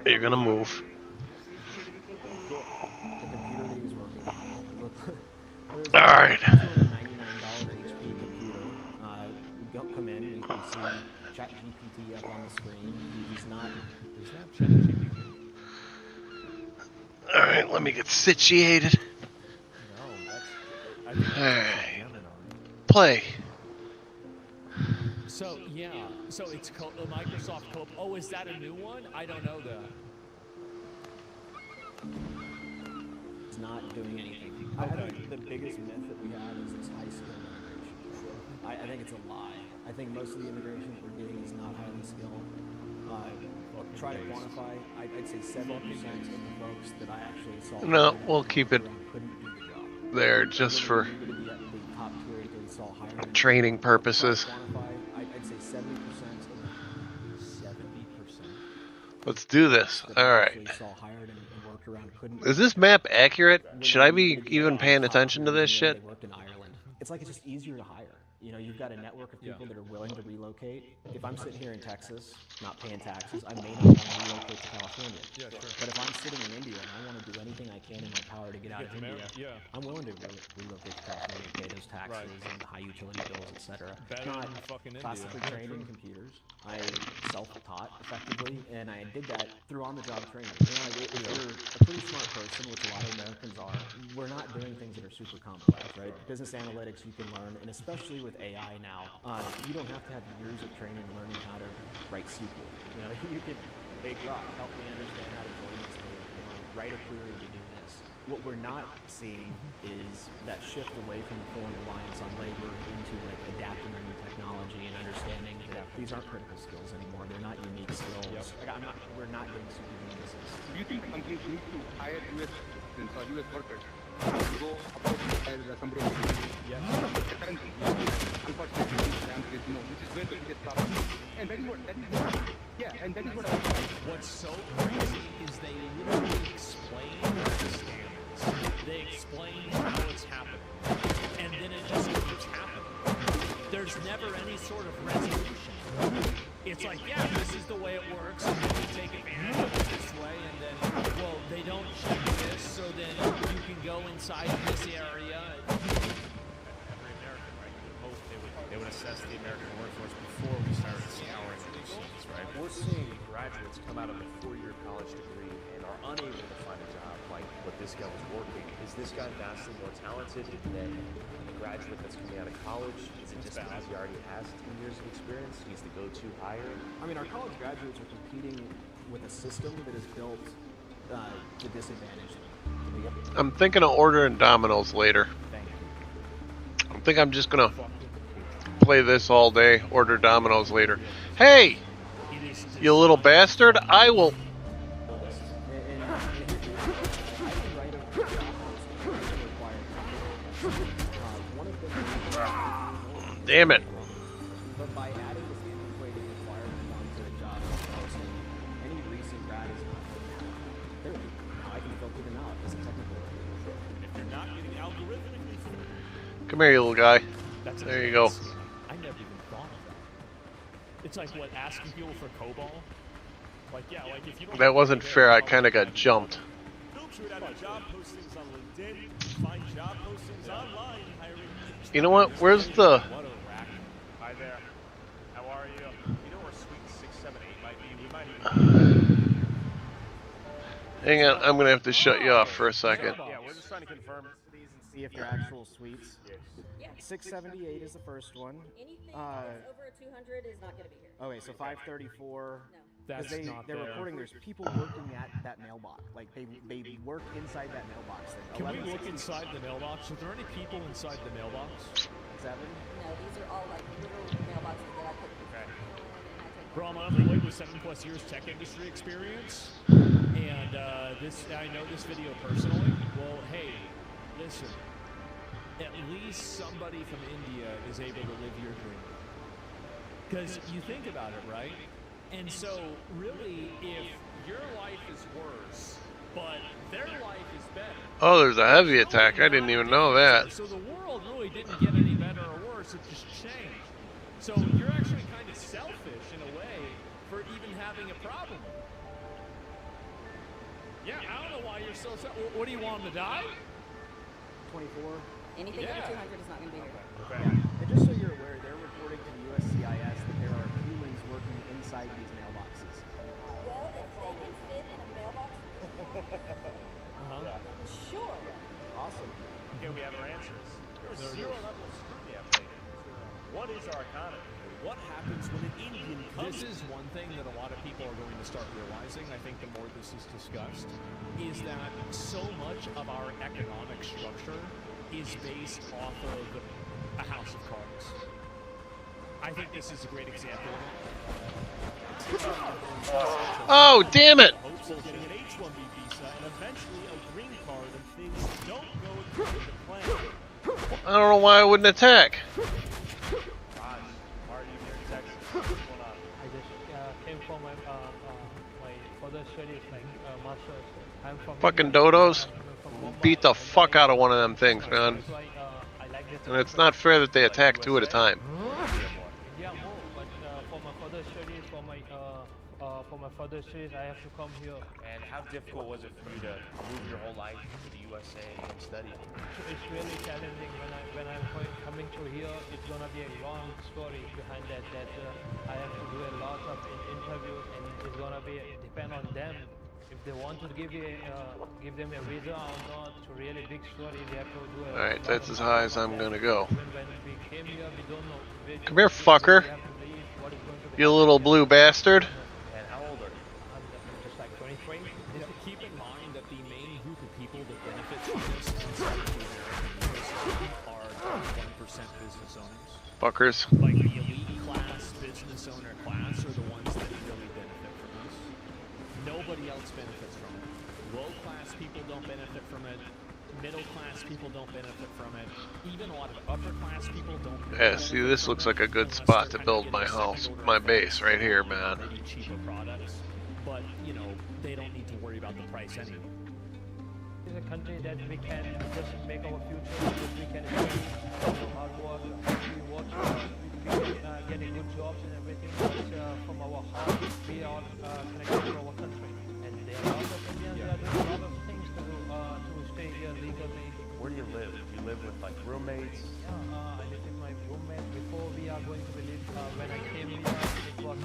You're gonna move. Alright. Come in, you can see ChatGPT up on the screen. He's not Alright, let me get situated. Alright. Play. So, yeah. So it's Microsoft Co-op. Oh, is that a new one? I don't know that. It's not doing anything. I think the biggest myth that we have is it's high skill integration. I think it's a lie. I think most of the integration that we're getting is not highly skilled. Try to quantify. I'd say 70% of the folks that I actually saw. No, we'll keep it there just for training purposes. I'd say 70%. Let's do this. Alright. Is this map accurate? Should I be even paying attention to this shit? It's like it's just easier to hire. You know, you've got a network of people that are willing to relocate. If I'm sitting here in Texas, not paying taxes, I may not want to relocate to California. Yeah, sure. But if I'm sitting in India and I want to do anything I can in my power to get out of India, I'm willing to relocate to California, pay those taxes and high utility bills, etc. Not classically trained in computers. I self-taught effectively, and I did that through on-the-job training. You know, like, if you're a pretty smart person, which a lot of Americans are, we're not doing things that are super complex, right? Business analytics you can learn, and especially with AI now, you don't have to have years of training learning how to write SQL. You know, you could, hey, Grok, help me understand how to join this data. You know, write a query to do this. What we're not seeing is that shift away from the foreign reliance on labor into like adapting to new technology and understanding that these aren't critical skills anymore. They're not unique skills. Like, we're not getting super geniuses. Do you think companies need to hire US citizens or US workers to go as somebody else? Yes. Currently, unfortunately, the answer is no, which is where the biggest problem is. And that is what I was saying. What's so crazy is they literally explain the standards. They explain how it's happening. And then it just keeps happening. There's never any sort of resolution. It's like, yeah, this is the way it works, and then we take advantage of it this way, and then, well, they don't check this, so then you can go inside this area. Every American, right, you would hope they would assess the American workforce before we started scouring these things, right? We're seeing graduates come out of a 4-year college degree and are unable to find a job like what this guy was working. Is this guy vastly more talented than the graduate that's coming out of college? Is it just because he already has 10 years of experience? He's the go-to hire? I mean, our college graduates are competing with a system that is built to disadvantage them. I'm thinking of ordering Domino's later. I think I'm just gonna play this all day, order Domino's later. Hey! You little bastard! I will... Damn it. But by adding this antiquated requirement onto the job posting, any recent grad is not there. I can filter them out as a technical review. If you're not getting algorithmically... Come here, you little guy. There you go. I never even thought of that. It's like, what, asking people for COBOL? Like, yeah, like if you don't... That wasn't fair. I kind of got jumped. Filter it out of job postings on LinkedIn, find job postings online, hiring... You know what? Where's the... Hi there. How are you? You know where Suite 678 might be? We might even... Hang on, I'm gonna have to shut you off for a second. Yeah, we're just trying to confirm. see if they're actual suites. Yeah. 678 is the first one. Anything that's over a 200 is not going to be here. Okay, so 534. No. That's not they're there. reporting there's people working at that mailbox. Like they work inside that mailbox. Can we look inside the mailbox? Are there any people inside the mailbox? 7? No, these are all like literal mailboxes that I put. Okay. Bro, I'm unemployed with 7+ years tech industry experience, and I know this video personally. Well, hey, listen. At least somebody from India is able to live your dream. Because you think about it, right? And so, really, if your life is worse, but their life is better. Oh, there's a heavy attack. I didn't even know that. So the world really didn't get any better or worse. It just changed. So you're actually kind of selfish in a way for even having a problem. Yeah, I don't know why you're so selfish. What do you want them to die? 24. Anything over 200 is not going to be here. Okay. Yeah. And just so you're aware, they're reporting to the USCIS that there are humans working inside these mailboxes. Well, if they can fit in a mailbox, sure. Awesome. Okay, we have our answers. There's zero level of scrutiny updated. What is our economy? What happens when an Indian comes? This is one thing that a lot of people are going to start realizing, I think the more this is discussed, is that so much of our economic structure is based off of a house of cards. I think this is a great example of it. Oh, damn it! Hopes of getting an H-1B visa and eventually a green card if things don't go according to plan. I don't know why I wouldn't attack. Raj, why are you here in Texas? What's going on? I just came from my further studies, like master's. I'm from Fucking dodos beat the fuck out of one of them things, man. And it's not fair that they attack two at a time. Yeah, more. But for my further studies, I have to come here. And how difficult was it for you to move your whole life to the USA and study? It's really challenging when I'm coming to here. It's gonna be a long story behind that. I have to do a lot of interviews, and it's gonna be depend on them. If they want to give them a visa or not, it's a really big story. They have to do a Alright, that's as high as I'm gonna go. When we came here, we don't know. Come here, fucker. You little blue bastard. And how old are you? I'm just like 23. Keep in mind that the main group of people that benefit from this inside the American are 1% business owners. Fuckers. Like the elite class, business owner class are the ones that really benefit from this. Nobody else benefits from it. Low class people don't benefit from it. Middle class people don't benefit from it. Even a lot of upper class people don't. Yeah, see, this looks like a good spot to build my house, my base right here, man. Maybe cheaper products, but you know they don't need to worry about the price anyway. It's a country that we can just make our future, that we can do hard work, we work, we can get a good jobs and everything. But from our heart, we are connected to our country, and there are a lot of Indians that are doing a lot of things to stay here legally. Where do you live? Do you live with like roommates? Yeah, I live with my roommate. Before we are going to live, when I came here, it was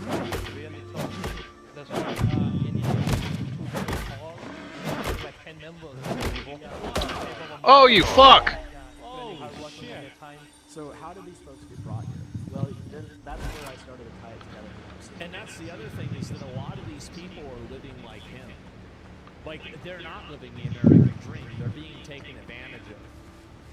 really tough. That's why in here, 2 people hall, like 10 members. Oh, you fuck! Oh, shit. So how did these folks get brought here? Well, that's where I started to tie it together. And that's the other thing is that a lot of these people are living like him. Like, they're not living the American dream. They're being taken advantage of.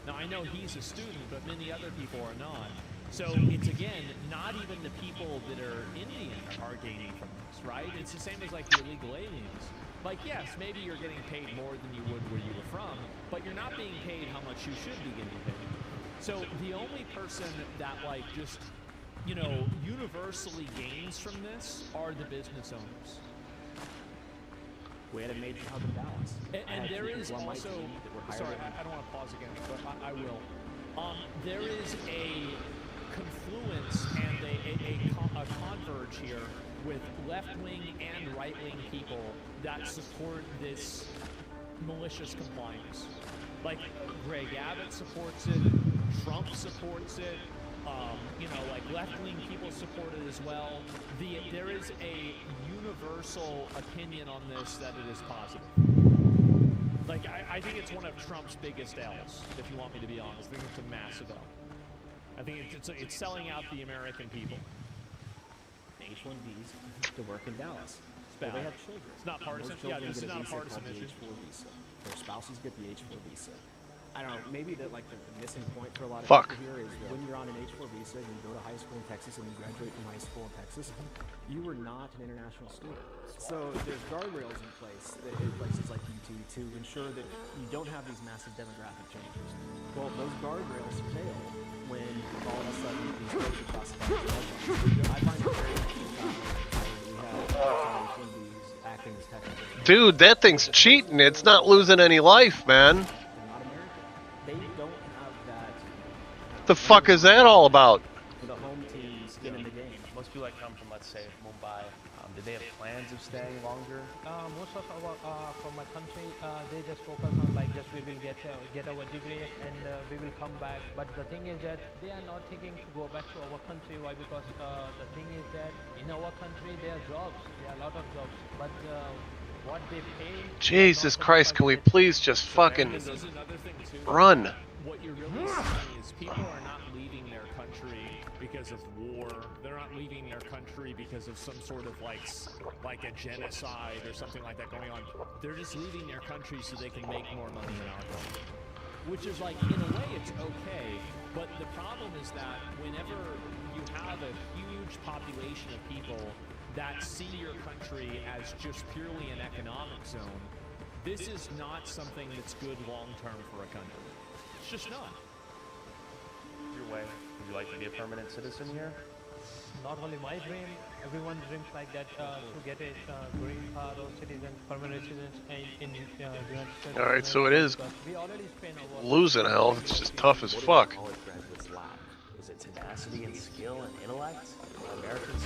Now, I know he's a student, but many other people are not. So it's, again, not even the people that are Indian are gaining from this, right? It's the same as, like, the illegal aliens. Like, yes, maybe you're getting paid more than you would where you were from, but you're not being paid how much you should be getting paid. So the only person that, like, just, you know, universally gains from this are the business owners. We had a major hub and balance. And there is also, sorry, I don't want to pause again, but I will. There is a confluence and a converge here with left-wing and right-wing people that support this malicious compliance. Like, Greg Abbott supports it, Trump supports it, you know, like left-wing people support it as well. There is a universal opinion on this that it is positive. Like, I think it's one of Trump's biggest L's, if you want me to be honest. I think it's a massive L. I think it's selling out the American people. H-1Bs to work in Dallas. Well, They have children. It's not partisan. Most children Yeah, this get is a not a visa partisan called the issue. H-4 visa. Their spouses get the H-4 visa. I don't know, maybe the missing point for a lot of Fuck. people here is that when you're on an H-4 visa and you go to high school in Texas and you graduate from high school in Texas, you were not an international student. So there's guardrails in place in places like UT to ensure that you don't have these massive demographic changes. Well, those guardrails fail when all of a sudden these folks are classified as Muslims. I find it very interesting that we have H-1Bs acting as technically. Dude, that thing's cheating. It's not losing any life, man. They don't have that. The fuck is that all about? The home team skin in the game. Most people that come from, let's say, Mumbai, do they have plans of staying longer? Most of our from my country, they just focus on like just we will get our degree and we will come back. But the thing is that they are not thinking to go back to our country. Why? Because the thing is that in our country there are jobs, there are a lot of jobs, but what they pay. Jesus Christ, can we please just fucking run? What you're really seeing is people are not leaving their country because of war. They're not leaving their country because of some sort of like a genocide or something like that going on. They're just leaving their country so they can make more money in our country. Which is like, in a way, it's okay. But the problem is that whenever you have a huge population of people that see your country as just purely an economic zone, this is not something that's good long-term for a country. It's just not. Your way. Would you like to be a permanent citizen here? Not only my dream, everyone dreams like that to get a green card or citizen, permanent residence in the United States. Alright, so it is We already spent our losing hell. It's just tough as fuck. College graduates lack. Is it tenacity and skill and intellect? Americans.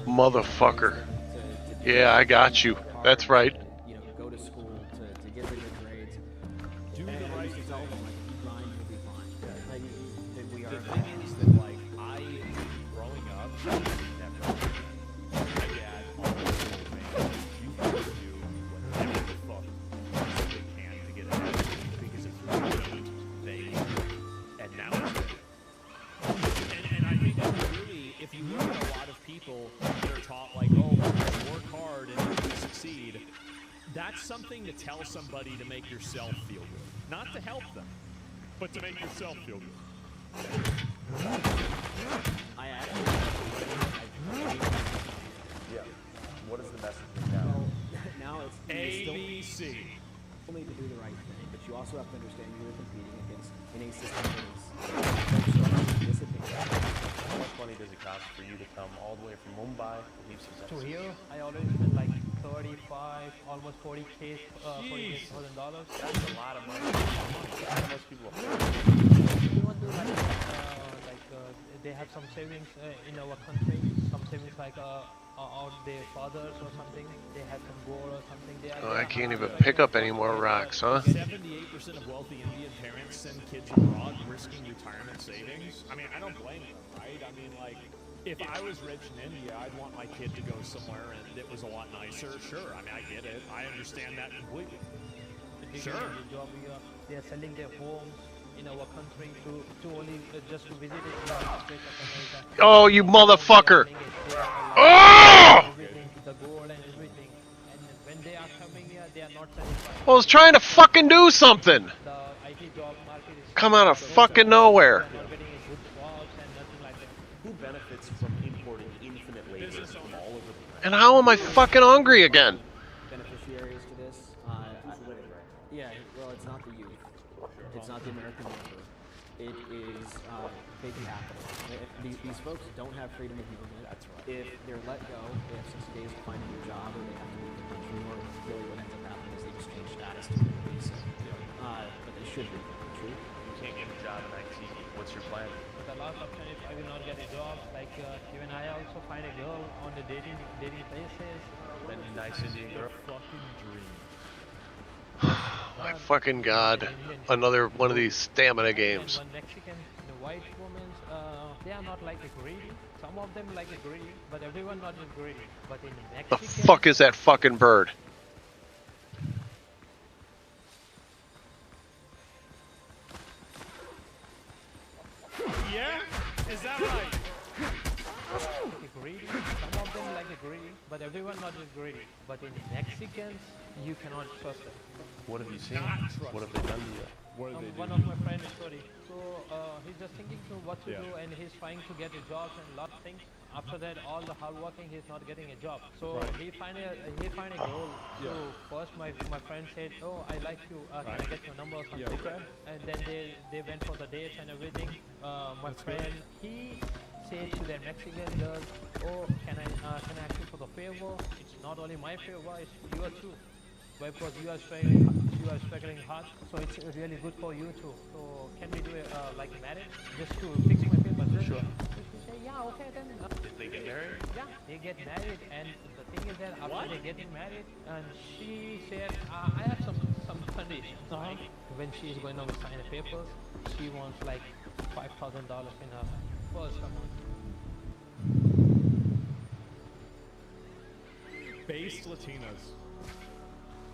Motherfucker. Yeah, I got you. That's right. You know, go to school to get the good grades. Do the right thing. Tell them, like, if you grind, you'll be fine. Like, that we are. The thing is that, like, growing up, never. My dad always told me, you have to do whatever the fuck they can to get ahead. Because if you don't, they and now it's and I think that really, if you look at a lot of people that are taught, like, oh, work hard and you can succeed, that's something to tell somebody to make yourself feel good. Not to help them, but to make yourself feel good. I actually. Yeah. What is the message now? Well, now it's ABC. You need to do the right thing, but you also have to understand you're competing against in a system that is How much money does it cost for you to come all the way from Mumbai to here? I already spent like 35, almost 40K, $48,000. That's a lot of money. Most people afford. Everyone do like they have some savings in our country, some savings like out their fathers or something. They have some gold or something. Oh, I can't even pick up any more rocks, huh? 78% of wealthy Indian parents send kids abroad risking retirement savings. I mean, I don't blame them, right? I mean, like, if I was rich in India, I'd want my kid to go somewhere and it was a lot nicer. Sure, I mean, I get it. I understand that completely. Sure. They are selling their homes in our country to only just to visit it in the States of America. Oh, you motherfucker! Oh! The gold and everything. And when they are coming here, they are not satisfied. I was trying to fucking do something. The IT job market is Come out of fucking nowhere. not getting a good jobs and nothing like that. Who benefits from importing infinite labor from all over the planet? And how am I fucking hungry again? beneficiaries to this. Yeah, well, it's not the youth. It's not the American worker. It is big capital. These folks don't have freedom of movement. That's right. If they're let go, they have 60 days to find a new job, or they have to leave the country. Or really, what ends up happening is they just change status to a visa. But they should be. True. You can't get a job in IT. What's your plan? But a lot of times, if I will not get a job, like even I also find a girl on the dating places. Then nice Indian girl. Fucking dream. My fucking god. Another one of these stamina games. One Mexican, white women, they are not like a greedy. Some of them like a greedy, but everyone not just greedy. But in The Mexican, fuck is that fucking bird? Yeah? Is that right? like a greedy. Some of them like a greedy, but everyone not just greedy. But in Mexicans, you cannot trust them. What have you seen? What have they done to you? What did they do? One of my friends is sorry. So he's just thinking through what to Yeah. do, and he's trying to get a job and a lot of things. After that, all the hard working, he's not getting a job. So Right. he find a goal. So first, my friend said, "Oh, I like you. Can I get your number or something?" okay. And then they went for the dates and everything. My friend he said to the Mexican girl, "Oh, can I ask you for the favor? It's not only my favor, it's yours too. Because you are struggling hard, so it's really good for you too. So can we do it like marriage, just to fix my papers?" Sure. She said, "Yeah, okay then." Did they get married? Yeah, they get married, and the thing is that after they getting married, and she said, "I have some conditions. Like when she is going to sign the papers, she wants like $5,000 in her first amount." Based Latinas.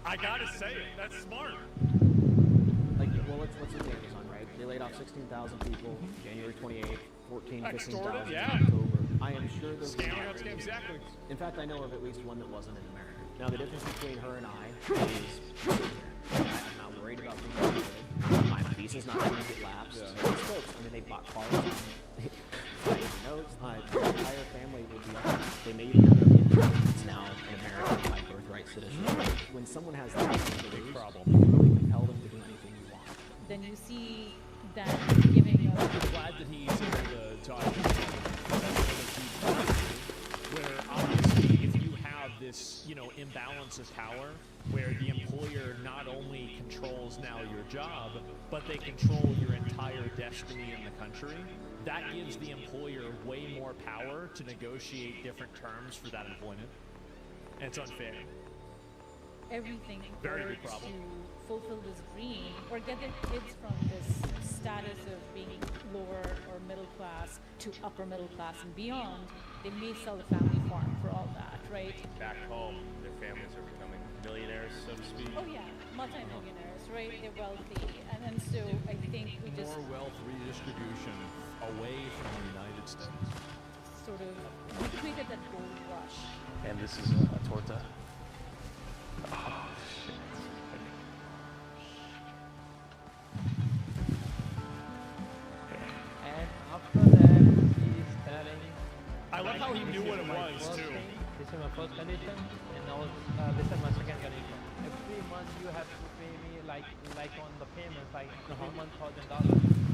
I gotta say it. That's smart. Like, well, let's look at Amazon, right? They laid off 16,000 people January 28th, 15,000 Extorted, in yeah. October. I am sure there's Scam, exactly. In fact, I know of at least one that wasn't in America. Now, the difference between her and I is I'm not worried about being deported. My visa's not going to get lapsed. Yeah. These folks, I mean, they bought cars. My entire family would be up. They may even have it's now an American by birthright citizen. When someone has that big problem, you can really compel them to do anything you want. Then you see that giving I'm glad that he's able to talk where obviously if you have this, imbalance of power where the employer not only controls now your job, but they control your entire destiny in the country, that gives the employer way more power to negotiate different terms for that employment. And it's unfair. everything in Very order big problem. to fulfill this dream or get their kids from this status of being lower or middle class to upper middle class and beyond. They may sell the family farm for all that, right? Back home, their families are becoming millionaires, so to speak. Oh yeah, multimillionaires, right? They're wealthy, and so I think we just More wealth redistribution away from the United States. sort of we created that gold rush. And this is a torta. Oh, shit. And after that, he's telling. I love how he knew what it was, too. This is my first condition, and now this is my second condition. Every month you have to pay me like on the payments, like $1,000.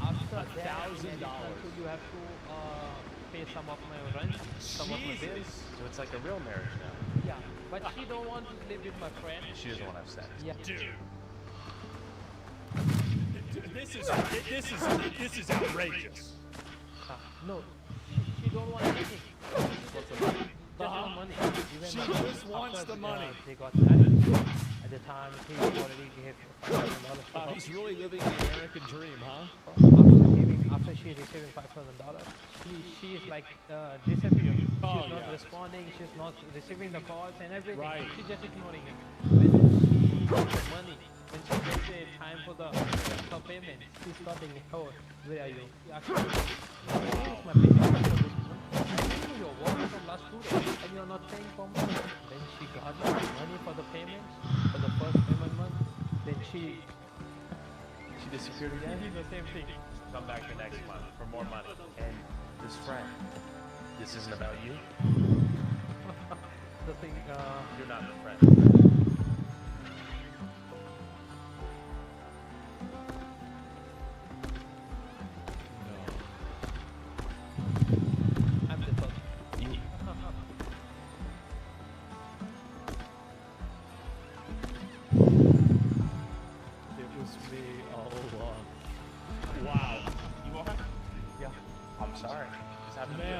After that, in addition to you have to pay some of my rent, some of my bills. So it's like a real marriage now. Yeah, but she don't want to live with my friend. She doesn't want to have sex. Yeah. Dude. This is outrageous. No, she don't want anything. Just the money. Even She after- just wants after, the money. They got married. At the time, he already gave $5,000. Wow, he's really living the American dream, huh? After she receiving $5,000, she is like disappearing. Oh, She's not yeah. responding. She's not receiving the calls and everything. Right. She's just ignoring him. When she gets the money, when she gets the time for the payment, she's starting. Oh, where are you? Actually, here's my payment for this month. You're working from last 2 days and you're not paying for me. Then she got the money for the payment for the first payment month. Then she disappeared Yeah, again? the same thing. Come back the next month for more money. And this friend, this isn't about you? The thing, You're not the friend. I'm the first. You. It was me all along. Wow. You okay? Yeah. I'm sorry. This happened to you. Man.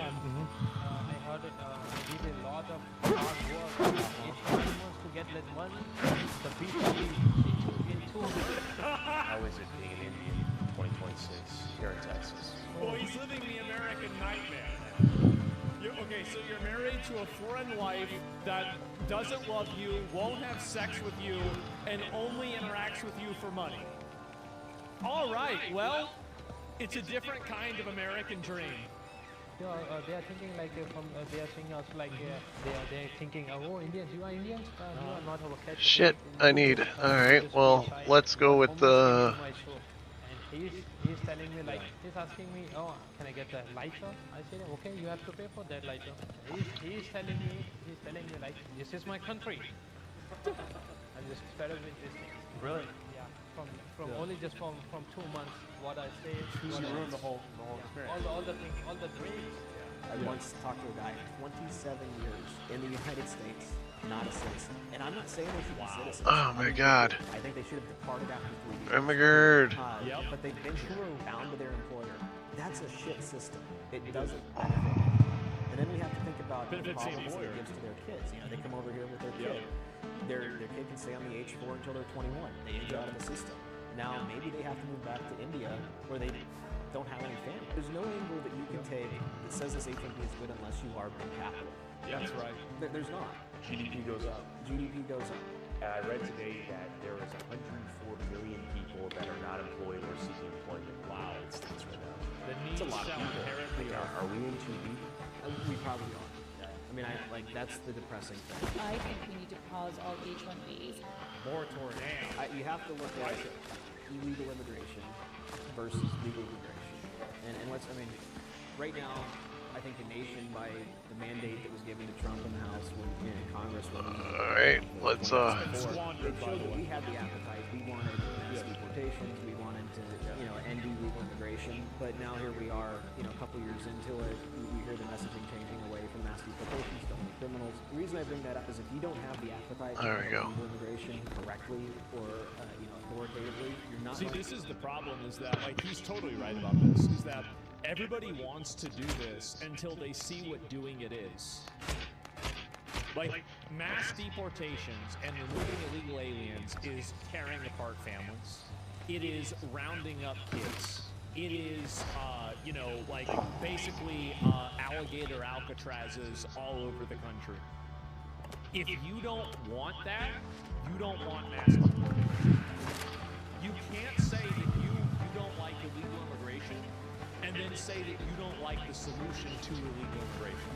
I heard it. I did a lot of hard work. 8 months to get that money. The people she took in 2 weeks. How is it being an Indian in 2026 here in Texas? Well, he's living the American nightmare. Okay, so you're married to a foreign wife that doesn't love you, won't have sex with you, and only interacts with you for money. All right, well, it's a different kind of American dream. They are thinking like they are seeing us like they are thinking, oh, Indians, you are Indians, you are not our catch. Shit, I need. Alright, well, let's go with the... And he's telling me like, he's asking me, oh, can I get the lighter? I said, okay, you have to pay for that lighter. He's telling me like, this is my country. I'm just fed up with these things. Really? Yeah. From only just from 2 months, what I say. You ruined the whole experience. All the thinking, all the dreams. I once talked to a guy, 27 years in the United States, not a citizen. And I'm not saying they should be citizens. Oh my god. I think they should have departed after 3 years. Oh my god. But they've been bound to their employer. That's a shit system. It doesn't benefit. And then we have to think about the problems it gives to their kids. You know, they come over here with their kid. Their kid can stay on the H4 until they're 21. They age out of the system. Now, maybe they have to move back to India where they don't have any family. There's no angle that you can take that says this H1B is good unless you are big capital. That's right. There's not. GDP goes up. GDP goes up. I read today that there is 104 million people that are not employed or seeking employment. Wow, it's right now. It's a lot of people. Are we in too deep? We probably are. I mean, that's the depressing thing. I think we need to pause all H-1Bs. Moratorium. You have to look at illegal immigration versus legal immigration. And right now, I think the nation, by the mandate that was given to Trump in the House, when in Congress, Alright, let's it showed that we had the appetite. We wanted mass deportations. We wanted to, end illegal immigration. But now here we are, a couple years into it. We hear the messaging changing away from mass deportations to only criminals. The reason I bring that up is if you don't have the appetite to legal immigration correctly or authoritatively, you're not. See, this is the problem. Is that he's totally right about this? Is that everybody wants to do this until they see what doing it is. Like, mass deportations and removing illegal aliens is tearing apart families. It is rounding up kids. It is, basically alligator Alcatrazes all over the country. If you don't want that, you don't want mass deportation. You can't say that you don't like illegal immigration and then say that you don't like the solution to illegal immigration.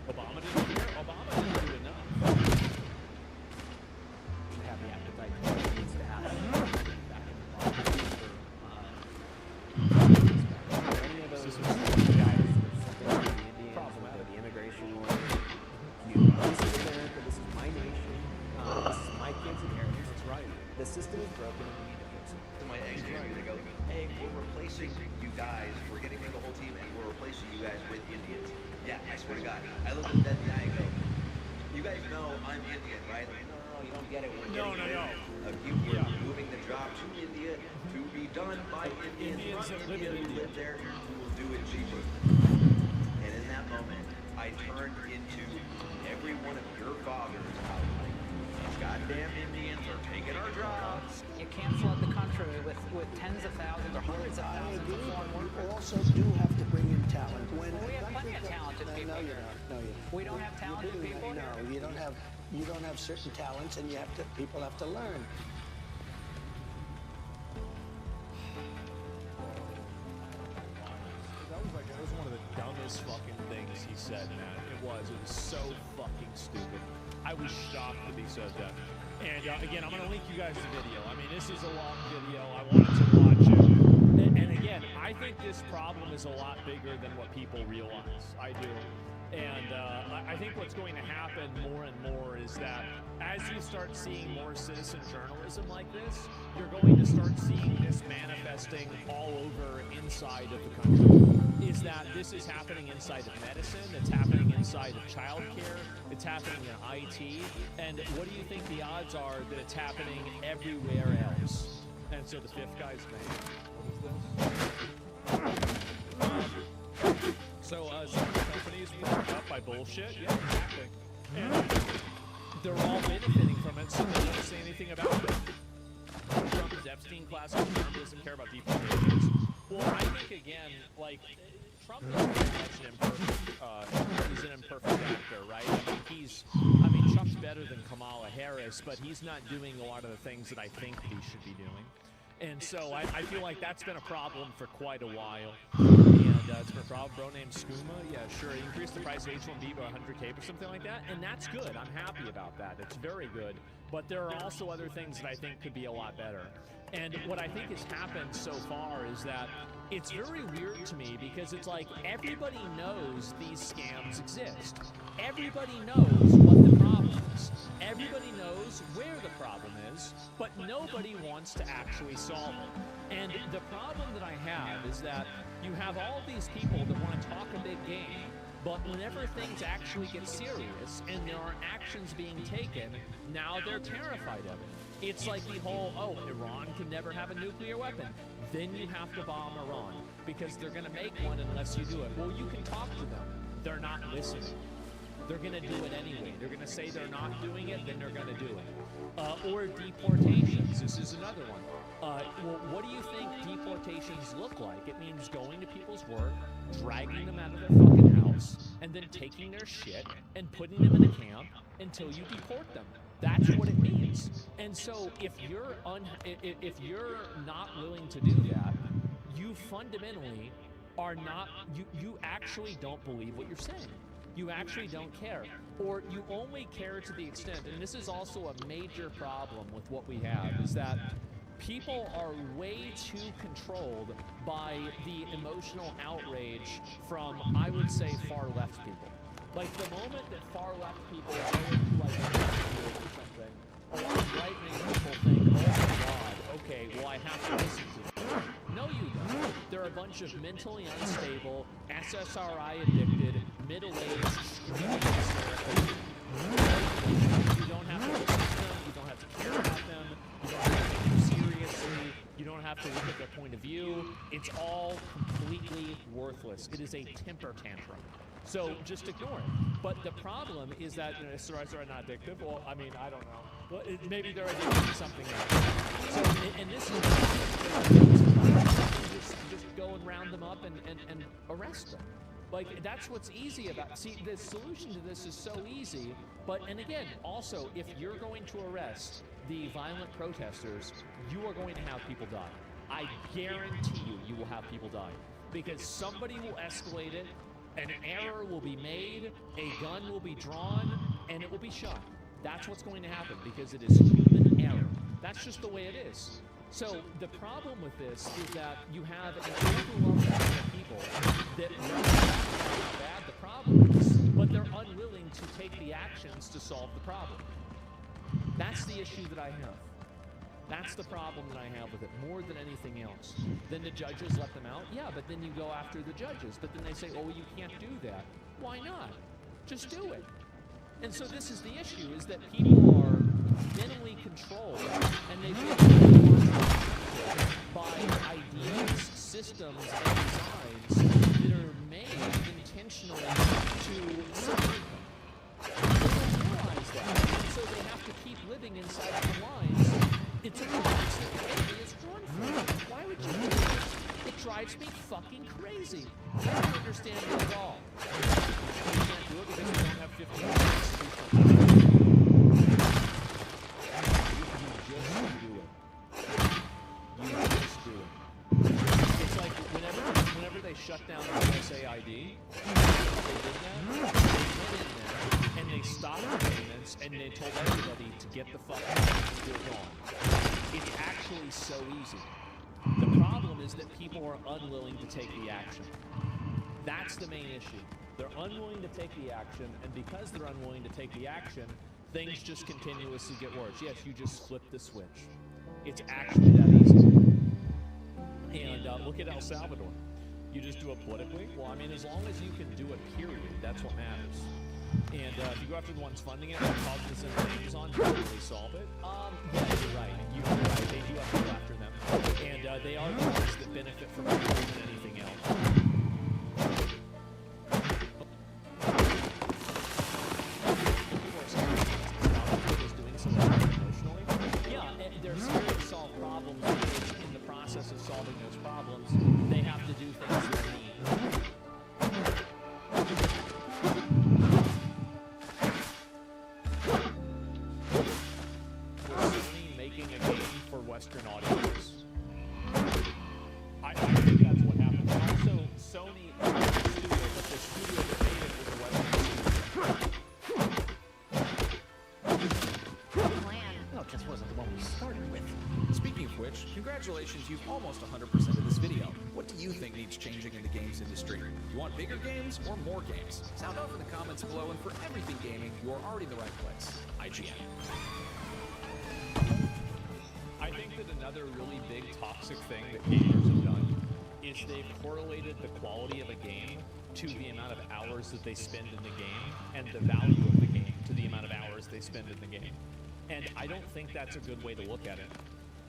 Obama didn't care. Obama didn't do enough. Have the appetite to needs to happen. Any of those guys, the immigration law, this is America, this is my nation, this is my kids' inheritance. That's right. The system is broken and we need to fix it. To my ex-family, they go, hey, we're replacing you guys, we're getting rid of the whole team, and we're replacing you guys with Indians. Yeah, I swear to God. I look at that guy and go, you guys know I'm Indian, right? Like, no, you don't get it. We're we're moving the job to India to be done by Indians from India who live there who will do it cheaper. And in that moment, I turned into every one of your fathers out like, these goddamn Indians are taking our jobs. You can't flood the country with tens of thousands or hundreds of thousands of foreign workers. We also do have to bring in talent. We have plenty of talented people here. We don't have talented people here? No, you don't have certain talents, and people have to learn. That was one of the dumbest fucking things he said, man. It was so fucking stupid. I was shocked that he said that. And again, I'm going to link you guys the video. I mean, this is a long video. I wanted to watch it. And again, I think this problem is a lot bigger than what people realize. I do. And I think what's going to happen more and more is that as you start seeing more citizen journalism like this, you're going to start seeing this manifesting all over inside of the country. Is that this is happening inside of medicine, it's happening inside of childcare, it's happening in IT, and what do you think the odds are that it's happening everywhere else? And so the fifth guy's name. What is this? So some of the companies we look up by bullshit, yeah, exactly. And they're all benefiting from it, so they don't say anything about it. Trump is Epstein class, Trump doesn't care about deportations. Well, I think again, like Trump is an imperfect actor, right? I mean, Trump's better than Kamala Harris, but he's not doing a lot of the things that I think he should be doing. And so I feel like that's been a problem for quite a while. And it's been a problem. Bro named Skooma, yeah, sure. He increased the price of H-1B by 100K or something like that, and that's good. I'm happy about that. It's very good. But there are also other things that I think could be a lot better. And what I think has happened so far is that it's very weird to me because it's like everybody knows these scams exist. Everybody knows what the problem is. Everybody knows where the problem is, but nobody wants to actually solve it. And the problem that I have is that you have all these people that want to talk a big game, but whenever things actually get serious and there are actions being taken, now they're terrified of it. It's like the whole, oh, Iran can never have a nuclear weapon. Then you have to bomb Iran because they're going to make one unless you do it. Well, you can talk to them. They're not listening. They're going to do it anyway. They're going to say they're not doing it, then they're going to do it. Or deportations. This is another one. Well, what do you think deportations look like? It means going to people's work, dragging them out of their fucking house, and then taking their shit and putting them in a camp until you deport them. That's what it means. And so if you're not willing to do that, you fundamentally are not, you actually don't believe what you're saying. You actually don't care. Or you only care to the extent, and this is also a major problem with what we have, is that people are way too controlled by the emotional outrage from, I would say, far left people. Like the moment that far left people go into like something, a lot of right-wing people think, oh my god, okay, well I have to listen to them. No, you don't. They're a bunch of mentally unstable, SSRI addicted, middle-aged, screaming hysterical. You don't have to listen to them, you don't have to care about them, you don't have to take them seriously, you don't have to look at their point of view. It's all completely worthless. It is a temper tantrum. So just ignore it. But the problem is that steroids are not addictive. Well, I mean, I don't know. Well, maybe they're addicted to something else. So, and this is just go and round them up and arrest them. Like, that's what's easy about. See, the solution to this is so easy. But, and again, also, if you're going to arrest the violent protesters, you are going to have people die. I guarantee you will have people die. Because somebody will escalate it. An error will be made, a gun will be drawn, and it will be shot. That's what's going to happen because it is human error. That's just the way it is. So the problem with this is that you have an overwhelming amount of people that realize how bad the problem is, but they're unwilling to take the actions to solve the problem. That's the issue that I have. That's the problem that I have with it, more than anything else. Then the judges let them out? Yeah, but then you go after the judges. But then they say, oh, you can't do that. Why not? Just do it. And so this is the issue, is that people are mentally controlled, and they feel by ideas, systems, and designs that are made intentionally to separate them. They don't realize that. And so they have to keep living inside of the lines. It's a box that the enemy is drawn from. Why would you do this? It drives me fucking crazy. I don't understand it at all. You can't do it because you don't have 15 minutes. You just do it. You just do it. It's like whenever they shut down the USAID, they did that, they went in there and they stopped the payments and they told everybody to get the fuck out and do it wrong. It's actually so easy. The problem is that people are unwilling to take the action. That's the main issue. They're unwilling to take the action, and because they're unwilling to take the action, things just continuously get worse. Yes, you just flip the switch. It's actually that easy. And look at El Salvador. You just do it politically? Well, I mean, as long as you can do it, period, that's what matters. And if you go after the ones funding it, like Cognizant and Amazon, you really solve it. Yeah, you're right. You're right. They do have to go after them. And they are the ones that benefit from it more than anything else. Doing something emotionally. Yeah, and they're scared to solve problems in the process process of solving those problems, they have to do things that need. Was Sony making a game for Western audiences? I think that's what happened. Also, Sony owned the studio, but the studio that made it was a Western Well, it just wasn't the one we started with. Speaking of which, congratulations, you've almost 100% of this video. What do you think needs changing in the games industry? You want bigger games or more games? Sound off in the comments below, and for everything gaming, you are already in the right place. IGN. I think that another really big toxic thing that gamers have done is they've correlated the quality of a game to the amount of hours that they spend in the game and the value of the game to the amount of hours they spend in the game. And I don't think that's a good way to look at it.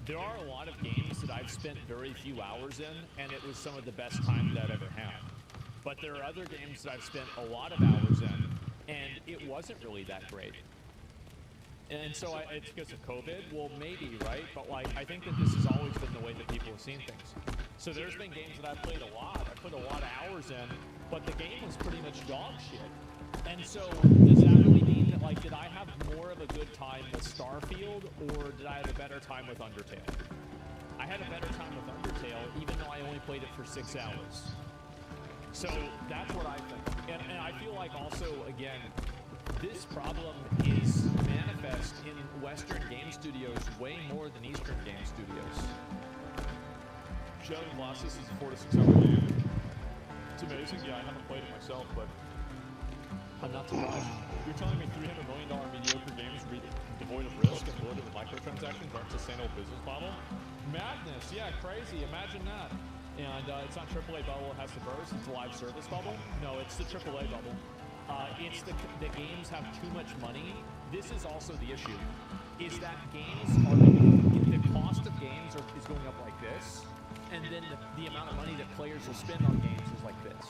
There are a lot of games that I've spent very few hours in, and it was some of the best time that I've ever had. But there are other games that I've spent a lot of hours in, and it wasn't really that great. And so it's because of COVID? Well, maybe, right? But like, I think that this has always been the way that people have seen things. So there's been games that I've played a lot. I put a lot of hours in, but the game was pretty much dog shit. And so does that really mean that, like, did I have more of a good time with Starfield, or did I have a better time with Undertale? I had a better time with Undertale, even though I only played it for 6 hours. So that's what I think. And I feel like also, again, this problem is manifest in Western game studios way more than Eastern game studios. Shadow Colossus is a 4 to 6 hour game. It's amazing. Yeah, I haven't played it myself, but I'm not surprised. You're telling me $300 million mediocre games devoid of risk and loaded with microtransactions aren't a sustainable business model? Madness. Yeah, crazy. Imagine that. And it's not AAA bubble, it has to burst. It's a live service bubble. No, it's the AAA bubble. It's the games have too much money. This is also the issue, is that games are, the cost of games is going up like this, and then the amount of money that players will spend on games is like this.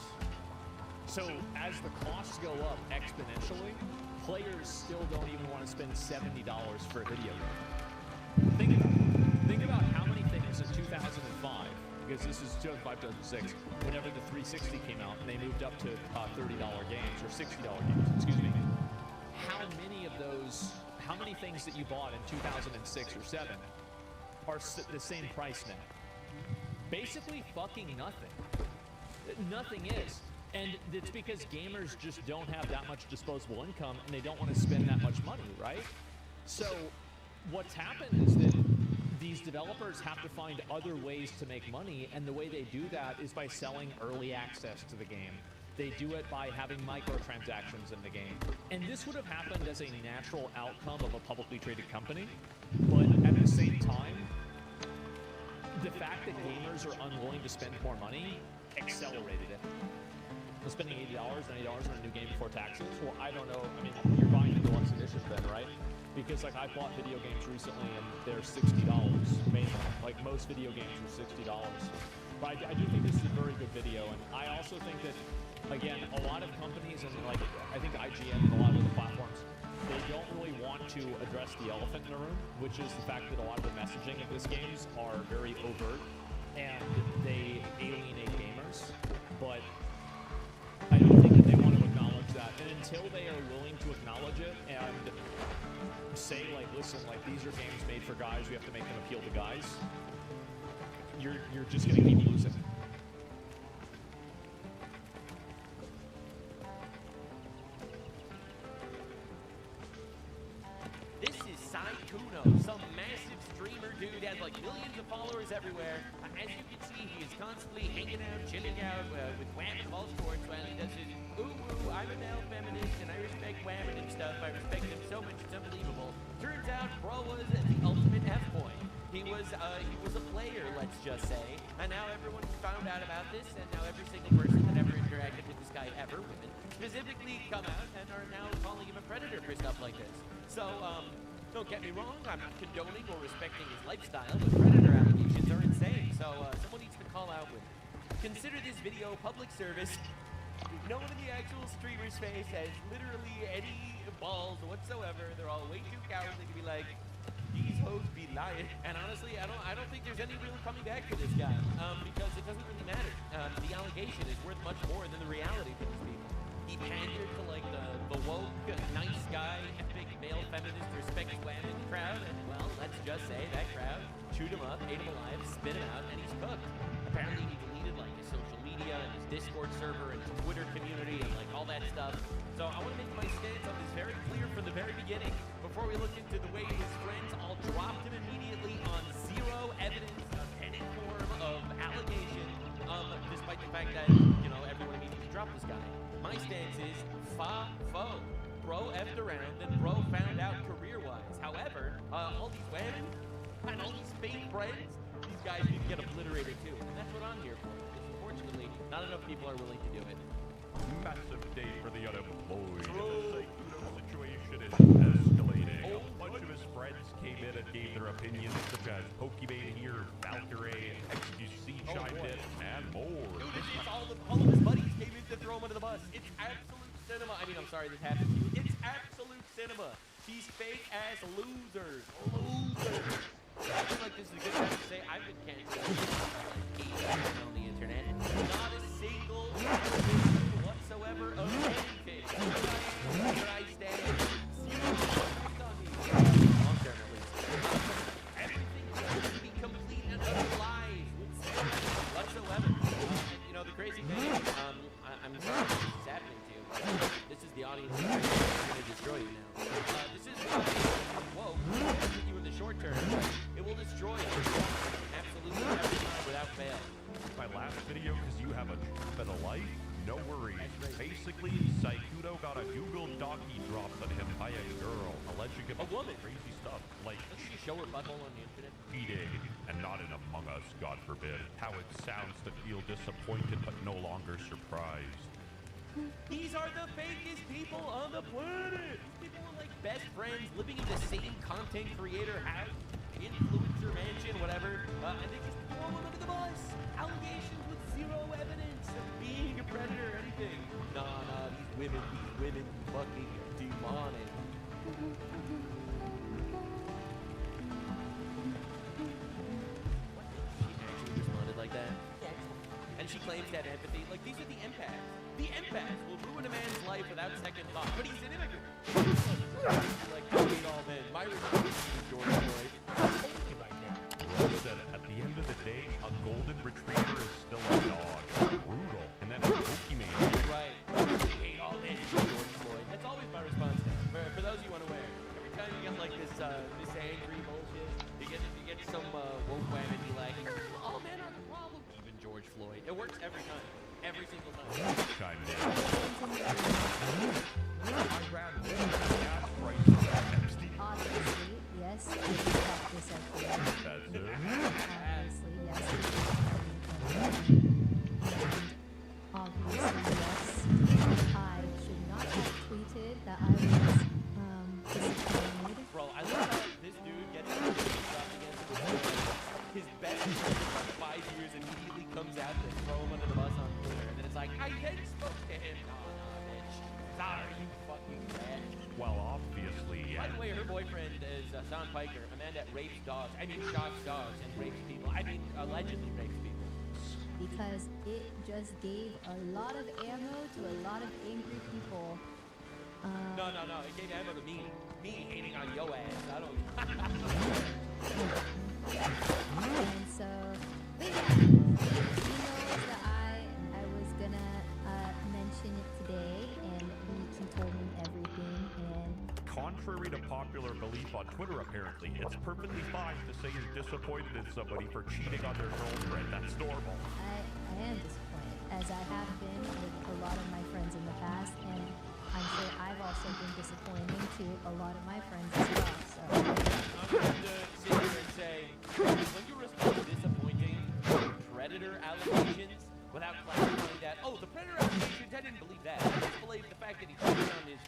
So as the costs go up exponentially, players still don't even want to spend $70 for a video game. Think about it. Think about how many things in 2005, because this is 2005, 2006, whenever the 360 came out and they moved up to $30 games or $60 games, excuse me. How many things that you bought in 2006 or 7 are the same price now? Basically fucking nothing. Nothing is. And it's because gamers just don't have that much disposable income and they don't want to spend that much money, right? So what's happened is that these developers have to find other ways to make money, and the way they do that is by selling early access to the game. They do it by having microtransactions in the game. And this would have happened as a natural outcome of a publicly traded company, but at the same time, the fact that gamers are unwilling to spend more money accelerated it. Spending $80, $90 on a new game before taxes? Well, I don't know. I mean, you're buying the deluxe edition then, right? Because like I bought video games recently and they're $60 mainly. Like most video games are $60. But I do think this is a very good video, and I also think that, again, a lot of companies, and like I think IGN and a lot of other platforms, they don't really want to address the elephant in the room, which is the fact that a lot of the messaging of these games are very overt and they alienate gamers. But I don't think that they want to acknowledge that. And until they are willing to acknowledge it and say, like, listen, like, these are games made for guys, we have to make them appeal to guys, you're just going to keep losing. This is Saikuno, some massive streamer dude, has like millions of followers everywhere. As you can see, he is constantly hanging out, chilling out with wham of all sorts while he does his ooh, I'm a male feminist and I respect whammon and stuff. I respect him so much, it's unbelievable. Turns out, bro was the ultimate F-boy. He was a player, let's just say, and now everyone found out about this, and now every single person that ever interacted with this guy ever, women, specifically come out and are now calling him a predator for stuff like this. So, don't get me wrong, I'm not condoning or respecting his lifestyle, but predator allegations are insane, so someone needs to call out women. Consider this video public service. No one in the actual streamer's face has literally any balls whatsoever. They're all way too cowardly to be like, These hoes be lying. And honestly, I don't think there's any real coming back for this guy. Because it doesn't really matter. The allegation is worth much more than the reality for these people. He pandered to like the woke, nice guy, epic male feminist respect women crowd, and well, let's just say that crowd chewed him up, ate him alive, spit him out, and he's cooked. Apparently he deleted like his social media and his Discord server and his Twitter community and like all that stuff. So I want to make my stance on this very clear from the very beginning before we look into the way his friends all dropped him immediately on zero evidence of any form of allegation, despite the fact that, you know, everyone immediately dropped this guy. My stance is fa-fo. Bro effed around, and bro found out career-wise. However, all these women and all these fake friends, these guys need to get obliterated too. And that's what I'm here for. Because unfortunately, not enough people are willing to do it. Massive day for the unemployed. The situation is escalating. A bunch of his friends came in and gave their opinions, such as Pokemon here, Valkyrie, XQC chimed in, and more. Dude, it's all of his buddies came in to throw him under the bus. It's absolute cinema. I mean, I'm sorry this happened to you. It's absolute cinema. These fake-ass losers. Losers. I feel like this is a good time to say I've been canceled for like 8 years on the internet. Not a single allegation whatsoever of anything. Here I stand. Zero effect on me. Long term, at least. Everything seems to be complete and utter lies with zero whatsoever. And, you know, the crazy thing is, I'm sorry this is happening to you, but this is the audience that's going to destroy you now. This is whoa, with you in the short term, but it will destroy you. Absolutely every time without fail. My last video, because you have a job and a life, no worries. Basically, Saikudo got a Google donkey dropped on him by a girl, alleging him A woman. crazy stuff. Like, Doesn't she show her butthole on the internet? he did, and not in Among Us, God forbid. How it sounds to feel disappointed but no longer surprised. These are the fakest people on the planet. These people are like best friends, living in the same content creator house, influencer mansion, whatever, and they just throw them under the bus. Allegations with zero evidence of being a predator or anything. Nah, these women fucking demonic. She actually responded like that. And she claims that empathy. Like, these are the empaths. The empaths will ruin a man's life without second thought. But he's an immigrant. Like, I hate all men. My response is George Floyd. Said at the end of the day, a golden retriever is still a dog. Brutal. And then a Pokemon. Right. I hate all men. George Floyd. That's always my response now. For those of you unaware, every time you get like this angry bullshit, you get some woke women be like, all men are the problem. Even George Floyd. It works every time. Every single time. Chimed in. Obviously, yes, I have this at the end. Obviously, yes. And obviously, yes. I should not have tweeted that I was disappointed. Bro, I love how this dude gets his best friend of 5 years immediately comes out and throw him under the bus on Twitter, and then it's like, I then spoke to him. Nah, bitch. Sorry, you fucking bitch. Well, obviously, By the way, her boyfriend is Sean Piker, a man that rapes dogs. I mean, shocks dogs and rapes people. I mean, allegedly rapes people. Because it just gave a lot of ammo to a lot of angry people. No. It gave ammo to me. Me hating on yo ass. I don't. And so, but yeah, he knows that I was gonna mention it today, and he told me everything, and contrary to popular belief on Twitter, apparently, it's perfectly fine to say you're disappointed in somebody for cheating on their girlfriend. That's normal. I am disappointed, as I have been with a lot of my friends in the past, and I'm sure I've also been disappointing to a lot of my friends as well. So I'm going to sit here and say, when you respond to disappointing predator allegations without clarifying that, oh, the predator allegations, I didn't believe that. I just believe the fact that he cheated on his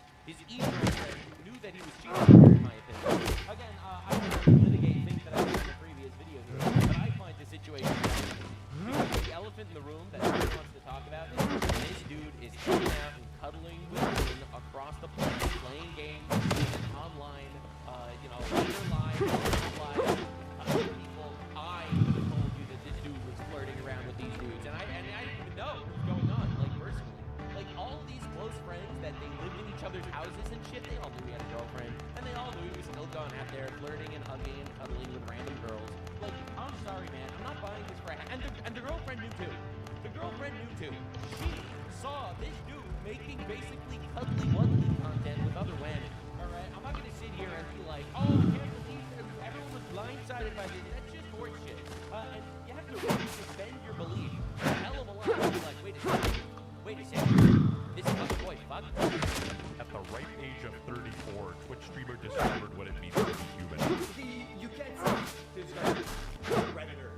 evil friend who knew that he was cheating, in my opinion. Again, I don't litigate things that I did in the previous video here, but I find the situation because the elephant elephant in the room that no one wants to talk about is this dude is hanging out and cuddling with women across the planet, playing games, online, either live or not live, people. I could have told you that this dude was flirting around with these dudes, and I didn't even know what was going on, like, personally. Like, all of these close friends that they lived in each other's houses and shit, they all knew he had a girlfriend, and they all knew he was still going out there flirting and hugging and cuddling with random girls. Like, I'm sorry, man, I'm not buying this for and the girlfriend knew too. The girlfriend knew too. She saw this dude making basically cuddly wuddly content with other women. Alright? I'm not gonna sit here and be like, oh, I can't believe everyone was blindsided by this. That's just horseshit. And you have to really suspend your belief a hell of a lot to be like, wait a second. This fucking boy fucked. At the ripe age of 34, Twitch streamer discovered what it means to be human. You can't say this guy's a predator.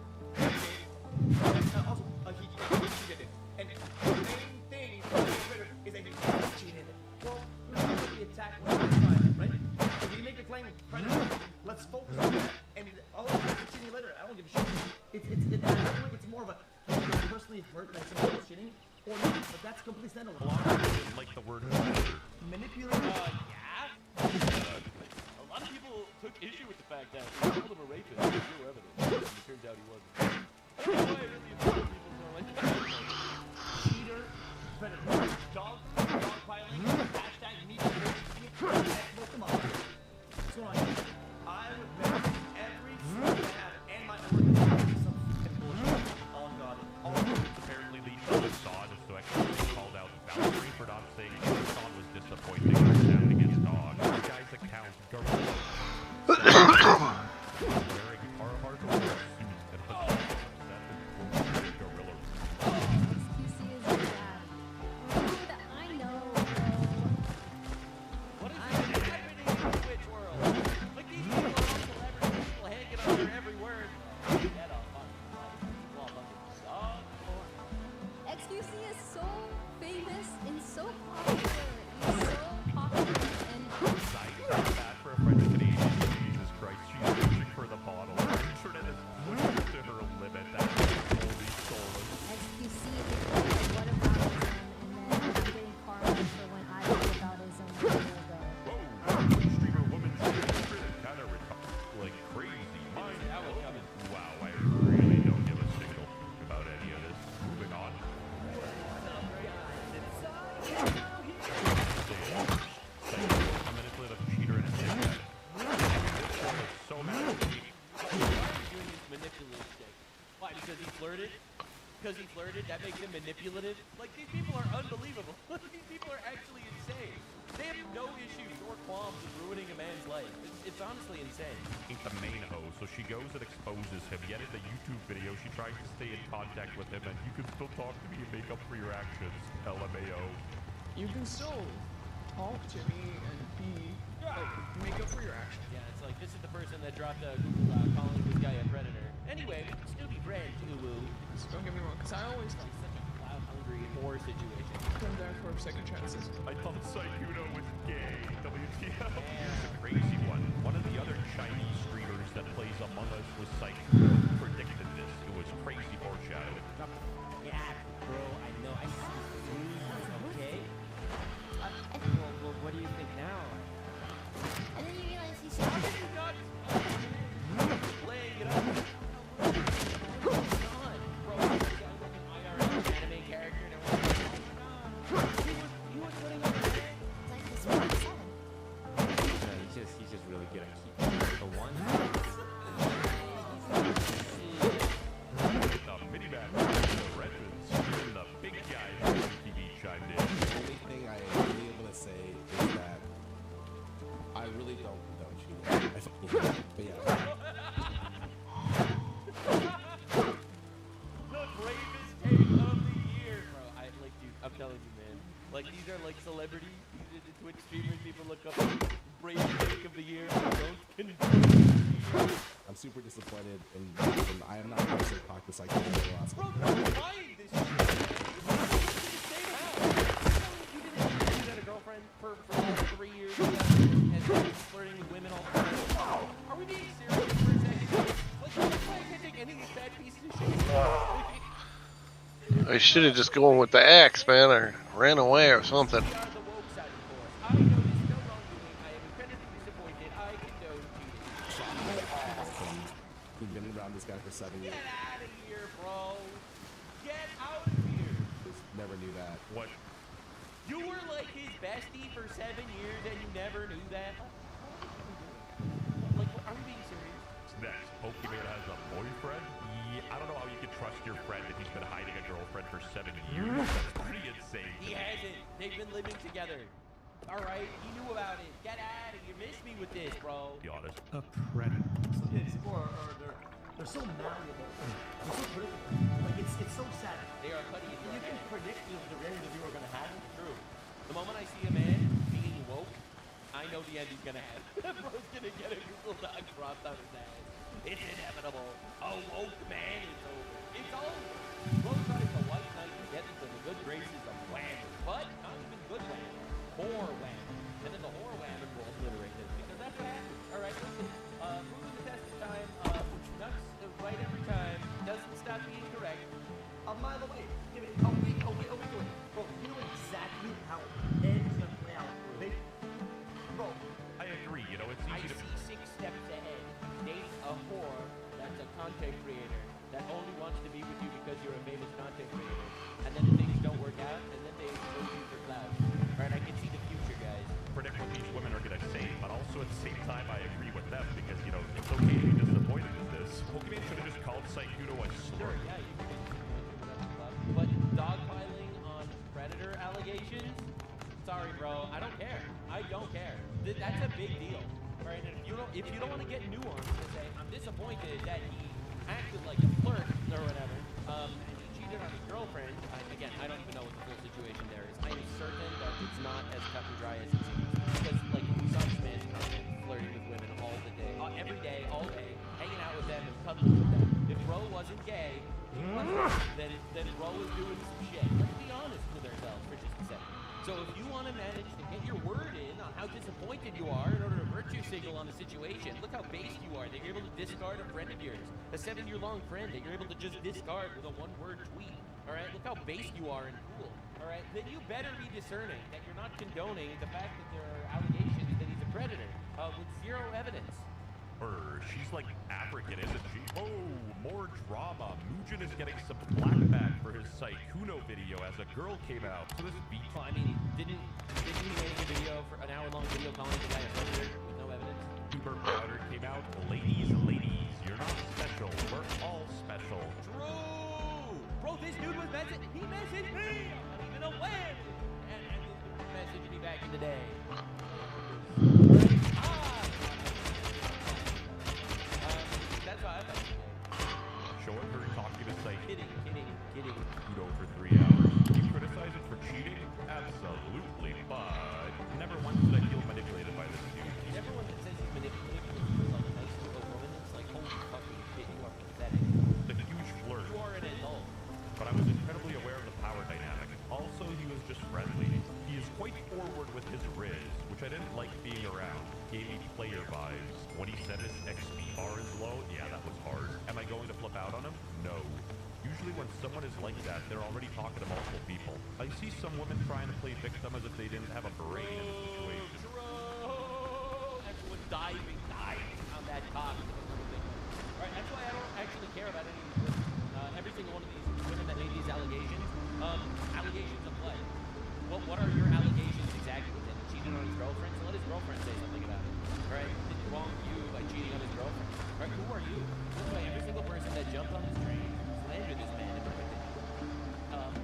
Also, he cheated. And the main thing for the predator is that he cheated. Well, we're not going to be attacked one at a time, right? If you make a claim predator, let's focus on that. And all of the cheating later, I don't give a shit. I feel like it's more of a personally hurt by somebody cheating or not, but that's completely standalone. A lot of people didn't like the word predator. Manipulating. Yeah. A lot of people took issue with the fact that he called him a rapist. There's no evidence. And it turns out he wasn't. I don't know why I really offended people so like cheater, predator, dogpiling, hashtag me too. Look them up. What's going on? I would bet every single ad and my organization some bullshit. Oh god. Apparently the Assad is so actually called out Valkyrie for not saying Assad was disappointing and sounding his dog. The guy's account, Gorilla. Wearing Carhartt suit and Gorilla. I know. What is happening in the Twitch world? Like, these people are all celebrities, people hanging on their every word. Get a fucking life. You all fucking suck. XQC is so famous and so popular. He's so popular and Bad for a friend of Canadian. Jesus Christ, she's reaching for the bottle. Internet is pushing to her limit. That holy soulless. XQC is what about him, and then I'm getting karma for when I wrote about his a year ago. Whoa, Twitch streamer woman's kind of like crazy. Mind wow, I really don't give a signal about any of this. Moving on. A manipulative cheater and a dickhead. So mad at me. Why are you doing this manipulative thing? Why? Because he flirted? Because he flirted? That makes him manipulative? Like, these people are unbelievable. These people are actually insane. They have no issues or qualms with ruining a man's life. It's honestly insane. Ain't the main hoe, so she goes and exposes him. Yet in the YouTube video, she tries to stay in contact with him, and you can still talk to me and make up for your actions. LMAO. You can still talk to me and make up for your actions. Yeah, it's like, this is the person that dropped a Google calling this guy a predator. Anyway, we can still be friends, ooh-woo. So don't get me wrong, because I always thought such a cloud-hungry whore situation. come down for second chances. I thought Saikuno was gay. WTF. Here's a crazy one. One of the other Chinese streamers that plays Among Us was Saikuno. Predicted this. It was crazy foreshadowing. Yeah, bro, I know. I see through, okay? Well, what do you think now? And then you realize he's How did you not laying it up? Bro, this guy was an IRL anime character and everyone. He was putting up a thing. like this 47. Yeah, he's just really good at keeping the one. The minivan, the Redlands, even the big guys on TV chimed in. The only thing I am really able to say is that I really don't condone cheating. But yeah. The bravest take of the year, bro. Dude, I'm telling you, man. Like, these are like celebrities. These are the Twitch streamers people look up to. Bravest take of the year. Don't condone. I'm super disappointed, and I am not personally talked to Psychotic the last Bro, you're buying this shit. You didn't had a girlfriend for like 3 years and flirting with women all the time. Are we being serious for a second? Like, I can't take any of these bad pieces of shit. I should have just gone with the axe, man, or ran away or something. We've been around this guy for 7 years. Get out of here, bro. Get out of here. Never knew that. What? You were like his bestie for 7 years and you never knew that? Like, are you being serious? Next, Pokemon has a boyfriend? Yeah, I don't know how you can trust your friend if he's been hiding a girlfriend for 7 years. That's pretty insane. He hasn't. They've been living together. All right, he knew about it. Get out of here. Miss me with this, bro. Be honest. A predator. They're so malleable. They're so predictable. Like, it's so sad. They are cutting into You our can head. predict the reaction that you are going to have. True. The moment I see a man being woke, I know the end he's gonna have. Bro's gonna get a Google Doc dropped on his ass. It's inevitable. A woke man is over. It's over. Bro tries to white knight to get into the good graces of whammon. But not even good whammon. Whore whammon. And then the whore whammon will obliterate him. Because that's what happens. Alright, listen. Proving the test of time, nuts right every time. Doesn't stop being correct. A mile away. Give it a week away. Bro, you know exactly how Ed is going to play out. Bro, I agree, you know, it's I easy to... see 6 steps ahead. Date a whore that's a content creator that only wants to be with you because you're a famous content creator. And then the things don't work out, and then they expose you for clout. Right? I can see the future, guys. predict what these women are going to say, but also at the same time, I agree with them because, you know, it's okay to be disappointed in this. Pokemon should have just called Saikudo a slur. Yeah, you can but dogpiling on predator allegations? Sorry, bro. I don't care. I don't care. That's a big deal, right? And if you don't want to get nuanced and say I'm disappointed that he acted like a flirt or whatever, and he cheated on his girlfriend. Again, I don't even know what the full situation there is. I am certain that it's not as cut and dry as it seems. Because like we saw this man's content flirting with women all the day, every day, all day, hanging out with them and cuddling with them. If Bro wasn't gay, then Bro was doing some shit. Let's be honest with ourselves for just a second. So if you want to manage to get your word in on how disappointed you are in order to virtue signal on a situation, look how based you are that you're able to discard a friend of yours, a 7-year-long friend that you're able to just discard with a one-word tweet. All right, look how based you are and cool. All right, then you better be discerning that you're not condoning the fact that there are allegations that he's a predator with zero evidence. She's like African, isn't she? Oh, more drama. Mugen is getting some blackback for his Saikuno video as a girl came out. So this beat. Well, I mean, didn't he make a video for an hour-long video calling the guy a predator with no evidence? Super Powder came out. Ladies, you're not special. We're all special. True! Bro, this dude was messaging. He messaged me! I'm not even aware. And this dude messaged me back in the day. That's why I'm showing her talking to Saikuno. Kidding. Kudo for 3 hours. You criticize it for cheating? Absolutely, but never once did I feel manipulated by this dude. Everyone that says he's manipulated is like a nice little woman. It's like, holy fucking shit, you are pathetic. The huge flirt. You are an adult. But I was incredibly aware of the power dynamic. Also, he was just friendly. He is quite forward with his riz, which I didn't like being around. Gave me player vibes. When he said his XP bar is low, yeah, that was hard. Am I going to flip out on him? No. Usually when someone is like that, they're already talking to multiple people. I see some women trying to play victim as if they didn't have a brain in the situation. Everyone diving on that cock. Right, that's why I don't actually care about any of these women. Every single one of these women that made these allegations, allegations of what? What are your allegations exactly with him? Cheating on his girlfriend? So let his girlfriend say something about it. Right? Did he wrong you by cheating on his girlfriend? Right? Who are you? That's why every single person that jumped on this train slandered this man in my opinion.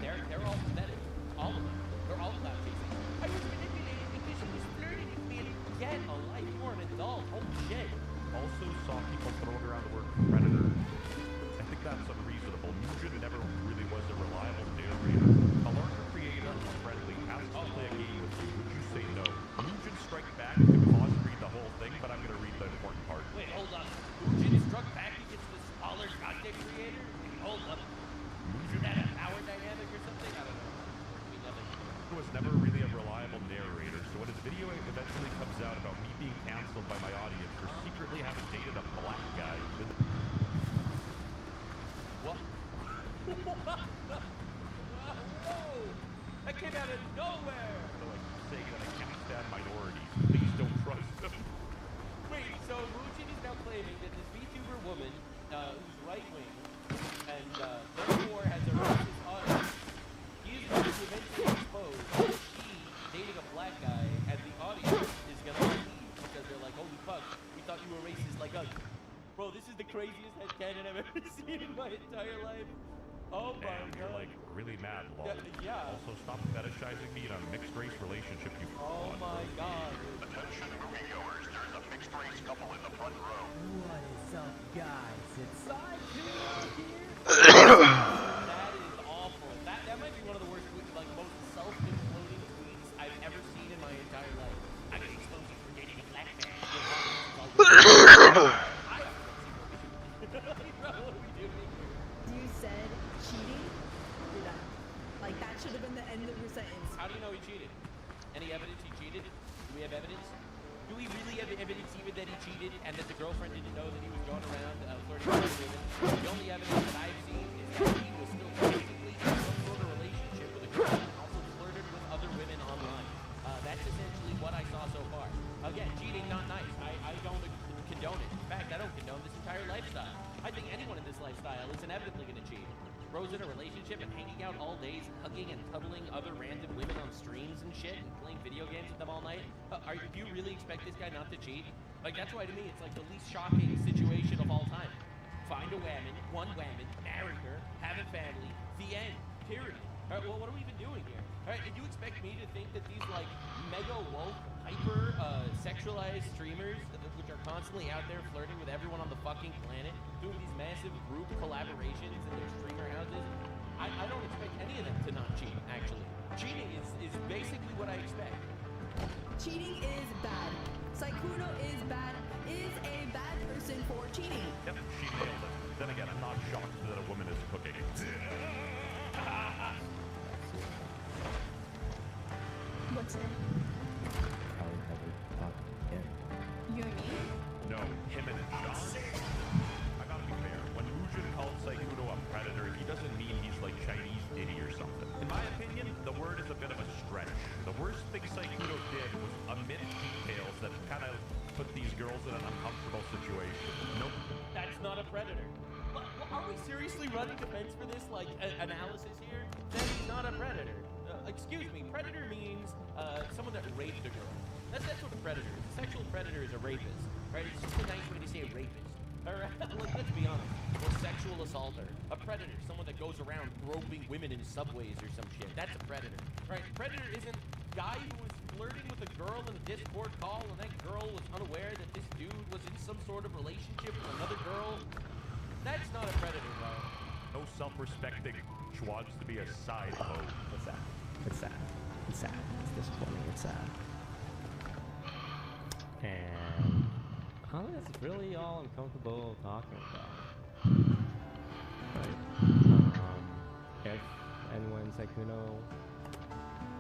They're all pathetic. All of them. They're all clout chasing. I was manipulated because she was flirting with me and get a life. You are an adult. Holy shit. Also saw people throwing around the word predator. I think that's unreasonable. Mugen never really was a reliable narrator. A larger creator who's friendly asks to play a game with you. Would you say no? Mugen strike back to pause and read the whole thing, but I'm going to read the important part. Wait, hold up. Mugen struck back against the smaller content creator? Hold up. Is that a power dynamic or something? I don't know. I mean, nothing. He was never really a reliable narrator, so when his video eventually comes out about me being canceled by my audience for secretly having dated a black guy. What? Whoa! That came out of nowhere! They're like saying that I can't stand minorities. Please don't trust them. Wait, so Muchin is now claiming that this VTuber woman, who's right-wing, and therefore has a racist audience, he is going to eventually expose that she, dating a black guy, and the audience is going to leave because they're like, holy fuck, we thought you were racist like us. Bro, this is the craziest headcanon I've ever seen in my entire life. Oh my And god. you're like really mad, lol. Yeah. Also, stop fetishizing me in a mixed race relationship, you Oh my god. Attention moviegoers, there's a mixed race couple in the front row. What is up, guys? It's Side here. That is awful. That might be one of the worst, like most self-imploding tweets I've ever seen in my entire life. I'm gonna expose you for dating a black man. You said cheating? You're done. Like, that should have been the end of your sentence. How do you know he cheated? Any evidence he cheated? Do we have evidence? Do we really have evidence even that he cheated and that the girlfriend didn't know that he was going around flirting with other women? The only evidence that I've seen is that he was still basically in some sort of relationship with a girl and also flirted with other women online. That's essentially what I saw so far. Again, cheating, not nice. I don't condone it. In fact, I don't condone this entire lifestyle. I think anyone in this lifestyle is inevitably going to cheat. Bro's in a relationship and hanging out all days, hugging and cuddling other random women on streams and shit, and playing video games with them all night. Do you really expect this guy not to cheat? Like, that's why to me it's like the least shocking situation of all time. Find a woman, one woman, marry her, have a family, the end. Period. All right, well, what are we even doing here? All right, did you expect me to think that these, like, mega woke, hyper, sexualized streamers, which are constantly out there flirting with everyone on the fucking planet, doing these massive group collaborations in their streamer houses, I don't expect any of them to not cheat, actually. Cheating is basically what I expect. Cheating is bad. Saikuno is bad. Is a bad person for cheating. Yep, she nailed it. Then again, I'm not shocked that a woman is cooking. What's it? You and me? No, him and Sean. I gotta be fair. When Mujin called Saikuno a predator, he doesn't mean he's like Chinese Diddy or something. In my opinion, the word is a bit of a stretch. The worst thing Saikuno did was omit details that kind of put these girls in an uncomfortable situation. Nope. That's not a predator. Are we seriously running defense for this, like, analysis here? That he's not a predator. Excuse me, predator means someone that raped a girl. That's what a predator is. A sexual predator is a rapist, right? It's just a nice way to say rapist. All right, let's be honest. Or sexual assaulter. A predator, someone that goes around groping women in subways or some shit. That's a predator, right? Predator isn't guy who was flirting with a girl in a Discord call and that girl was unaware that this dude was in some sort of relationship with another girl. That's not a predator, bro. No self-respecting schwads to be a side hoe. It's sad. It's sad. It's sad. It's disappointing. It's sad. And how is really all I'm comfortable talking about? Right. If and when Saikuno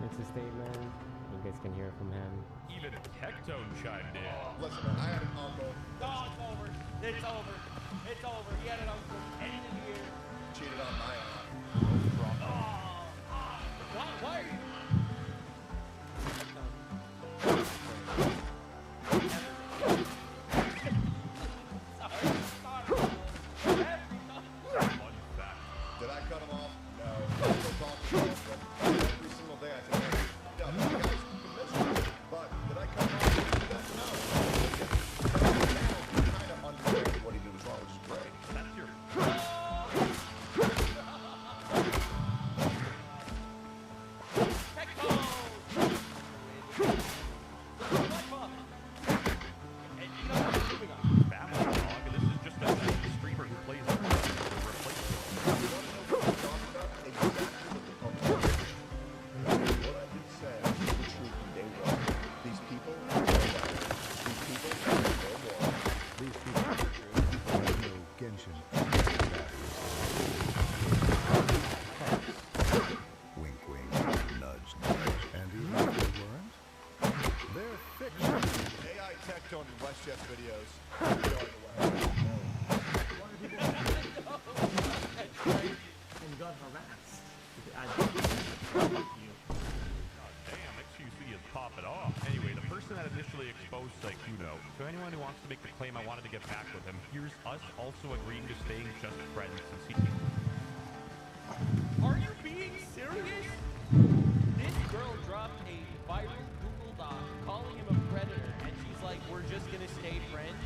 makes a statement, you guys can hear from him. Even Tectone chimed in. Listen, man, I had an uncle. Oh, it's over. It's over. It's over. He had an uncle. End of the year. Cheated on my aunt. Why are you? Did I cut him off? No. I still talk to him, but every single day I say, hey, yeah, this guy's miserable. But did I cut him off? No. Now, kind of understand what he did was wrong, which is great. That's your... who wants to make the claim I wanted to get back with him. Here's us also agreeing to staying just friends since he... Are you being serious? This girl dropped a viral Google Doc calling him a predator, and she's like, we're just gonna stay friends?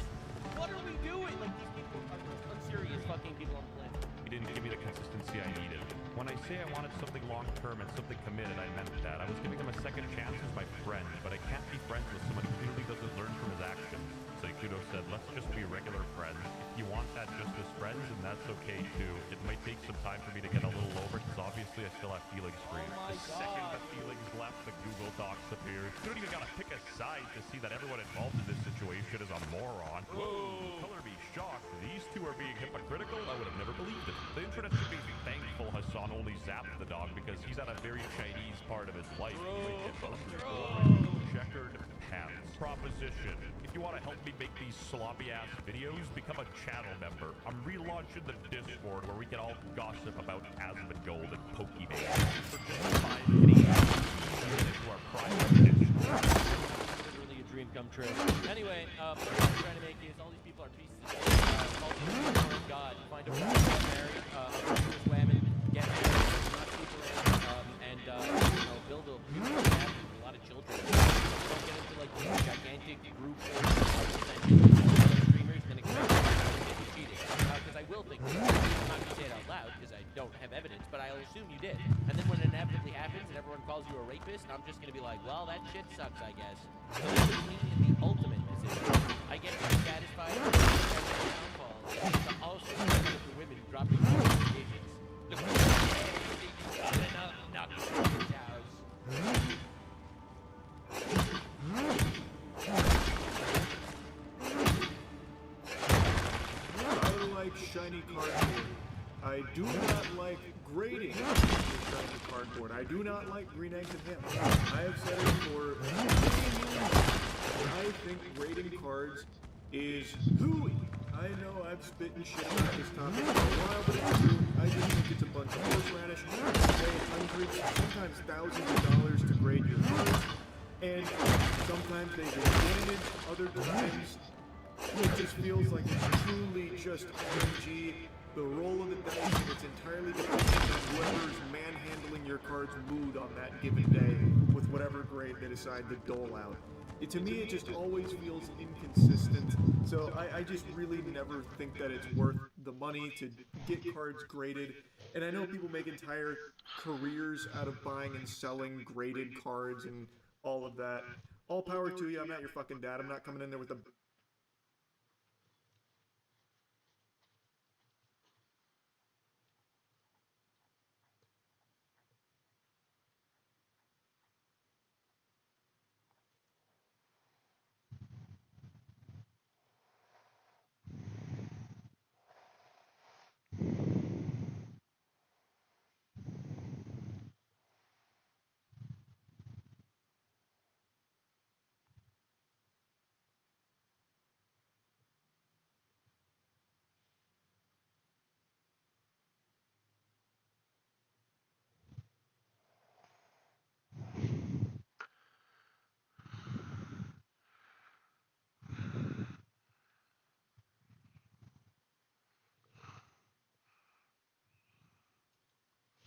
What are we doing? Like, these people are unserious fucking people on the planet. He didn't give me the consistency I needed. When I say I wanted something long-term and something committed, I meant that. I was giving him a second chance as my friend, but I can't be friends with someone who clearly doesn't learn from his actions. Saikudo said, let's just be regular friends. If you want that just as friends, then that's okay too. It might take some time for me to get a little over, because obviously I still have feelings for you. The second the feelings left, the Google Docs appeared. You don't even gotta pick a side to see that everyone involved in this situation is a moron. Whoa! Color me shocked. These two are being hypocritical? I would have never believed it. The internet should be thankful Hassan only zapped the dog, because he's at a very Chinese part of his life. Checkered pants. Proposition. If you want to help me make these sloppy-ass videos, become a channel member. I'm relaunching the Discord where we can all gossip about Asmongold and Pokemon. For just 5 pennies, into our private Discord. Literally a dream come true. Anyway, what I'm trying to make is all these people are pieces of shit. Ultimately, God, find a way to get married, women, get married, not people and build a beautiful family with a lot of children. Don't get into like these gigantic group streamers and then expect to be cheating. Because I will think, I'm not going to say it out loud because I don't have evidence, but I'll assume you did. And then when it inevitably happens and everyone calls you a rapist, I'm just going to be like, well, that shit sucks, I guess. So this is me in the ultimate decision. I get to be satisfied with the downfall, to also with the women dropping notifications. Look, not cows. I like shiny cardboard. I do not like grading shiny cardboard. I do not like green eggs and ham. I have said it for many years. I think grading cards is hooey. I know I've spit and shit about this topic for a while, but it's true. I just think it's a bunch of horseradish. You pay hundreds, sometimes thousands of dollars to grade your cards, and sometimes they get damaged, other times it just feels like it's truly just RNG. The roll of the dice, and it's entirely dependent on whoever's manhandling your card's mood on that given day with whatever grade they decide to dole out. To me, it just always feels inconsistent, so I just really never think that it's worth the money to get cards graded. And I know people make entire careers out of buying and selling graded cards and all of that. All power to you. I'm not your fucking dad. I'm not coming in there with a...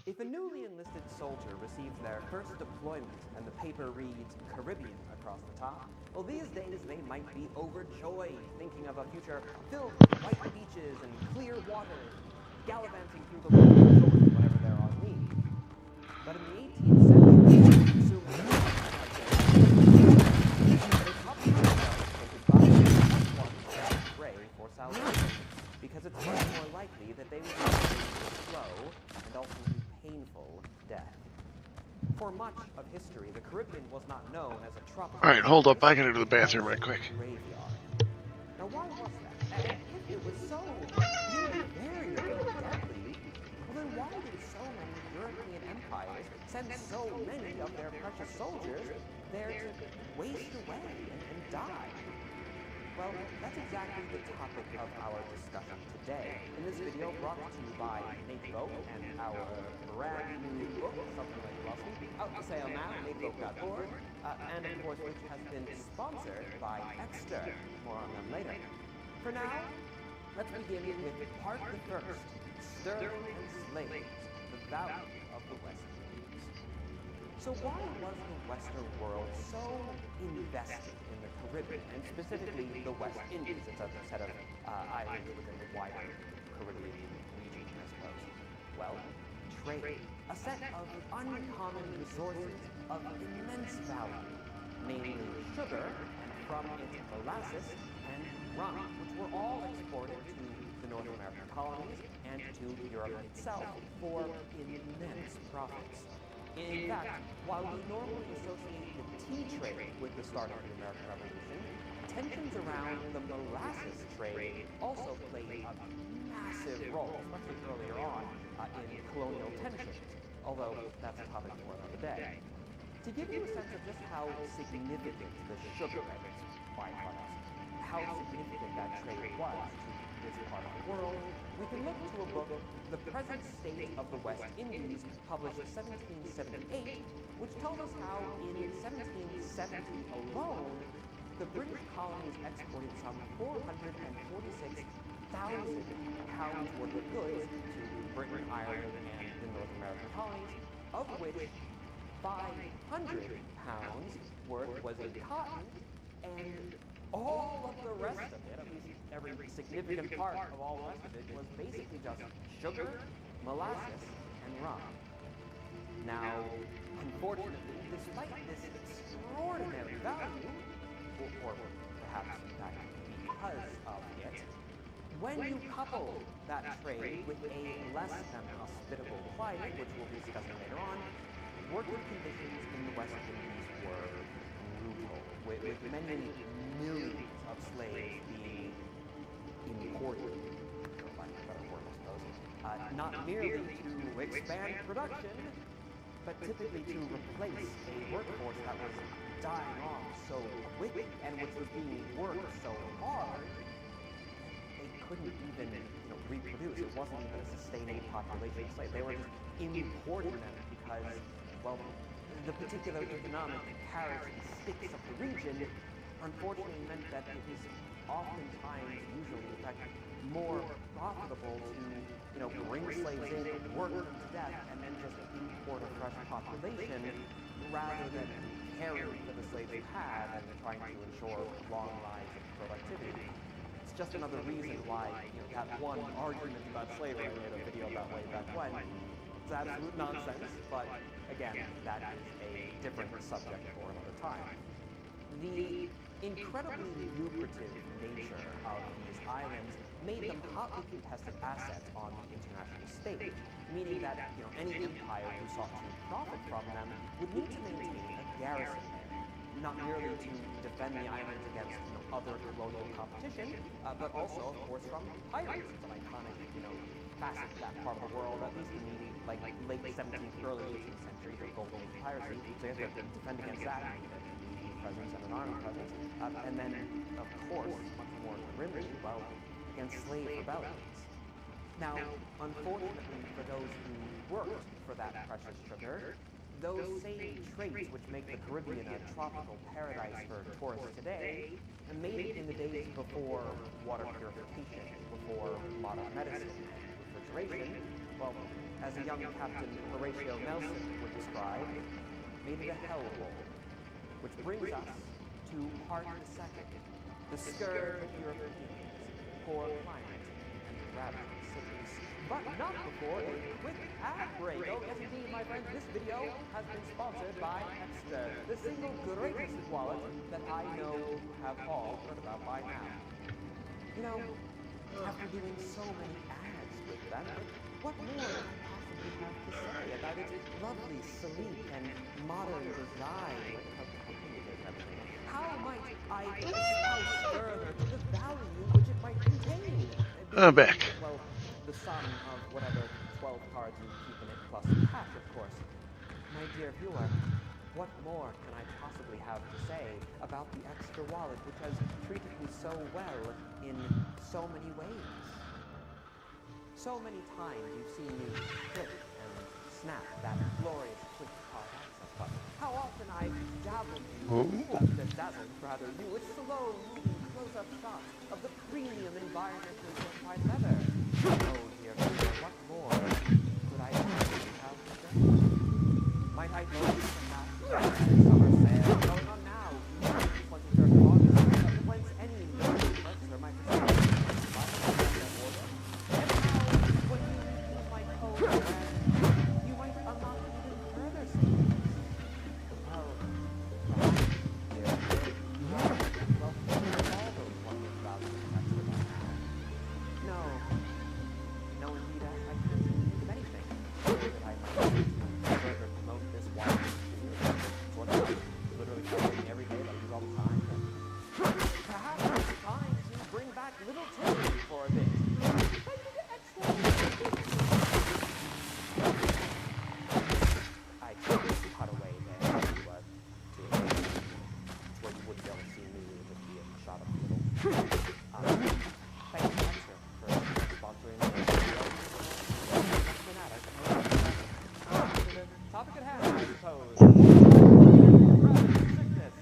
If a newly enlisted soldier receives their first deployment and the paper reads Caribbean across the top, well, these days they might be overjoyed thinking of a future filled with white beaches and clear waters, gallivanting through the local resorts whenever they're on leave. But in the 18th century, assuming that pray for salvation, because it's much more likely that they would be slow and ultimately painful death. For much of history, the Caribbean was not known as a tropical... Alright, hold up. I gotta go to the bathroom right quick. Graveyard. Now, why was that? And if it was so very deadly, well, then why did so many European empires send so many of their precious soldiers there to waste away and die? Well, that's exactly the topic of our discussion today. In this video brought to you by Nate Vogt and our brand new book, Something Like Philosophy, out for sale now, makevote.org, and of course which has been sponsored by Exter. More on them later. For now, let's begin with part the first, Sterling and Slaves, the Valley of the West Indies. So why was the Western world so invested in the Caribbean, and specifically the West Indies? It's a set of islands within the wider Caribbean region, I suppose. Well, trade. A set of uncommon resources of immense value, namely sugar, and from it molasses, and rum, which were all exported to the North American colonies and to Europe itself for immense profits. In fact, while we normally associate the tea trade with the start of the American Revolution, tensions around the molasses trade also played a massive role, especially earlier on in colonial tensions, although that's a topic for another day. To give you a sense of just how significant the sugar and its byproducts, how significant that trade was to this part of the world, we can look to a book, The Present State of the West Indies, published in 1778, which tells us how in 1770 alone, the British colonies exported some 446,000 pounds worth of goods to Britain, Ireland, and the North American colonies, of which 500 pounds worth was in cotton, and all of the rest of it, at least every significant part of all the rest of it, was basically just sugar, molasses, and rum. Now, unfortunately, despite this extraordinary value, or perhaps in fact because of it, when you couple that trade with a less than hospitable climate, which we'll be discussing later on, working conditions in the West Indies were brutal, with many millions of slaves being imported, for lack of a better word, I suppose, not merely to expand production, but typically to replace a workforce that was dying off so quickly and which was being worked so hard they couldn't even reproduce. It wasn't even a sustainable population of slaves. They were just importing them because, well, the particular economic carrots and sticks of the region unfortunately meant that it was oftentimes, usually, in fact, more profitable to, bring slaves in, work them to death, and then just import a fresh population rather than caring for the slaves you had and trying to ensure long lives of productivity. It's just another reason why, that one argument about slavery I made a video about way back when, it's absolute nonsense, but again, that is a different subject for another time. The incredibly lucrative nature of these islands made them hotly contested assets on the international stage, meaning that any empire who sought to profit from them would need to maintain a garrison there, not merely to defend the islands against other colonial competition, but also, of course, from pirates. It's an iconic facet of that part of the world, at least in the late 17th, early 18th century, the golden age of piracy. So you have to defend against that, a presence and an armed presence, and then, of course, much more grimly, well, against slave rebellions. Now, unfortunately for those who worked for that precious sugar, those same traits which make the Caribbean a tropical paradise for tourists today made it in the days before water purification, before modern medicine and refrigeration, well, as a young Captain Horatio Nelson would describe, made it a hellhole. Which brings us to part the second, the scourge of Europeans, poor climate, and ravaging cities. But not before a quick ad break. Oh, yes indeed, my friends, this video has been sponsored by Exter, the single greatest wallet that I know you have all heard about by now. After doing so many ads with them, what more could I possibly have to say about its lovely, sleek, and modern design? How might I espouse further the value which it might contain? I'm back. Well, the sum of whatever 12 cards you keep in it plus cash, of course. My dear viewer, what more can I possibly have to say about the Exter wallet, which has treated me so well in so many ways? So many times you've seen me click and snap that glorious quick card access how often I dazzled rather you with slow-moving close-up shots of the premium environmentally certified leather. Oh dear reader, what more could I possibly have to say? Might I boast perhaps summer sale going on now, 23rd of August, whence any purchaser might receive order. And how, when you use my code brand, you might unlock even further savings. Well, perhaps, well, all those wonders about the extra by now. No, indeed, I can't think of anything that I might do to further promote this wild community. It's what I'm literally covering every day that I use all the time. Perhaps it's time to bring back Little Timmy for a bit. I cut away there to where you wouldn't be able to see me. It would be a shot of Little. Thank you, Lexer, for sponsoring the video. To the topic at hand, I suppose. Sickness.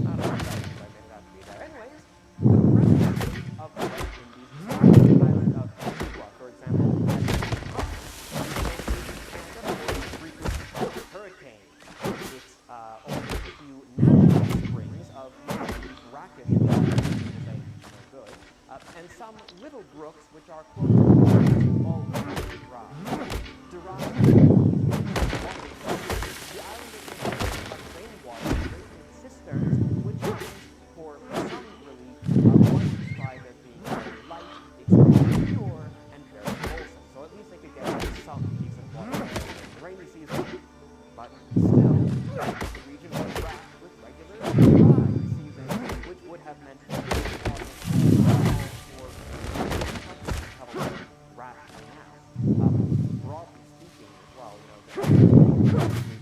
Not a I made that to be there. Anyways, the president of the West Indies described the island of Cuba, for example, as a hurricane. It's only a few natural springs of brackish water, which is no good, and some little brooks which are close to almost dry. Derived from the island is made of rainwater raised in cisterns, which means for some relief, one described as being very light, extremely pure, and very wholesome. So at least they could get some decent water in the rainy season. But still, the region was racked with regular dry seasons, which would have meant broadly speaking as well,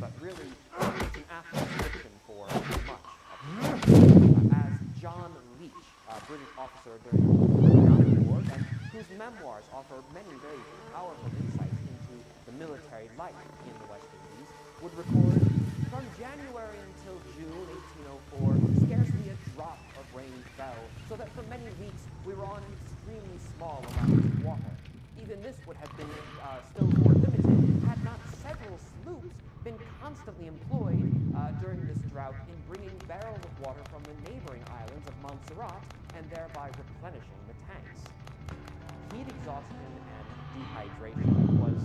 but really it's an apt description for much of it. As John Leach, a British officer during the Vietnam War, and whose memoirs offer many very powerful insights into the military life in the West Indies, would record, from January until June 1804, scarcely a drop of rain fell, so that for many weeks we were on an extremely small amount of water. Even this would have been still more limited had not several sloops been constantly employed during this drought in bringing barrels of water from the neighboring islands of Montserrat and thereby replenishing the tanks. Heat exhaustion and dehydration was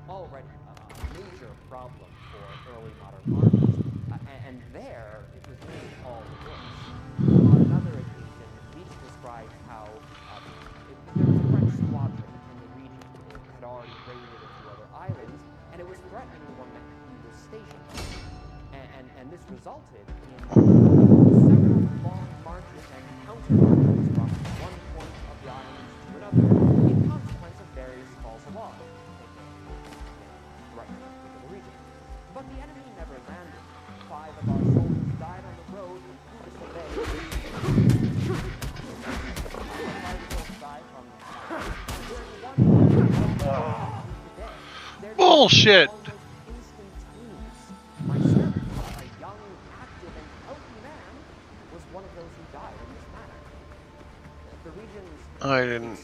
already a major problem for early modern armies, and there it was made all the worse. On another occasion, Leach described how there was a French squadron in the region. It had already raided a few other islands, and it was threatening the one that he was stationed on. And this resulted in several long marches and counter-marches from one point of the island to another in consequence of various false alarms, threatening the region. But the enemy never landed. 5 of our soldiers died on the road from Crucible Bay. Bullshit! My servant, a young, active, and healthy man, was one of those who died in this manner. The region's I didn't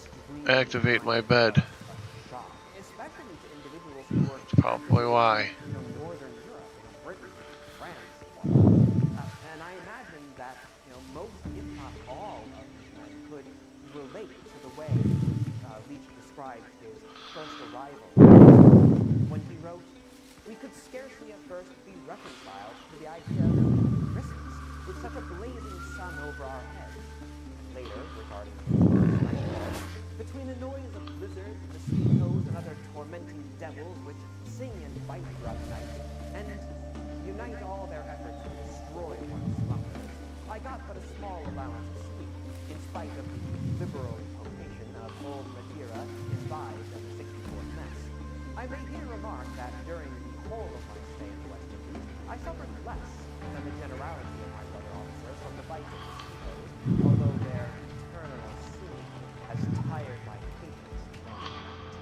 activate my bed. shock, especially to individuals who were Probably why. Northern Europe, Britain, France, and I imagine that most, if not all, of these men could relate to the way Leach described his first arrival. When he wrote, "We could scarcely at first be reconciled to the idea of Christmas with such a blazing sun over our heads." Later, regarding his between the noise of blizzards, mosquitoes, and other tormenting devils which sing and bite throughout the night, and unite all their efforts to destroy one's slumbers, I got but a small allowance of sleep, in spite of the liberal potation of old Madeira imbibed at the 64th mess. I may here remark that during the whole of my stay in the West Indies, I suffered less than the generality of my brother officers from the bites of mosquitoes, although their eternal singing has tired my patience many a night.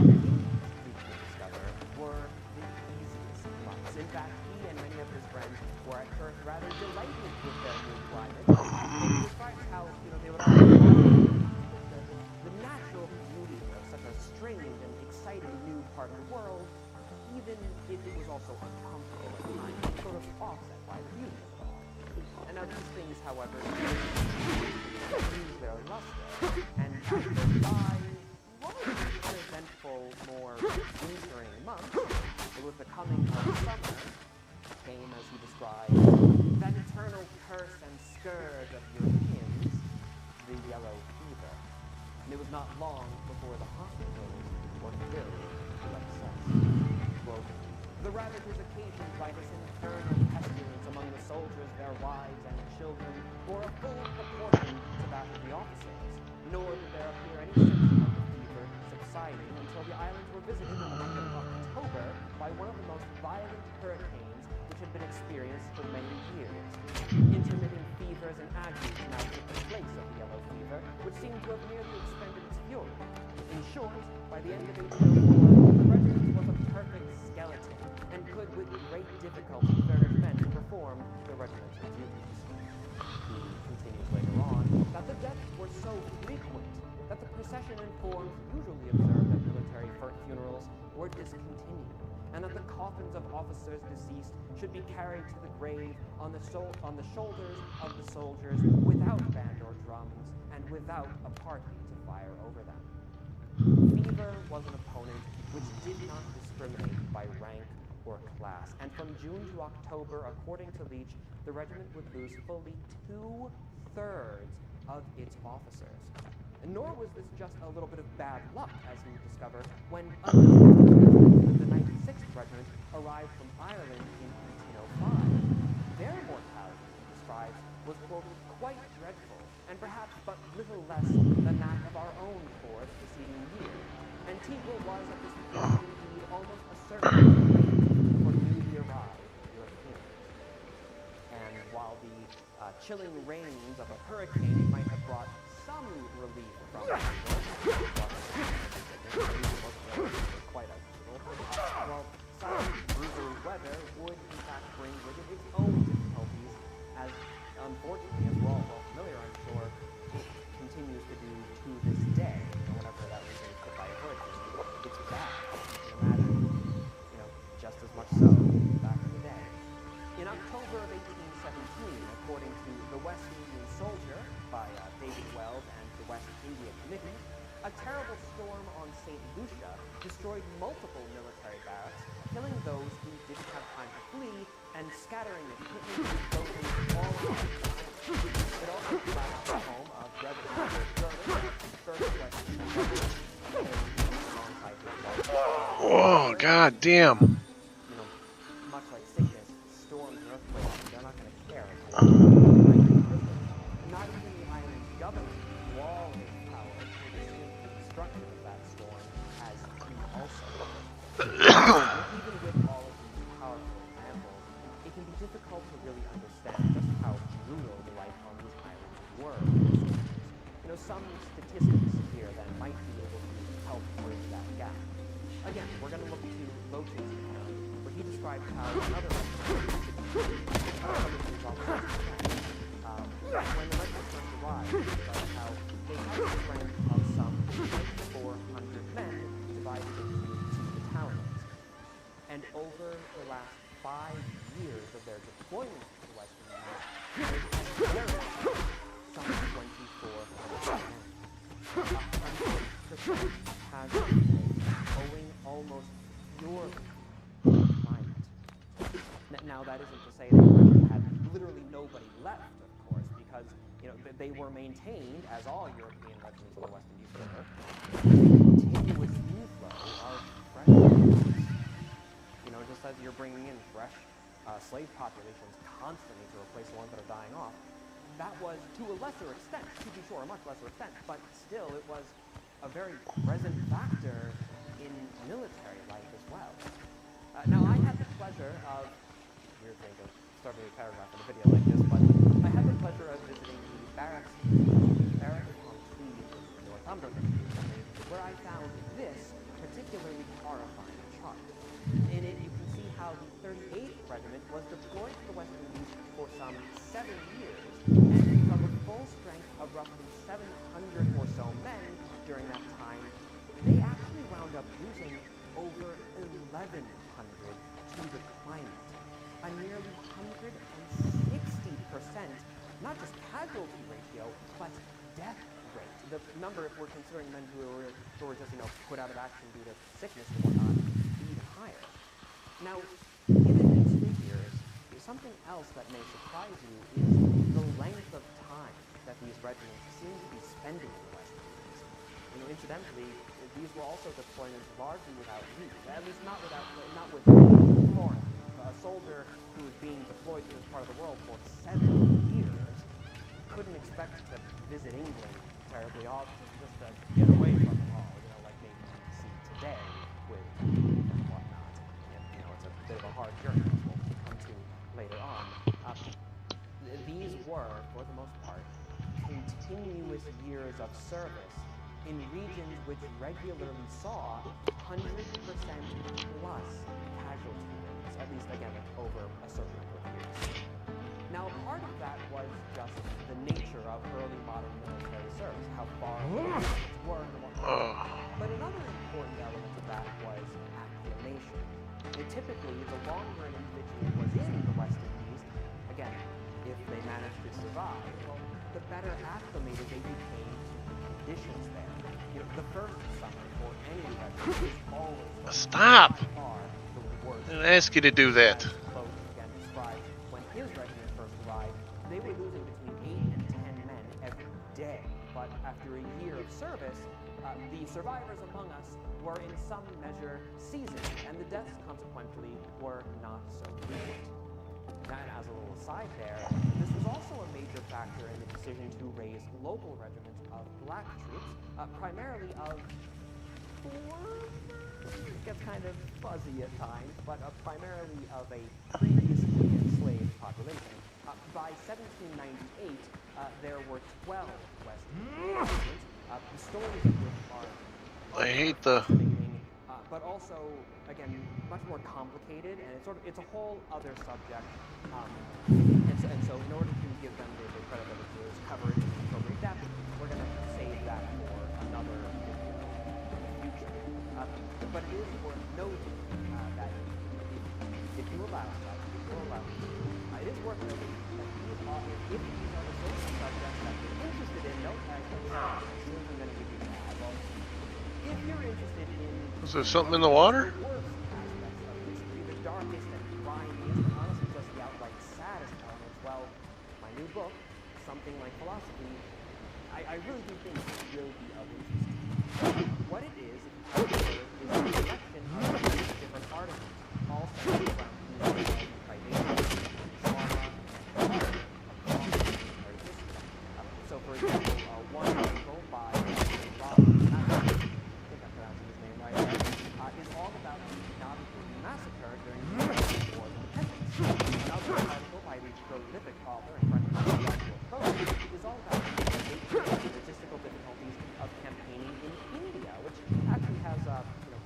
And these, we could discover, were the easiest months, In fact, he and many of his friends were at first rather delighted with their new climate. And he describes how, they would all the natural beauty of such a strange and exciting new part of the world, even if it was also uncomfortable at times, sort of offset by the beauty of it all. And now these things, however, lose their luster, and as the 5 largely uneventful, more wintering months, it was the coming of summer, came, as he described, that eternal curse and scourge of Europeans, the yellow fever. And it was not long before the hospitals were filled to excess. Quote, the ravages occasioned by this infernal pestilence among the soldiers, their wives, and children bore a full proportion to that of the officers, nor did there appear any symptom of the fever subsiding until the islands were visited in the month of October by one of the most violent hurricanes which had been experienced for many years. Intermittent fevers and agues now took the place of the yellow fever, which seemed to have nearly expended its fury. In short, by the end of 1804, the regiment was a perfect skeleton, and could with great difficulty furnish men to perform the regimental duties. He continues later on that the deaths were so frequent that the procession and forms usually observed at military funerals were discontinued, and that the coffins of officers deceased should be carried to the grave on the shoulders of the soldiers without band or drums and without a party to fire over them. Fever was an opponent which did not discriminate by rank or class, and from June to October, according to Leach, the regiment would lose fully 2/3 of its officers. Nor was this just a little bit of bad luck, as he would discover, when the 96th Regiment arrived from Ireland in 1805. Their mortality, he describes, was, quote, quite dreadful, and perhaps but little less than that of our own corps the preceding year. Antigua was at this point indeed almost a certain for newly arrived Europeans. And while the chilling rains of a hurricane might have brought some relief from the quite unusual, well, such brutal weather would in fact bring with it its own difficulties, as unfortunately, as we're all well familiar, I'm sure, it continues to do to this day. Whenever that was hit by a hurricane, it's bad. You can imagine, just as much so back in the day. In October of 1817, according to The West Indian Soldier by David Wells and the West India Committee, a terrible storm on St. Lucia destroyed multiple military barracks, killing those who didn't have time to flee and scattering equipment and clothing all around. It also collapsed the home of Reverend Oh, god damn. Much like sickness, storms, and earthquakes, they're not going to care. Not even the island's government, who all his powers for the destruction of that storm, as he also even with all of these powerful examples, it can be difficult to really understand just how brutal the life on these islands were. Some statistics here then might be able to help bridge that gap. Again, we're going to look to Loach's account, where he describes how another when the regiment first arrived, he described how they had a strength of some 400 men divided into 2 battalions. And over the last 5 years of their deployment to the Western Union, some 2,400 men. Has owing almost purely to climate. Now, that isn't to say that the regiment had literally nobody left, of course, because they were maintained, as all European regiments in the West Indies were, continuous inflow of fresh recruits. Just as you're bringing in fresh slave populations constantly to replace the ones that are dying off, that was, to a lesser extent, to be sure, a much lesser extent, but still it was a very present factor in military life as well. Now, I had the pleasure of, weird thing to start a paragraph in a video like this, but I had the pleasure of visiting the barracks on Tweed in Northumberland, where I found this particularly horrifying chart. In it, you can see how the 38th Regiment was deployed to the West Indies for some 7 years, and from a full strength of roughly 700 or so men during that time, they actually wound up losing over 1,100 to the climate, a nearly 160%, not just casualty ratio, but death rate. The number, if we're considering men who were just, put out of action due to sickness and whatnot, even higher. Now, given these figures, something else that may surprise you is the length of time that these regiments seem to be spending in the West Indies. Incidentally, these were also deployments largely without leave, at least not with foreign. A soldier who was being deployed to this part of the world for 7 years couldn't expect to visit England terribly often, just to get away from it all, like maybe you see today with and whatnot. It's a bit of a hard journey, as we'll come to later on. These were, for the most part, continuous years of service in regions which regularly saw 100% plus casualty rates, at least, again, over a certain number of years. Now, part of that was just the nature of early modern military service, how far the were and whatnot. But another important element of that was acclimation. Typically, the longer an individual was in the West Indies, again, if they managed to survive, well, the better acclimated they became to the conditions there. The first summer for any regiment is always Stop! by far the worst. I didn't ask you to do that. Close again described when his regiment first arrived, they were losing between 8 and 10 men every day. But after a year of service, the survivors among us were in some measure seasoned, and the deaths consequently were not so frequent. And as a little aside there, this was also a major factor in the decision to raise local regiments of black troops, primarily of it gets kind of fuzzy at times, but primarily of a previously enslaved population. By 1798, there were 12 West Indian regiments, the stories of which are I hate the... but also, again, much more complicated, and it's a whole other subject. And so in order to give them the credit that it deserves, cover it in appropriate depth, we're going to save that for another video in the future. But it is worth noting that if you allow it is worth noting that if these are the sorts of subjects that you're interested in, note as the sound. As soon as I'm going to give you that. Well, if you're interested in Was there something in the water? the worst aspects of history, the darkest and grimiest, and honestly just the outright saddest elements, well, my new book, Something Like Philosophy, I really do think it will be of interest. What it is a collection of different articles, all centered around privation, trauma, so for example, one article by Robert, I think I'm pronouncing his name right, is all about the Nazi massacre during the War of Independence. Another article by the prolific author and friend of mine, is all about the logistical difficulties of campaigning in India, which actually has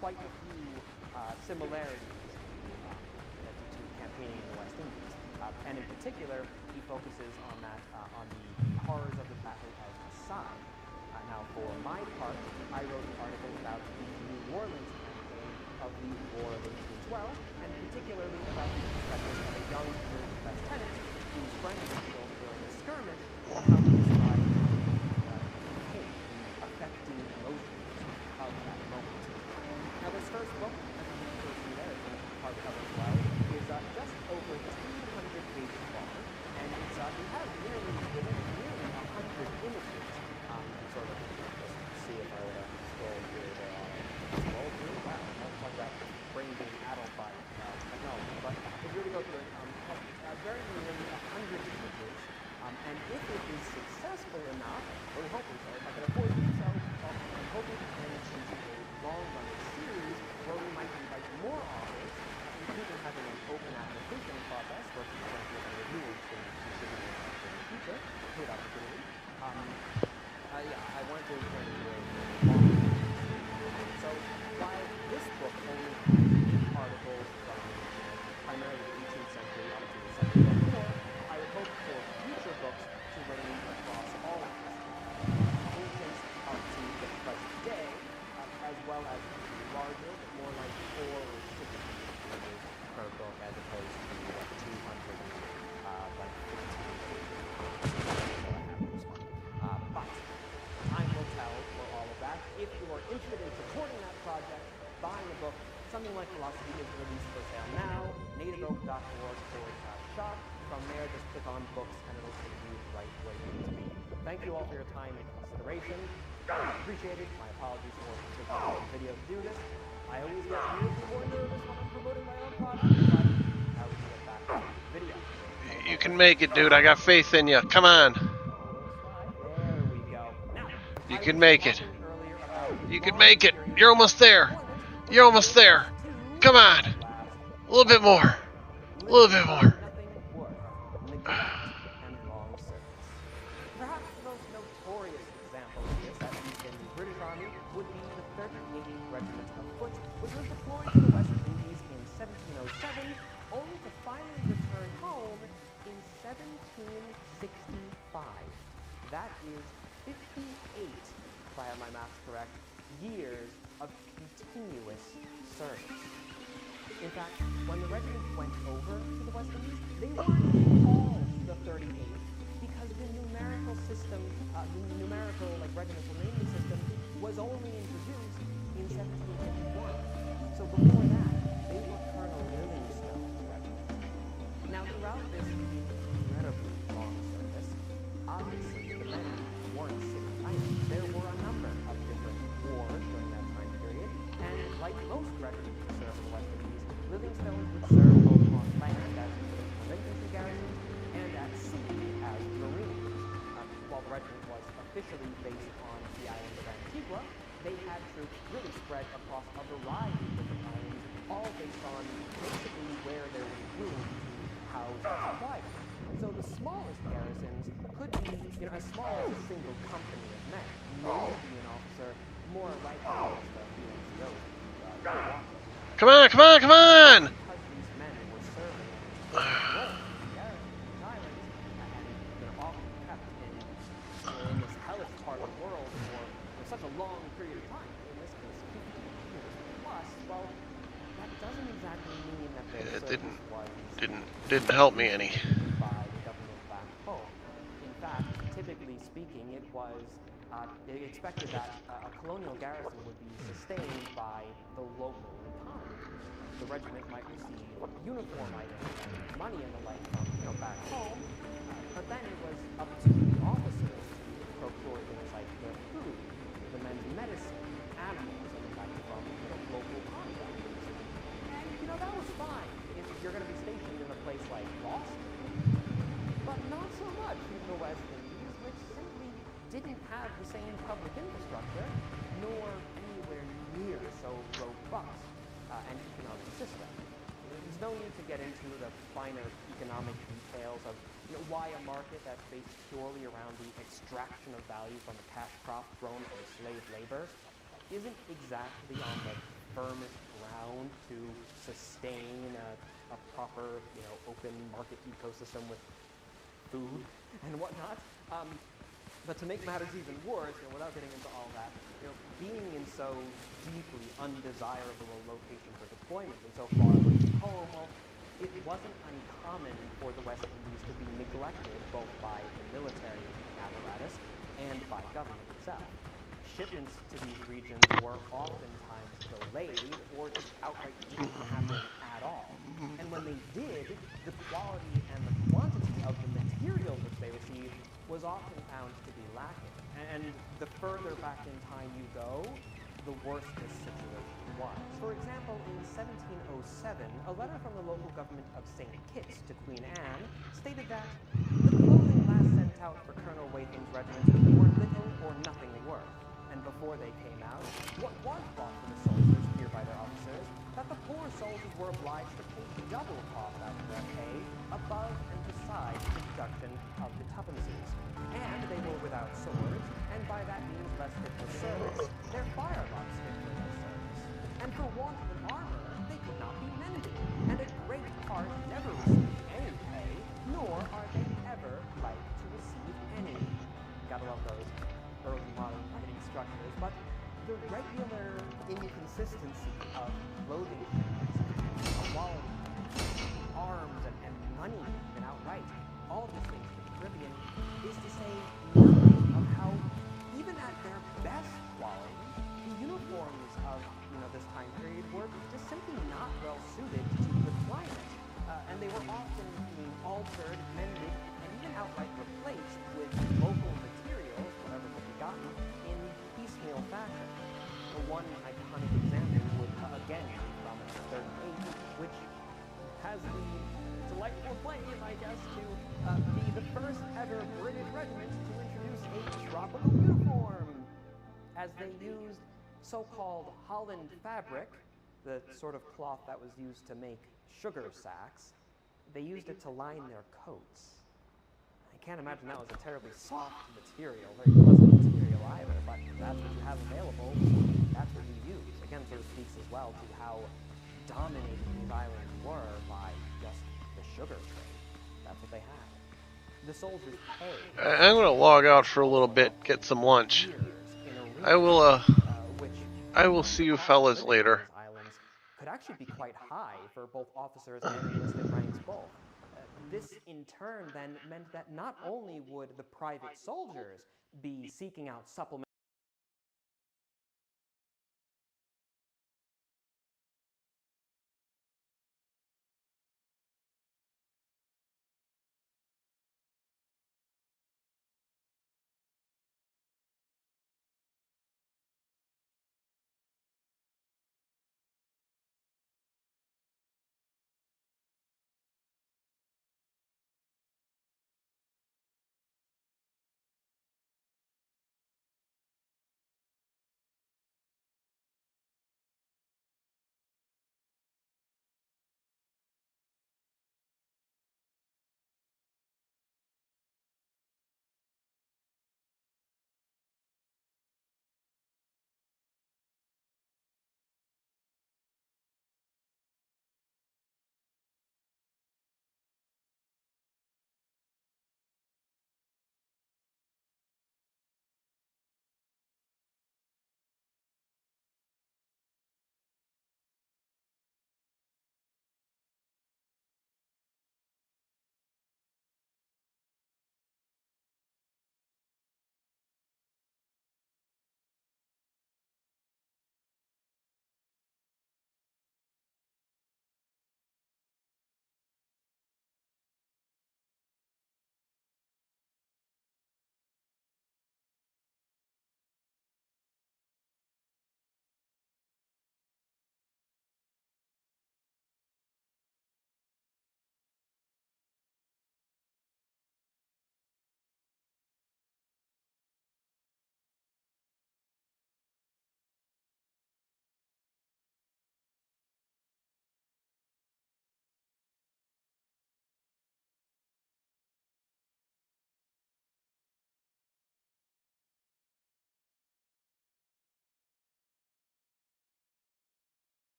quite a few similarities to campaigning in the West Indies. And in particular, he focuses on that on the horrors of the Battle of Assad. Now, for my part, I wrote an article about the New Orleans campaign of the War of 1812, and particularly about the perspective of a young British lieutenant whose friend was killed during a skirmish, and how he described the affecting emotions of that moment. Now, this first book, as you can see there, it's in hardcover as well, is just over 200 pages long, and it has nearly 100 images. Sort of just see if I were to scroll through there. Scroll through? Wow, I'll talk about brain being addled by technology. But if you were to go through it, very nearly 100 images. And if it is successful enough, we're hoping so, if I can afford to do so, I'm hoping to turn it into a long-running series where we might invite more authors, including having an open application process for potential reviewers to consider in the future. Good opportunity. I wanted to turn it into a long series. So while this book only has 8 articles from primarily the 18th century released for sale now, nativeoak.org/shop. From there, just click on books and it'll take you right where you need to be. Thank you all for your time and consideration. Appreciate it. My apologies for taking a long video to do this. I always get weirdly more nervous when I'm promoting my own product, but now we can get back to the video. You can make it, dude. I got faith in you. Come on. There we go. Now, You can make it. You can make it. You're almost there. You're almost there. Come on. A little bit more. A little bit more. And long service. Perhaps the most notorious example of this, at least in the British Army, would be the 38th Regiment of Foot, which was deployed to the West Indies in 1707, only to finally return home in 1765. That is 58, if I have my maths correct, years of continuous service. In fact, when the regiment went over to the West Indies, they weren't called the 38th because the numerical system, the numerical regimental naming system, was only introduced in 1751. So before that, they were Colonel Livingstone's regiment. Now, throughout this incredibly long service, obviously the men weren't sitting idle. There were a number of different wars during that time period, and like most regiments who served in the West Indies, Livingstone would serve both on land as infantry garrisons and at sea as marines. While the regiment was officially based on the island of Antigua, they had troops really spread across a variety of different islands, all based on basically where there was room to house and supply them. So the smallest garrisons could be, as small as a single company of men, maybe an officer, more likely just a few NCOs. Come on, come on, come on! Because these men were serving in islands and often kept in this hellish part of the world for such a long period of time, in this case 50 years plus, well, that doesn't exactly mean that their service was didn't help me any. by the government back home. In fact, typically speaking, it was expected that a colonial garrison would be sustained by the local economy. The regiment might receive uniform items and money and the like from back home, but then it was up to the officers to procure things like their food, the men's medicine, animals, and the like from local contractors. And that was fine if you're going to be stationed in a place like Boston, but not so much in the West Indies, which simply didn't have the same public infrastructure, nor anywhere near so robust an economic system. There's no need to get into the finer economic details of why a market that's based purely around the extraction of value from the cash crop grown from slave labor isn't exactly on the firmest ground to sustain a proper, open market ecosystem with food and whatnot. But to make matters even worse, without getting into all that, being in so deeply undesirable a location for deployment and so far away from home, well, it wasn't uncommon for the West Indies to be neglected both by the military apparatus and by government itself. Shipments to these regions were oftentimes delayed or just outright didn't happen at all. And when they did, the quality and the quantity of the material which they received was often found to be lacking. And the further back in time you go, the worse this situation was. For example, in 1707, a letter from the local government of St. Kitts to Queen Anne stated that the clothing last sent out for Colonel Wathing's regiment were little or nothing worth. And before they came out, what was bought for the soldiers here by their officers, that the poor soldiers were obliged to pay double cost out of their pay above and besides the deduction of the tuppences. And they were without swords, and by that means less fit for service, their firelocks fit for no service. And for want of an armor, they could not be mended, and a great part never received any pay, nor are they ever like to receive any. Gotta love those early modern writing structures, but the regular inconsistency of clothing shipments, quality, arms, and money even outright, all these things in the Caribbean, is to say nothing of how, even at their best quality, the uniforms of this time period were just simply not well suited altered, mended, and even outright replaced with local materials, whatever could be gotten, in piecemeal fashion. The one iconic example would again be from 38, which has the delightful claim, I guess, to be the first ever British regiment to introduce a tropical uniform, as they used so-called Holland fabric, the sort of cloth that was used to make sugar sacks. They used it to line their coats. I can't imagine that was a terribly soft material, very pleasant material either, but that's what you have available, that's what you use. Again, sort of speaks as well to how dominated these islands were by just the sugar trade. That's what they had. The soldiers paid. I'm gonna log out for a little bit, get some lunch. I will see you fellas later. Islands could actually be quite high for both officers and enlisted ranks both. This in turn then meant that not only would the private soldiers be seeking out supplemental